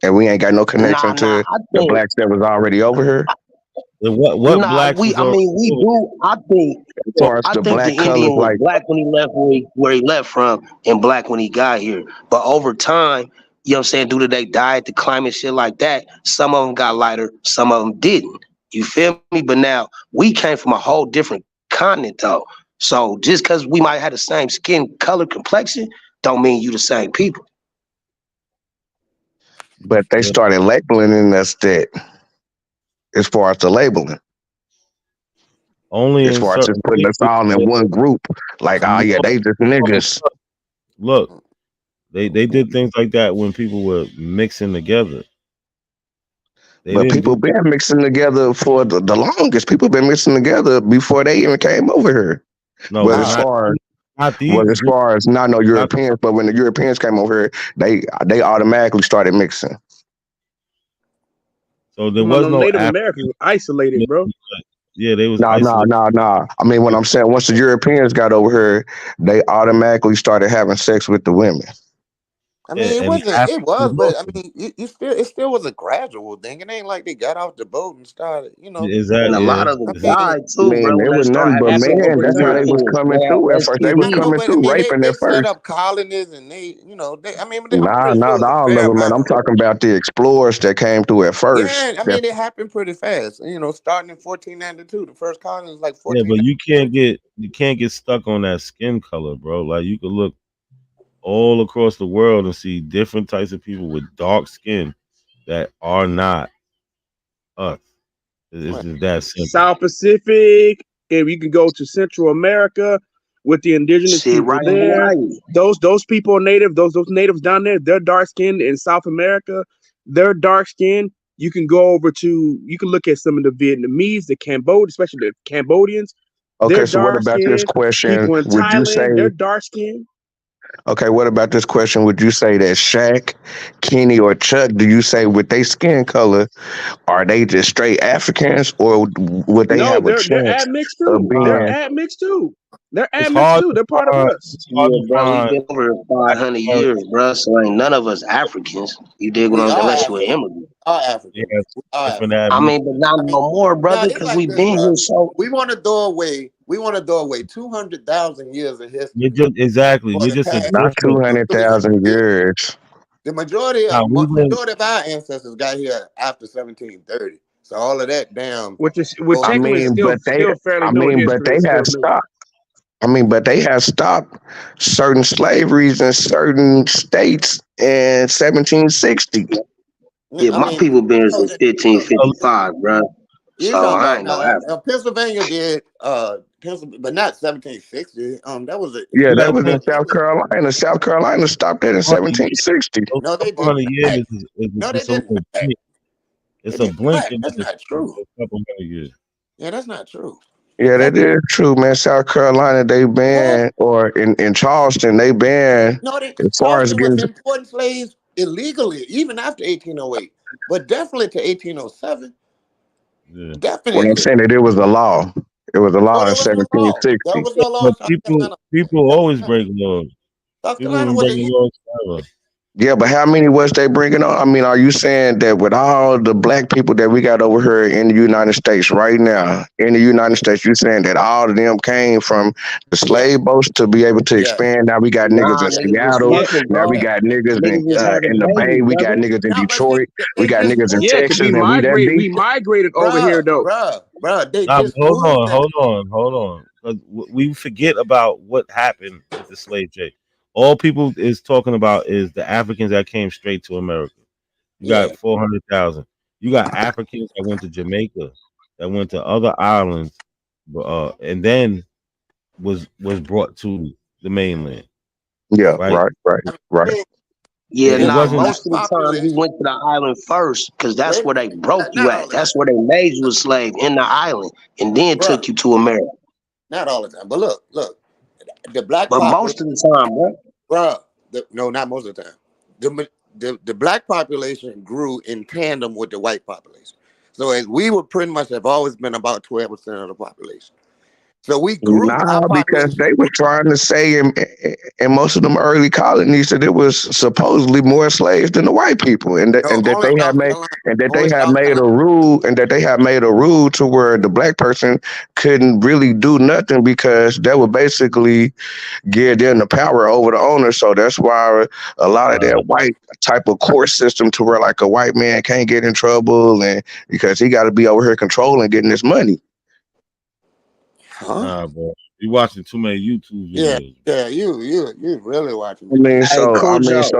Speaker 7: and we ain't got no connection to
Speaker 17: I
Speaker 7: the
Speaker 17: think
Speaker 7: blacks that was already over here.
Speaker 2: What blacks was
Speaker 17: I
Speaker 2: already
Speaker 17: mean, we
Speaker 2: over
Speaker 17: do.
Speaker 7: As far as
Speaker 17: I
Speaker 7: the
Speaker 17: think the
Speaker 7: black colors,
Speaker 17: Indian was
Speaker 7: like
Speaker 17: black when he left where he left from, and black when he got here. But over time, you know what I'm saying, due to their diet, the climate, shit like that, some of them got lighter, some of them didn't. You feel me? But now we came from a whole different continent, though. So just because we might have the same skin color complexion, don't mean you the same people.
Speaker 7: but they started labeling in us that as far as the labeling.
Speaker 2: only
Speaker 7: As
Speaker 2: in
Speaker 7: far as just
Speaker 2: certain
Speaker 7: putting us all in one group, like, oh yeah, they just niggas.
Speaker 2: Look, they did things like that when people were mixing together. They
Speaker 7: But
Speaker 2: didn't do
Speaker 7: people been mixing together for the longest. People been mixing together before they even came over here.
Speaker 2: no,
Speaker 7: Well,
Speaker 2: but
Speaker 7: as far
Speaker 2: not these
Speaker 7: well, as
Speaker 2: groups.
Speaker 7: far as not no
Speaker 2: Not,
Speaker 7: Europeans, but when the Europeans came over here, they automatically started mixing.
Speaker 2: so there
Speaker 16: Come on,
Speaker 2: was
Speaker 16: them
Speaker 2: no
Speaker 16: Native Americans were isolated, bro.
Speaker 2: Yeah, they was
Speaker 7: No, no,
Speaker 2: isolated.
Speaker 7: no, no. I mean, what I'm saying, once the Europeans got over here, they automatically started having sex with the women.
Speaker 18: I
Speaker 2: Yeah,
Speaker 18: mean, it
Speaker 2: and the
Speaker 18: wasn't. It was,
Speaker 2: Africans
Speaker 18: but I
Speaker 2: also.
Speaker 18: mean, it still was a gradual thing. It ain't like they got off the boat and started. You know,
Speaker 17: And a
Speaker 2: Exactly.
Speaker 17: lot
Speaker 2: Yeah.
Speaker 17: of them
Speaker 18: I mean,
Speaker 17: died
Speaker 7: I
Speaker 17: too,
Speaker 7: mean,
Speaker 17: bro, when
Speaker 7: it
Speaker 17: they
Speaker 7: was
Speaker 17: start
Speaker 7: nothing but
Speaker 17: having sex with
Speaker 7: men.
Speaker 17: the
Speaker 7: That's how they was
Speaker 17: Europeans.
Speaker 7: coming
Speaker 17: They
Speaker 7: through at
Speaker 17: had
Speaker 7: first. They was
Speaker 18: I know,
Speaker 17: STDs.
Speaker 7: coming
Speaker 18: but I
Speaker 7: through
Speaker 18: mean,
Speaker 7: raping
Speaker 18: they
Speaker 7: at
Speaker 18: set
Speaker 7: first.
Speaker 18: up colonies and they, you know, they. I mean, I'm
Speaker 7: Nah,
Speaker 18: pretty sure
Speaker 7: not
Speaker 18: it was a
Speaker 7: all of
Speaker 18: fair
Speaker 7: them, man.
Speaker 18: amount
Speaker 7: I'm
Speaker 18: of.
Speaker 7: talking about the explorers that came through at first.
Speaker 18: Yeah, I mean, it happened pretty fast. You know, starting in 1492, the first colony was like
Speaker 2: Yeah, but
Speaker 18: 1492.
Speaker 2: you can't get stuck on that skin color, bro. Like you could look all across the world and see different types of people with dark skin that are not us. It's just that simple.
Speaker 16: South Pacific. If you can go to Central America with the indigenous
Speaker 17: Shit,
Speaker 16: people
Speaker 17: right in
Speaker 16: there,
Speaker 17: Hawaii.
Speaker 16: those people are native. Those natives down there, they're dark skinned. In South America, they're dark skinned. You can go over to. You can look at some of the Vietnamese, the Cambodians, especially the Cambodians. They're
Speaker 7: Okay, so what
Speaker 16: dark
Speaker 7: about this
Speaker 16: skinned.
Speaker 7: question?
Speaker 16: People in
Speaker 7: Would you say,
Speaker 16: Thailand, they're dark skinned.
Speaker 7: okay, what about this question? Would you say that Shaq, Kenny, or Chuck, do you say with their skin color, are they just straight Africans or would they
Speaker 16: No,
Speaker 7: have a
Speaker 16: they're
Speaker 7: chance
Speaker 16: admixed
Speaker 7: of
Speaker 16: too. They're
Speaker 7: being,
Speaker 16: admixed too. They're
Speaker 2: It's
Speaker 16: admixed
Speaker 2: hard
Speaker 16: too.
Speaker 2: to
Speaker 16: They're part of
Speaker 2: find.
Speaker 16: us.
Speaker 2: It's hard
Speaker 17: Yeah,
Speaker 2: to
Speaker 17: bro, we've
Speaker 2: find
Speaker 17: been over here
Speaker 2: Black
Speaker 17: 500
Speaker 2: Americans.
Speaker 17: years, bro. So ain't none of us Africans. You dig what
Speaker 18: We
Speaker 17: I'm saying?
Speaker 18: are
Speaker 17: Unless you an
Speaker 18: African.
Speaker 17: immigrant.
Speaker 18: Are
Speaker 2: Yeah,
Speaker 18: African. We are
Speaker 2: different
Speaker 18: African.
Speaker 17: I
Speaker 2: admixture.
Speaker 17: mean, but not
Speaker 18: I mean,
Speaker 17: no more,
Speaker 18: no,
Speaker 17: brother,
Speaker 18: it's
Speaker 17: because
Speaker 18: like
Speaker 17: we've
Speaker 18: this,
Speaker 17: been
Speaker 18: bro.
Speaker 17: here so.
Speaker 18: We want to throw away. We want to throw away 200,000 years of
Speaker 2: You're
Speaker 18: history
Speaker 2: just exactly.
Speaker 18: for
Speaker 2: We're
Speaker 18: the
Speaker 2: just a
Speaker 18: past
Speaker 7: not
Speaker 2: different.
Speaker 18: 200
Speaker 7: 200,000
Speaker 18: years.
Speaker 7: years?
Speaker 18: The majority
Speaker 2: Now
Speaker 18: of
Speaker 2: we went.
Speaker 18: majority of our ancestors got here after 1730. So all of that damn
Speaker 16: Which
Speaker 7: I
Speaker 18: bullshit.
Speaker 16: technically is
Speaker 7: mean,
Speaker 16: still fairly
Speaker 7: I
Speaker 16: new
Speaker 7: mean, but
Speaker 16: history.
Speaker 7: they
Speaker 16: It's still
Speaker 7: have
Speaker 16: new.
Speaker 7: stopped. I mean, but they have stopped certain slaveries in certain states in 1760.
Speaker 17: Yeah,
Speaker 18: I
Speaker 17: my
Speaker 18: mean,
Speaker 17: people been
Speaker 18: so
Speaker 17: since
Speaker 18: that,
Speaker 17: 1555, bro.
Speaker 18: you
Speaker 17: So
Speaker 18: talking
Speaker 17: I
Speaker 18: about
Speaker 17: ain't no
Speaker 18: now?
Speaker 17: African.
Speaker 18: Pennsylvania did, but not 1760. That was a
Speaker 7: Yeah,
Speaker 2: You got
Speaker 7: that
Speaker 2: to
Speaker 7: was in
Speaker 2: think.
Speaker 7: South Carolina. South Carolina stopped that in
Speaker 2: 100 years.
Speaker 7: 1760.
Speaker 2: Those
Speaker 18: no, they
Speaker 2: couple
Speaker 18: did
Speaker 2: hundred
Speaker 18: not.
Speaker 2: years is
Speaker 18: No, they
Speaker 2: just a
Speaker 18: did
Speaker 2: little
Speaker 18: not.
Speaker 2: blink.
Speaker 18: They
Speaker 2: It's a
Speaker 18: did
Speaker 2: blink
Speaker 18: not.
Speaker 2: in
Speaker 18: That's
Speaker 2: the
Speaker 18: not true.
Speaker 2: couple hundred years.
Speaker 18: Yeah, that's not true.
Speaker 7: Yeah,
Speaker 18: That
Speaker 7: that is true, man. South Carolina, they
Speaker 18: what?
Speaker 7: banned, or in Charleston, they banned
Speaker 18: No,
Speaker 7: as far as
Speaker 18: Charleston was
Speaker 7: getting.
Speaker 18: importing slaves illegally, even after 1808, but definitely to 1807.
Speaker 2: Yeah.
Speaker 7: What I'm
Speaker 18: Definitely.
Speaker 7: saying that it was a law. It was a
Speaker 18: No,
Speaker 7: law in
Speaker 18: there was no law. There
Speaker 7: 1760.
Speaker 18: was no law
Speaker 2: But
Speaker 18: in South Carolina.
Speaker 2: people
Speaker 18: South
Speaker 2: always
Speaker 18: Carolina,
Speaker 2: break laws.
Speaker 18: South
Speaker 2: People
Speaker 18: Carolina
Speaker 2: been
Speaker 18: was a
Speaker 2: breaking
Speaker 18: union.
Speaker 2: laws forever.
Speaker 7: Yeah, but how many was they bringing on? I mean, are you saying that with all the black people that we got over here in the United States right now, in the United States, you saying that all of them came from the
Speaker 18: Yes.
Speaker 7: slave boats to be able to
Speaker 18: Yes.
Speaker 7: expand? Now we got niggas
Speaker 17: Nah,
Speaker 7: in
Speaker 17: niggas was
Speaker 7: Seattle.
Speaker 16: Yeah,
Speaker 17: working,
Speaker 7: Now we
Speaker 17: bro.
Speaker 18: Yes.
Speaker 7: got niggas
Speaker 17: Niggas was having
Speaker 7: in the Bay.
Speaker 17: babies,
Speaker 7: We got
Speaker 17: brother.
Speaker 7: niggas in
Speaker 18: Now, but see,
Speaker 7: Detroit. We
Speaker 18: they
Speaker 7: got
Speaker 18: just
Speaker 7: niggas in
Speaker 18: moved,
Speaker 16: yeah, because
Speaker 7: Texas, and we that deep.
Speaker 16: we migrated over here
Speaker 18: bruh,
Speaker 16: though.
Speaker 18: bruh. They
Speaker 2: Nah, but
Speaker 18: just moved that.
Speaker 2: hold on. 'Cause we forget about what happened with the slave trade. All people is talking about is the Africans that came straight to America. You
Speaker 18: Yeah.
Speaker 2: got 400,000. You got Africans that went to Jamaica, that went to other islands, and then was brought to the mainland,
Speaker 7: Yeah,
Speaker 2: right?
Speaker 7: right.
Speaker 17: Yeah,
Speaker 2: It
Speaker 18: And
Speaker 17: nah,
Speaker 18: the
Speaker 2: wasn't.
Speaker 18: black
Speaker 17: most of the time you
Speaker 18: population,
Speaker 17: went to the island first because that's
Speaker 18: wait a
Speaker 17: where they
Speaker 18: minute,
Speaker 17: broke you
Speaker 18: not all
Speaker 17: at.
Speaker 18: the time,
Speaker 17: That's where they made you a slave in the island and then
Speaker 18: bruh.
Speaker 17: took you to America.
Speaker 18: Not all the time. But look, the black
Speaker 17: But
Speaker 18: population,
Speaker 17: most of the time, bro.
Speaker 18: bruh. No, not most of the time. The black population grew in tandem with the white population. So as we were pretty much have always been about 12% of the population. So we grew our
Speaker 7: Nah, because
Speaker 18: population.
Speaker 7: they were trying to say in most of them early colonies that it was supposedly more slaves than the white people, and that
Speaker 18: No, only South Carolina. Only
Speaker 7: they had
Speaker 18: South
Speaker 7: made a
Speaker 18: Carolina.
Speaker 7: rule, and that they had made a rule to where the black person couldn't really do nothing because that would basically give them the power over the owner. So that's why a lot of that white type of court system to where like a white man can't get in trouble, and because he got to be over here controlling getting his money.
Speaker 18: Huh?
Speaker 2: Nah, bro. You watching too many YouTube
Speaker 18: Yeah,
Speaker 2: videos.
Speaker 18: yeah. You really watching
Speaker 7: I
Speaker 18: it.
Speaker 7: mean,
Speaker 17: Hey,
Speaker 7: so
Speaker 17: cool Joe.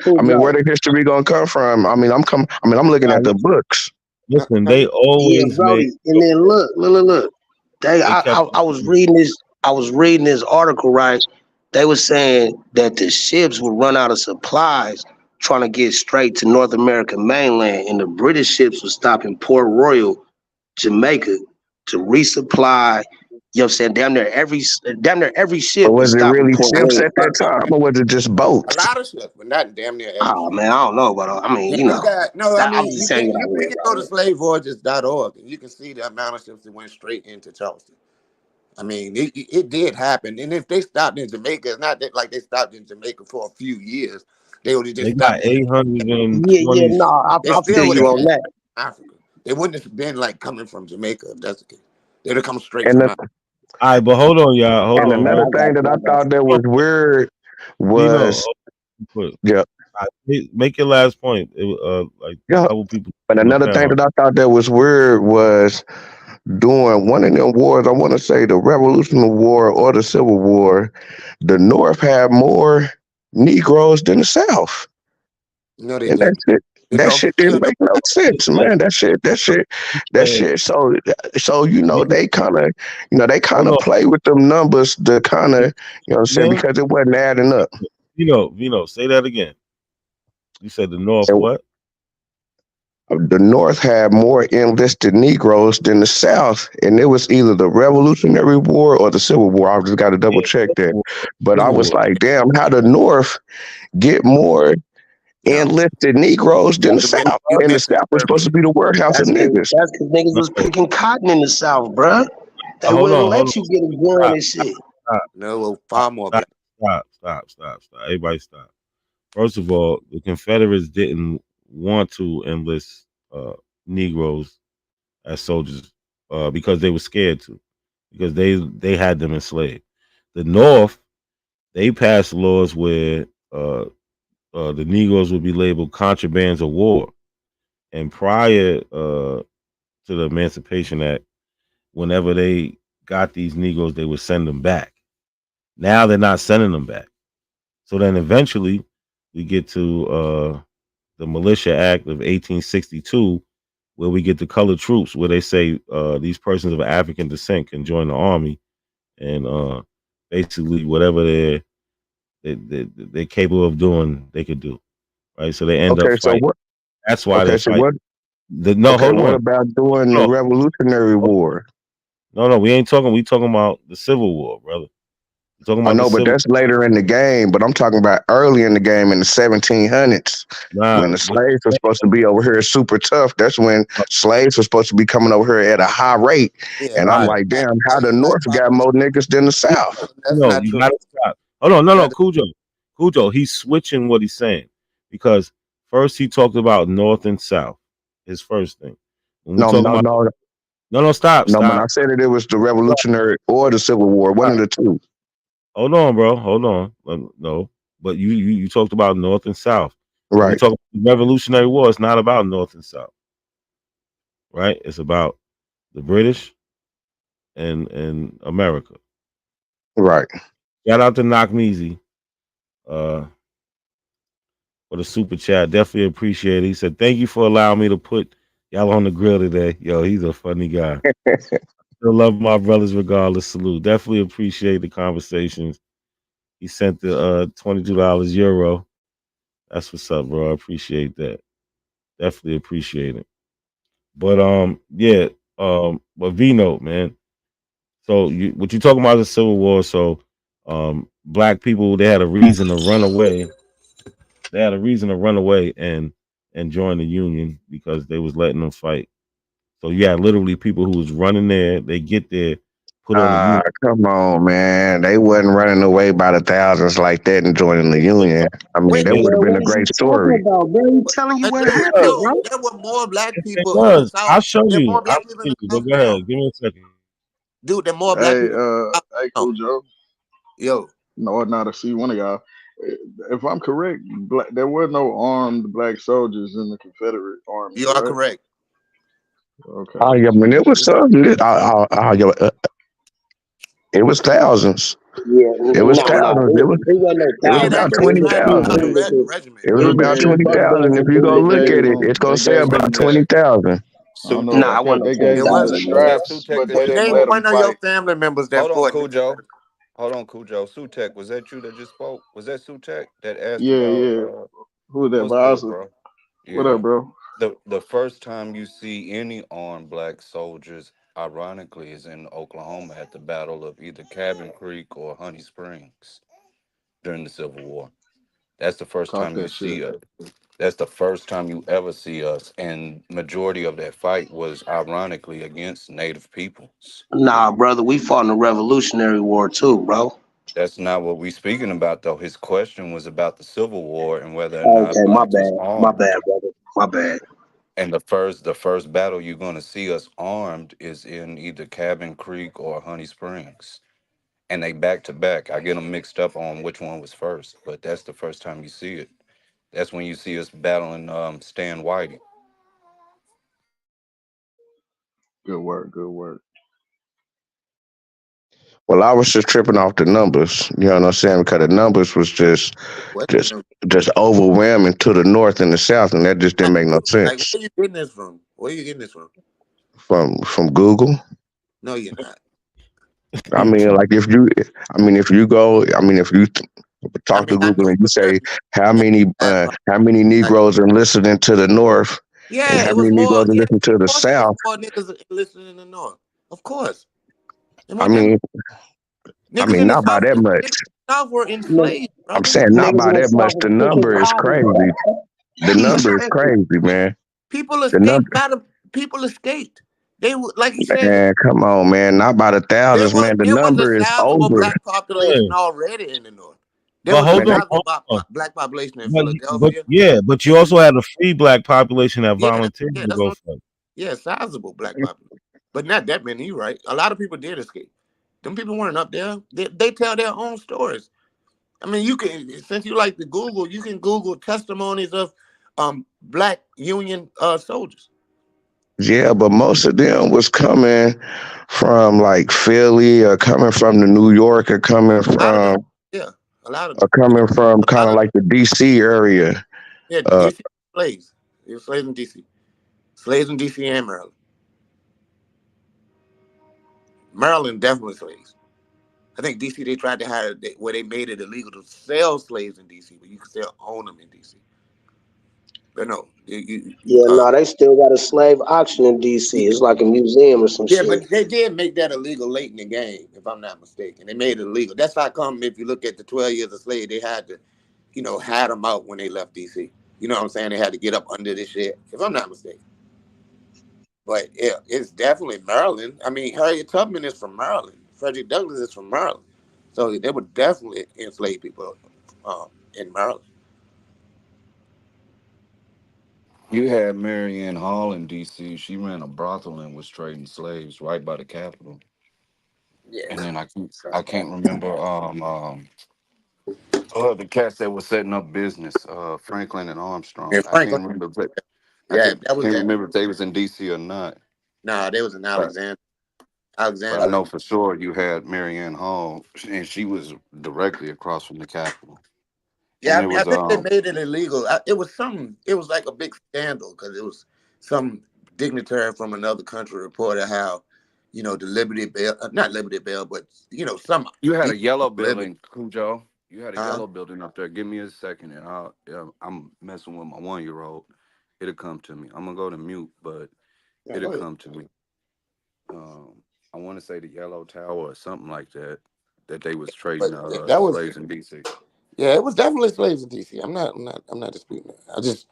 Speaker 17: Cool
Speaker 7: where
Speaker 17: Joe.
Speaker 7: the history gonna come from? I'm looking
Speaker 2: Nah,
Speaker 7: at the books.
Speaker 2: listen,
Speaker 18: Huh?
Speaker 2: they
Speaker 17: Yeah,
Speaker 2: always make
Speaker 17: Brody. And then look.
Speaker 2: they kept
Speaker 17: I was reading this. I was reading this article, right? They were saying that the ships would run out of supplies trying to get straight to North American mainland, and the British ships would stop in Port Royal, Jamaica, to resupply. You know what I'm saying? Damn near every
Speaker 7: But
Speaker 17: ship would
Speaker 7: was it
Speaker 17: stop in
Speaker 7: really
Speaker 17: Port
Speaker 7: ships
Speaker 17: Royal.
Speaker 7: at that time, or was it just
Speaker 18: A
Speaker 7: boats?
Speaker 18: lot of shit, but not damn near every
Speaker 17: Oh
Speaker 18: shit.
Speaker 17: man, I don't know, but I mean,
Speaker 18: Yeah,
Speaker 17: you
Speaker 18: you
Speaker 17: know,
Speaker 18: got no. I
Speaker 17: I'm
Speaker 18: mean,
Speaker 17: just saying what I
Speaker 18: you
Speaker 17: read.
Speaker 18: can go to slavevoyages.org and you can see the amount of ships that went straight into Charleston. I mean, it did happen, and if they stopped in Jamaica, it's not that like they stopped in Jamaica for a few years. They would have just
Speaker 2: they got
Speaker 18: stopped.
Speaker 2: 820.
Speaker 17: No,
Speaker 18: They
Speaker 17: I feel
Speaker 18: still would
Speaker 17: you
Speaker 18: have
Speaker 17: on
Speaker 18: came
Speaker 17: that.
Speaker 18: from Africa. They wouldn't have been like coming from Jamaica if that's the case. They'd have come straight
Speaker 7: And
Speaker 18: from
Speaker 7: the,
Speaker 18: Africa.
Speaker 2: All right, but hold on, y'all. Hold
Speaker 7: and
Speaker 2: on,
Speaker 17: Okay,
Speaker 7: another
Speaker 2: bro.
Speaker 17: I got
Speaker 7: thing that
Speaker 17: you.
Speaker 7: I
Speaker 17: I got
Speaker 7: thought that was weird
Speaker 2: Vino,
Speaker 7: was
Speaker 2: put
Speaker 7: yeah,
Speaker 2: make your last point. Like a
Speaker 7: yeah.
Speaker 2: couple people
Speaker 7: But
Speaker 2: on the
Speaker 7: another thing
Speaker 2: panel.
Speaker 7: that I thought that was weird was during one of them wars. I want to say the Revolutionary War or the Civil War. The North had more Negroes than the South.
Speaker 18: No, they
Speaker 7: And
Speaker 18: didn't. The
Speaker 7: that
Speaker 18: North
Speaker 7: shit
Speaker 18: still
Speaker 7: didn't make no sense, man. That shit. So they kind
Speaker 2: Hold
Speaker 7: of
Speaker 2: on,
Speaker 7: play with them numbers to kind of, you know what I'm saying,
Speaker 2: again.
Speaker 7: because it wasn't adding up.
Speaker 2: Vino, say that again. You said the North
Speaker 7: And
Speaker 2: what?
Speaker 7: the North had more enlisted Negroes than the South, and it was either the Revolutionary War or the Civil War. I just got to double
Speaker 2: Yeah,
Speaker 7: check that.
Speaker 2: Civil
Speaker 7: But I was
Speaker 2: War.
Speaker 7: like, damn, how the North get more
Speaker 18: no.
Speaker 7: enlisted Negroes than the South?
Speaker 18: You
Speaker 7: And the
Speaker 18: missed it.
Speaker 7: South was supposed to be the warehouse of niggas.
Speaker 17: That's because niggas
Speaker 2: No,
Speaker 17: was picking cotton in the South, bruh. They
Speaker 2: hold
Speaker 17: wouldn't
Speaker 2: on.
Speaker 17: let you get a gun
Speaker 2: Stop,
Speaker 17: and shit.
Speaker 2: stop,
Speaker 18: No, far more.
Speaker 2: stop. Everybody stop. First of all, the Confederates didn't want to enlist Negroes as soldiers because they were scared to, because they had them enslaved. The North, they passed laws where the Negroes would be labeled contrabands of war. And prior to the Emancipation Act, whenever they got these Negroes, they would send them back. Now they're not sending them back. So then eventually we get to the Militia Act of 1862, where we get the colored troops, where they say these persons of African descent can join the army, and basically whatever they're capable of doing, they could do. Right, so they end up
Speaker 7: Okay, so
Speaker 2: fighting.
Speaker 7: what?
Speaker 2: That's why they
Speaker 7: Okay, so
Speaker 2: fight.
Speaker 7: what?
Speaker 2: No,
Speaker 7: Okay,
Speaker 2: hold
Speaker 7: what
Speaker 2: on.
Speaker 7: about during the
Speaker 2: No,
Speaker 7: Revolutionary War?
Speaker 2: no, we ain't talking. We talking about the Civil War, brother. We talking
Speaker 7: I
Speaker 2: about the
Speaker 7: know, but
Speaker 2: Civil.
Speaker 7: that's later in the game. But I'm talking about early in the game in the 1700s
Speaker 2: Nah,
Speaker 7: when the slaves were supposed to be over here super tough. That's when slaves were supposed to be coming over here at a high rate.
Speaker 18: Yeah,
Speaker 7: And
Speaker 2: all
Speaker 7: I'm
Speaker 2: right.
Speaker 7: like, damn, how the North got more niggas than the South?
Speaker 18: that's
Speaker 2: No,
Speaker 18: not
Speaker 2: you
Speaker 18: true.
Speaker 2: gotta stop. Hold on, no,
Speaker 18: That,
Speaker 2: Cujo. He's switching what he's saying because first he talked about North and South. His first thing. When we
Speaker 7: No,
Speaker 2: talking
Speaker 7: no,
Speaker 2: about
Speaker 7: no,
Speaker 2: no, stop,
Speaker 7: no. When I
Speaker 2: stop.
Speaker 7: said it was the Revolutionary or the Civil War, one of the two.
Speaker 2: Hold on, bro. Hold on. No, but you talked about North and South. When we
Speaker 7: Right,
Speaker 2: talk about the Revolutionary War, it's not about North and South, right? It's about the British and America.
Speaker 7: right.
Speaker 2: Shout out to Knock Measy uh, for the super chat. Definitely appreciate it. He said, "Thank you for allowing me to put y'all on the grill today." Yo, he's a funny guy. Still love my brothers regardless. Salute. Definitely appreciate the conversations. He sent the $22 euro. That's what's up, bro. I appreciate that. Definitely appreciate it. But yeah, but V note, man. So what you talking about is the Civil War. So black people, they had a reason to run away. They had a reason to run away and join the Union because they was letting them fight. So you had literally people who was running there. They get there, put on the union.
Speaker 7: Come on, man. They wasn't running away by the thousands like that and joining the union. I mean, that would have
Speaker 17: Well,
Speaker 7: been
Speaker 17: what
Speaker 7: a
Speaker 17: are you
Speaker 7: great
Speaker 17: talking
Speaker 7: story.
Speaker 17: about, bro? He's telling you what happened, bro.
Speaker 18: There were more black
Speaker 2: It
Speaker 18: people in the
Speaker 2: was.
Speaker 18: South.
Speaker 2: I'll show
Speaker 18: There were
Speaker 2: you.
Speaker 18: more black
Speaker 2: I'll
Speaker 18: people
Speaker 2: show
Speaker 18: in
Speaker 2: you.
Speaker 18: the
Speaker 2: But
Speaker 18: South
Speaker 2: go
Speaker 18: now.
Speaker 2: ahead. Give me a second.
Speaker 18: Dude, there are more black
Speaker 11: Hey,
Speaker 18: people in the South
Speaker 11: hey,
Speaker 18: now.
Speaker 11: cool Joe.
Speaker 18: Yo,
Speaker 11: No, not to see one of y'all. If I'm correct, there were no armed black soldiers in the Confederate Army,
Speaker 18: you are
Speaker 11: right?
Speaker 18: correct.
Speaker 11: Okay.
Speaker 7: Oh yeah, I mean, it was some. It was thousands.
Speaker 17: Yeah,
Speaker 7: It was
Speaker 17: nah,
Speaker 7: thousands.
Speaker 17: it wasn't no
Speaker 7: It was
Speaker 18: Yeah,
Speaker 17: thousands,
Speaker 18: that's
Speaker 7: about
Speaker 17: bro.
Speaker 18: because
Speaker 17: It
Speaker 18: you
Speaker 17: was
Speaker 18: had to
Speaker 17: few
Speaker 7: 20,000.
Speaker 18: start a
Speaker 17: hundreds.
Speaker 18: regiment.
Speaker 7: It was
Speaker 11: Hey
Speaker 7: about
Speaker 11: man, fuck that.
Speaker 7: 20,000. If you go
Speaker 11: They
Speaker 7: look
Speaker 11: gave
Speaker 7: at it, it's
Speaker 11: them.
Speaker 7: gonna
Speaker 11: They
Speaker 7: say
Speaker 11: gave
Speaker 7: about
Speaker 11: them that.
Speaker 7: 20,000.
Speaker 11: I don't know
Speaker 17: Nah, I
Speaker 11: about that.
Speaker 17: wasn't
Speaker 11: They
Speaker 17: no
Speaker 11: gave
Speaker 18: It
Speaker 11: them the
Speaker 18: wasn't.
Speaker 17: 20,000, man.
Speaker 11: straps, but they didn't
Speaker 18: Name
Speaker 11: let them
Speaker 18: one of your
Speaker 11: fight.
Speaker 18: family members that
Speaker 8: Hold on,
Speaker 18: fought in the
Speaker 8: Cujo.
Speaker 18: Confederate.
Speaker 8: Hold on, Cujo. Sutek, was that you that just spoke? Was that Sutek that asked
Speaker 11: Yeah,
Speaker 8: about
Speaker 11: yeah. Who is that?
Speaker 8: what's
Speaker 11: But
Speaker 8: good,
Speaker 11: also,
Speaker 8: bro?
Speaker 11: what up,
Speaker 8: Yeah.
Speaker 11: bro?
Speaker 8: The first time you see any armed black soldiers, ironically, is in Oklahoma at the Battle of either Cabin Creek or Honey Springs during the Civil War. That's the first
Speaker 11: Talk
Speaker 8: time you
Speaker 11: that shit.
Speaker 8: see us. That's the first time you ever see us, and majority of that fight was ironically against Native peoples.
Speaker 17: Nah, brother, we fought in the Revolutionary War too, bro.
Speaker 8: That's not what we're speaking about, though. His question was about the Civil War and whether or not
Speaker 17: Okay,
Speaker 8: blacks was
Speaker 17: my
Speaker 8: armed.
Speaker 17: bad, brother, my bad.
Speaker 8: And the first battle you're going to see us armed is in either Cabin Creek or Honey Springs, and they back to back. I get them mixed up on which one was first, but that's the first time you see it. That's when you see us battling Stan Whitey.
Speaker 11: Good work. Good work.
Speaker 7: Well, I was just tripping off the numbers. You know what I'm saying? Because the numbers was
Speaker 18: What?
Speaker 7: just overwhelming to the north and the south, and that just didn't make no
Speaker 18: Like,
Speaker 7: sense.
Speaker 18: where you getting this from? Where you getting this from?
Speaker 7: From Google.
Speaker 18: No, you're not.
Speaker 7: I mean, like if you go, if you talk to
Speaker 18: I
Speaker 7: Google
Speaker 18: know
Speaker 7: and you
Speaker 18: for
Speaker 7: say
Speaker 18: certain.
Speaker 7: how many Negroes are listening to the north and
Speaker 18: Yeah,
Speaker 7: how
Speaker 18: it was
Speaker 7: many
Speaker 18: more.
Speaker 7: Negroes are
Speaker 18: Yeah,
Speaker 7: listening to
Speaker 18: of
Speaker 7: the
Speaker 18: course it was
Speaker 7: south,
Speaker 18: more niggas listening in the North. Of course. There
Speaker 7: I
Speaker 18: weren't that
Speaker 7: mean,
Speaker 18: niggas in the
Speaker 7: not by
Speaker 18: South.
Speaker 7: that
Speaker 18: Niggas
Speaker 7: much.
Speaker 18: in the South were
Speaker 17: Niggas,
Speaker 18: enslaved,
Speaker 7: I'm
Speaker 18: brother.
Speaker 7: saying not
Speaker 17: niggas
Speaker 7: by
Speaker 17: in the
Speaker 7: that much.
Speaker 17: South
Speaker 7: The
Speaker 17: was kicking
Speaker 7: number is
Speaker 17: cotton.
Speaker 7: crazy. The number is crazy, man.
Speaker 18: People
Speaker 7: The number,
Speaker 18: escaped. People escaped. They were, like you said,
Speaker 7: man. Come on, man. Not by the thousands, man. The
Speaker 18: there was a
Speaker 7: number is
Speaker 18: sizable
Speaker 7: over.
Speaker 18: black population already in the North. There
Speaker 2: But
Speaker 18: was a
Speaker 2: hold on,
Speaker 18: sizable
Speaker 2: hold on.
Speaker 18: black population in
Speaker 2: But
Speaker 18: Philadelphia.
Speaker 2: yeah, but you also had a free black population that
Speaker 18: Yeah,
Speaker 2: volunteered to
Speaker 18: that's
Speaker 2: go
Speaker 18: what
Speaker 2: fight.
Speaker 18: yeah, sizable black population, but not that many. You're right. A lot of people did escape. Them people weren't up there. They tell their own stories. I mean, you can, since you like to Google, you can Google testimonies of black Union soldiers.
Speaker 7: Yeah, but most of them was coming from like Philly or coming from the New York or coming
Speaker 18: A lot of them,
Speaker 7: from
Speaker 18: yeah, a lot of
Speaker 7: or
Speaker 18: them.
Speaker 7: coming from
Speaker 18: A
Speaker 7: kind
Speaker 18: lot
Speaker 7: of
Speaker 18: of
Speaker 7: like the DC area.
Speaker 18: yeah,
Speaker 7: Uh,
Speaker 18: DC slaves. There were slaves in DC. Slaves in DC and Maryland. Maryland definitely slaves. I think DC they tried to hire where they made it illegal to sell slaves in DC, but you can still own them in DC. But no,
Speaker 17: Yeah, no, they still got a slave auction in DC. It's like a museum or some
Speaker 18: yeah,
Speaker 17: shit.
Speaker 18: but they did make that illegal late in the game, if I'm not mistaken. They made it illegal. That's how come if you look at the 12 years of slave, they had to, had them out when they left DC. You know what I'm saying? They had to get up under this shit, if I'm not mistaken. But yeah, it's definitely Maryland. I mean, Harriet Tubman is from Maryland. Frederick Douglass is from Maryland. So they would definitely enslave people in Maryland.
Speaker 8: You had Marianne Hall in D.C. She ran a brothel and was trading slaves right by the Capitol.
Speaker 18: Yeah.
Speaker 8: And then I can't remember the cats that were setting up business, Franklin and Armstrong.
Speaker 18: And
Speaker 8: I
Speaker 18: Franklin,
Speaker 8: can't remember. But I
Speaker 18: yeah,
Speaker 8: can't,
Speaker 18: that was
Speaker 8: can't
Speaker 18: that.
Speaker 8: remember if they was in D.C. or not.
Speaker 18: Nah, they was in
Speaker 8: But
Speaker 18: Alexandria.
Speaker 8: but I
Speaker 18: Alexandria.
Speaker 8: know for sure you had Marianne Hall, and she was directly across from the Capitol.
Speaker 18: Yeah,
Speaker 8: And
Speaker 18: I
Speaker 8: it
Speaker 18: mean, I
Speaker 8: was
Speaker 18: think they made it illegal. It was something. It was like a big scandal because it was some dignitary from another country reported how, the Liberty Bell, not Liberty Bell, but some
Speaker 8: you had a
Speaker 18: decent
Speaker 8: yellow
Speaker 18: Liberty.
Speaker 8: building, Cujo. You had a
Speaker 18: Uh,
Speaker 8: yellow building up there. Give me a second, and I'm messing with my 1-year-old. It'll come to me. I'm gonna go to mute, but
Speaker 18: yeah,
Speaker 8: it'll
Speaker 18: go ahead.
Speaker 8: come to me. I want to say the Yellow Tower or something like that. That they was
Speaker 18: But
Speaker 8: trading
Speaker 18: that was
Speaker 8: slaves in D.C.
Speaker 18: yeah, it was definitely slaves in DC. I'm not disputing that. I just,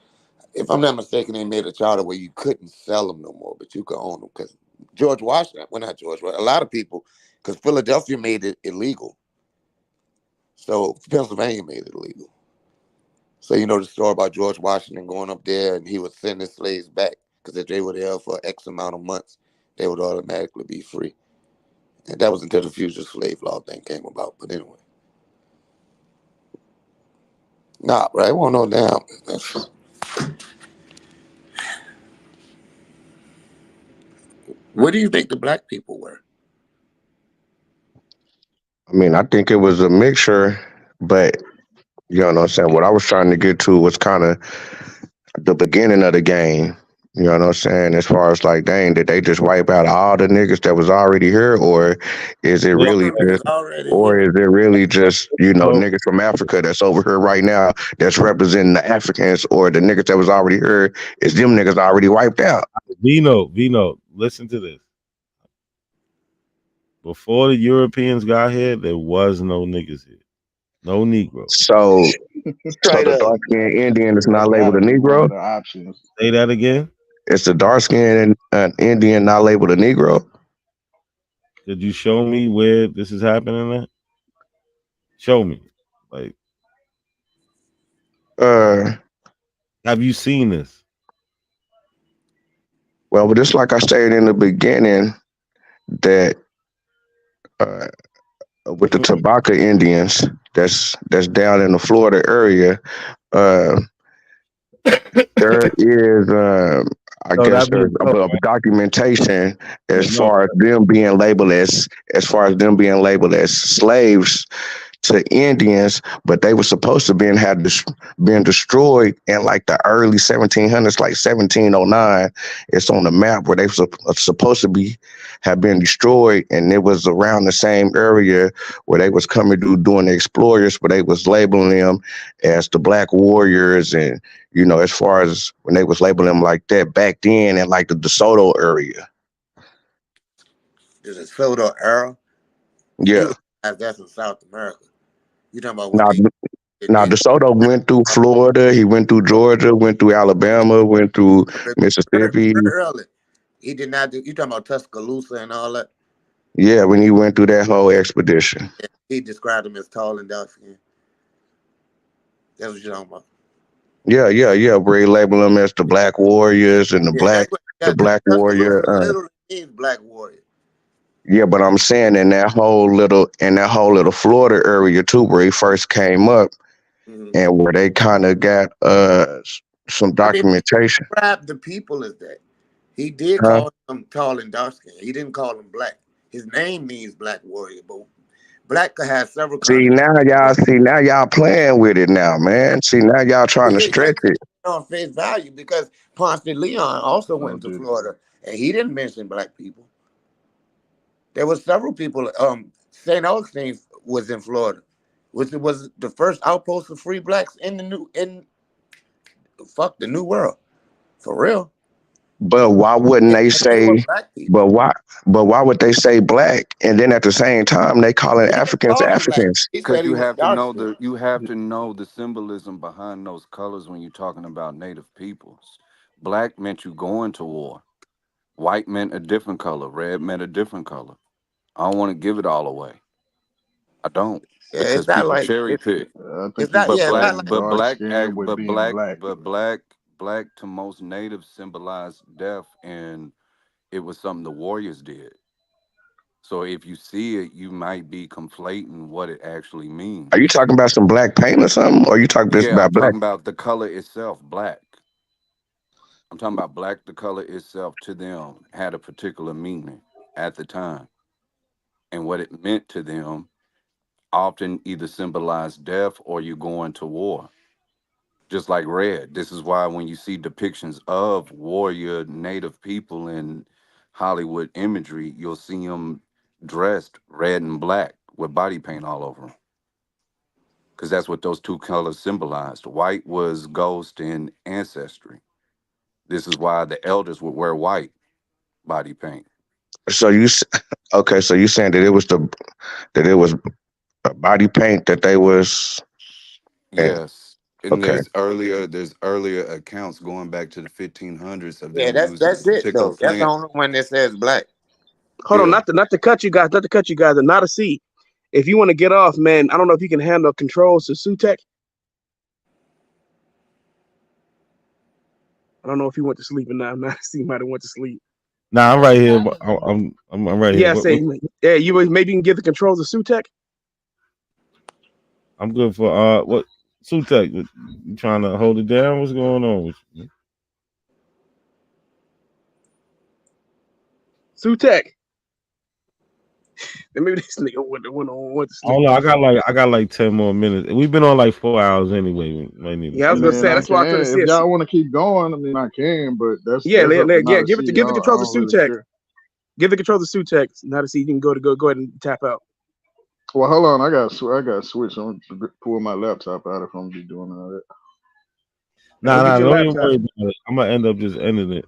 Speaker 18: if I'm not mistaken, they made a charter where you couldn't sell them no more, but you could own them because George Washington, well, not George, but a lot of people, because Philadelphia made it illegal. So Pennsylvania made it illegal. So you know the story about George Washington going up there and he would send his slaves back because if they were there for X amount of months, they would automatically be free. And that was until the fugitive slave law thing came about. But anyway. Nah, bro, it won't no damn. What do you think the black people were?
Speaker 7: I mean, I think it was a mixture, but you know what I'm saying? What I was trying to get to was kind of the beginning of the game. You know what I'm saying? As far as like, dang, did they just wipe out all the niggas that was already here, or is it really just, you know, niggas from Africa that's over here right now that's representing the Africans, or the niggas that was already here is them niggas already wiped out?
Speaker 2: Vino, listen to this. Before the Europeans got here, there was no niggas here. No Negro.
Speaker 7: So the dark skinned Indian is not labeled a Negro?
Speaker 2: Say that again.
Speaker 7: It's the dark skinned Indian not labeled a Negro?
Speaker 2: Could you show me where this is happening at? Show me. Like, have you seen this?
Speaker 7: Well, but just like I stated in the beginning, that with the Tabaka Indians that's down in the Florida area, there is I guess there's a documentation as far as them being labeled as slaves to Indians, but they were supposed to been destroyed in like the early 1700s, like 1709. It's on the map where they were supposed to have been destroyed, and it was around the same area where they was coming to doing the explorers, but they was labeling them as the Black Warriors, and you know, as far as when they was labeling them like that back then in like the DeSoto area.
Speaker 18: The DeSoto era?
Speaker 7: Yeah.
Speaker 18: That's in South America. You talking about
Speaker 7: Now DeSoto went through Florida, he went through Georgia, went through Alabama, went through Mississippi.
Speaker 18: Early. He did not do. You talking about Tuscaloosa and all that?
Speaker 7: Yeah, when he went through that whole expedition.
Speaker 18: Yeah, he described them as tall and dark skin. That's what you're talking about.
Speaker 7: Yeah. Where he labeled them as the Black Warriors and the Black Warrior.
Speaker 18: Literally means Black Warrior.
Speaker 7: Yeah, but I'm saying in that whole little Florida area too, where he first came up, and where they kind of got some documentation.
Speaker 18: He described the people as that. He did call them tall and dark skin. He didn't call them black. His name means Black Warrior, but black could have several.
Speaker 7: Now y'all playing with it now, man. See, now y'all trying to stretch it
Speaker 18: on face value, because Ponce de Leon also went to Florida, and he didn't mention black people. There was several people. St. Augustine was in Florida, which was the first outpost of free blacks in the New World, for real.
Speaker 7: But why wouldn't they say? But why would they say black, and then at the same time they calling Africans Africans?
Speaker 8: Because you have to know the symbolism behind those colors when you're talking about Native peoples. Black meant you going to war. White meant a different color. Red meant a different color. I don't want to give it all away. I don't.
Speaker 18: Yeah,
Speaker 8: because
Speaker 18: it's not
Speaker 8: people
Speaker 18: like
Speaker 8: cherry pick. Black to most natives symbolized death, and it was something the warriors did. So if you see it, you might be conflating what it actually means.
Speaker 7: Are you talking about some black paint or something? Or are you talking about
Speaker 8: I'm
Speaker 7: black?
Speaker 8: talking about the color itself, black. I'm talking about black, the color itself to them had a particular meaning at the time. And what it meant to them often either symbolized death or you going to war. Just like red. This is why when you see depictions of warrior Native people in Hollywood imagery, you'll see them dressed red and black with body paint all over them. Because that's what those two colors symbolized. White was ghost and ancestry. This is why the elders would wear white body paint.
Speaker 7: So you saying that it was a body paint that they was.
Speaker 8: Yes. And
Speaker 7: Okay.
Speaker 8: there's earlier accounts going back to the 1500s of
Speaker 18: Yeah,
Speaker 8: them using a
Speaker 18: that's it
Speaker 8: particular
Speaker 18: though. That's the
Speaker 8: plant.
Speaker 18: only one that says black.
Speaker 13: Hold on,
Speaker 8: Yeah.
Speaker 13: not to cut you guys, and not a C. If you want to get off, man, I don't know if you can handle controls to Sutek. I don't know if he went to sleep or not. Not C might have went to sleep.
Speaker 2: Nah, I'm right here. I'm right here.
Speaker 13: Yeah, yeah, maybe you can give the controls to Sutek.
Speaker 2: I'm good for what Sutek, you trying to hold it down? What's going on with you?
Speaker 13: Sutek. And maybe this nigga went to
Speaker 2: Oh
Speaker 13: sleep.
Speaker 2: no, I got like 10 more minutes. We've been on like 4 hours anyway. We might need to
Speaker 13: Yeah, I was
Speaker 2: stop.
Speaker 13: gonna
Speaker 11: Man,
Speaker 13: say
Speaker 11: I
Speaker 13: that's why I was gonna
Speaker 11: can.
Speaker 13: say
Speaker 11: If y'all want to keep going, I mean, I can, but that's up to not to
Speaker 13: give
Speaker 11: see.
Speaker 13: the
Speaker 11: I
Speaker 13: controls to
Speaker 11: don't really
Speaker 13: Sutek.
Speaker 11: care.
Speaker 13: Give the controls to Sutek. Not to see you can go ahead and tap out.
Speaker 11: Well, hold on. I got to switch. I'm gonna pull my laptop out if I'm gonna be doing all that.
Speaker 13: Go get
Speaker 2: Nah,
Speaker 13: your
Speaker 2: don't even
Speaker 13: laptop.
Speaker 2: worry about it. I'm gonna end up just ending it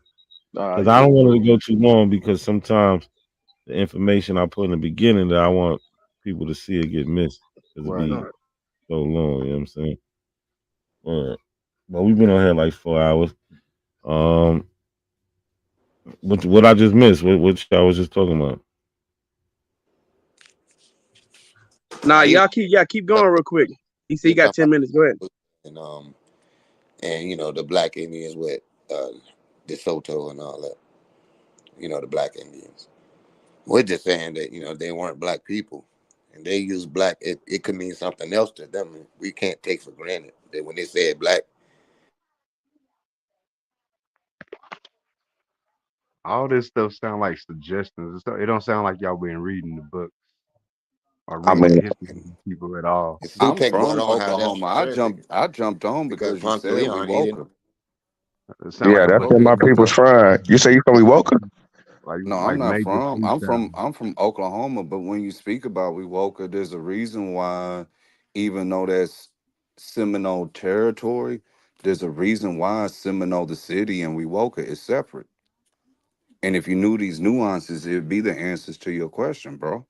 Speaker 2: because I
Speaker 11: Yeah,
Speaker 2: don't want it to
Speaker 11: cool.
Speaker 2: go too long. Because sometimes the information I put in the beginning that I want people to see it get missed because it
Speaker 11: Right.
Speaker 2: be so long. You know what I'm saying? All right. But we've been on here like 4 hours. What I just missed? What I was just talking about?
Speaker 13: Nah, y'all keep going real quick. He said you got 10 minutes. Go ahead.
Speaker 18: And the black Indians with DeSoto and all that. The black Indians. We're just saying that they weren't black people, and they use black. It could mean something else to them. We can't take for granted that when they said black.
Speaker 9: All this stuff sound like suggestions. It don't sound like y'all been reading the book or
Speaker 7: I
Speaker 9: reading the
Speaker 7: mean,
Speaker 9: history of these people at all.
Speaker 8: I'm
Speaker 18: Sutek brought
Speaker 8: from
Speaker 18: on how that's
Speaker 8: Oklahoma. I
Speaker 18: conservative
Speaker 8: jumped on
Speaker 18: because
Speaker 8: because you
Speaker 18: Ponce
Speaker 8: said we
Speaker 18: Leon, he
Speaker 8: woke
Speaker 18: didn't.
Speaker 8: up.
Speaker 9: It sound like
Speaker 7: yeah,
Speaker 9: a
Speaker 7: that's
Speaker 9: bunch
Speaker 8: Go
Speaker 7: where
Speaker 9: of
Speaker 7: my
Speaker 8: ahead,
Speaker 7: people's
Speaker 8: Coach.
Speaker 7: from. You say you from Wewoka?
Speaker 8: No, I'm
Speaker 9: like
Speaker 8: not
Speaker 9: major
Speaker 8: from.
Speaker 9: freestyle.
Speaker 8: I'm from Oklahoma. But when you speak about Wewoka, there's a reason why, even though that's Seminole territory, there's a reason why Seminole, the city, and Wewoka is separate. And if you knew these nuances, it'd be the answers to your question, bro.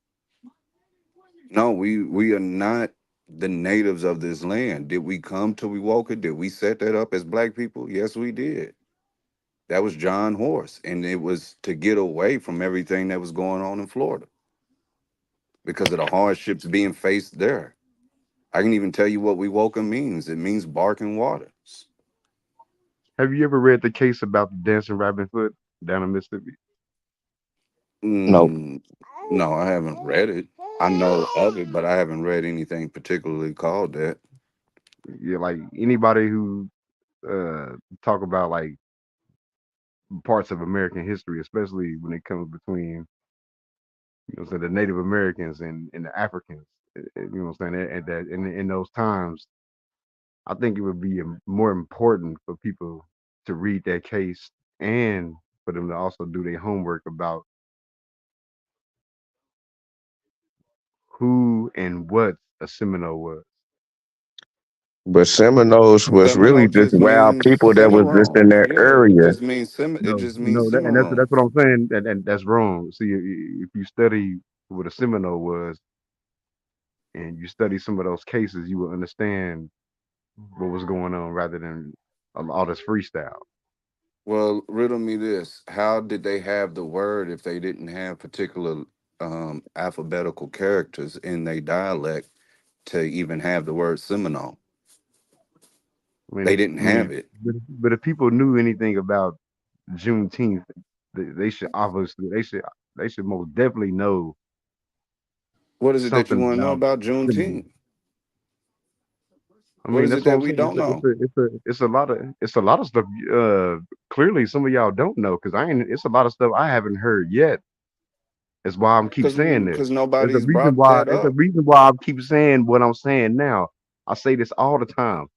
Speaker 8: No, we are not the natives of this land. Did we come to Wewoka? Did we set that up as black people? Yes, we did. That was John Horse, and it was to get away from everything that was going on in Florida because of the hardships being faced there. I can even tell you what Wewoka means. It means barking waters.
Speaker 9: Have you ever read the case about the dancing Robin Hood down in Mississippi?
Speaker 7: No.
Speaker 8: Mm, no, I haven't read it. I know of it, but I haven't read anything particularly called that.
Speaker 9: Yeah, like anybody who talk about like parts of American history, especially when it comes between so the Native Americans and the Africans, you know what I'm saying, and that in those times, I think it would be more important for people to read that case and for them to also do their homework about who and what a Seminole was.
Speaker 7: But Seminoles was really
Speaker 8: Seminole
Speaker 7: just
Speaker 8: just
Speaker 7: wild
Speaker 8: means
Speaker 7: people that was just in
Speaker 8: cimarron.
Speaker 7: that
Speaker 8: Yeah, it
Speaker 7: area.
Speaker 8: just means it
Speaker 9: No,
Speaker 8: just means
Speaker 9: no, and
Speaker 8: cimarron.
Speaker 9: that's what I'm saying, and that's wrong. See, if you study what a Seminole was, and you study some of those cases, you will understand what was going on rather than all this freestyle.
Speaker 8: Well, riddle me this: how did they have the word if they didn't have particular alphabetical characters in their dialect to even have the word Seminole? They didn't
Speaker 9: I mean,
Speaker 8: have it.
Speaker 9: but if people knew anything about Juneteenth, they should obviously they should most definitely know
Speaker 8: What is it that you
Speaker 9: something
Speaker 8: want to know
Speaker 9: about
Speaker 8: about
Speaker 9: Seminole.
Speaker 8: Juneteenth?
Speaker 9: I
Speaker 8: What
Speaker 9: mean,
Speaker 8: is it
Speaker 9: that's what
Speaker 8: that
Speaker 9: I'm
Speaker 8: we
Speaker 9: saying.
Speaker 8: don't know?
Speaker 9: It's a lot of stuff. Clearly, some of y'all don't know because I ain't. It's a lot of stuff I haven't heard yet. That's why I'm keep saying this.
Speaker 8: Because
Speaker 9: There's a
Speaker 8: nobody's
Speaker 9: reason
Speaker 8: brought
Speaker 9: why.
Speaker 8: that
Speaker 9: There's a
Speaker 8: up.
Speaker 9: reason why I keep saying what I'm saying now. I say this all the time,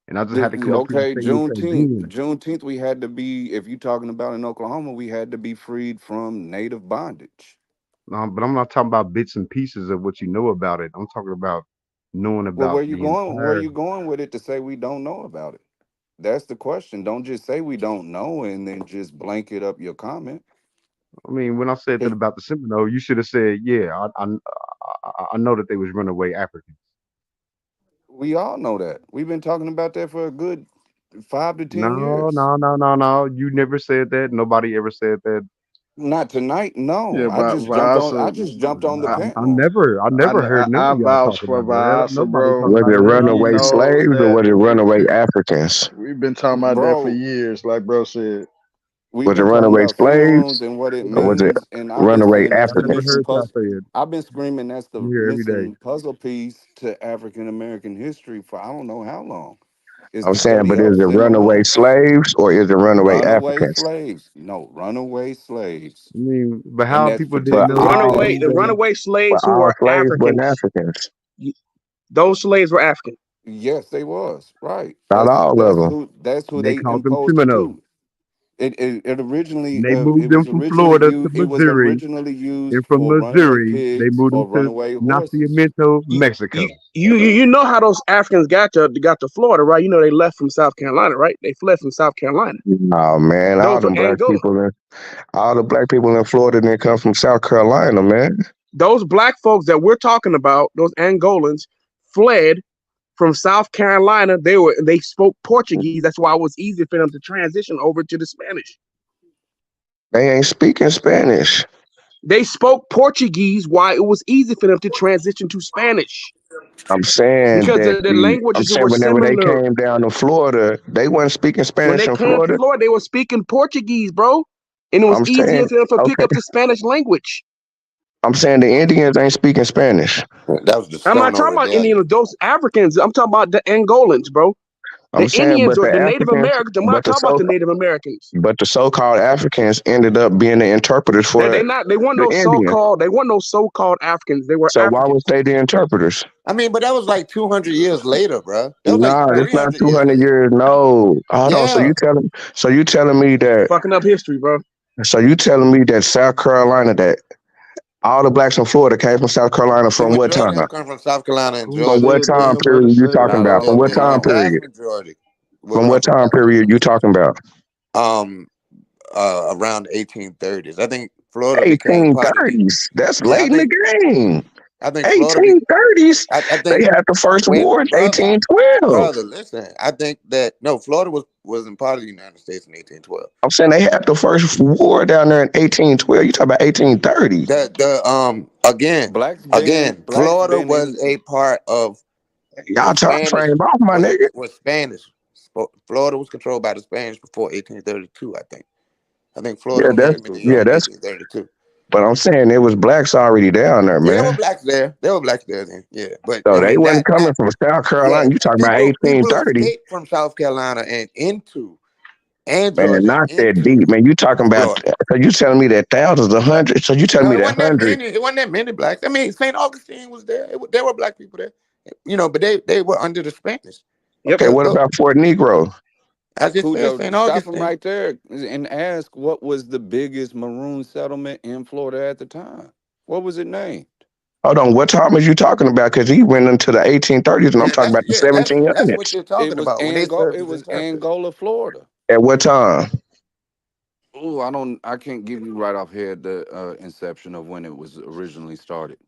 Speaker 9: and I just had to come up here and
Speaker 8: Okay,
Speaker 9: say this again.
Speaker 8: Juneteenth, we had to be. If you're talking about in Oklahoma, we had to be freed from native bondage.
Speaker 9: But I'm not talking about bits and pieces of what you know about it. I'm talking about knowing
Speaker 8: Well,
Speaker 9: about the
Speaker 8: where
Speaker 9: entire.
Speaker 8: you going with it to say we don't know about it? That's the question. Don't just say we don't know and then just blanket up your comment.
Speaker 9: I mean, when I said that
Speaker 8: 'Cause
Speaker 9: about the Seminole, you should have said, "Yeah, I know that they was runaway Africans."
Speaker 8: We all know that. We've been talking about that for a good 5 to 10
Speaker 9: No,
Speaker 8: years.
Speaker 9: no, no, no, no. You never said that. Nobody ever said that.
Speaker 8: Not tonight, no.
Speaker 15: Yeah,
Speaker 8: I
Speaker 15: Vasa,
Speaker 8: just jumped on the panel.
Speaker 9: I never heard none
Speaker 15: I
Speaker 9: of y'all
Speaker 15: vouch
Speaker 9: talk
Speaker 15: for
Speaker 9: about that.
Speaker 15: Vasa,
Speaker 9: Nobody talk
Speaker 15: bro.
Speaker 7: Was
Speaker 9: about
Speaker 7: it
Speaker 9: none of
Speaker 15: He
Speaker 9: y'all.
Speaker 7: runaway
Speaker 15: knows
Speaker 7: slaves or
Speaker 15: that
Speaker 7: was it runaway Africans?
Speaker 15: we've been talking about that for
Speaker 8: Bro,
Speaker 15: years, like bro said.
Speaker 8: we've
Speaker 7: Was it
Speaker 8: been talking
Speaker 7: runaway
Speaker 8: about
Speaker 7: slaves
Speaker 8: funerals and what it
Speaker 7: or was it
Speaker 8: means, and I've been
Speaker 7: runaway
Speaker 8: saying
Speaker 9: I
Speaker 8: that's the
Speaker 9: never
Speaker 7: Africans?
Speaker 8: missing
Speaker 9: heard y'all
Speaker 8: puzzle.
Speaker 9: say it.
Speaker 8: I've been screaming that's the
Speaker 9: I'm here every day.
Speaker 8: missing puzzle piece to African American history for I don't know how long. Is
Speaker 7: I'm
Speaker 8: the
Speaker 7: saying,
Speaker 8: study
Speaker 7: but is
Speaker 8: of
Speaker 7: it runaway
Speaker 8: Seminoles.
Speaker 7: slaves or is it runaway
Speaker 8: Runaway
Speaker 7: Africans?
Speaker 8: slaves. No, runaway slaves.
Speaker 9: I mean, but
Speaker 8: And
Speaker 9: how
Speaker 8: that's
Speaker 9: people didn't
Speaker 7: But
Speaker 9: know
Speaker 8: particularly
Speaker 9: until
Speaker 7: all
Speaker 9: these
Speaker 16: The
Speaker 9: days?
Speaker 16: runaway
Speaker 7: but
Speaker 16: slaves who
Speaker 7: all
Speaker 16: were
Speaker 7: slaves wasn't
Speaker 16: Africans.
Speaker 7: Africans.
Speaker 16: Those slaves were African.
Speaker 8: yes, they was. Right.
Speaker 7: Not all of them.
Speaker 8: That's who
Speaker 9: They
Speaker 8: they
Speaker 9: called them
Speaker 8: imposed it
Speaker 9: Seminoles.
Speaker 8: to. It
Speaker 9: And
Speaker 8: originally
Speaker 9: they moved them from Florida to
Speaker 8: it was
Speaker 9: Missouri.
Speaker 8: originally
Speaker 9: And
Speaker 8: used
Speaker 9: from
Speaker 8: for runaway
Speaker 9: Missouri, they
Speaker 8: pigs
Speaker 9: moved them
Speaker 8: or
Speaker 9: to
Speaker 8: runaway horses.
Speaker 9: Nacimiento,
Speaker 16: You
Speaker 9: Mexico.
Speaker 16: you know how those Africans got to Florida, right? You know they left from South Carolina, right? They fled from South Carolina.
Speaker 7: Oh man,
Speaker 16: Those were Angolans.
Speaker 7: all the black people in Florida didn't come from South Carolina, man.
Speaker 16: Those black folks that we're talking about, those Angolans, fled from South Carolina. They spoke Portuguese. That's why it was easy for them to transition over to the Spanish.
Speaker 7: They ain't speaking Spanish.
Speaker 16: They spoke Portuguese, why it was easy for them to transition to Spanish
Speaker 7: I'm saying
Speaker 16: because
Speaker 7: that
Speaker 16: the languages were
Speaker 7: whenever they
Speaker 16: similar.
Speaker 7: came down to Florida, they wasn't speaking
Speaker 16: When
Speaker 7: Spanish
Speaker 16: they
Speaker 7: in
Speaker 16: came to
Speaker 7: Florida.
Speaker 16: Florida, they were speaking Portuguese, bro, and it was
Speaker 7: I'm
Speaker 16: easier
Speaker 7: saying,
Speaker 16: for them to pick
Speaker 7: okay,
Speaker 16: up the Spanish language.
Speaker 7: I'm saying the Indians ain't speaking Spanish.
Speaker 18: That was the
Speaker 16: I'm not
Speaker 18: Stono
Speaker 16: talking about
Speaker 18: Rebellion.
Speaker 16: Indians, those Africans. I'm talking about the Angolans, bro.
Speaker 7: I'm
Speaker 16: The
Speaker 7: saying,
Speaker 16: Indians
Speaker 7: but
Speaker 16: or
Speaker 7: the
Speaker 16: the Native
Speaker 7: Africans,
Speaker 16: Americans. I'm
Speaker 7: but
Speaker 16: not
Speaker 7: the
Speaker 16: talking about
Speaker 7: so
Speaker 16: the Native Americans.
Speaker 7: but the so-called Africans ended up being the interpreters
Speaker 16: They
Speaker 7: for
Speaker 16: not. They weren't
Speaker 7: the
Speaker 16: no
Speaker 7: Indians.
Speaker 16: so-called Africans. They were
Speaker 7: So why was
Speaker 16: Africans.
Speaker 7: they the interpreters?
Speaker 18: I mean, but that was like 200 years later, bro. That was like
Speaker 7: Nah, it's not
Speaker 18: 300 years
Speaker 7: 200
Speaker 18: later.
Speaker 7: years. No, hold on.
Speaker 18: Yeah.
Speaker 7: So you telling me that?
Speaker 16: Fucking up history, bro.
Speaker 7: So you telling me that South Carolina, that all the blacks in Florida came from South Carolina
Speaker 18: The
Speaker 7: from what
Speaker 18: majority
Speaker 7: time?
Speaker 18: of them come from South Carolina and
Speaker 15: Who
Speaker 7: From
Speaker 18: Georgia.
Speaker 7: what
Speaker 15: said
Speaker 7: time
Speaker 15: that?
Speaker 18: Yeah.
Speaker 15: Where to
Speaker 7: period you
Speaker 15: say
Speaker 7: talking
Speaker 15: that?
Speaker 8: Not
Speaker 7: about?
Speaker 8: all
Speaker 7: From
Speaker 8: of
Speaker 7: what
Speaker 8: them,
Speaker 18: The
Speaker 7: time
Speaker 8: no.
Speaker 18: vast
Speaker 7: period?
Speaker 18: majority would
Speaker 7: From
Speaker 18: come
Speaker 7: what
Speaker 18: from
Speaker 7: time
Speaker 18: South Carolina.
Speaker 7: period you talking about?
Speaker 18: Around 1830s. I think Florida became part of the.
Speaker 7: 1830s. That's
Speaker 18: Yeah,
Speaker 7: late in the game.
Speaker 18: I think Florida.
Speaker 7: 1830s.
Speaker 18: I
Speaker 7: They
Speaker 18: think.
Speaker 7: had the first
Speaker 18: Wait,
Speaker 7: war in
Speaker 18: brother,
Speaker 7: 1812.
Speaker 18: brother, listen. I think that no, Florida wasn't part of the United States in 1812.
Speaker 7: I'm saying they had the first war down there in 1812. You talking about 1830?
Speaker 18: Again,
Speaker 8: Blacks
Speaker 18: Florida
Speaker 8: been
Speaker 18: was
Speaker 8: in
Speaker 18: a part of the
Speaker 7: Y'all time
Speaker 18: Spanish.
Speaker 7: frame off, my nigga.
Speaker 18: Was Spanish. Florida was controlled by the Spanish before 1832. I think. I think Florida
Speaker 7: Yeah,
Speaker 18: came into the Union in
Speaker 7: that's.
Speaker 18: 1832.
Speaker 7: But I'm saying there was blacks already down there,
Speaker 18: Yeah, there were
Speaker 7: man.
Speaker 18: blacks there. There were blacks there then. Yeah, but
Speaker 7: So
Speaker 18: I
Speaker 7: they
Speaker 18: mean
Speaker 7: wasn't
Speaker 18: not.
Speaker 7: coming from South
Speaker 18: Yeah,
Speaker 7: Carolina. You talking about
Speaker 18: people
Speaker 7: 1830?
Speaker 18: escaped from South Carolina and
Speaker 7: Man,
Speaker 18: Georgia
Speaker 7: not that
Speaker 18: into
Speaker 7: deep, man. You talking about?
Speaker 18: Florida.
Speaker 7: So you telling me that thousands, of hundreds? So you telling
Speaker 18: No,
Speaker 7: me
Speaker 18: it
Speaker 7: that
Speaker 18: wasn't that
Speaker 7: hundreds?
Speaker 18: many. It wasn't that many blacks. I mean, St. Augustine was there. There were black people there. But they were under the Spanish.
Speaker 7: Okay, what about Fort Negro?
Speaker 18: I just said
Speaker 8: Cujo,
Speaker 18: St.
Speaker 8: stop him
Speaker 18: Augustine.
Speaker 8: right there and ask what was the biggest maroon settlement in Florida at the time? What was it named?
Speaker 7: Hold on, what time is you talking about? Because he went into the 1830s, and I'm talking about the
Speaker 18: That's what
Speaker 7: 1700s.
Speaker 18: you're talking about when they served
Speaker 8: It
Speaker 18: as
Speaker 8: was
Speaker 18: interpreters.
Speaker 8: Angola, Florida.
Speaker 7: At what time?
Speaker 8: Oh, I can't give you right off here the inception of when it was originally started.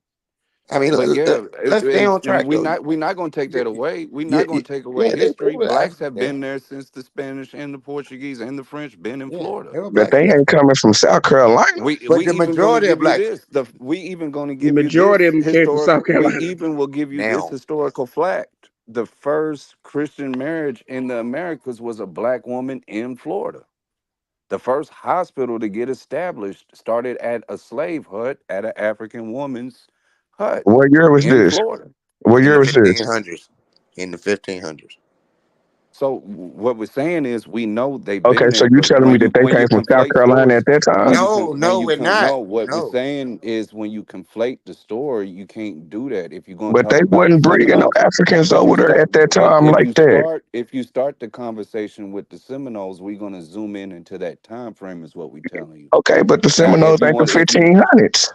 Speaker 18: I mean,
Speaker 8: But yeah,
Speaker 18: let's stay on track though.
Speaker 8: we're not going to take that away. We're
Speaker 18: Yeah,
Speaker 8: not going to take
Speaker 18: yeah,
Speaker 8: away
Speaker 18: they
Speaker 8: history.
Speaker 18: were
Speaker 8: Blacks
Speaker 18: African.
Speaker 8: have
Speaker 18: Yeah,
Speaker 8: been there since the Spanish and the Portuguese and the French been in
Speaker 18: yeah,
Speaker 8: Florida.
Speaker 18: they were
Speaker 7: But
Speaker 18: blacks
Speaker 7: they
Speaker 18: there.
Speaker 7: ain't coming from South Carolina.
Speaker 8: We
Speaker 18: But the
Speaker 8: even going to
Speaker 18: majority of
Speaker 8: give you
Speaker 18: blacks
Speaker 8: this. We even going to
Speaker 16: The
Speaker 8: give you
Speaker 16: majority of
Speaker 8: this
Speaker 16: them came from
Speaker 8: historical.
Speaker 16: South
Speaker 8: We
Speaker 16: Carolina.
Speaker 8: even will give you this
Speaker 18: now.
Speaker 8: historical fact. The first Christian marriage in the Americas was a black woman in Florida. The first hospital to get established started at a slave hut at an African woman's hut
Speaker 7: What year was
Speaker 8: in
Speaker 7: this?
Speaker 8: Florida.
Speaker 7: What
Speaker 18: In
Speaker 7: year
Speaker 18: the
Speaker 7: was this?
Speaker 18: 1500s. In the 1500s.
Speaker 8: So what we're saying is we know they've
Speaker 7: Okay,
Speaker 8: been
Speaker 7: so
Speaker 8: there,
Speaker 7: you
Speaker 8: but
Speaker 7: telling me that they
Speaker 8: when
Speaker 7: came
Speaker 8: you
Speaker 7: from South
Speaker 8: conflate
Speaker 7: Carolina at
Speaker 8: stories,
Speaker 7: that time?
Speaker 18: No, we're not.
Speaker 8: no, what we're
Speaker 18: No.
Speaker 8: saying is when you conflate the story, you can't do that. If you're going to
Speaker 7: But
Speaker 8: talk
Speaker 7: they
Speaker 8: about the
Speaker 7: wasn't bringing no
Speaker 8: Seminoles,
Speaker 7: Africans
Speaker 8: if you
Speaker 7: over there
Speaker 8: start
Speaker 7: at that time like that.
Speaker 8: if you start the conversation with the Seminoles, we're going to zoom in into that time frame is what we're telling you.
Speaker 7: Okay, but the
Speaker 8: Now,
Speaker 7: Seminoles ain't the
Speaker 8: if you
Speaker 7: 1500s.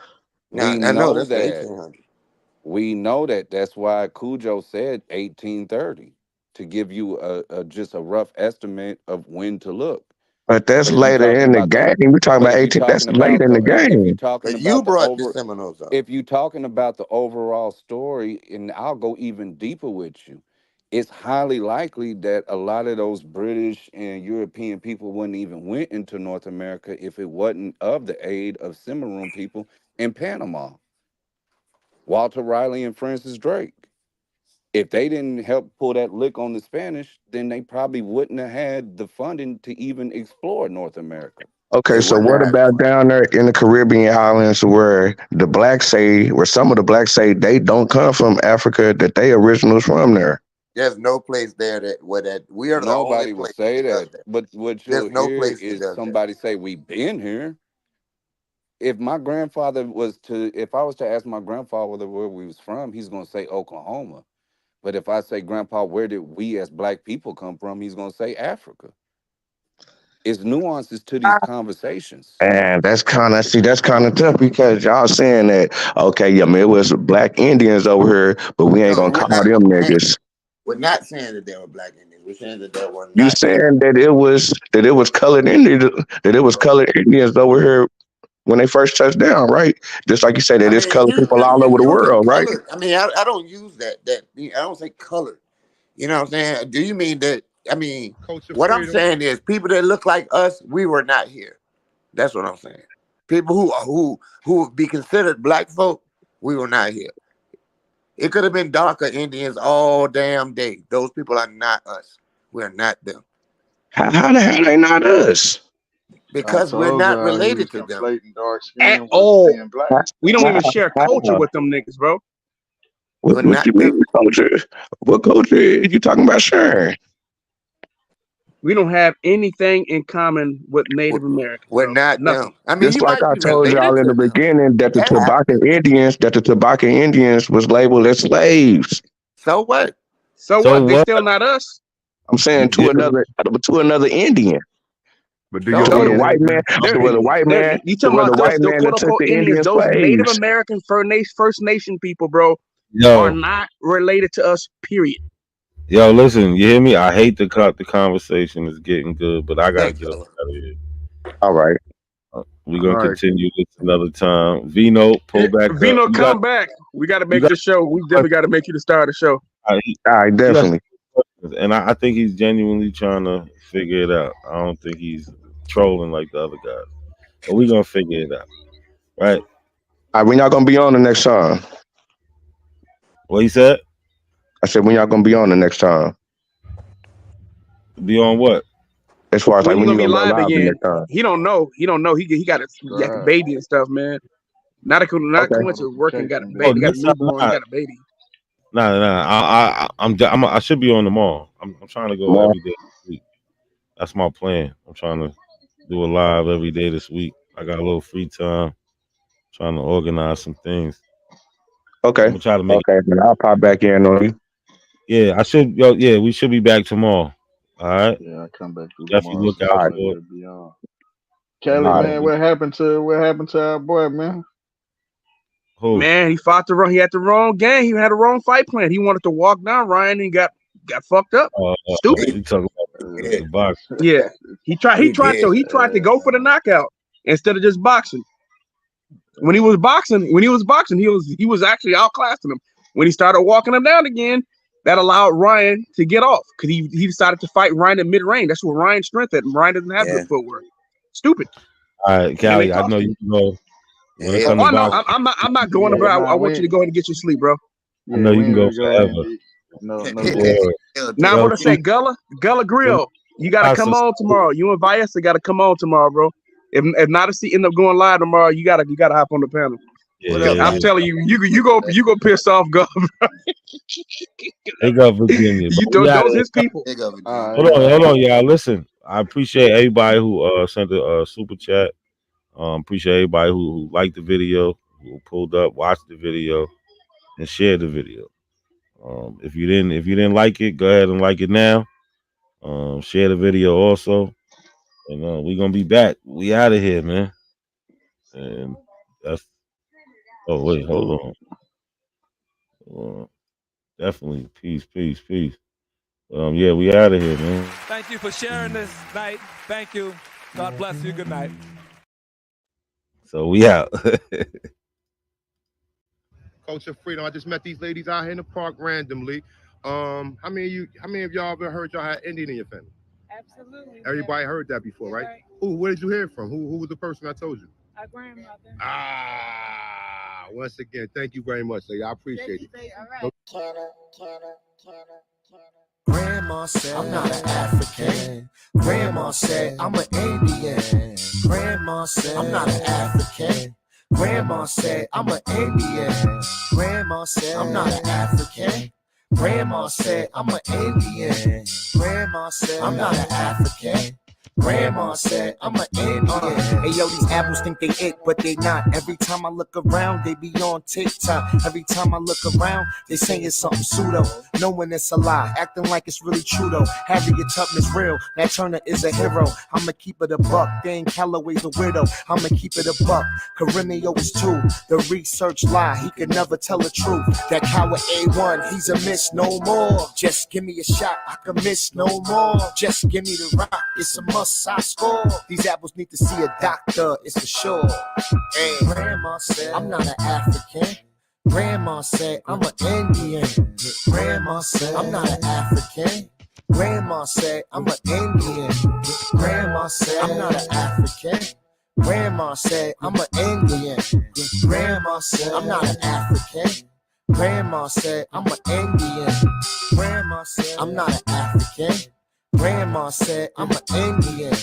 Speaker 18: Now
Speaker 8: we
Speaker 18: I know
Speaker 8: know
Speaker 18: that's the
Speaker 8: that
Speaker 18: 1800s.
Speaker 8: we know that that's why Cujo said 1830 to give you just a rough estimate of when to look.
Speaker 7: But that's
Speaker 8: But if you're
Speaker 7: later
Speaker 8: talking
Speaker 7: in the
Speaker 8: about
Speaker 7: game. We talking
Speaker 8: but
Speaker 7: about
Speaker 8: if you're
Speaker 7: 18. That's
Speaker 8: talking
Speaker 7: late
Speaker 8: about
Speaker 7: in the
Speaker 8: if you're
Speaker 7: game.
Speaker 8: talking
Speaker 18: But you
Speaker 8: about
Speaker 18: brought the Seminoles up.
Speaker 8: if you're talking about the overall story, and I'll go even deeper with you. it's highly likely that a lot of those British and European people wouldn't even went into North America if it wasn't of the aid of Cimarron people in Panama, Walter Riley and Francis Drake. If they didn't help pull that lick on the Spanish, then they probably wouldn't have had the funding to even explore North America.
Speaker 7: Okay,
Speaker 18: They
Speaker 7: so
Speaker 18: wouldn't
Speaker 7: what
Speaker 18: have.
Speaker 7: about down there in the Caribbean islands where the blacks say, where some of the blacks say they don't come from Africa, that they originals from there?
Speaker 18: There's no place there that we are the only
Speaker 8: Nobody would
Speaker 18: place
Speaker 8: say
Speaker 18: that does
Speaker 8: that.
Speaker 18: that.
Speaker 8: But what
Speaker 18: There's
Speaker 8: you'll
Speaker 18: no
Speaker 8: hear
Speaker 18: place that
Speaker 8: is
Speaker 18: does that.
Speaker 8: somebody say, "We've been here." If my grandfather was to, if I was to ask my grandfather where we was from, he's gonna say Oklahoma. But if I say, Grandpa, where did we as black people come from? He's gonna say Africa. It's nuances to these conversations.
Speaker 7: And that's kind of tough because y'all saying that, okay, yeah, man, it was black Indians over here, but we ain't
Speaker 18: No,
Speaker 7: gonna
Speaker 18: we're
Speaker 7: call
Speaker 18: not
Speaker 7: them
Speaker 18: saying
Speaker 7: niggas.
Speaker 18: we're not saying that they were black Indians. We're saying that they were
Speaker 7: You
Speaker 18: not there.
Speaker 7: saying that it was colored Indians, that it was colored Indians over here when they first touched down, right? Just like you said,
Speaker 18: I
Speaker 7: that it's
Speaker 18: mean,
Speaker 7: colored people all
Speaker 18: you
Speaker 7: over the
Speaker 18: using
Speaker 7: world, right?
Speaker 18: colored. I mean, I don't use that. I don't say colored. You know what I'm saying? Do you mean that? I mean,
Speaker 9: Culture
Speaker 18: what I'm
Speaker 9: freedom.
Speaker 18: saying is people that look like us, we were not here. That's what I'm saying. People who would be considered black folk, we were not here. It could have been darker Indians all damn day. Those people are not us. We're not them
Speaker 7: How the hell they not us?
Speaker 15: I
Speaker 18: because we're
Speaker 15: told
Speaker 18: not
Speaker 15: y'all he
Speaker 18: related
Speaker 15: was
Speaker 18: to them.
Speaker 15: conflating dark
Speaker 13: At
Speaker 15: skin with
Speaker 13: all.
Speaker 15: being black.
Speaker 13: We don't even share culture
Speaker 7: How?
Speaker 13: with them niggas, bro.
Speaker 18: We're
Speaker 7: What
Speaker 18: not
Speaker 7: you mean
Speaker 18: them.
Speaker 7: culture? What culture is you talking about sharing?
Speaker 13: We don't have anything in common with Native Americans,
Speaker 18: We're
Speaker 13: bro.
Speaker 18: not
Speaker 13: Nothing.
Speaker 18: them. I mean,
Speaker 7: Just
Speaker 18: you
Speaker 7: like
Speaker 18: might
Speaker 7: I
Speaker 18: be
Speaker 7: told
Speaker 18: related
Speaker 7: y'all in
Speaker 18: to
Speaker 7: the
Speaker 18: them.
Speaker 7: beginning that the
Speaker 18: Half.
Speaker 7: Tobacco Indians was labeled as slaves.
Speaker 18: So what?
Speaker 13: So
Speaker 2: So
Speaker 13: what? They
Speaker 2: what?
Speaker 13: still not us.
Speaker 7: I'm saying
Speaker 2: Yeah.
Speaker 7: to another Indian.
Speaker 9: But do
Speaker 18: So
Speaker 9: your
Speaker 7: To where the
Speaker 18: what?
Speaker 7: white man,
Speaker 13: They're, you
Speaker 7: to
Speaker 13: talking
Speaker 7: where the
Speaker 13: about those
Speaker 7: white
Speaker 13: still
Speaker 7: man
Speaker 13: quote
Speaker 7: that took
Speaker 13: unquote
Speaker 7: the
Speaker 13: Indians?
Speaker 7: Indian
Speaker 13: Those Native
Speaker 7: slaves.
Speaker 13: American First Nation people, bro, are
Speaker 2: Yo,
Speaker 13: not related to us. Period.
Speaker 2: yo, listen, you hear me? I hate to cut the conversation. It's getting good, but I gotta
Speaker 18: Thanks,
Speaker 2: get up
Speaker 18: fella.
Speaker 2: out of here.
Speaker 7: All right.
Speaker 2: We're
Speaker 9: all
Speaker 2: gonna
Speaker 9: right.
Speaker 2: continue this another time. Vino, pull back up.
Speaker 13: Vino, come back. We got to
Speaker 2: You
Speaker 13: make
Speaker 2: got
Speaker 13: the show. We definitely got to make you the star of the show.
Speaker 7: All right,
Speaker 2: he got
Speaker 7: definitely.
Speaker 2: questions, and I think he's genuinely trying to figure it out. I don't think he's trolling like the other guys, but we're gonna figure it out, right?
Speaker 7: All right, when y'all gonna be on the next time?
Speaker 2: What he said?
Speaker 7: I said when y'all gonna be on the next time?
Speaker 2: Be on what?
Speaker 7: As far as like
Speaker 13: When you
Speaker 7: when
Speaker 13: gonna
Speaker 7: you
Speaker 13: be
Speaker 7: gonna go
Speaker 13: live
Speaker 7: live the
Speaker 13: again?
Speaker 7: next time?
Speaker 13: He don't know. He don't know. He got a
Speaker 15: Right.
Speaker 13: baby and stuff, man. Not a
Speaker 7: Okay.
Speaker 13: coincidence. Working, got a
Speaker 2: Oh,
Speaker 13: baby, got a
Speaker 2: next time,
Speaker 13: newborn. He got a baby.
Speaker 2: nah. I should be on tomorrow. I'm trying to go
Speaker 7: Tomorrow.
Speaker 2: every day this week. That's my plan. I'm trying to do a live every day this week. I got a little free time. Trying to organize some things.
Speaker 7: Okay.
Speaker 2: I'm gonna try to make
Speaker 7: Okay. Then I'll pop back in on you.
Speaker 2: it. Yeah, I should. Yo, yeah, we should be back tomorrow. All right.
Speaker 15: Yeah, I come back through
Speaker 2: Definitely
Speaker 15: tomorrow,
Speaker 2: look
Speaker 15: so
Speaker 2: out
Speaker 7: All right.
Speaker 15: somebody
Speaker 2: for it.
Speaker 15: better be on.
Speaker 2: And
Speaker 15: Kelly,
Speaker 7: All
Speaker 2: then
Speaker 7: right.
Speaker 15: man, what happened to our boy, man?
Speaker 2: who?
Speaker 13: Man, he fought the wrong. He had the wrong game. He had a wrong fight plan. He wanted to walk down Ryan and got fucked up. Stupid.
Speaker 2: You talking about the box?
Speaker 13: Yeah, he tried. He tried to. He tried to go for the knockout instead of just boxing. When he was boxing, he was actually outclassing him. When he started walking him down again, that allowed Ryan to get off because he decided to fight Ryan at mid range. That's what Ryan's strength at. And Ryan doesn't have good footwork. Stupid.
Speaker 2: All right,
Speaker 13: And they
Speaker 2: Callie. I
Speaker 13: cost
Speaker 2: know
Speaker 13: him.
Speaker 2: you can go when it
Speaker 13: Oh,
Speaker 2: comes to
Speaker 13: no,
Speaker 2: boxing.
Speaker 13: I'm not going.
Speaker 15: Yeah,
Speaker 13: Bro, I
Speaker 15: nah,
Speaker 13: want you to go ahead and get your sleep, bro.
Speaker 2: I know you can go
Speaker 15: we go ahead and
Speaker 2: forever.
Speaker 15: get no
Speaker 2: Word.
Speaker 13: Now I'm
Speaker 2: Yo,
Speaker 13: gonna say Gullah
Speaker 2: when
Speaker 13: Grill. You gotta come
Speaker 2: boxers,
Speaker 13: on tomorrow. You and Viasa gotta come on tomorrow, bro. If not, if he end up going live tomorrow, you gotta hop on the panel. I'm telling you, you go piss off Gullah.
Speaker 2: They got Virginia.
Speaker 13: You
Speaker 2: But we out
Speaker 13: those
Speaker 2: of
Speaker 13: his people.
Speaker 2: Hold on, y'all. Listen, I appreciate everybody who sent a super chat. Appreciate everybody who liked the video, who pulled up, watched the video, and shared the video. If you didn't like it, go ahead and like it now. Share the video also, and we're gonna be back. We out of here, man. And that's. Oh wait, hold on. Definitely, peace. Yeah, we out of here, man.
Speaker 3: Thank you for sharing this night. Thank you. God bless you. Good night.
Speaker 2: So we out.
Speaker 9: Culture freedom. I just met these ladies out here in the park randomly.
Speaker 19: How many of y'all ever heard y'all had Indian in your family?
Speaker 21: Absolutely.
Speaker 19: Everybody heard that before, right? Who? Where did you hear it from? Who was the person I told you?
Speaker 21: Our grandmother.
Speaker 19: Once again, thank you very much, lady. I appreciate it.
Speaker 21: All right.
Speaker 23: Grandma said, I'm not an African. Grandma said, I'm an Indian. Grandma said, I'm not an African. Grandma said, I'm an Indian. Grandma said, I'm not an African. Grandma said, I'm an Indian. Grandma said, I'm not an African. Grandma said, I'm an Indian. Hey yo, these apples think they it, but they not. Every time I look around, they be on TikTok. Every time I look around, they saying something pseudo. Knowing it's a lie, acting like it's really true though. Harriet Tubman's real, Nat Turner is a hero. I'ma keep it a buck, Dan Calloway's a weirdo. I'ma keep it a buck, Carimio is too. The research lie, he could never tell the truth. That coward A1, he's a miss no more. Just give me a shot, I can miss no more. Just give me the rock, it's a must. I score. These apples need to see a doctor, it's for sure. Hey, Grandma said, I'm not an African. Grandma said, I'm an Indian. Grandma said, I'm not an African. Grandma said, I'm an Indian. Grandma said, I'm not an African. Grandma said, I'm an Indian. Grandma said, I'm not an African. Grandma said, I'm an Indian. Grandma said, I'm not an African. Grandma said, I'm an Indian.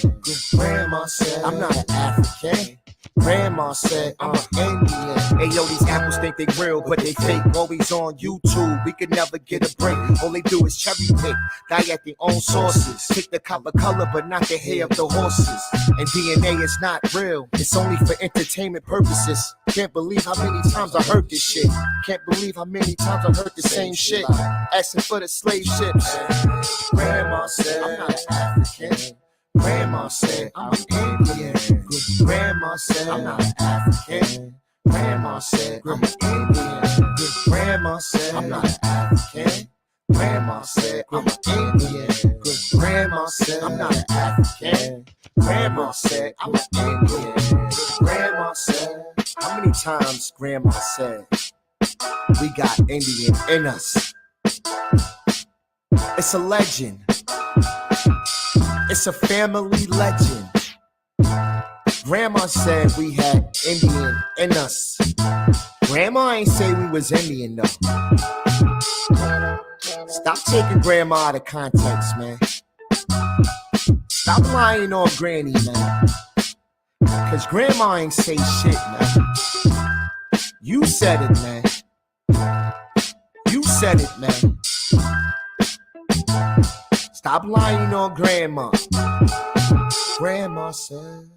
Speaker 23: Grandma said, I'm not an African. Grandma said, I'm an Indian. Hey yo, these apples think they real, but they fake. Always on YouTube, we could never get a break. All they do is cherry pick, die at their own sources. Pick the copper color, but not the hair of the horses. And DNA is not real, it's only for entertainment purposes. Can't believe how many times I heard this shit. Can't believe how many times I heard the same shit. Asking for the slave ships. Grandma said, I'm not an African. Grandma said, I'm an Indian. Grandma said, I'm not an African. Grandma said, I'm an Indian. Grandma said, I'm not an African. Grandma said, I'm an Indian. Grandma said, I'm not an African. Grandma said, I'm an Indian. Grandma said, how many times Grandma said, we got Indian in us? It's a legend. It's a family legend. Grandma said we had Indian in us. Grandma ain't say we was Indian though. Stop taking Grandma out of context, man. Stop lying on Granny, man. Cause Grandma ain't say shit, man. You said it, man. You said it, man. Stop lying on Grandma. Grandma said